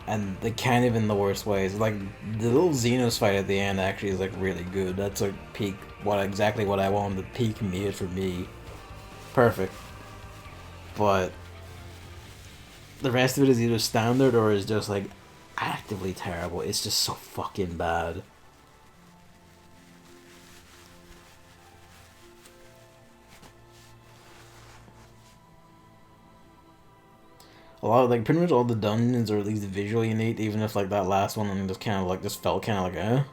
And like kind of in the worst ways. Like the little Xenos fight at the end actually is like really good. That's like peak exactly what I wanted. The peak made for me. Perfect. But the rest of it is either standard or is just like actively terrible. It's just so fucking bad. A lot of like pretty much all the dungeons are at least visually neat, even if like that last one just kind of like just felt kind of like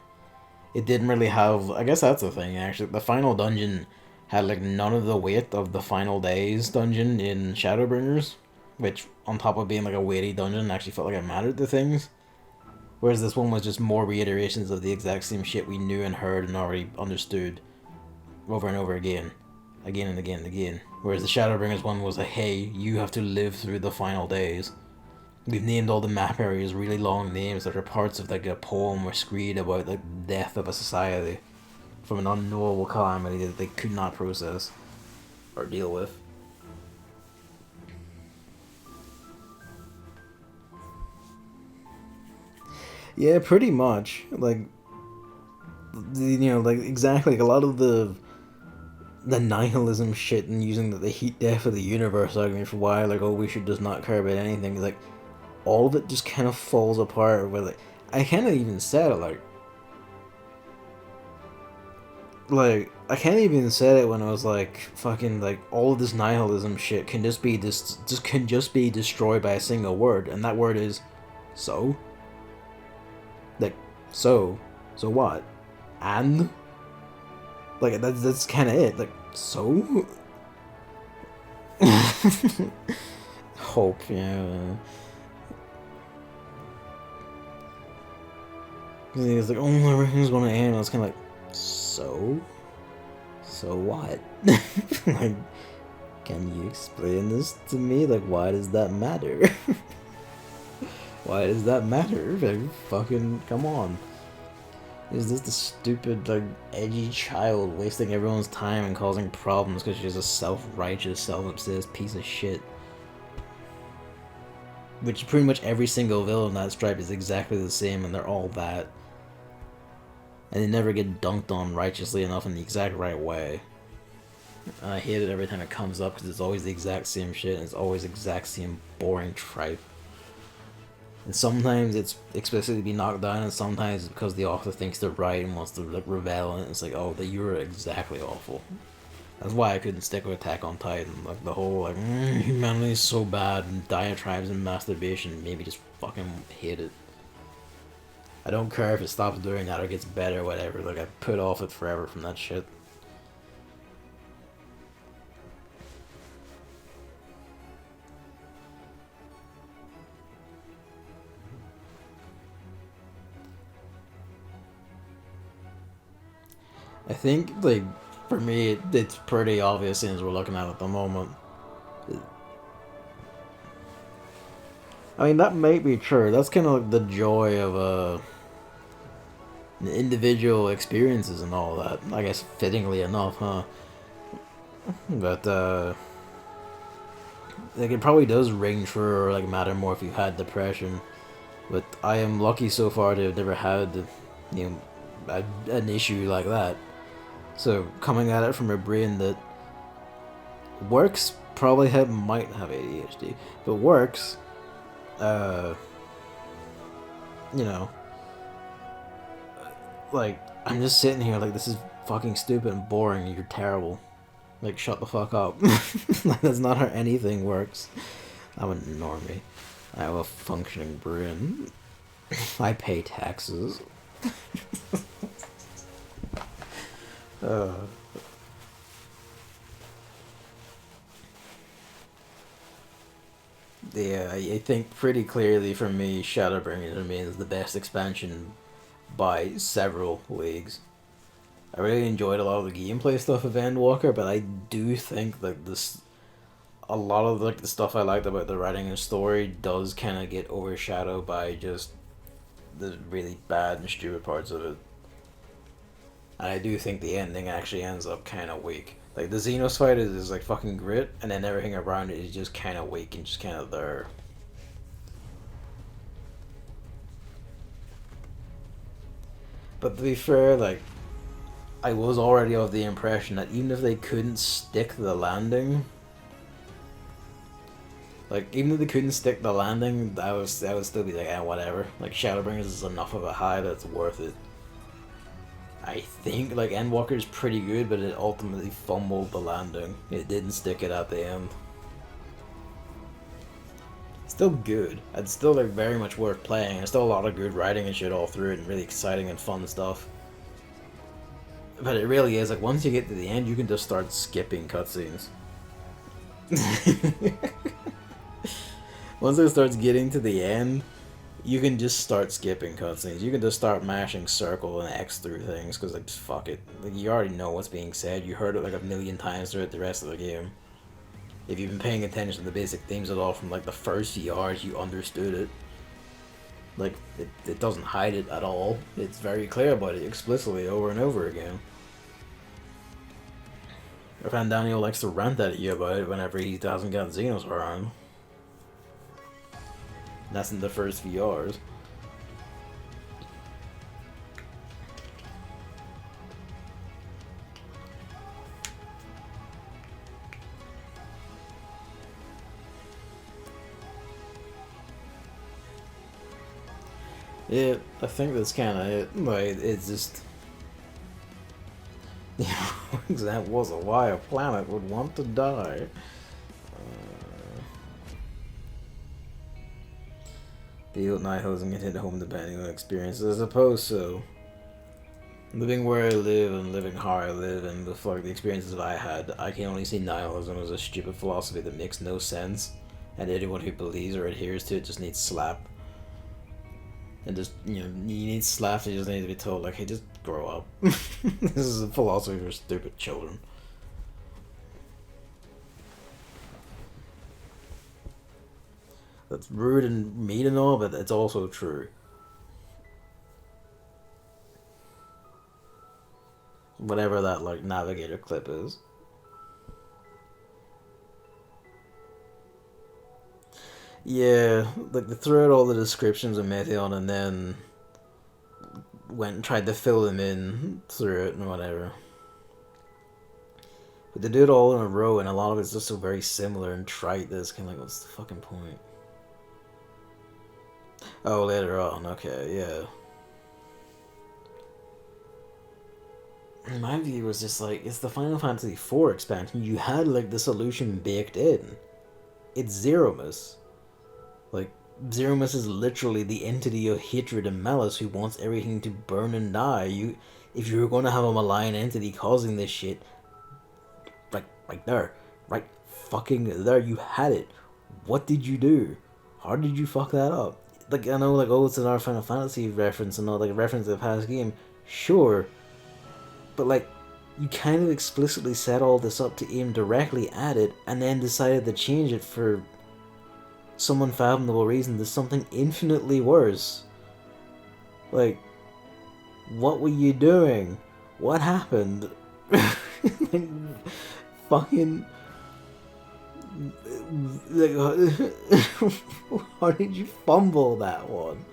It didn't really have. I guess that's the thing actually. The final dungeon had like none of the weight of the final days dungeon in Shadowbringers, which on top of being like a weighty dungeon actually felt like it mattered to things. Whereas this one was just more reiterations of the exact same shit we knew and heard and already understood over and over again. Again and again and again. Whereas the Shadowbringers one was like, hey, you have to live through the final days. We've named all the map areas really long names that are parts of like a poem or screed about the death of a society from an unknowable calamity that they could not process or deal with. Yeah, pretty much. Like, you know, like exactly. Like a lot of the nihilism shit and using the heat death of the universe argument for why, like, oh, we should just not care about anything. Like, all of it just kind of falls apart. Where, like, I kind of even said it, I can't even say it when I was like, fucking, like, all of this nihilism shit can just be destroyed by a single word, and that word is, so? Like, so what? And? Like, that's kind of it. Like, so? Hope, yeah. It's like, oh, everything's gonna end. I was kind of like, so? So what? Like, can you explain this to me? Like, why does that matter? Why does that matter? Like, fucking, come on. Is this the stupid, like, edgy child wasting everyone's time and causing problems because she's a self-righteous, self-obsessed piece of shit? Which pretty much every single villain in that stripe is exactly the same, and they're all that. And they never get dunked on righteously enough in the exact right way. And I hate it every time it comes up because it's always the exact same shit, and it's always the exact same boring tripe. And sometimes it's explicitly be knocked down, and sometimes it's because the author thinks they're right and wants to like revel in it. It's like, oh, that you're exactly awful. That's why I couldn't stick with Attack on Titan. Like the whole like humanity is so bad and diatribes and masturbation made me just fucking hate it. I don't care if it stops doing that or gets better or whatever. Like I put off it forever from that shit. I think, like, for me, it's pretty obvious things we're looking at the moment. I mean, that might be true. That's kind of like the joy of individual experiences and all that. I guess fittingly enough, huh? But like it probably does ring true or like matter more if you had depression. But I am lucky so far to have never had, you know, an issue like that. So coming at it from a brain that works, probably might have ADHD, but works. You know, like I'm just sitting here like this is fucking stupid and boring. And you're terrible. Like shut the fuck up. Like, that's not how anything works. I'm a normie. I have a functioning brain. I pay taxes. Yeah, I think pretty clearly for me, Shadowbringers remains the best expansion by several leagues. I really enjoyed a lot of the gameplay stuff of Endwalker, but I do think that a lot of like the stuff I liked about the writing and story does kind of get overshadowed by just the really bad and stupid parts of it. And I do think the ending actually ends up kind of weak. Like the Xenos fight is like fucking great, and then everything around it is just kind of weak and just kind of there. But to be fair, like, I was already of the impression that even if they couldn't stick the landing, like, even if they couldn't stick the landing, I would still be like, whatever. Like, Shadowbringers is enough of a high that's worth it. I think, like, Endwalker is pretty good, but it ultimately fumbled the landing. It didn't stick it at the end. Still good. It's still like very much worth playing. There's still a lot of good writing and shit all through it, and really exciting and fun stuff. But it really is like once you get to the end, you can just start skipping cutscenes. Once it starts getting to the end, you can just start skipping cutscenes. You can just start mashing circle and X through things because like just fuck it. Like you already know what's being said. You heard it like a million times throughout the rest of the game. If you've been paying attention to the basic themes at all from like the first few hours, you understood it. Like, it doesn't hide it at all. It's very clear about it explicitly over and over again. I find Daniel likes to rant at you about it whenever he hasn't got Xenos around. That's in the first few hours. Yeah, I think that's kind of it. Like, it's just... that wasn't why a planet would want to die. Be out night hosing and hit home depending on experiences. I suppose so. Living where I live and living how I live and the experiences I had, I can only see nihilism as a stupid philosophy that makes no sense. And anyone who believes or adheres to it just needs slap. And just, you need slapped, you just need to be told, like, hey, just grow up. This is a philosophy for stupid children. That's rude and mean and all, but it's also true. Whatever that, like, navigator clip is. Yeah, like they threw out all the descriptions of Meteon and then went and tried to fill them in through it and whatever. But they do it all in a row and a lot of it's just so very similar and trite that it's kind of like, what's the fucking point? Oh, later on, okay, yeah. My view was just like, it's the Final Fantasy IV expansion. You had like the solution baked in. It's Zeromus. Like, Zeromus is literally the entity of hatred and malice who wants everything to burn and die. If you were going to have a malign entity causing this shit, right there, right fucking there, you had it. What did you do? How did you fuck that up? Like, I know, like, oh, it's another Final Fantasy reference and all, like, a reference to the past game. Sure. But, like, you kind of explicitly set all this up to aim directly at it and then decided to change it for some unfathomable reason to something infinitely worse. Like, what were you doing? What happened? Like, fucking... Like, how did you fumble that one?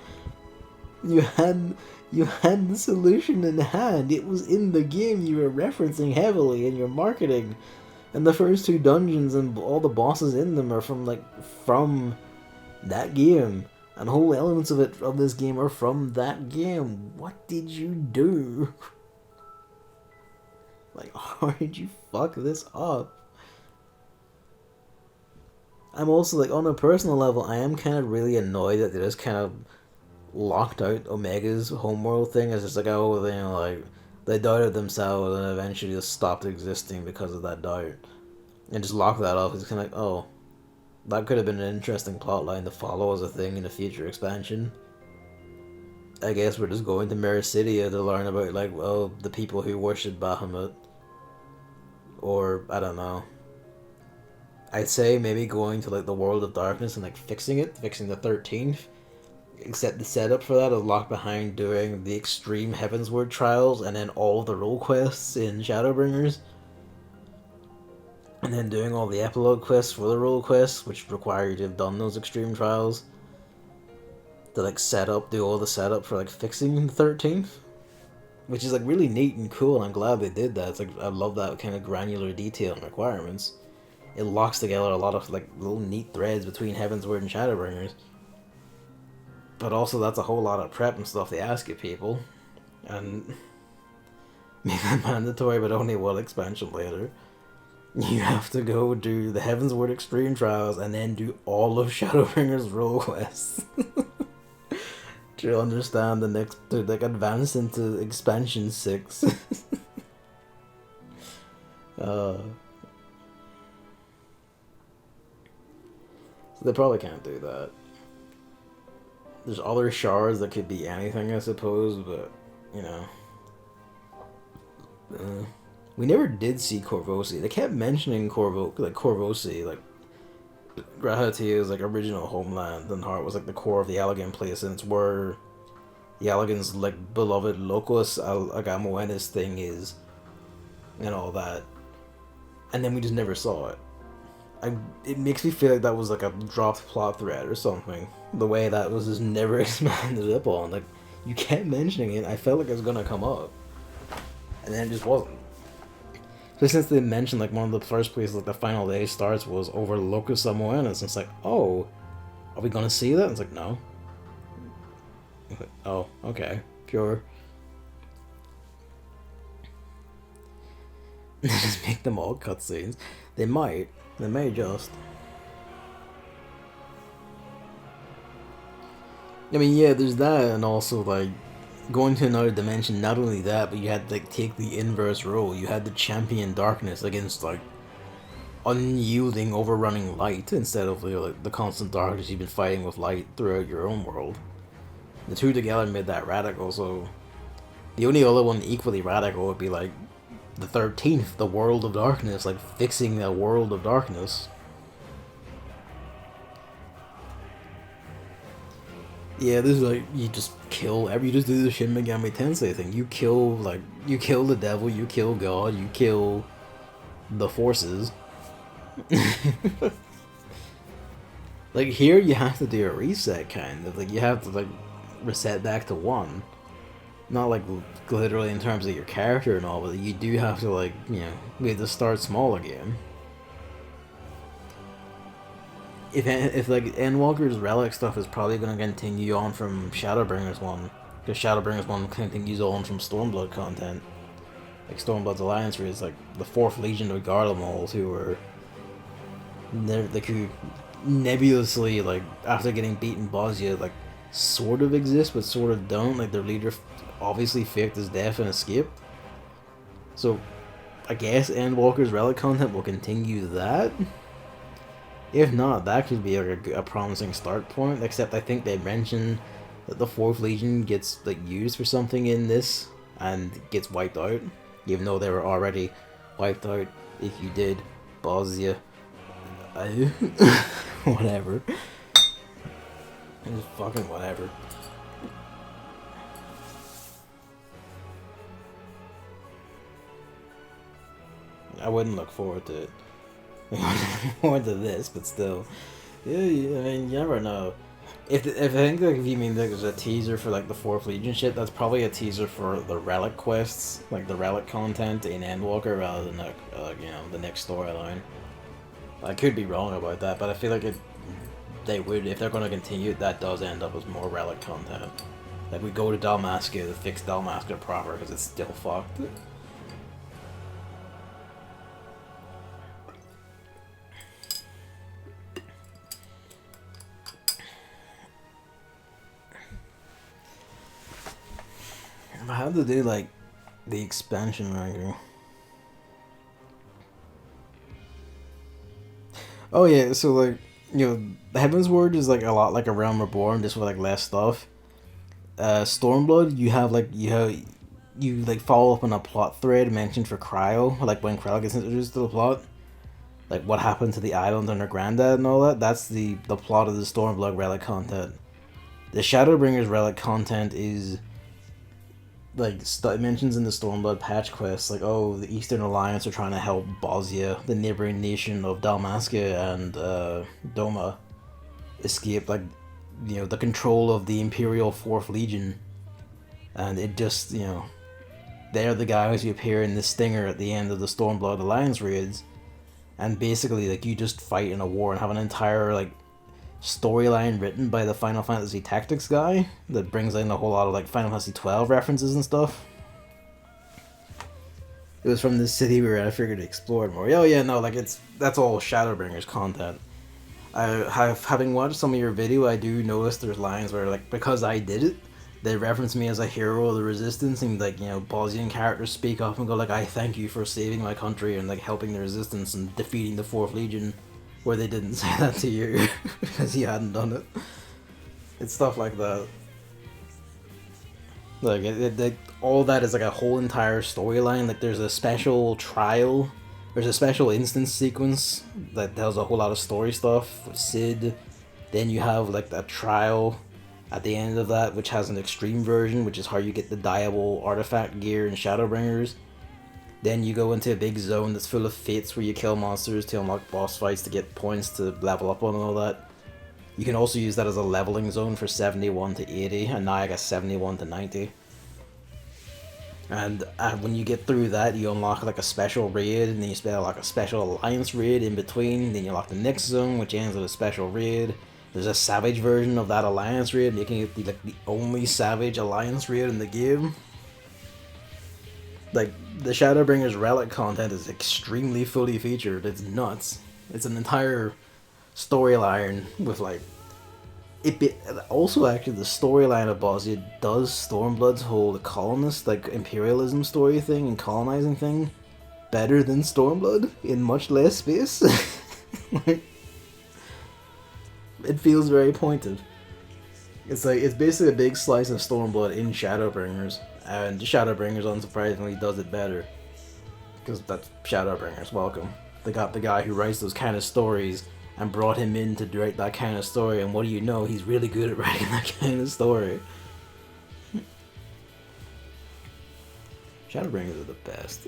You had the solution in hand. It was in the game you were referencing heavily in your marketing. And the first two dungeons and all the bosses in them are from that game. And whole elements of this game are from that game. What did you do? Like, how did you fuck this up? I'm also, like, on a personal level, I am kind of really annoyed that they just kind of locked out Omega's homeworld thing. It's just like, oh, like, they doubted themselves and eventually just stopped existing because of that doubt. And just lock that off. It's kind of like, oh, that could have been an interesting plotline to follow as a thing in a future expansion. I guess we're just going to Mericidia to learn about, like, well, the people who worship Bahamut. Or, I don't know. I'd say maybe going to, like, the World of Darkness and, like, fixing the 13th. Except the setup for that is locked behind doing the extreme Heavensward trials and then all the role quests in Shadowbringers. And then doing all the epilogue quests for the role quests, which require you to have done those extreme trials. To, like, do all the setup for, like, fixing the 13th. Which is, like, really neat and cool, and I'm glad they did that. It's like, I love that kind of granular detail and requirements. It locks together a lot of, like, little neat threads between Heavensward and Shadowbringers. But also, that's a whole lot of prep and stuff they ask of people. And make it mandatory, but only one expansion later. You have to go do the Heavensward Extreme Trials and then do all of Shadowbringers role quests. To understand to, like, advance into expansion 6. So they probably can't do that. There's other shards that could be anything, I suppose, but, you know. We never did see Korvosi. They kept mentioning Korvosi, like, Grahatia's, like, original homeland, and how it was, like, the core of the Allegan place, and it's where the Allegan's, like, beloved Locus Agamoenus thing is, and all that. And then we just never saw it. It makes me feel like that was, like, a dropped plot thread or something. The way that was just never expanded upon. Like, you kept mentioning it, I felt like it was gonna come up. And then it just wasn't. So since they mentioned, like, one of the first places, like, the final day starts was over Locus Samoenus, and it's like, oh, are we gonna see that? And it's like, no. Like, oh, okay. Pure. Just make them all cutscenes. They might. They may just. I mean, yeah, there's that, and also, like, going to another dimension, not only that, but you had to, like, take the inverse role. You had to champion darkness against, like, unyielding, overrunning light, instead of, like, the constant darkness you've been fighting with light throughout your own world. The two together made that radical, so the only other one equally radical would be, like, the 13th, the World of Darkness, like, fixing the World of Darkness. Yeah, this is like, you just you just do the Shin Megami Tensei thing. You kill the devil, you kill God, you kill the forces. Like, here you have to do a reset, kind of. Like, you have to, like, reset back to 1. Not, like, literally in terms of your character and all, but you do have to, like, you know, we have to start small again. If like, Endwalker's relic stuff is probably going to continue on from Shadowbringers 1, because Shadowbringers 1 continues on from Stormblood content. Like, Stormblood's Alliance, where it's, like, the 4th Legion of Garlemald, who nebulously, like, after getting beaten Bosnia, like, sort of exist, but sort of don't. Like, their leader obviously faked his death and escaped. So, I guess Endwalker's relic content will continue that. If not, that could be a promising start point, except I think they mentioned that the 4th Legion gets, like, used for something in this, and gets wiped out, even though they were already wiped out if you did Bosnia. Whatever. Just fucking whatever. I wouldn't look forward to it. Forward to this, but still. Yeah, I mean, you never know. If I think, like, if you mean, like, there's a teaser for, like, the 4th Legion shit, that's probably a teaser for the relic quests, like, the relic content in Endwalker, rather than, like, you know, the next storyline. I could be wrong about that, but I feel like they would, if they're going to continue, that does end up as more relic content. Like, we go to Dalmasca to fix Dalmasca proper, because it's still fucked. I have to do, like, the expansion ranking. Oh yeah, so, like, you know, Heavensward is, like, a lot like A Realm Reborn, just with, like, less stuff. Stormblood, you like follow up on a plot thread mentioned for Cryo, like when Cryo gets introduced to the plot, like what happened to the island and her granddad and all that. That's the plot of the Stormblood relic content. The Shadowbringers relic content is like it mentions in the Stormblood patch quest, like, oh, the Eastern Alliance are trying to help Bosnia, the neighboring nation of Dalmasca and Doma, escape like the control of the Imperial Fourth Legion, and it just they're the guys who appear in the stinger at the end of the Stormblood Alliance raids, and basically like you just fight in a war and have an entire like storyline written by the Final Fantasy Tactics guy that brings in a whole lot of like Final Fantasy 12 references and stuff. It was from this city we were at. I figured to explore it more. Oh yeah, no, like that's all Shadowbringers content. Having watched some of your video, I do notice there's lines where like because I did it, they reference me as a hero of the resistance, and like Bosnian characters speak up and go like, I thank you for saving my country and like helping the resistance and defeating the Fourth Legion. Where they didn't say that to you because you hadn't done it. It's stuff like that. Like all that is like a whole entire storyline. Like there's a special trial, there's a special instance sequence that tells a whole lot of story stuff with Sid. Then you have like a trial at the end of that, which has an extreme version, which is how you get the dyeable artifact gear in Shadowbringers. Then you go into a big zone that's full of fates where you kill monsters to unlock boss fights to get points to level up on and all that. You can also use that as a leveling zone for 71 to 80, and now I guess 71 to 90. And when you get through that, you unlock like a special raid, and then you spell like a special alliance raid in between. Then you unlock the next zone, which ends with a special raid. There's a savage version of that alliance raid, making it the only savage alliance raid in the game. Like, the Shadowbringers relic content is extremely fully featured. It's nuts. It's an entire storyline with like also actually the storyline of Bosnia does Stormblood's whole colonist like imperialism story thing and colonizing thing better than Stormblood in much less space. Like, it feels very pointed. It's basically a big slice of Stormblood in Shadowbringers. And Shadowbringers, unsurprisingly, does it better. Because that's Shadowbringers, welcome. They got the guy who writes those kind of stories and brought him in to write that kind of story, and what do you know, he's really good at writing that kind of story. Shadowbringers are the best.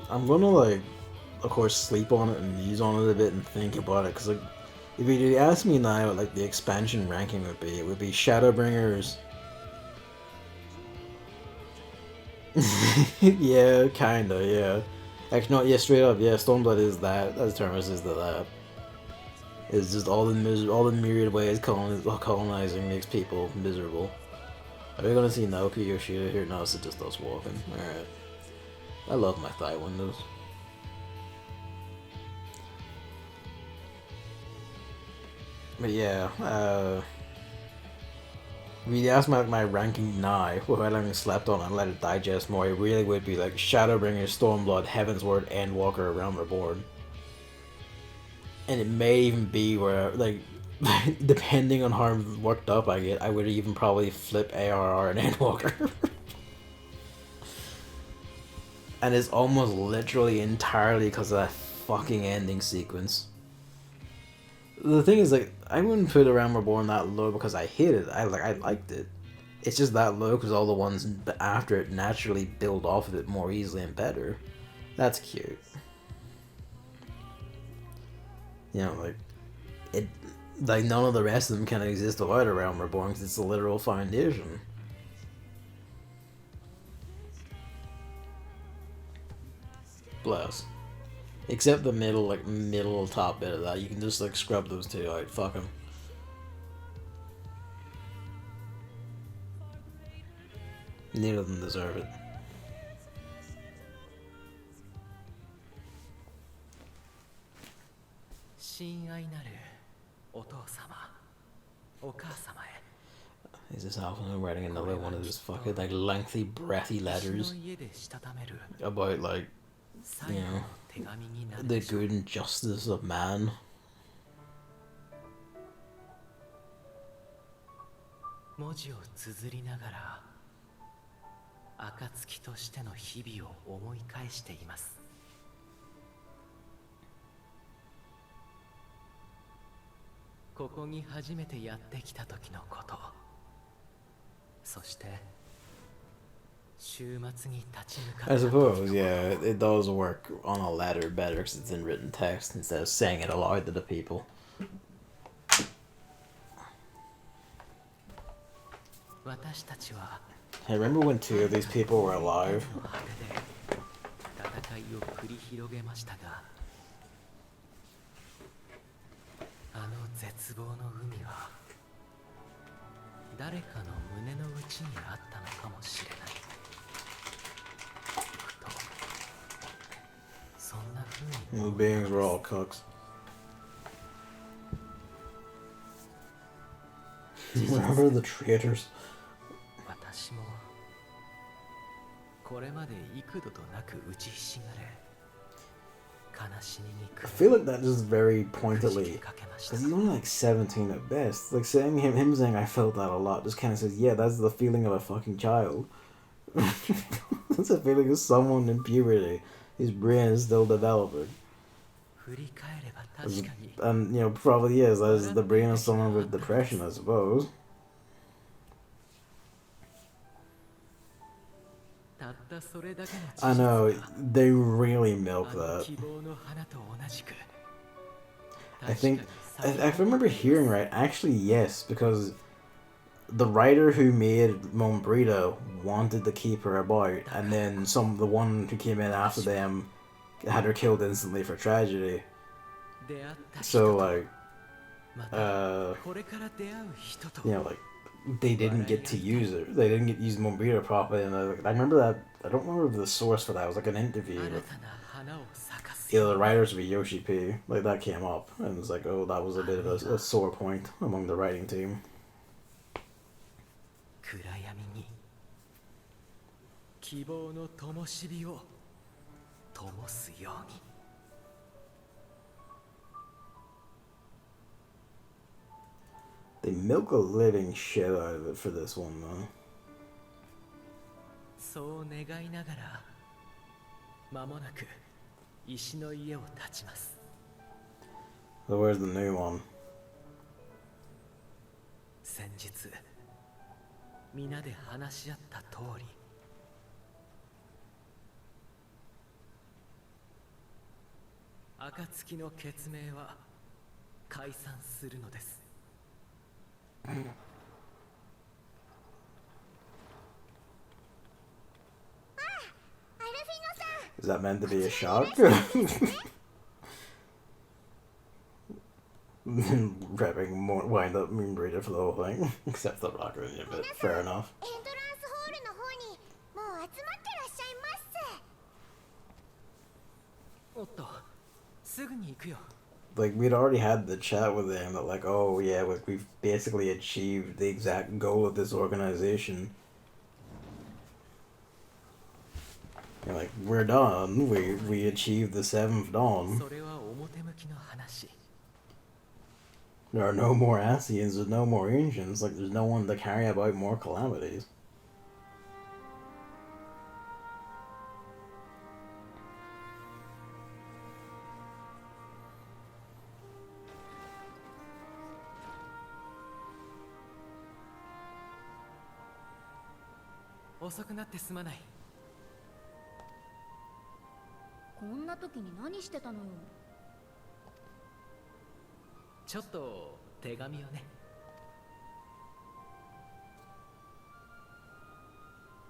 I'm gonna like, of course, sleep on it and muse on it a bit and think about it, because like, if you ask me now what like the expansion ranking would be, it would be Shadowbringers. Yeah, kinda, yeah. Actually, no, yeah, straight up, yeah, Stormblood is that. As Terminus is that. It's just all the myriad ways colonizing makes people miserable. Are we gonna see Naoki Yoshida here? No, it's just us walking. Alright. I love my thigh windows. But yeah, if you ask my ranking now, without having slept on it and let it digest more, it really would be like Shadowbringer, Stormblood, Heavensward, Endwalker, Realm Reborn. And it may even be where, like, depending on how worked up I get, I would even probably flip ARR and Endwalker. And it's almost literally entirely because of that fucking ending sequence. The thing is, like, I wouldn't put Realm Reborn that low because I hate it. I liked it. It's just that low because all the ones after it naturally build off of it more easily and better. That's cute. You know, like, it, like, none of the rest of them can exist without a Realm Reborn because it's the literal foundation. Bless. Except the middle top bit of that. You can just, like, scrub those two out. Fuck them. Neither of them deserve it. Is this Alpha writing another one of those fucking like lengthy, breathy letters about like, you know, the good and justice of man?
文字を綴りながら暁としての日々を思い返しています。ここに初めてやってきた時のこと、そして週末に立ち向かった
I suppose, yeah, it does work on a letter better because it's in written text instead of saying it aloud to the people.
私たちは
I remember when two of these people were alive.
戦いを繰り広げましたが、あの絶望の海は誰かの胸の内にあったのかもしれない。ふとそんな風に
The beings were all cooks. Remember the traitors?
私もこれまで幾度となく打ちひしがれ、悲しみに
I feel like that just very pointedly, because he's only like 17 at best. Like saying him saying I felt that a lot just kind of says, yeah, that's the feeling of a fucking child. That's a feeling of someone in puberty. His brain is still developing. And, you know, probably is. That's the brain of someone with depression, I suppose. I know, they really milk that. I think, if I remember hearing right, actually yes, because the writer who made Mombrita wanted to keep her about, and then the one who came in after them had her killed instantly for tragedy. So like, you know, like, they didn't get to use it. They didn't get to use Mombrita properly. And I remember that. I don't remember the source for that. It was like an interview with either the writers or Yoshi P. Like that came up, and it was like, oh, that was a bit of a sore point among the writing team.
暗闇に希望の灯火を灯すように。
They milk a living shit out of it for this one, though.
そう願いながら、間もなく石の家を立ちます。
So where's the new one?
先日、皆で話し合った通り、暁の決命は解散するのです。
Is that meant to be a shock? Repping more wind up Moonbreeder for the whole thing, except the rock really a bit. Fair enough. Like, we'd already had the chat with them that, like, oh yeah, we've basically achieved the exact goal of this organization. You're like, we're done. We achieved the 7th dawn. There are no more Asians, there's no more ancients, like there's no one to carry about more calamities.
What? こんな時に何してたのよ。
ちょっと手紙をね。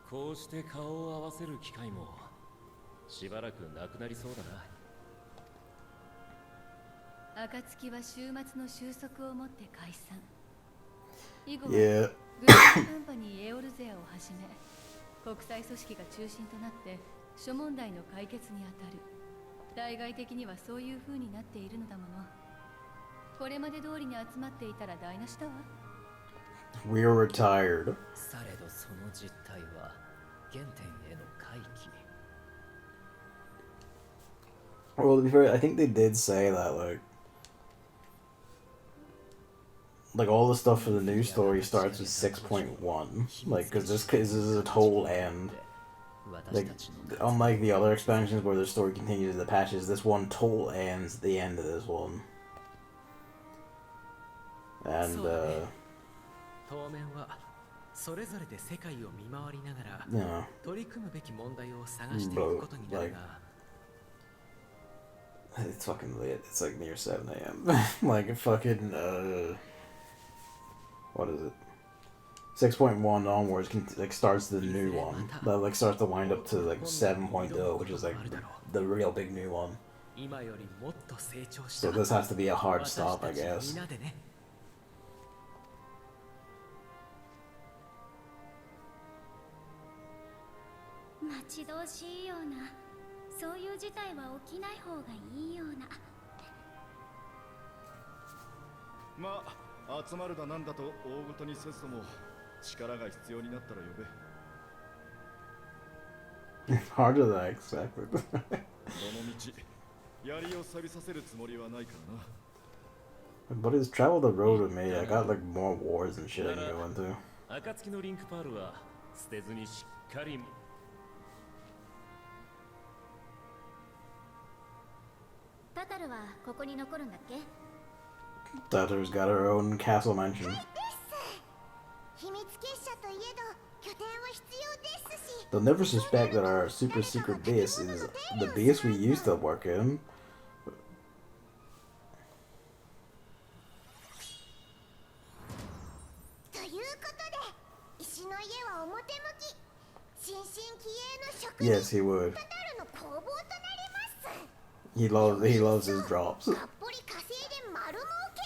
こうして顔を合わせる機会もしばらくなくなりそうだな。
暁は週末の収束をもって解散。以後は
Yeah.
グループカンパニーエオルゼアをはじめ国際組織が中心となって諸問題の解決に当たる。対外的にはそういう風になっているのだもの。これまで通りに集まっていたら台無しだわ。
We're retired.
されどその実態は原点への回帰。
Well, to be fair, I think they did say that, like all the stuff for the new story starts with 6.1, like, because this is a total end. Like, unlike the other expansions where the story continues in the patches, this one total ends at the end of this one. And,
当面はそれぞれで世界を見回りながら
yeah.
取り組むべき問題を探していくことになるが。
It's fucking late. It's like near 7 a.m. Like fucking what is it? 6.1 onwards like starts the new one. That like starts to wind up to like 7.0, which is like the real big new one. So this has to be a hard stop, I guess.
待ち遠しいような、そういう事態は起きない方がいいような。
まあ、集まるだなんだと大ごとにせずとも力が必要になったら呼べ。
Harder than I expected.
どの道、槍を錆びさせるつもりはないからな。
But he's traveled the road with me. I got like more wars and shit I can go into.
暁のリンクパールは捨てずにしっかり。
タタルはここに残るんだっけ？
Tatar's got her own castle mansion.
秘密結社といえど拠点は必要ですし。
They'll never suspect that our super secret base is the base we used to work in.
ということで、石の家は表向き、新進気鋭の職人
Yes, he would.
タタルの工房となります。
He loves his drops.
がっぽり稼いで丸儲け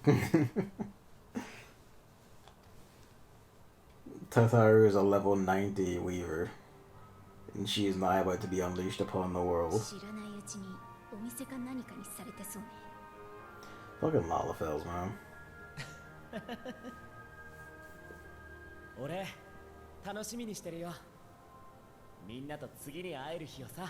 です。
Tataru is a level 90 weaver, and she is now about to be unleashed upon the world.
知らないうちにお店か何かにされてそうね。
Fucking Lalafels, man.
俺楽しみにしてるよ。みんなと次に会える日をさ。
では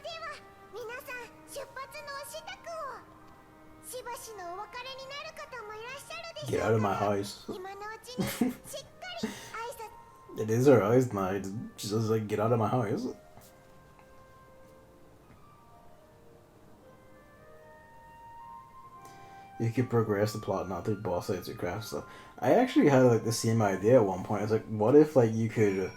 では、皆さん出発のお支度を。しばしのお別れになる方もいらっしゃるでし
Get
ょう
out of
か。
my house.
今のうちにしっかり挨拶。
It is her house now. She says, like, get out of my house. You could progress the plot not through boss fights or craft stuff. I actually had like the same idea at one point. I was like, what if like you could,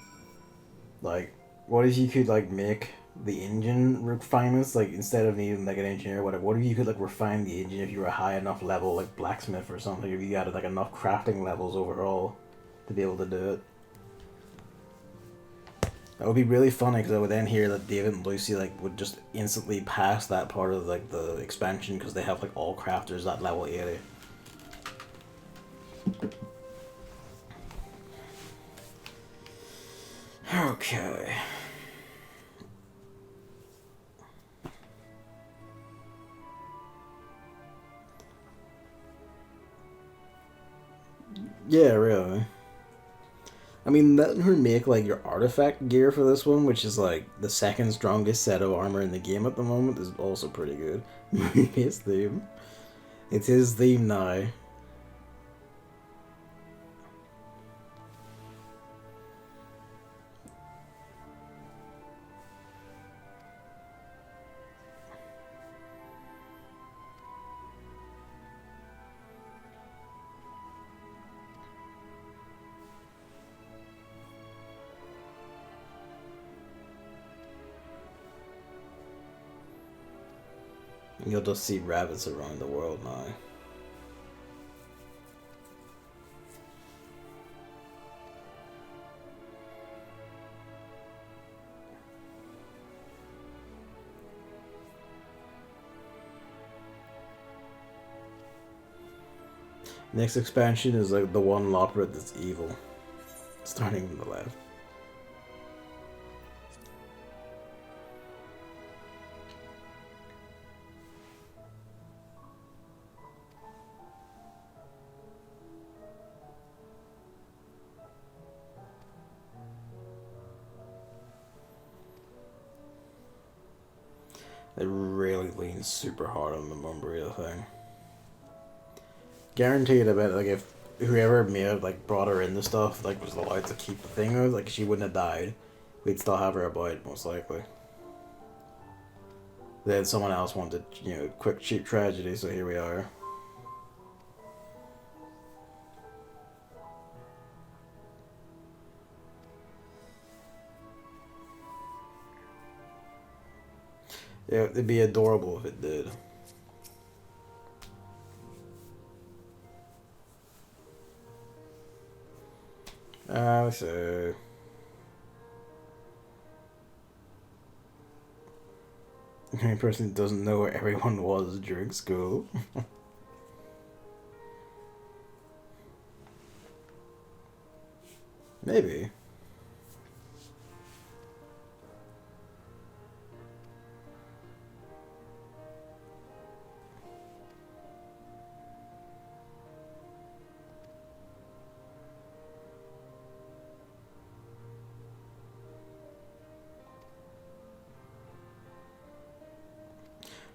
like, what if you could like make the engine refinements, like instead of needing like an engineer or whatever, what if you could like refine the engine if you were a high enough level like blacksmith or something, if you added like enough crafting levels overall to be able to do it. That would be really funny because I would then hear that David and Lucy like would just instantly pass that part of like the expansion because they have like all crafters at level 80. Okay. Yeah, really. I mean, letting her make, like, your artifact gear for this one, which is, like, the second strongest set of armor in the game at the moment, is also pretty good. His theme. It's his theme now. You'll just see rabbits around the world now. Next expansion is like the one Loprit that's evil. Starting from the left. They really lean super hard on the Mumbria thing. Guaranteed, I bet, like, if whoever may have, like, brought her into stuff, like, was allowed to keep the thing, like, she wouldn't have died. We'd still have her about, most likely. Then someone else wanted, you know, quick, cheap tragedy, so here we are. Yeah, it'd be adorable if it did. Let's see. A person who doesn't know where everyone was during school. Maybe.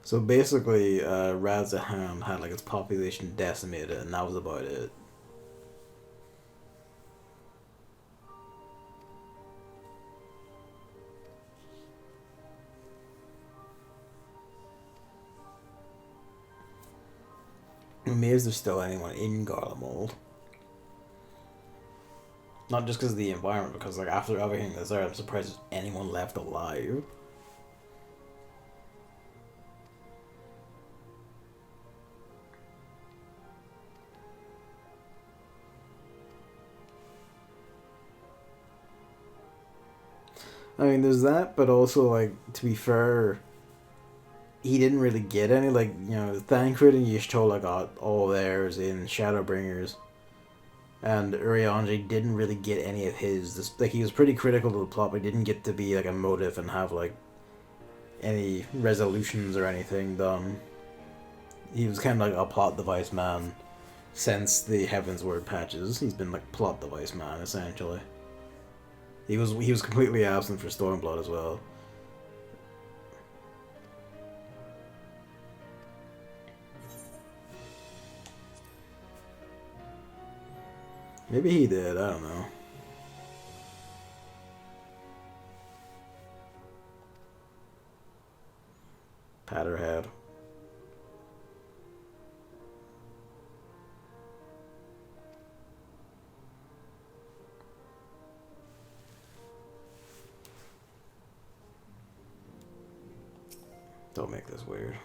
So basically, Razaham had like its population decimated, and that was about it. I'm amazed there's still anyone in Garlemald. Not just because of the environment, because like after everything that's there, I'm surprised there's anyone left alive. I mean, there's that, but also, like, to be fair, he didn't really get any, like, you know, Thancred and Y'shtola got all theirs in Shadowbringers, and Urianger didn't really get any of his. Like, he was pretty critical to the plot, but he didn't get to be, like, a motive and have, like, any resolutions or anything done. He was kind of like a plot device man since the Heavensward patches. He's been, like, plot device man, essentially. He was completely absent for Stormblood as well. Maybe he did, I don't know. Patterhead. Don't make this weird.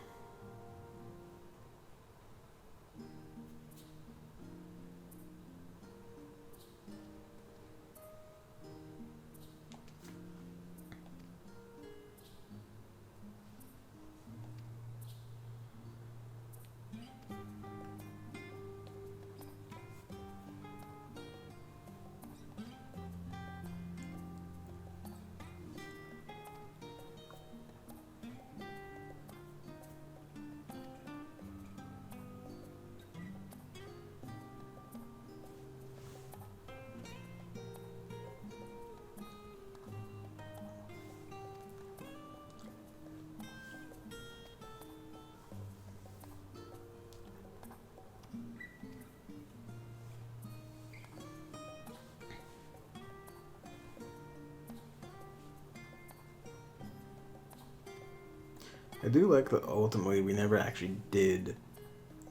I do like that ultimately we never actually did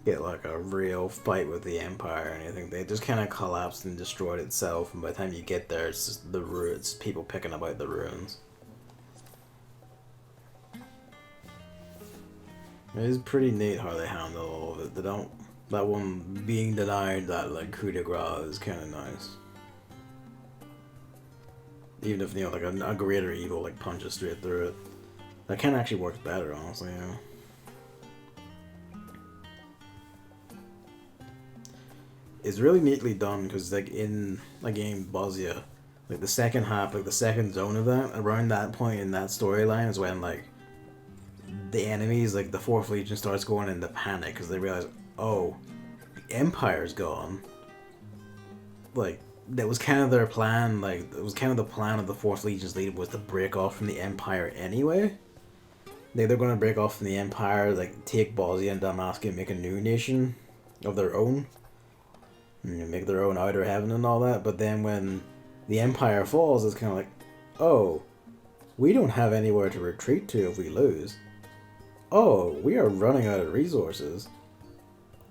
get like a real fight with the Empire or anything. They just kind of collapsed and destroyed itself, and by the time you get there, it's just the ruins, people picking about the ruins. It is pretty neat how they handle all of it. They don't. That one being denied that like coup de grace is kind of nice. Even if, you know, like a greater evil like punches straight through it. That kind of actually works better, honestly, yeah. is really neatly done because like in a game Bosnia, like the second half, like the second zone of that, around that point in that storyline is when like the enemies, like the Fourth Legion, starts going into panic because they realize, oh, the Empire's gone. Like that was kind of their plan. Like it was kind of the plan of the Fourth Legion's leader was to break off from the Empire anyway. They're going to break off from the Empire, like take Bosnia and Dalmatia and make a new nation of their own, and make their own outer heaven and all that. But then when the Empire falls, it's kind of like, oh, we don't have anywhere to retreat to if we lose. Oh, we are running out of resources.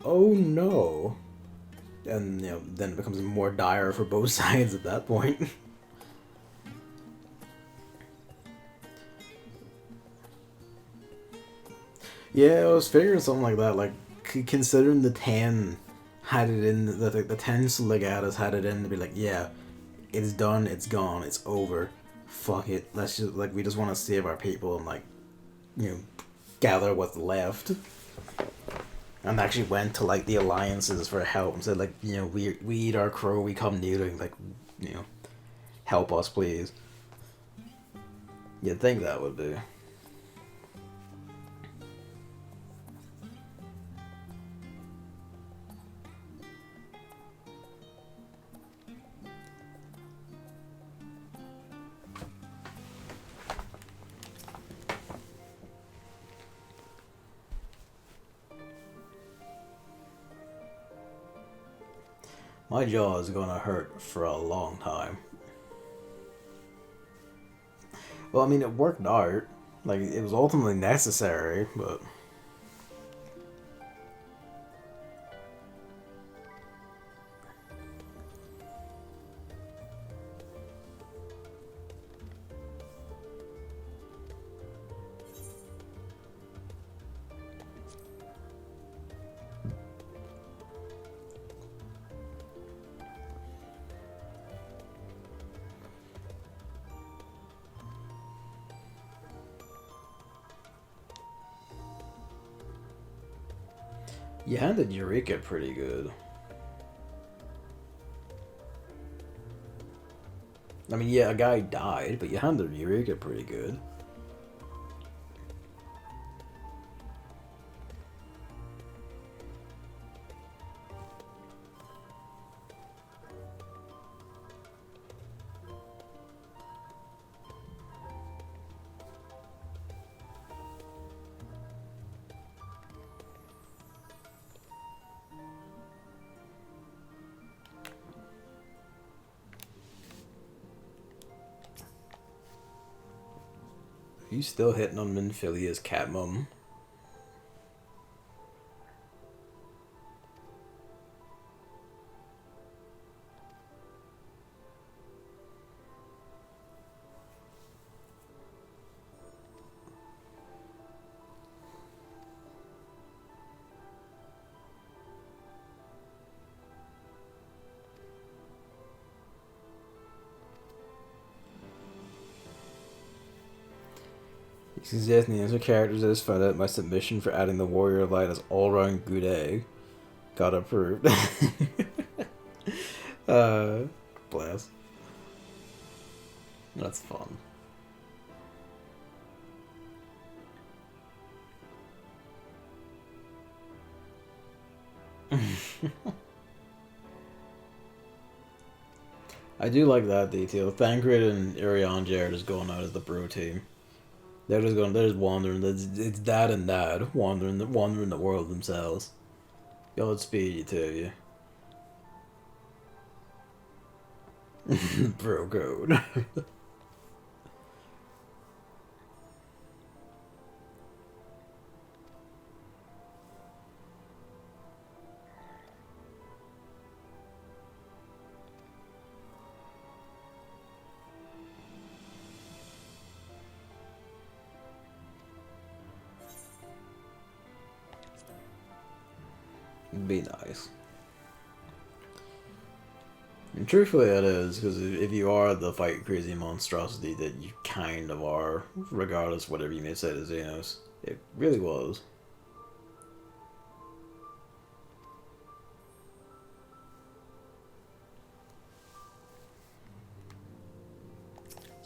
Oh no. And then it becomes more dire for both sides at that point. Yeah, I was figuring something like that. Like, considering the 10 had it in, the 10 legatas had it in to be like, yeah, it's done, it's gone, it's over. Fuck it. Let's just, like, we just want to save our people and, like, gather what's left. And actually went to, like, the alliances for help and said, like, we eat our crow, we come near to, like, help us, please. You'd think that would be. My jaw is gonna hurt for a long time. Well, I mean, it worked out. Like, it was ultimately necessary, but... You handled Eureka pretty good. I mean, yeah, a guy died, but you handled Eureka pretty good. Are you still hitting on Minfilia's cat mum? Suggesting the answer characters I just found out my submission for adding the warrior light as all round good egg got approved. Bless. That's fun. I do like that detail. Thancred and Irianger are just going out as the bro team. They're just wandering. It's dad and dad wandering the world themselves. Godspeed you to you. Bro code. Be nice. And truthfully, it is, because if you are the fight crazy monstrosity that you kind of are, regardless of whatever you may say to Xenos, it really was.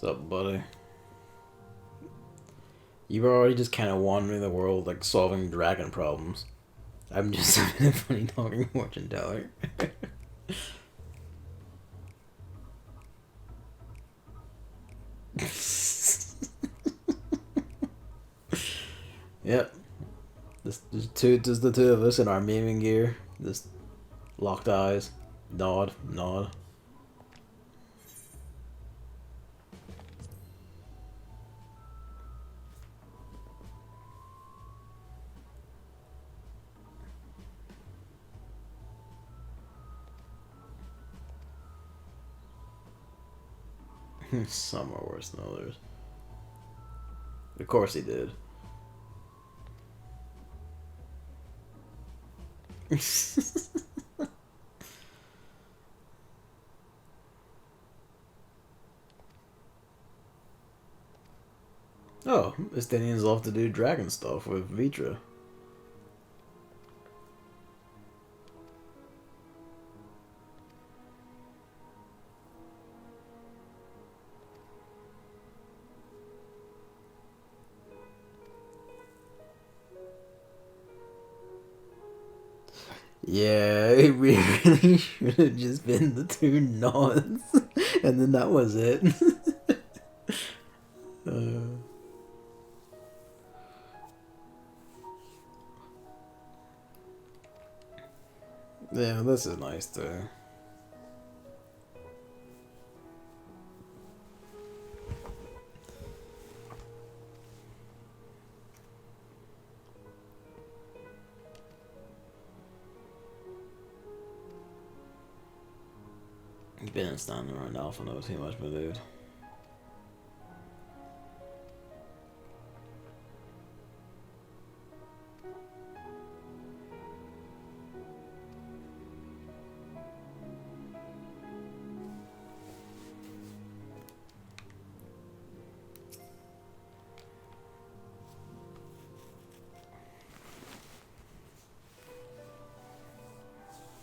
What's up, buddy? You were already just kind of wandering the world, like, solving dragon problems. I'm just having a funny talking fortune teller. Yep. Just the two of us in our memeing gear. Just locked eyes. Nod. Nod. Some are worse than others. Of course he did. Oh, Estonians love to do dragon stuff with Vitra. Yeah, it really should have just been the two nods, and then that was it. Yeah, this is nice too. Been standing right now for no too much, my dude.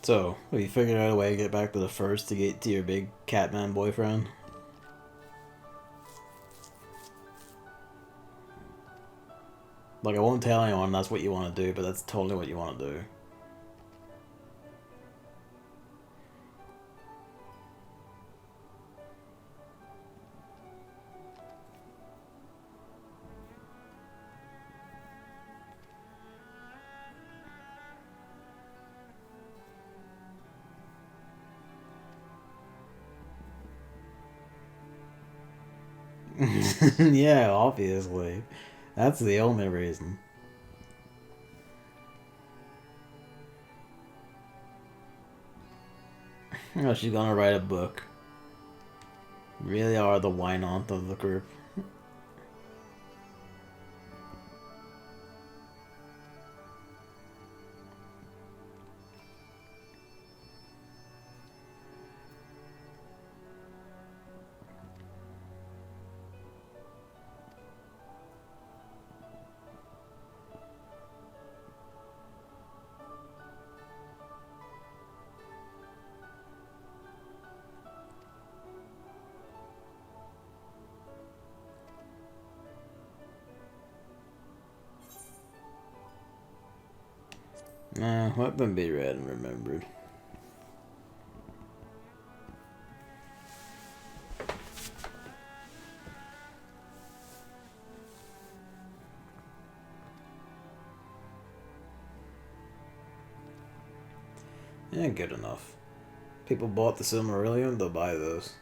So, have you figured out a way to get back to the first to get to your big Catman boyfriend? Like, I won't tell anyone that's what you want to do, but that's totally what you want to do. Yeah, obviously. That's the only reason. Oh, she's gonna write a book. Really are the why not of the group. Let them be read and remembered. Yeah, good enough. People bought the Silmarillion, they'll buy those.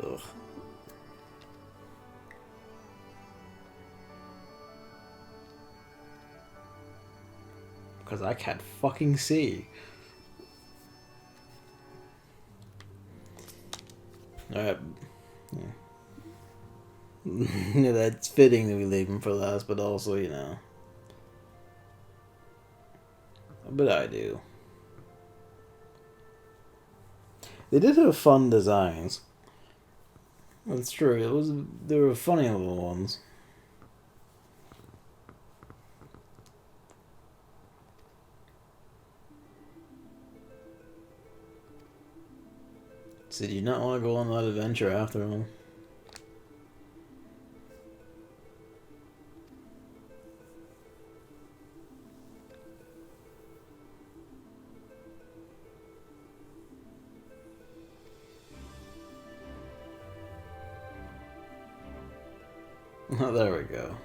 Ugh. Because I can't fucking see. Alright. Yeah, that's fitting that we leave him for last, but also, you know. But I do. They did have fun designs. That's true. They were funny little ones. So did you not want to go on that adventure after all? Oh, there we go.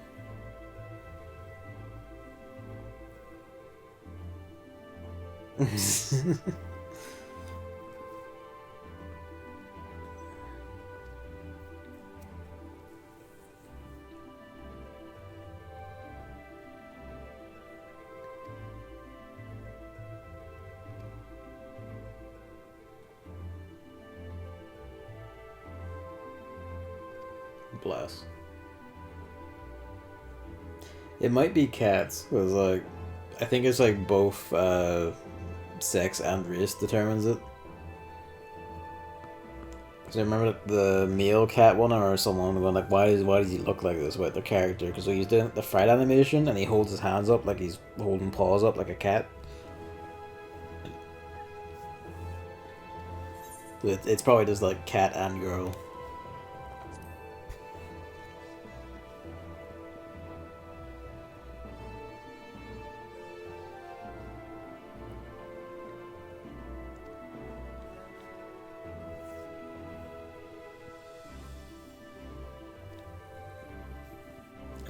Bless. It might be cats, because, like, I think it's, like, both, sex and race determines it. So I remember the male cat one, or someone going, like, why does he look like this with their character? Because he's doing the fright animation, and he holds his hands up like he's holding paws up like a cat. It's probably just, like, cat and girl.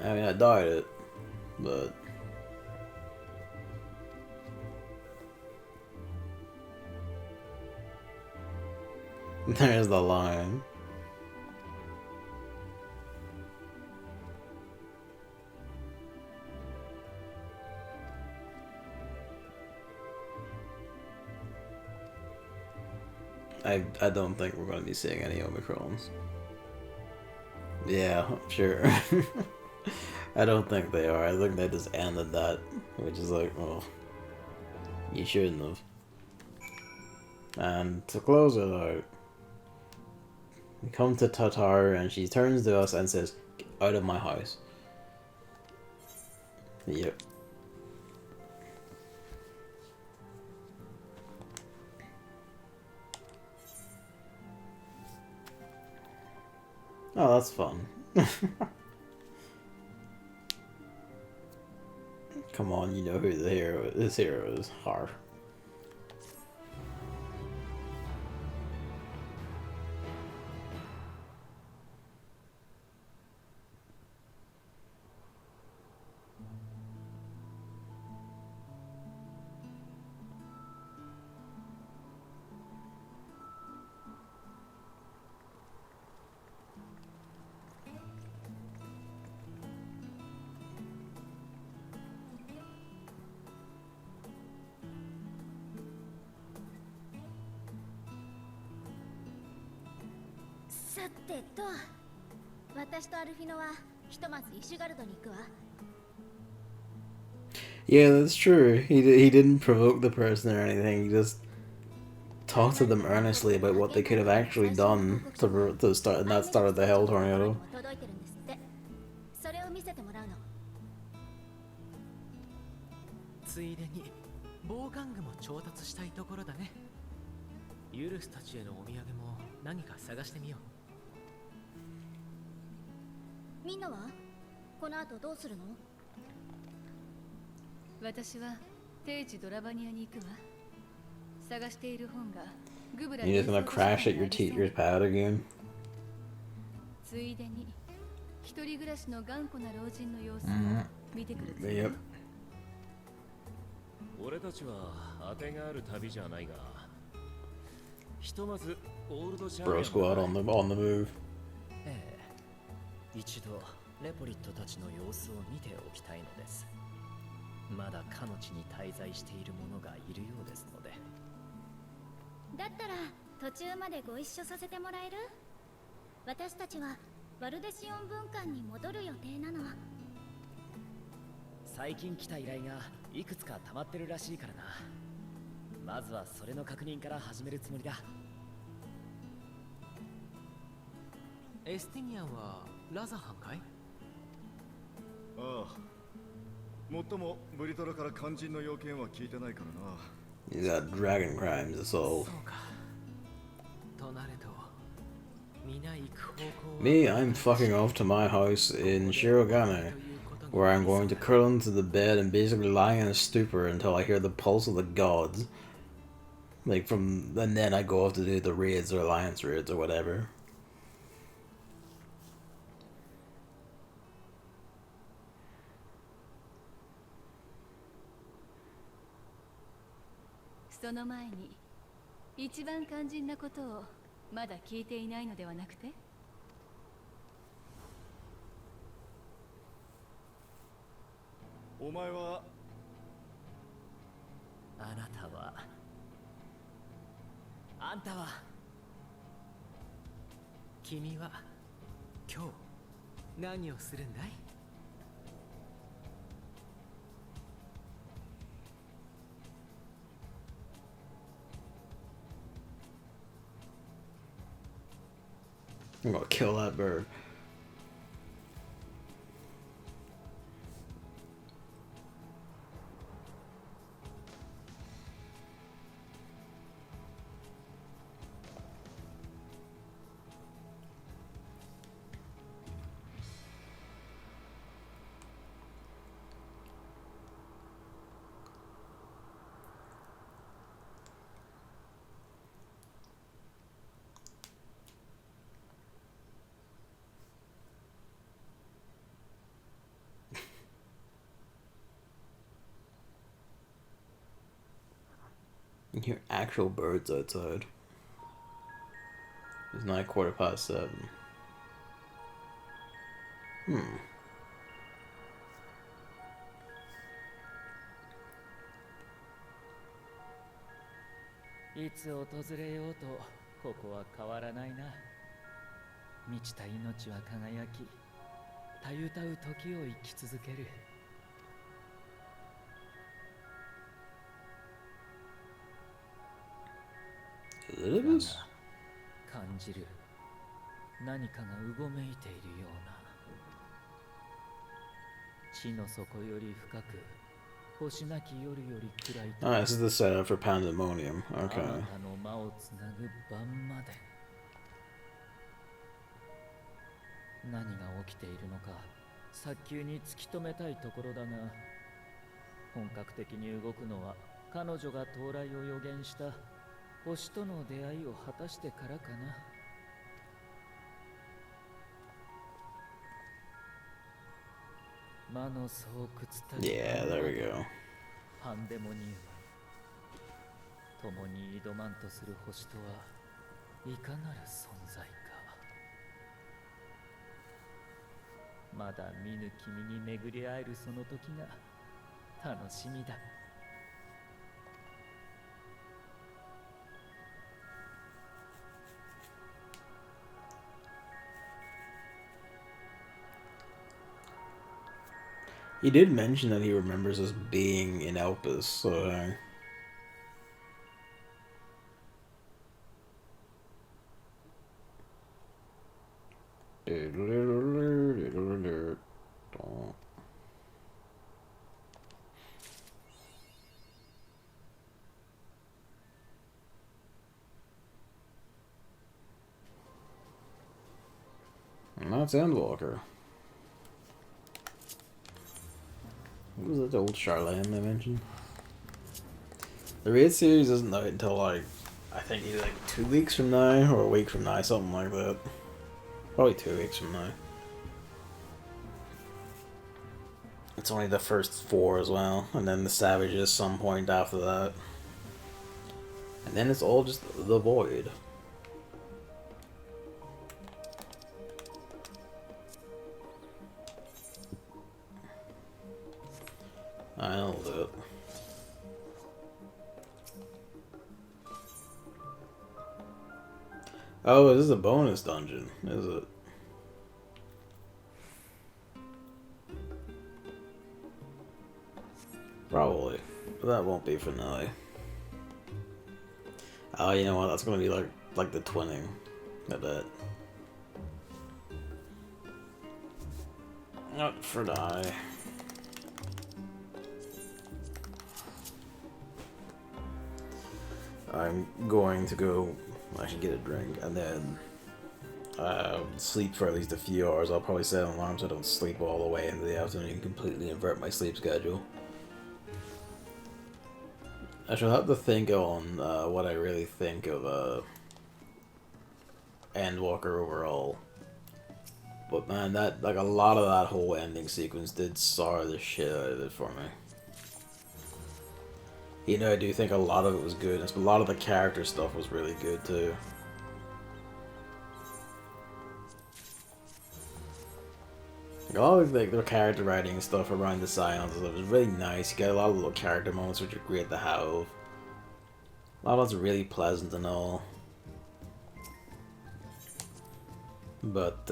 I mean, I dyed it, but... There's the line. I don't think we're going to be seeing any Omicrons. Yeah, sure. I don't think they are. I think they just ended that, which is like, well, you shouldn't have. And to close it out, we come to Tatar, and she turns to us and says, "Get out of my house." Yep. Oh, that's fun. Come on, you know who the hero is. This hero is Har.
さてと、私とアルフィノはひとまずイシュガルドに行くわ。
Yeah, that's true. He didn't provoke the person or anything. He just talked to them earnestly about what they could have actually done to start, and that started the Hell Tornado.
それを見せてもらうの。
ついでに防寒具も調達したいところだね。ユルスたちへのお土産も何か探してみよう。
みんなはこの後どうするの？
私は定時ドラバニアに行くわ。探している本がグブラ
You're just gonna crash at your pad again?
ついでに一人暮らしの頑固な老人の様子を見てくる。
Yep.
俺たちは当てがある旅じゃないが、ひとまずオールドシャー
Bro squad on the move.
ええ、一度レポリットたちの様子を見ておきたいのです。まだかの地に滞在している者がいるようですので。
だったら途中までご一緒させてもらえる？私たちはバルデシオン文館に戻る予定なの。
最近来た依頼がいくつか溜まってるらしいからな。まずはそれの確認から始めるつもりだ。
エスティニアンはラザハンかい？
ああ。もっともブリトラから肝心の要件は聞いてないからな。
He's got dragon crimes to solve.
そうか。と
Me, I'm fucking off to my house in Shirogane, where I'm going to curl into the bed and basically lie in a stupor until I hear the pulse of the gods. Like and then I go off to do the raids or alliance raids or whatever.
その前に一番肝心なことをまだ聞いていないのではなくて、
お前は
あなたはあんたは君は今日何をするんだい
I'm gonna kill that bird. You hear actual birds outside. It's 7:15. Hmm.
いつ訪れようとここは変わらないな。満ちた命は輝き、たゆたう時を生き続ける。感じる何かがうごめいているような。地の底より深く、星なき夜より暗い。
Ah, this is the setup for Pandemonium. Okay.
あなたの魔をつなぐ晩まで。何が起きているのか早急に突き止めたいところだが、本格的に動くのは彼女が到来を予言した星との出会いを果たしてからかな。魔の巣窟たち
Yeah, there we go.
パンデモニウム。共に挑まんとする星とはいかなる存在か。まだ見ぬ君に巡り会えるその時が楽しみだ。
He did mention that he remembers us being in Elpis, so... And that's Endwalker. What was that old Charlene I mentioned? The raid series isn't out until like, I think either like 2 weeks from now or a week from now, something like that. Probably 2 weeks from now. It's only the first 4 as well, and then the Savages some point after that. And then it's all just the Void. I'll do it. Oh, this is a bonus dungeon, is it? Probably. But that won't be for now. Oh, you know what? That's gonna be like the twinning. I bet. Not for die. I'm going to go I should get a drink and then sleep for at least a few hours. I'll probably set an alarm so I don't sleep all the way into the afternoon and completely invert my sleep schedule. I shall have to think on what I really think of Endwalker overall. But man, that like a lot of that whole ending sequence did sour the shit out of it for me. You know, I do think a lot of it was good. A lot of the character stuff was really good too. Like, all of like, their character writing and stuff around the silence and stuff was really nice. You get a lot of little character moments which are great to have. A lot of it's really pleasant and all. But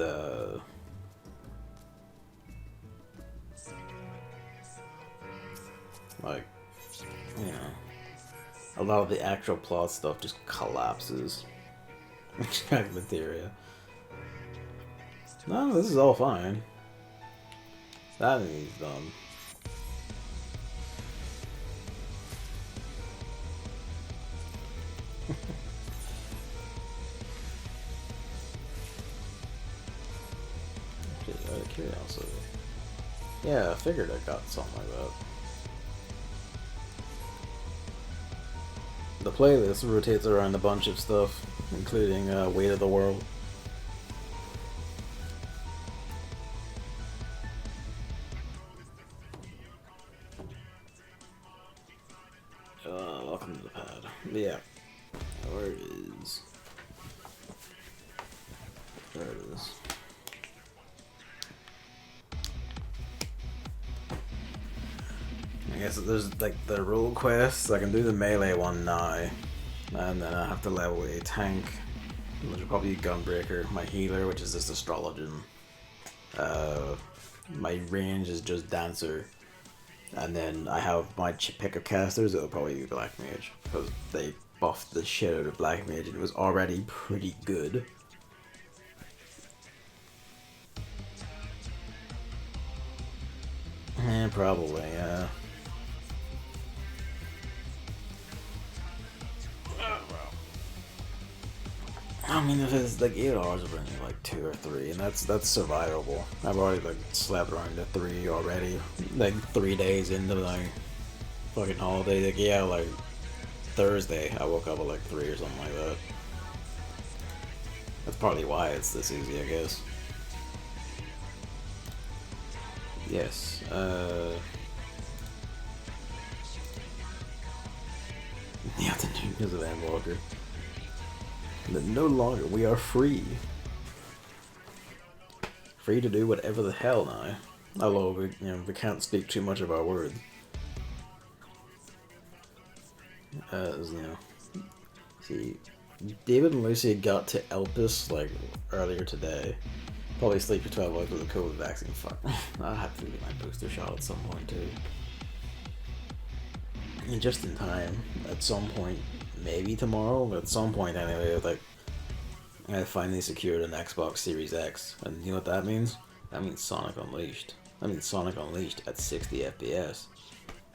like, you know, a lot of the actual plot stuff just collapses. Like materia. No, this is all fine. That is done. Just out of curiosity. Yeah, I figured I got something like that. The playlist rotates around a bunch of stuff, including Weight of the World. Welcome to the pad. But yeah. Where it is. There it is. I guess there's like the role quests. I can do the melee one now. And then I have to level a tank, which will probably be Gunbreaker. My healer, which is just Astrologian. My range is just Dancer. And then I have my pick of casters, it'll probably be Black Mage. Because they buffed the shit out of Black Mage and it was already pretty good. Yeah, probably, yeah. I mean, if it's like 8 hours, I'll bring like 2 or 3, and that's survivable. I've already like slept around to 3 already, like 3 days into my fucking holiday. Like yeah, like Thursday, I woke up at like 3 or something like that. That's partly why it's this easy, I guess. Yes. Yeah, the news of Endwalker. But no longer, we are free. Free to do whatever the hell now. Although we can't speak too much of our words. See, David and Lucy got to Elpis like earlier today. Probably sleep for 12 hours with a COVID vaccine. Fuck. I'll have to get my booster shot at some point too. And just in time. At some point. Maybe tomorrow, but at some point anyway, like, I finally secured an Xbox Series X, and you know what that means? That means Sonic Unleashed. That means Sonic Unleashed at 60 FPS.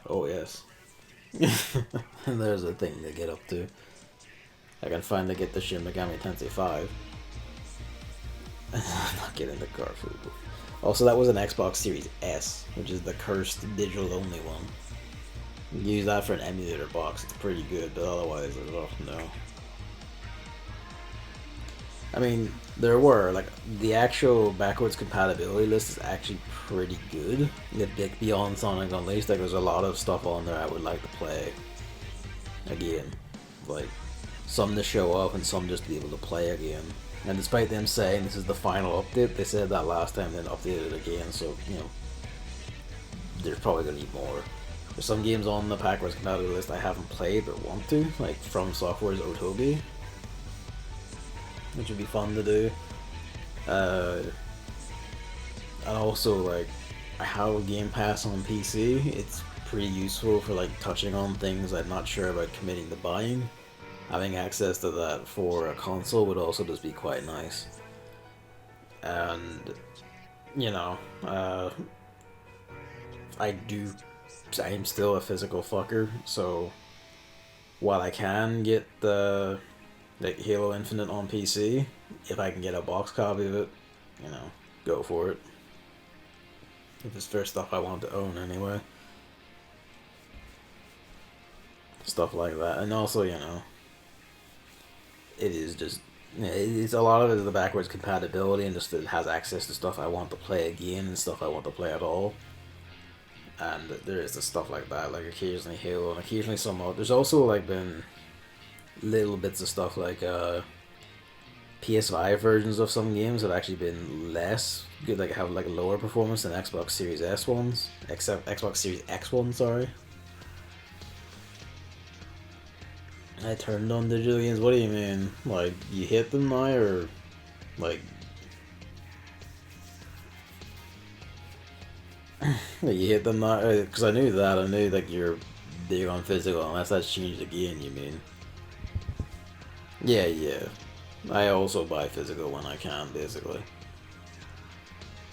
Oh yes. And there's a thing to get up to. I can finally get the Shin Megami Tensei 5. I'm not getting the Garfield. Also, that was an Xbox Series S, which is the cursed digital only one. Use that for an emulator box, it's pretty good, but otherwise, oh no. I mean, there were, like, the actual backwards compatibility list is actually pretty good. Like, beyond Sonic Unleashed, like, there's a lot of stuff on there I would like to play. Again. Like, some to show off and some just to be able to play again. And despite them saying this is the final update, they said that last time, then updated it again, so, you know, there's probably going to be more. There's some games on the backwards compatibility list I haven't played but want to, like From Software's Otogi, which would be fun to do. And also, like, I have a Game Pass on PC. It's pretty useful for like touching on things I'm not sure about committing to buying. Having access to that for a console would also just be quite nice. And you know, I'm still a physical fucker, so while I can get the like Halo Infinite on PC, if I can get a box copy of it, you know, go for it. If it's for stuff I want to own anyway. Stuff like that. And also, you know, it is just, it's a lot of it is the backwards compatibility and just it has access to stuff I want to play again and stuff I want to play at all. And there is the stuff like that, like occasionally Halo and occasionally some other. There's also like been little bits of stuff like PS5 versions of some games have actually been less good, like have like lower performance than Xbox Series S ones, except Xbox Series X ones. Sorry, I turned on digital games. What do you mean? Like you hit them now, or like you hit them now? Because I knew that. I knew like you're big on physical, unless that's changed again. You mean? Yeah, yeah. I also buy physical when I can, basically.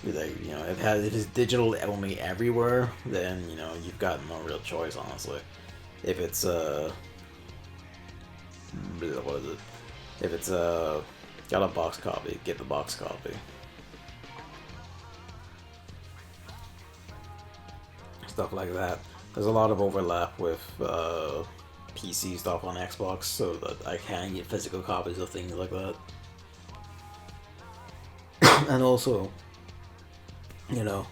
Like, you know, if it's digital only everywhere, then, you know, you've got no real choice, honestly. If it's, what is it? If it's, got a box copy, get the box copy. Stuff like that. There's a lot of overlap with, PC stuff on Xbox, so that I can get physical copies of things like that. And also, you know,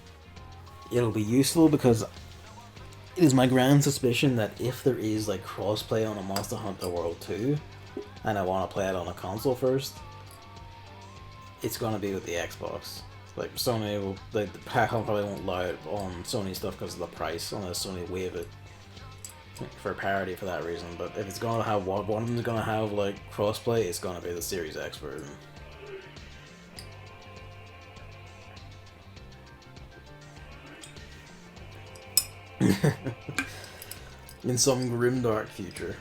it'll be useful because it is my grand suspicion that if there is like crossplay on a Monster Hunter World 2, and I want to play it on a console first, it's gonna be with the Xbox. Like Sony will, like Capcom probably won't allow it on Sony stuff because of the price, unless Sony waive it for parity for that reason. But if it's gonna have one of them's gonna have like crossplay, it's gonna be the Series X version. In some grimdark future.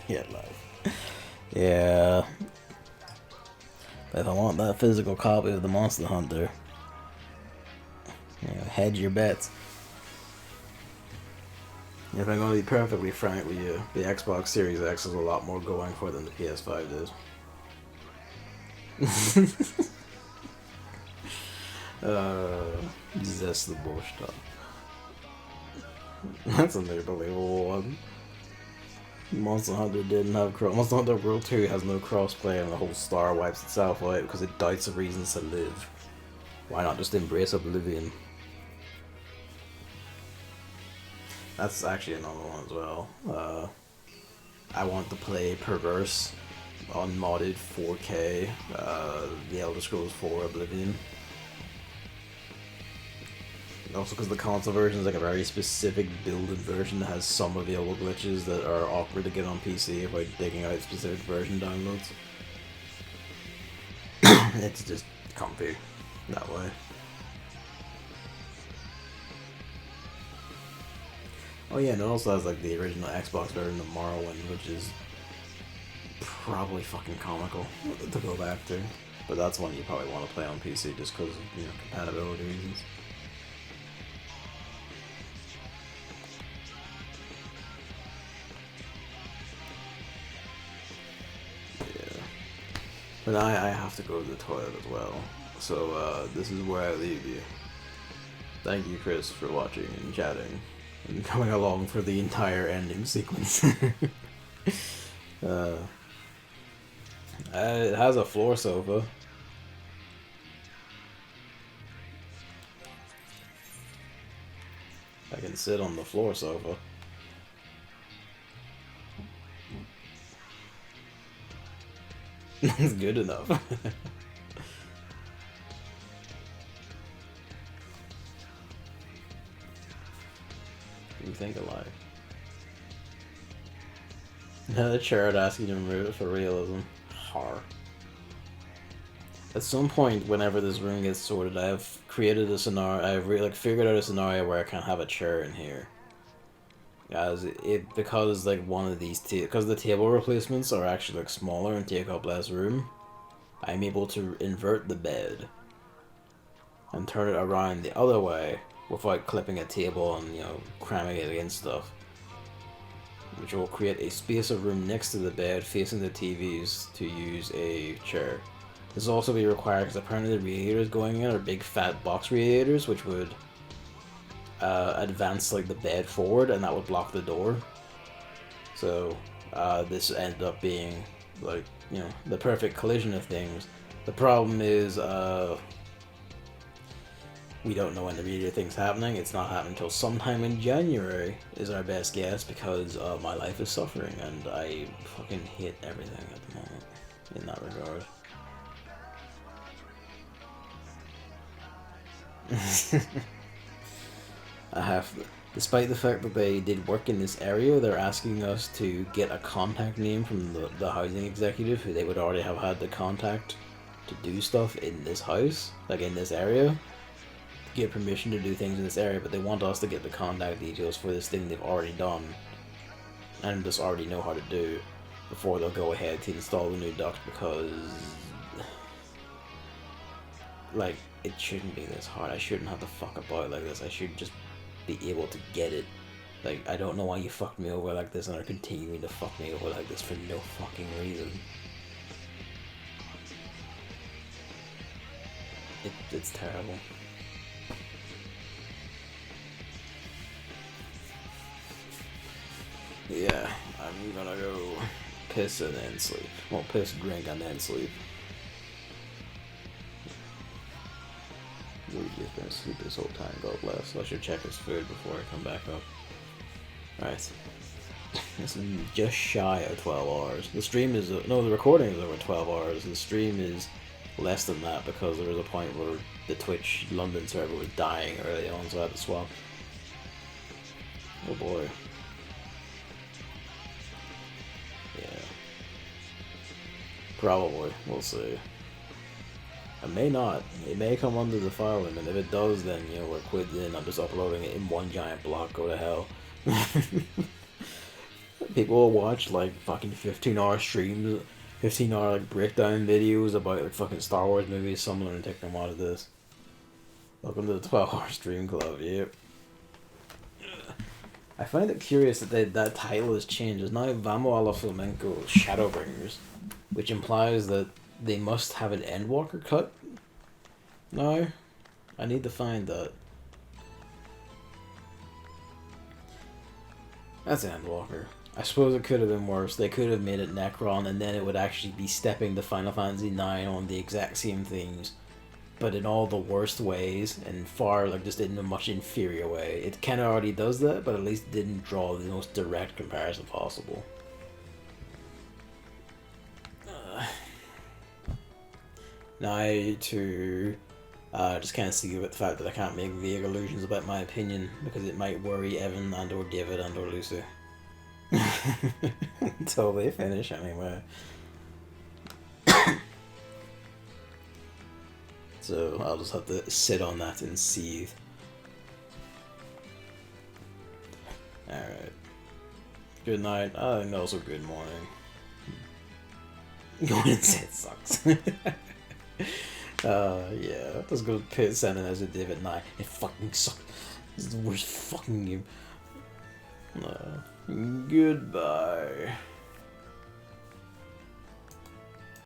Yeah, life. Yeah. But if I want that physical copy of the Monster Hunter, you know, hedge your bets. If I'm going to be perfectly frank with you, the Xbox Series X is a lot more going for than the PS5 did. That's the bullshit. That's an unbelievable one. Monster Hunter didn't have Monster Hunter World 2 has no crossplay and the whole star wipes itself out because it doubts the reasons to live. Why not just embrace oblivion? That's actually another one as well. I want to play Perverse unmodded 4K, the Elder Scrolls 4 Oblivion. Also because the console version is like a very specific build-in version that has some available glitches that are awkward to get on PC if I'm digging out specific version downloads. It's just comfy that way. Oh yeah, and it also has like the original Xbox version of Morrowind, which is probably fucking comical to go back to. But that's one you probably want to play on PC just because of, you know, compatibility reasons. Yeah. But I have to go to the toilet as well. So this is where I leave you. Thank you, Chris, for watching and chatting and coming along for the entire ending sequence. It has a floor sofa. I can sit on the floor sofa. It's good enough. You think alive. The chair asking you to remove it for realism. Har. At some point, whenever this room gets sorted, I have created a scenario. I've figured out a scenario where I can have a chair in here. Because like one of these because the table replacements are actually like smaller and take up less room. I'm able to invert the bed and turn it around the other way without clipping a table and, you know, cramming it against stuff. which will create a space of room next to the bed facing the TVs to use a chair. This will also be required because apparently the radiators going in are big fat box radiators, which would advance like the bed forward, and that would block the door. So this ended up being like, you know, the perfect collision of things. The problem is we don't know when the radiator thing's happening. It's not happening until sometime in January is our best guess, because my life is suffering and I fucking hate everything at the moment in that regard. Despite the fact that they did work in this area, they're asking us to get a contact name from the housing executive, who they would already have had the contact to do stuff in this house, like in this area. Get permission to do things in this area, but they want us to get the contact details for this thing they've already done and just already know how to do before they'll go ahead to install the new duct, because like, it shouldn't be this hard. I shouldn't have to fuck about like this. I should just be able to get it. Like, I don't know why you fucked me over like this and are continuing to fuck me over like this for no fucking reason. It's terrible. Yeah, I'm gonna go piss and then sleep. Well, piss, drink, and then sleep. We've just been asleep this whole time, God bless. I should check his food before I come back up. Alright. This is just shy of 12 hours. The stream is... no, the recording is over 12 hours. The stream is less than that, because there was a point where the Twitch London server was dying early on, so I had to swap. Oh boy. Yeah. Probably. We'll see. I may not. It may come under the file limit. If it does, then, you know, we're quit in. I'm just uploading it in one giant block. Go to hell. People will watch, like, fucking 15-hour streams, 15-hour, like, breakdown videos about, like, fucking Star Wars movies. Someone gonna take them out of this. Welcome to the 12-hour stream club, yep. I find it curious that that title has changed. It's now Vamo a la Flamenco Shadowbringers, which implies that they must have an Endwalker cut. No, I need to find that. That's Endwalker. I suppose it could have been worse. They could have made it Necron, and then it would actually be stepping to Final Fantasy IX on the exact same themes, but in all the worst ways, and far, like, just in a much inferior way. It kind of already does that, but at least didn't draw the most direct comparison possible. Now to just kind of see about the fact that I can't make vague illusions about my opinion, because it might worry Evan and or David and or Lucy. Until they finish, anyway. So I'll just have to sit on that and seethe. Alright. Good night. I think also good morning. Going to say it sucks. Yeah. Let's go to send it as a div at night. It fucking sucks. This is the worst fucking game. Goodbye.